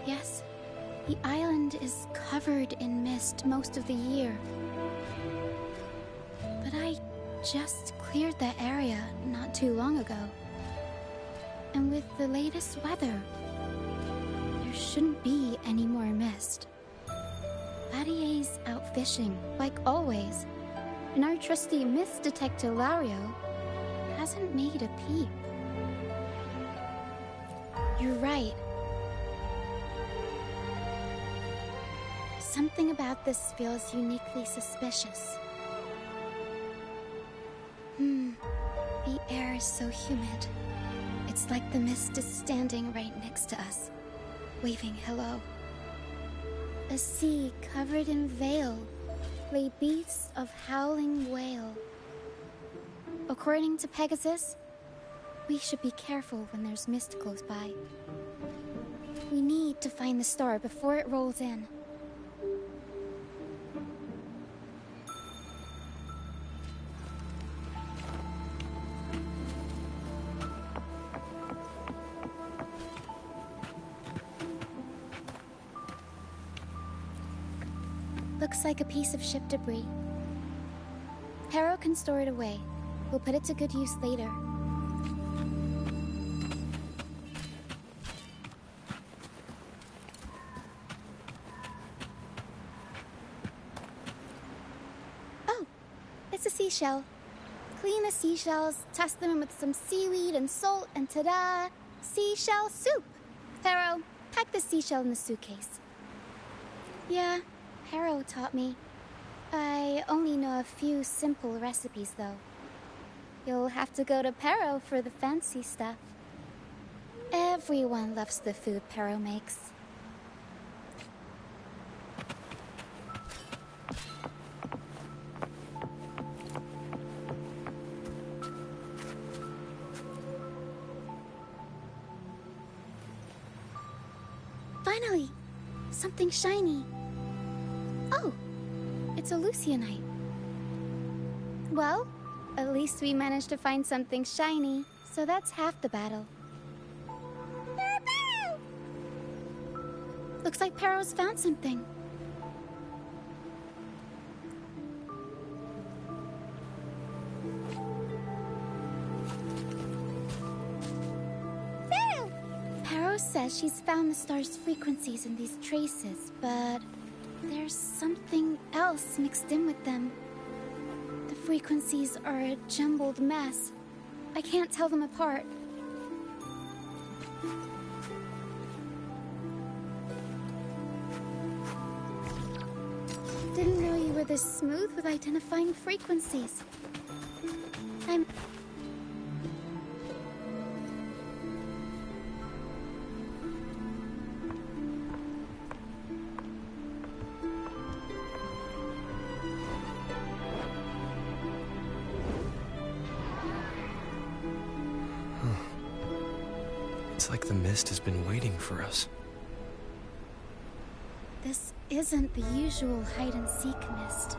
Yes, the island is covered in mist most of the year. But I just cleared that area not too long ago. And with the latest weather, there shouldn't be any more mist. Latier's out fishing, like always, and our trusty mist detector Lario hasn't made a peep. You're right. Something about this feels uniquely suspicious. The air is so humid. It's like the mist is standing right next to us, waving hello. A sea covered in veil lay beasts of howling whale. According to Pegasus, we should be careful when there's mist close by. We need to find the star before it rolls in. Looks like a piece of ship debris. Harrow can store it away. We'll put it to good use later. Oh, it's a seashell. Clean the seashells, toss them in with some seaweed and salt, and ta-da! Seashell soup! Harrow, pack the seashell in the suitcase. Yeah, Harrow taught me. I only know a few simple recipes, though. You'll have to go to Perro for the fancy stuff. Everyone loves the food Perro makes. Finally! Something shiny. Oh! It's a Lucianite. Well, at least we managed to find something shiny, so that's half the battle. Looks like Perro's found something. Perro says she's found the star's frequencies in these traces, but there's something else mixed in with them. The frequencies are a jumbled mess. I can't tell them apart. Didn't know you were this smooth with identifying frequencies. It's like the mist has been waiting for us. This isn't the usual hide-and-seek mist.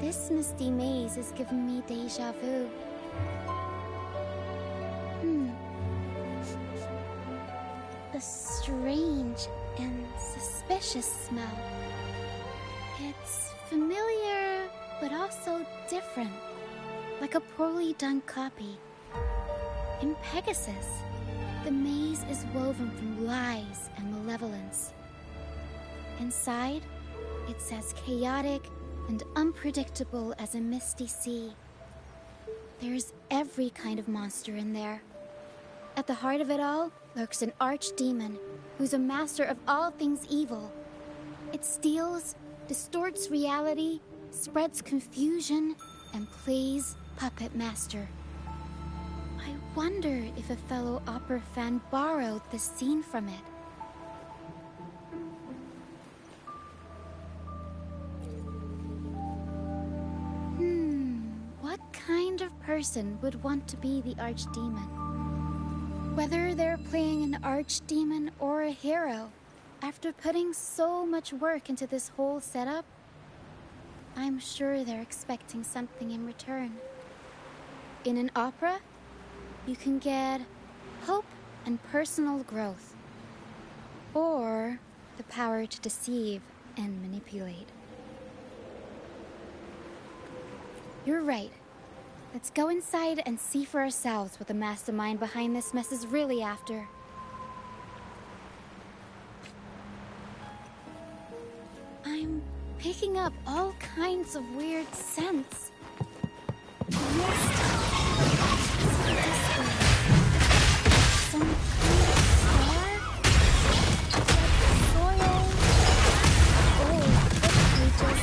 This misty maze is giving me déjà vu. A strange and suspicious smell. It's familiar, but also different, like a poorly done copy. In Pegasus, the maze is woven from lies and malevolence. Inside, it's as chaotic and unpredictable as a misty sea. There's every kind of monster in there. At the heart of it all lurks an archdemon who's a master of all things evil. It steals, distorts reality, spreads confusion, and plays puppet master. I wonder if a fellow opera fan borrowed the scene from it. person would want to be the archdemon. Whether they're playing an archdemon or a hero, after putting so much work into this whole setup, I'm sure they're expecting something in return. In an opera, you can get hope and personal growth, or the power to deceive and manipulate. You're right. Let's go inside and see for ourselves what the mastermind behind this mess is really after. I'm picking up all kinds of weird scents. Some kind of star? Soil? Old book pages.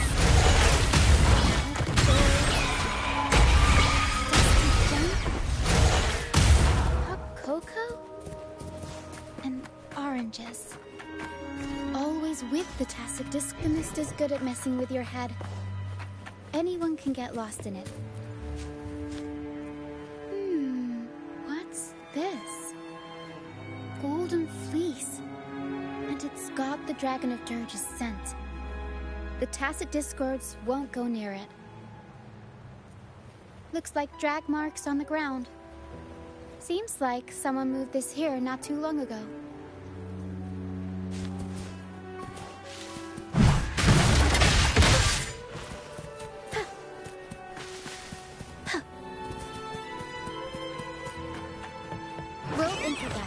Cocoa? And oranges. Always with the tacit disc, the mist is good at messing with your head. Anyone can get lost in it. What's this? Golden fleece. And it's got the Dragon of Dirge's scent. The tacit discords won't go near it. Looks like drag marks on the ground. Seems like someone moved this here not too long ago. We'll improvise.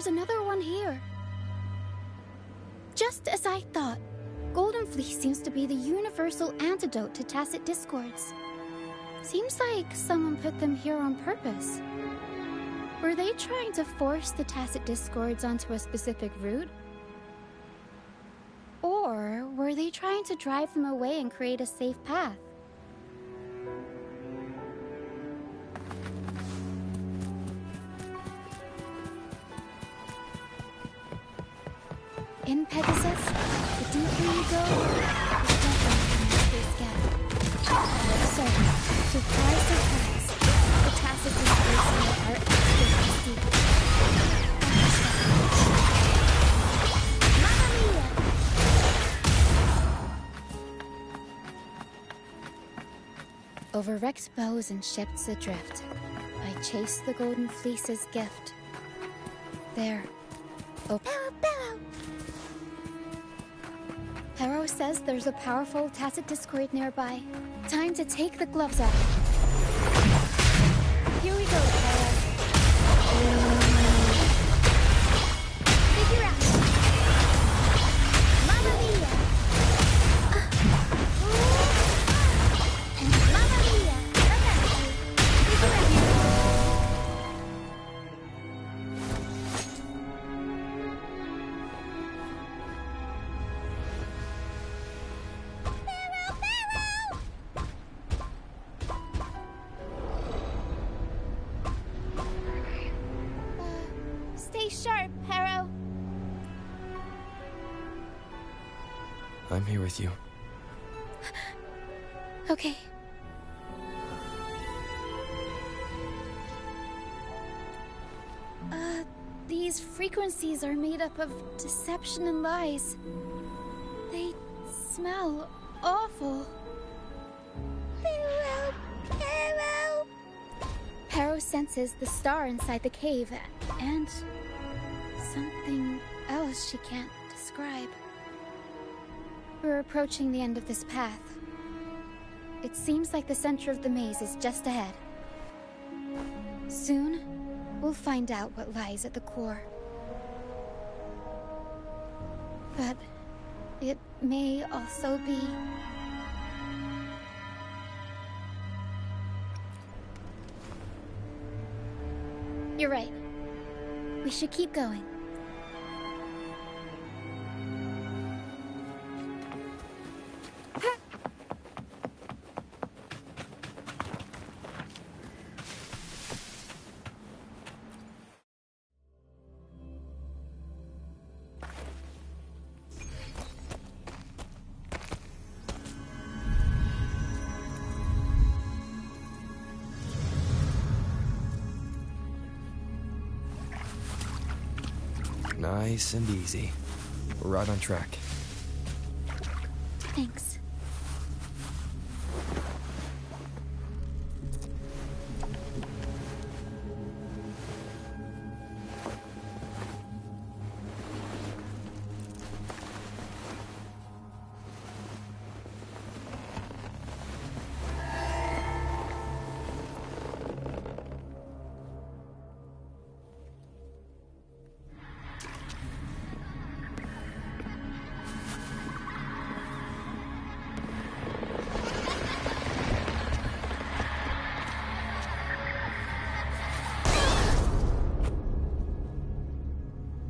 Another one here. Just as I thought, Golden Fleece seems to be the universal antidote to tacit discords. Seems like someone put them here on purpose. Were they trying to force the tacit discords onto a specific route? Or were they trying to drive them away and create a safe path? In Pegasus, the deeper you go, the deeper you get. So, surprise, surprise, the tacit discords here are extremely deep. Mamma mia! Over wrecked bows and ships adrift, I chase the Golden Fleece's gift. There. Oh, Barrow! Harrow says there's a powerful tacit discord nearby. Time to take the gloves off. Here we go, Harrow. Figure out. Mamma mia! And mamma mia! Figure out. Stay sharp, Harrow. I'm here with you. Okay. These frequencies are made up of deception and lies. They smell awful. Harrow! Harrow senses the star inside the cave, and something else she can't describe. We're approaching the end of this path. It seems like the center of the maze is just ahead. Soon, we'll find out what lies at the core. But it may also be... You're right. We should keep going. Nice and easy. We're right on track. Thanks.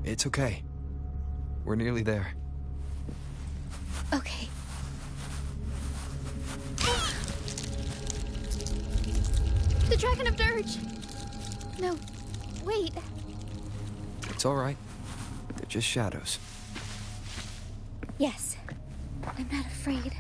It's okay. We're nearly there. Okay. The Dragon of Dirge! No, wait. It's all right. They're just shadows. Yes, I'm not afraid.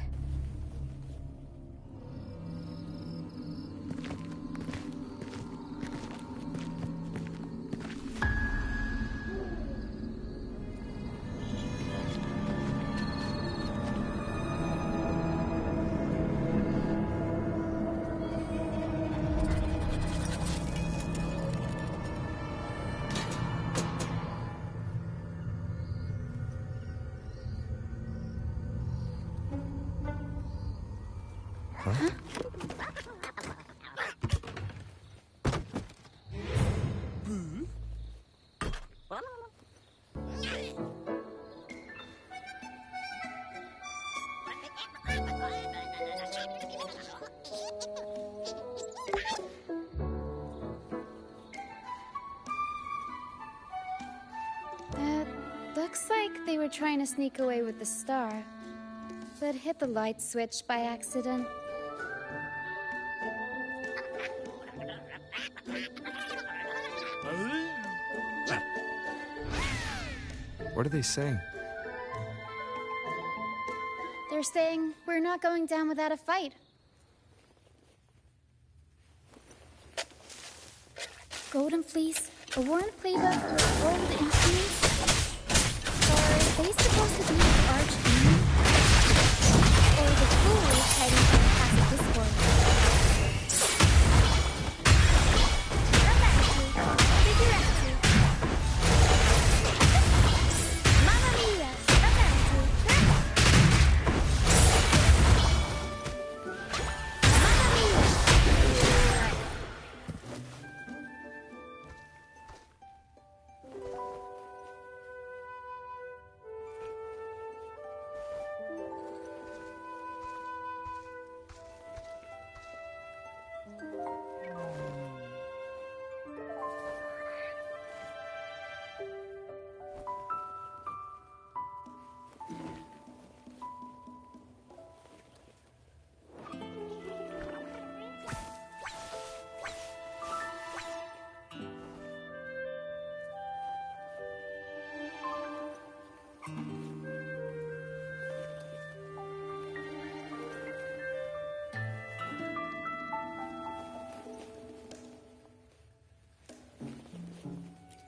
Looks like they were trying to sneak away with the star, but hit the light switch by accident. What are they saying? They're saying we're not going down without a fight. Golden Fleece, a worn playbook, gold instruments. Are they supposed to be the arch demon? Or the fools hiding from the passive discord? Mamma mia!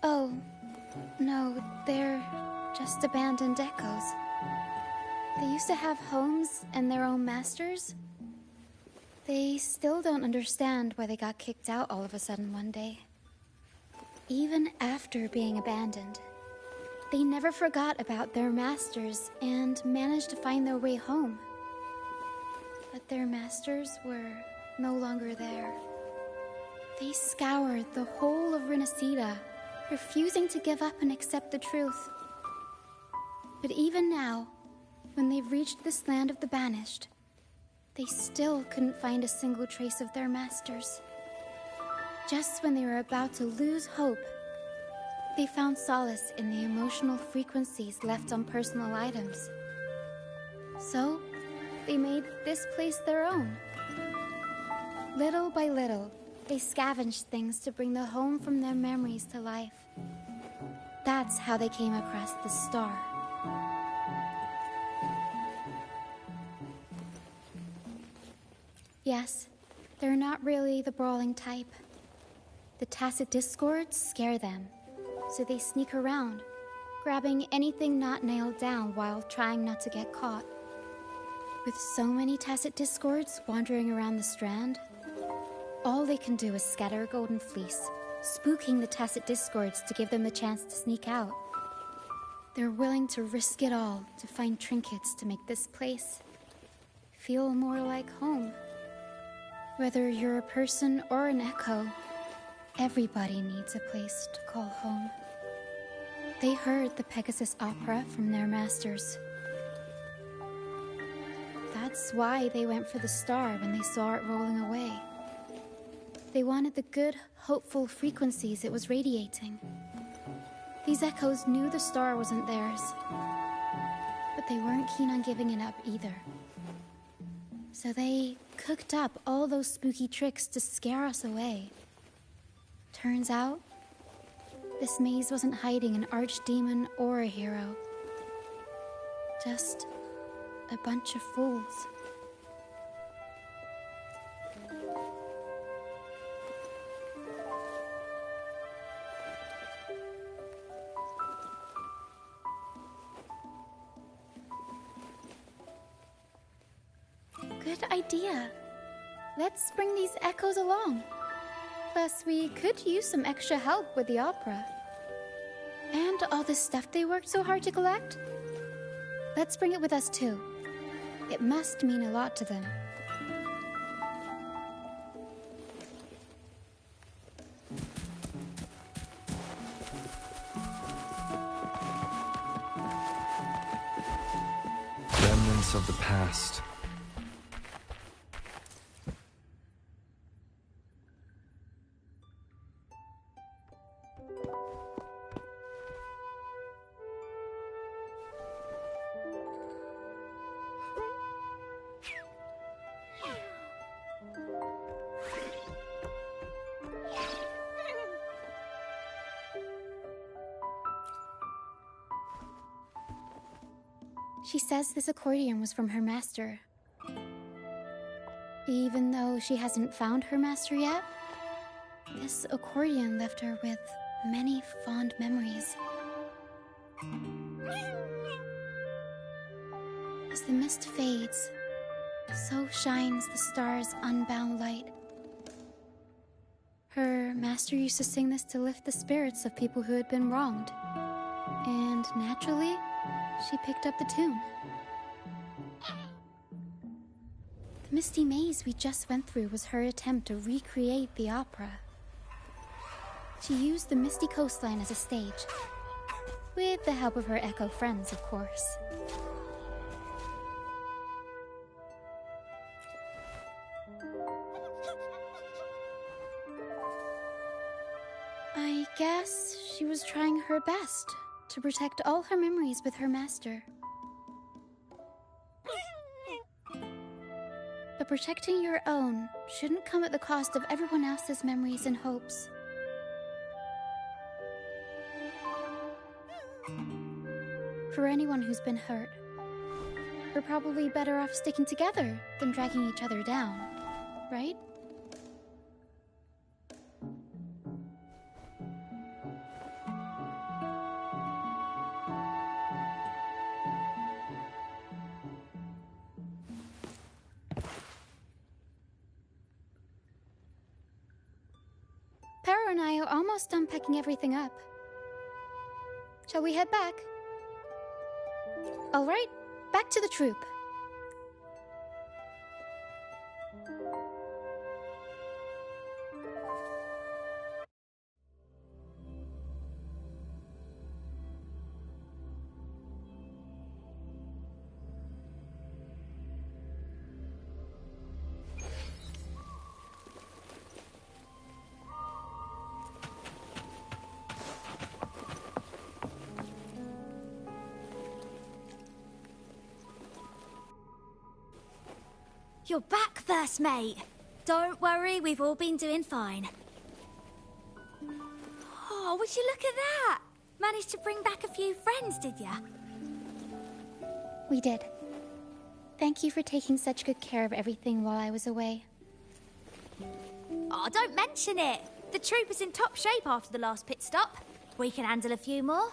Oh, no, they're just abandoned echoes. They used to have homes and their own masters. They still don't understand why they got kicked out all of a sudden one day. Even after being abandoned, they never forgot about their masters and managed to find their way home. But their masters were no longer there. They scoured the whole of Renacida, refusing to give up and accept the truth. But even now, when they've reached this land of the banished, they still couldn't find a single trace of their masters. Just when they were about to lose hope, they found solace in the emotional frequencies left on personal items. So, they made this place their own. Little by little, they scavenged things to bring the home from their memories to life. That's how they came across the star. Yes, they're not really the brawling type. The tacit discords scare them, so they sneak around, grabbing anything not nailed down while trying not to get caught. With so many tacit discords wandering around the strand, all they can do is scatter a golden fleece, spooking the tacit discords to give them the chance to sneak out. They're willing to risk it all to find trinkets to make this place feel more like home. Whether you're a person or an echo, everybody needs a place to call home. They heard the Pegasus opera from their masters. That's why they went for the star when they saw it rolling away. They wanted the good, hopeful frequencies it was radiating. These echoes knew the star wasn't theirs, but they weren't keen on giving it up either. So they cooked up all those spooky tricks to scare us away. Turns out, this maze wasn't hiding an archdemon or a hero. Just a bunch of fools. Good idea. Let's bring these echoes along. Plus, we could use some extra help with the opera. And all the stuff they worked so hard to collect? Let's bring it with us too. It must mean a lot to them. Remnants of the past. She says this accordion was from her master. Even though she hasn't found her master yet, this accordion left her with many fond memories. As the mist fades, so shines the star's unbound light. Her master used to sing this to lift the spirits of people who had been wronged. And naturally, she picked up the tune. The misty maze we just went through was her attempt to recreate the opera. She used the misty coastline as a stage, with the help of her echo friends, of course. I guess she was trying her best to protect all her memories with her master. But protecting your own shouldn't come at the cost of everyone else's memories and hopes. For anyone who's been hurt, we're probably better off sticking together than dragging each other down, right? Pero and I are almost done packing everything up. Shall we head back? All right, back to the troop. You're back, first mate. Don't worry, we've all been doing fine. Oh, would you look at that? Managed to bring back a few friends, did ya? We did. Thank you for taking such good care of everything while I was away. Oh, don't mention it. The troop is in top shape after the last pit stop. We can handle a few more.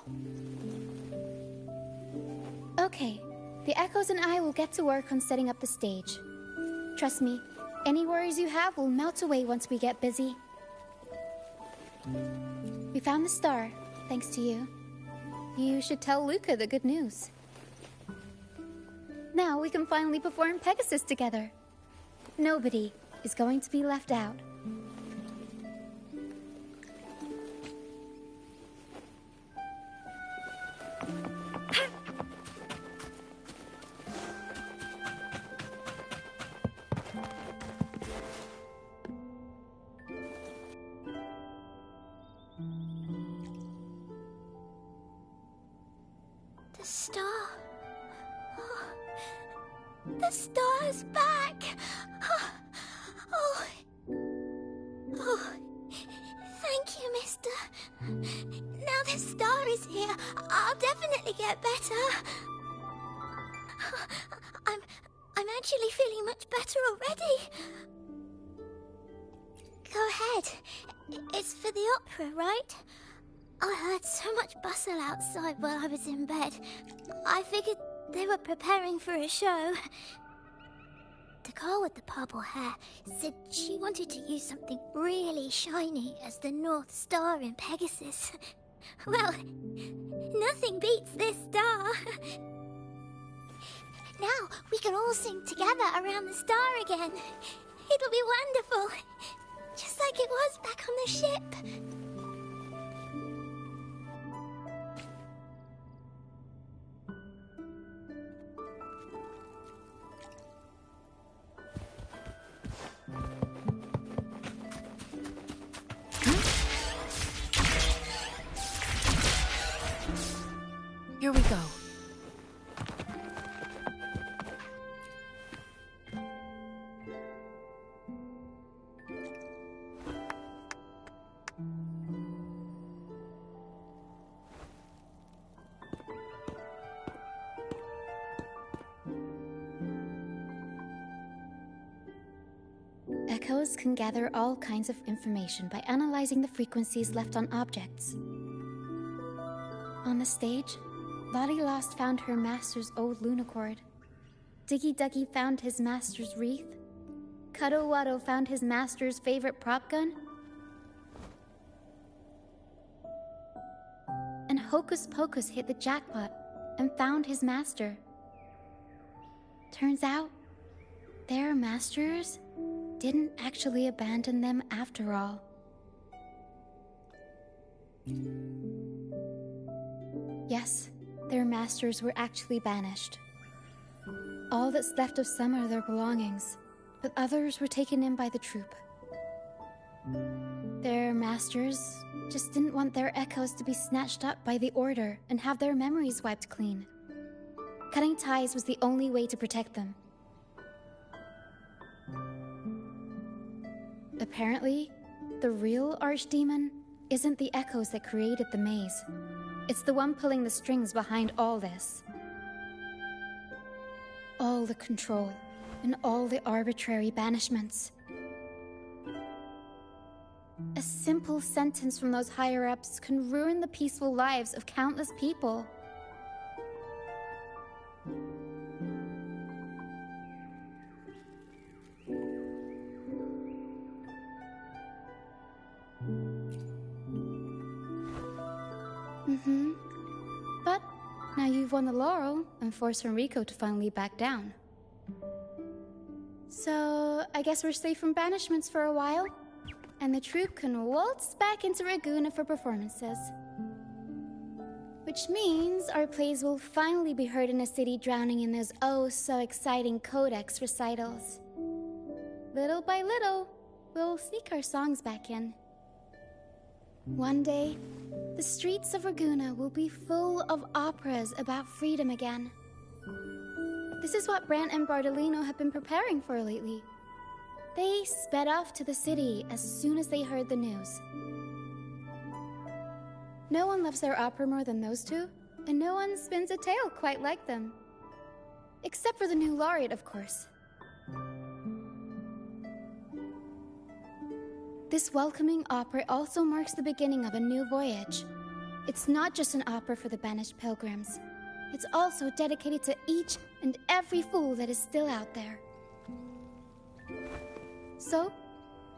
Okay, the Echoes and I will get to work on setting up the stage. Trust me, any worries you have will melt away once we get busy. We found the star, thanks to you. You should tell Luca the good news. Now we can finally perform Pegasus together. Nobody is going to be left out. The star. Oh, the star's back. Oh, thank you, mister. Now the star is here, I'll definitely get better. I'm actually feeling much better already. Go ahead. It's for the opera, right? I heard so much bustle outside while I was in bed. I figured they were preparing for a show. The girl with the purple hair said she wanted to use something really shiny as the North Star in Pegasus. Well, nothing beats this star. Now we can all sing together around the star again. It'll be wonderful. Just like it was back on the ship. Here we go. Echoes can gather all kinds of information by analyzing the frequencies left on objects. On the stage, Lottie Lost found her master's old lunacord. Diggy Duggy found his master's wreath. Cuddle Waddle found his master's favorite prop gun. And Hocus Pocus hit the jackpot and found his master. Turns out, their masters didn't actually abandon them after all. Yes, their masters were actually banished. All that's left of some are their belongings, but others were taken in by the troop. Their masters just didn't want their echoes to be snatched up by the Order and have their memories wiped clean. Cutting ties was the only way to protect them. Apparently, the real archdemon isn't the echoes that created the maze. It's the one pulling the strings behind all this. All the control, and all the arbitrary banishments. A simple sentence from those higher-ups can ruin the peaceful lives of countless people. But now you've won the laurel and forced Enrico to finally back down. So I guess we're safe from banishments for a while, and the troupe can waltz back into Ragusa for performances. Which means our plays will finally be heard in a city drowning in those oh-so-exciting codex recitals. Little by little, we'll sneak our songs back in. One day, the streets of Ragusa will be full of operas about freedom again. This is what Brant and Bardolino have been preparing for lately. They sped off to the city as soon as they heard the news. No one loves their opera more than those two, and no one spins a tale quite like them. Except for the new laureate, of course. This welcoming opera also marks the beginning of a new voyage. It's not just an opera for the banished pilgrims. It's also dedicated to each and every fool that is still out there. So,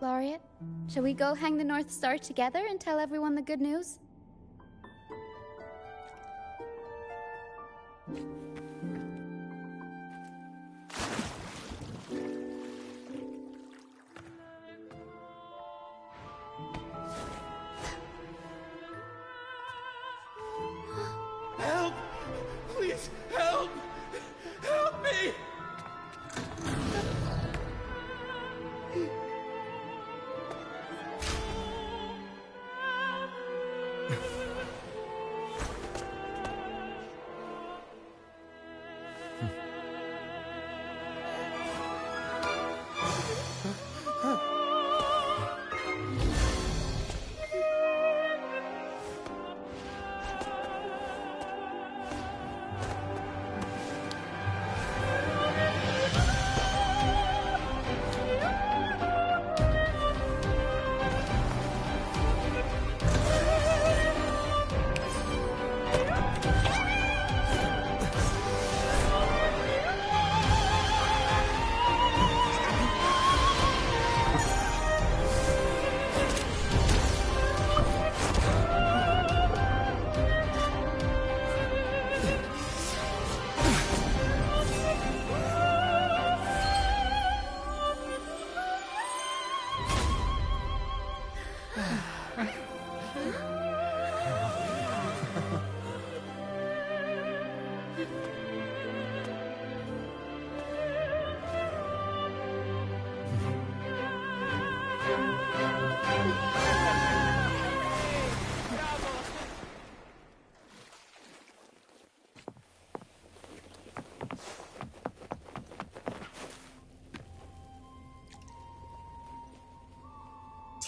Laureate, shall we go hang the North Star together and tell everyone the good news? Help! Please, help! Help me!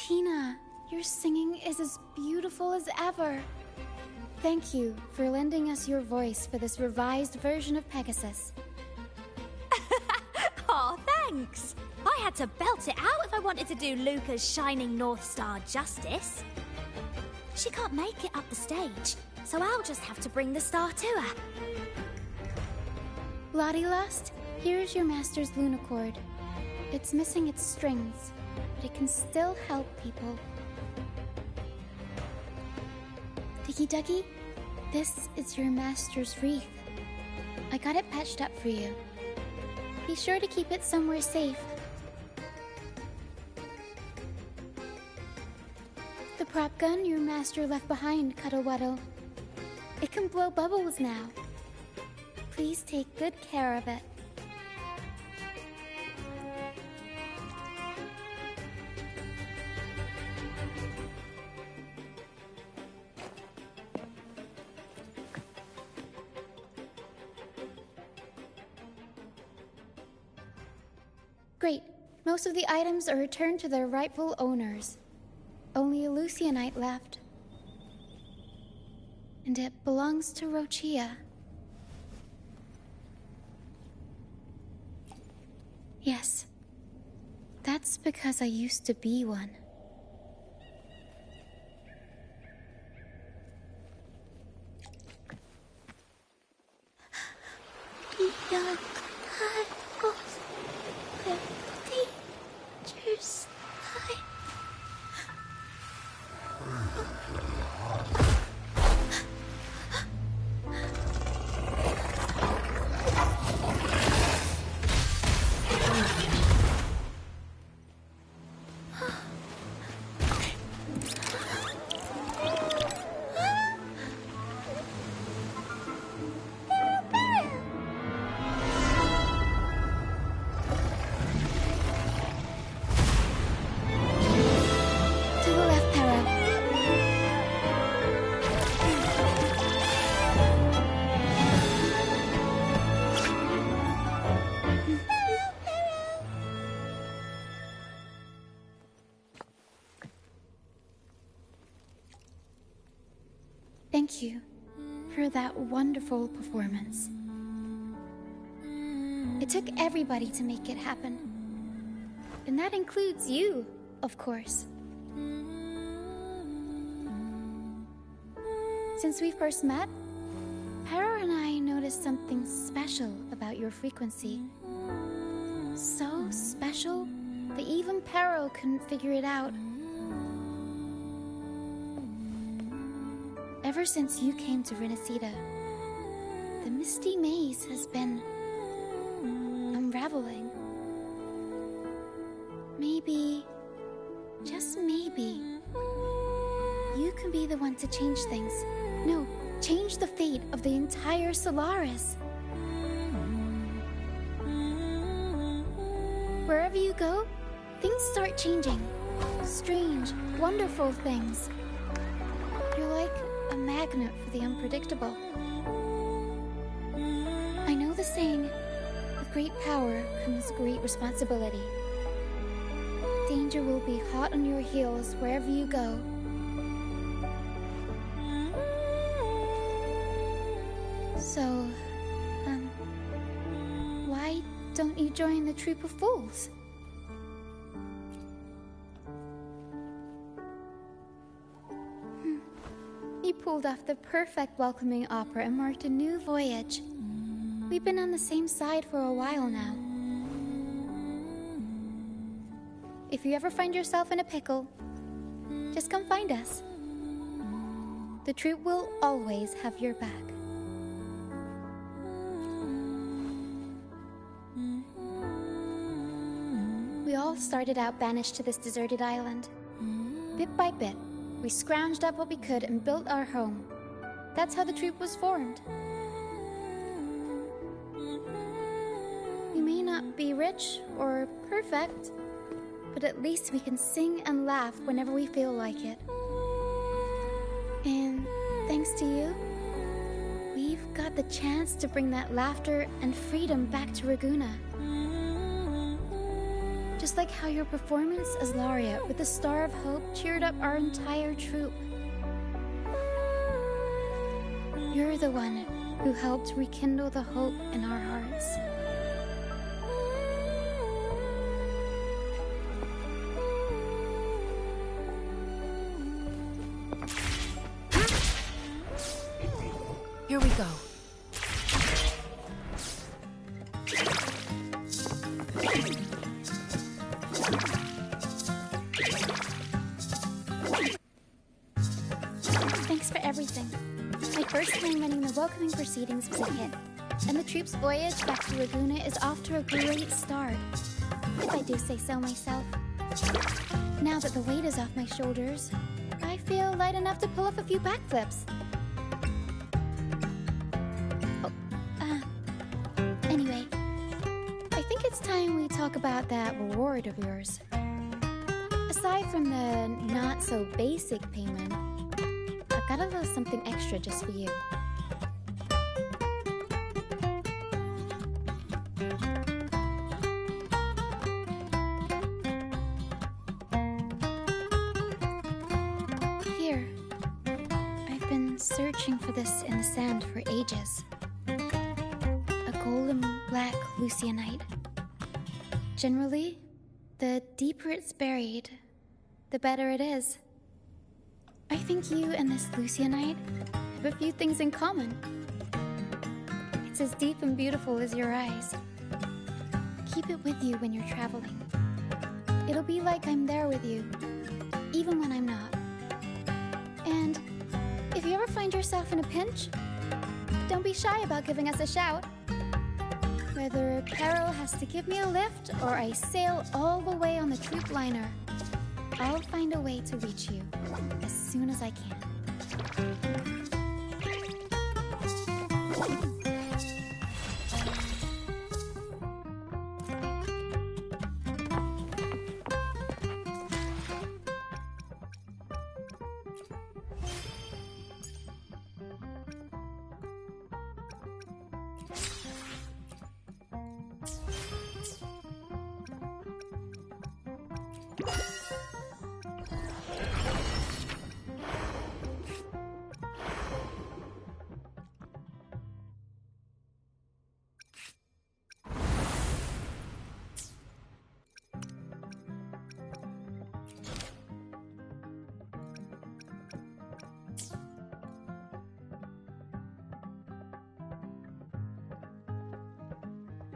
Tina, your singing is as beautiful as ever. Thank you for lending us your voice for this revised version of Pegasus. Aw, thanks! I had to belt it out if I wanted to do Luca's Shining North Star justice. She can't make it up the stage, so I'll just have to bring the star to her. Lottie-Lust, here's your master's Lunacord. It's missing its strings, but it can still help people. Diggy-Duggy, this is your master's wreath. I got it patched up for you. Be sure to keep it somewhere safe. The prop gun your master left behind, Cuddle-Wuddle. It can blow bubbles now. Please take good care of it. Great. Most of the items are returned to their rightful owners. Only a Lucianite left. And it belongs to Roccia. Yes. That's because I used to be one. Beyond Carlos, where dangers lie. Thank you for that wonderful performance. It took everybody to make it happen. And that includes you, of course. Since we first met, Pero and I noticed something special about your frequency. So special that even Pero couldn't figure it out. Ever since you came to Renacida, the misty maze has been unraveling. Maybe, just maybe, you can be the one to change things. No, change the fate of the entire Solaris. Wherever you go, things start changing. Strange, wonderful things. You're like a magnet for the unpredictable. I know the saying, with great power comes great responsibility. Danger will be hot on your heels wherever you go. So, why don't you join the troop of fools? You pulled off the perfect welcoming opera and marked a new voyage. We've been on the same side for a while now. If you ever find yourself in a pickle, just come find us. The troop will always have your back. We all started out banished to this deserted island. Bit by bit, we scrounged up what we could and built our home. That's how the troop was formed. We may not be rich or perfect, but at least we can sing and laugh whenever we feel like it. And thanks to you, we've got the chance to bring that laughter and freedom back to Raguna. Just like how your performance as Laureate with the Star of Hope cheered up our entire troop. You're the one who helped rekindle the hope in our hearts. Here we go. Thanks for everything. My first time running the welcoming proceedings was a hit, and the troop's voyage back to Laguna is off to a great start, if I do say so myself. Now that the weight is off my shoulders, I feel light enough to pull off a few backflips. Anyway, I think it's time we talk about that reward of yours. Aside from the not-so-basic payment, I've got a little something extra just for you. Here. I've been searching for this in the sand for ages. A golden black Lucianite. Generally, the deeper it's buried, the better it is. I think you and this Lucianite have a few things in common. It's as deep and beautiful as your eyes. Keep it with you when you're traveling. It'll be like I'm there with you, even when I'm not. And if you ever find yourself in a pinch, don't be shy about giving us a shout. Whether Pero has to give me a lift or I sail all the way on the troop liner, I'll find a way to reach you as soon as I can.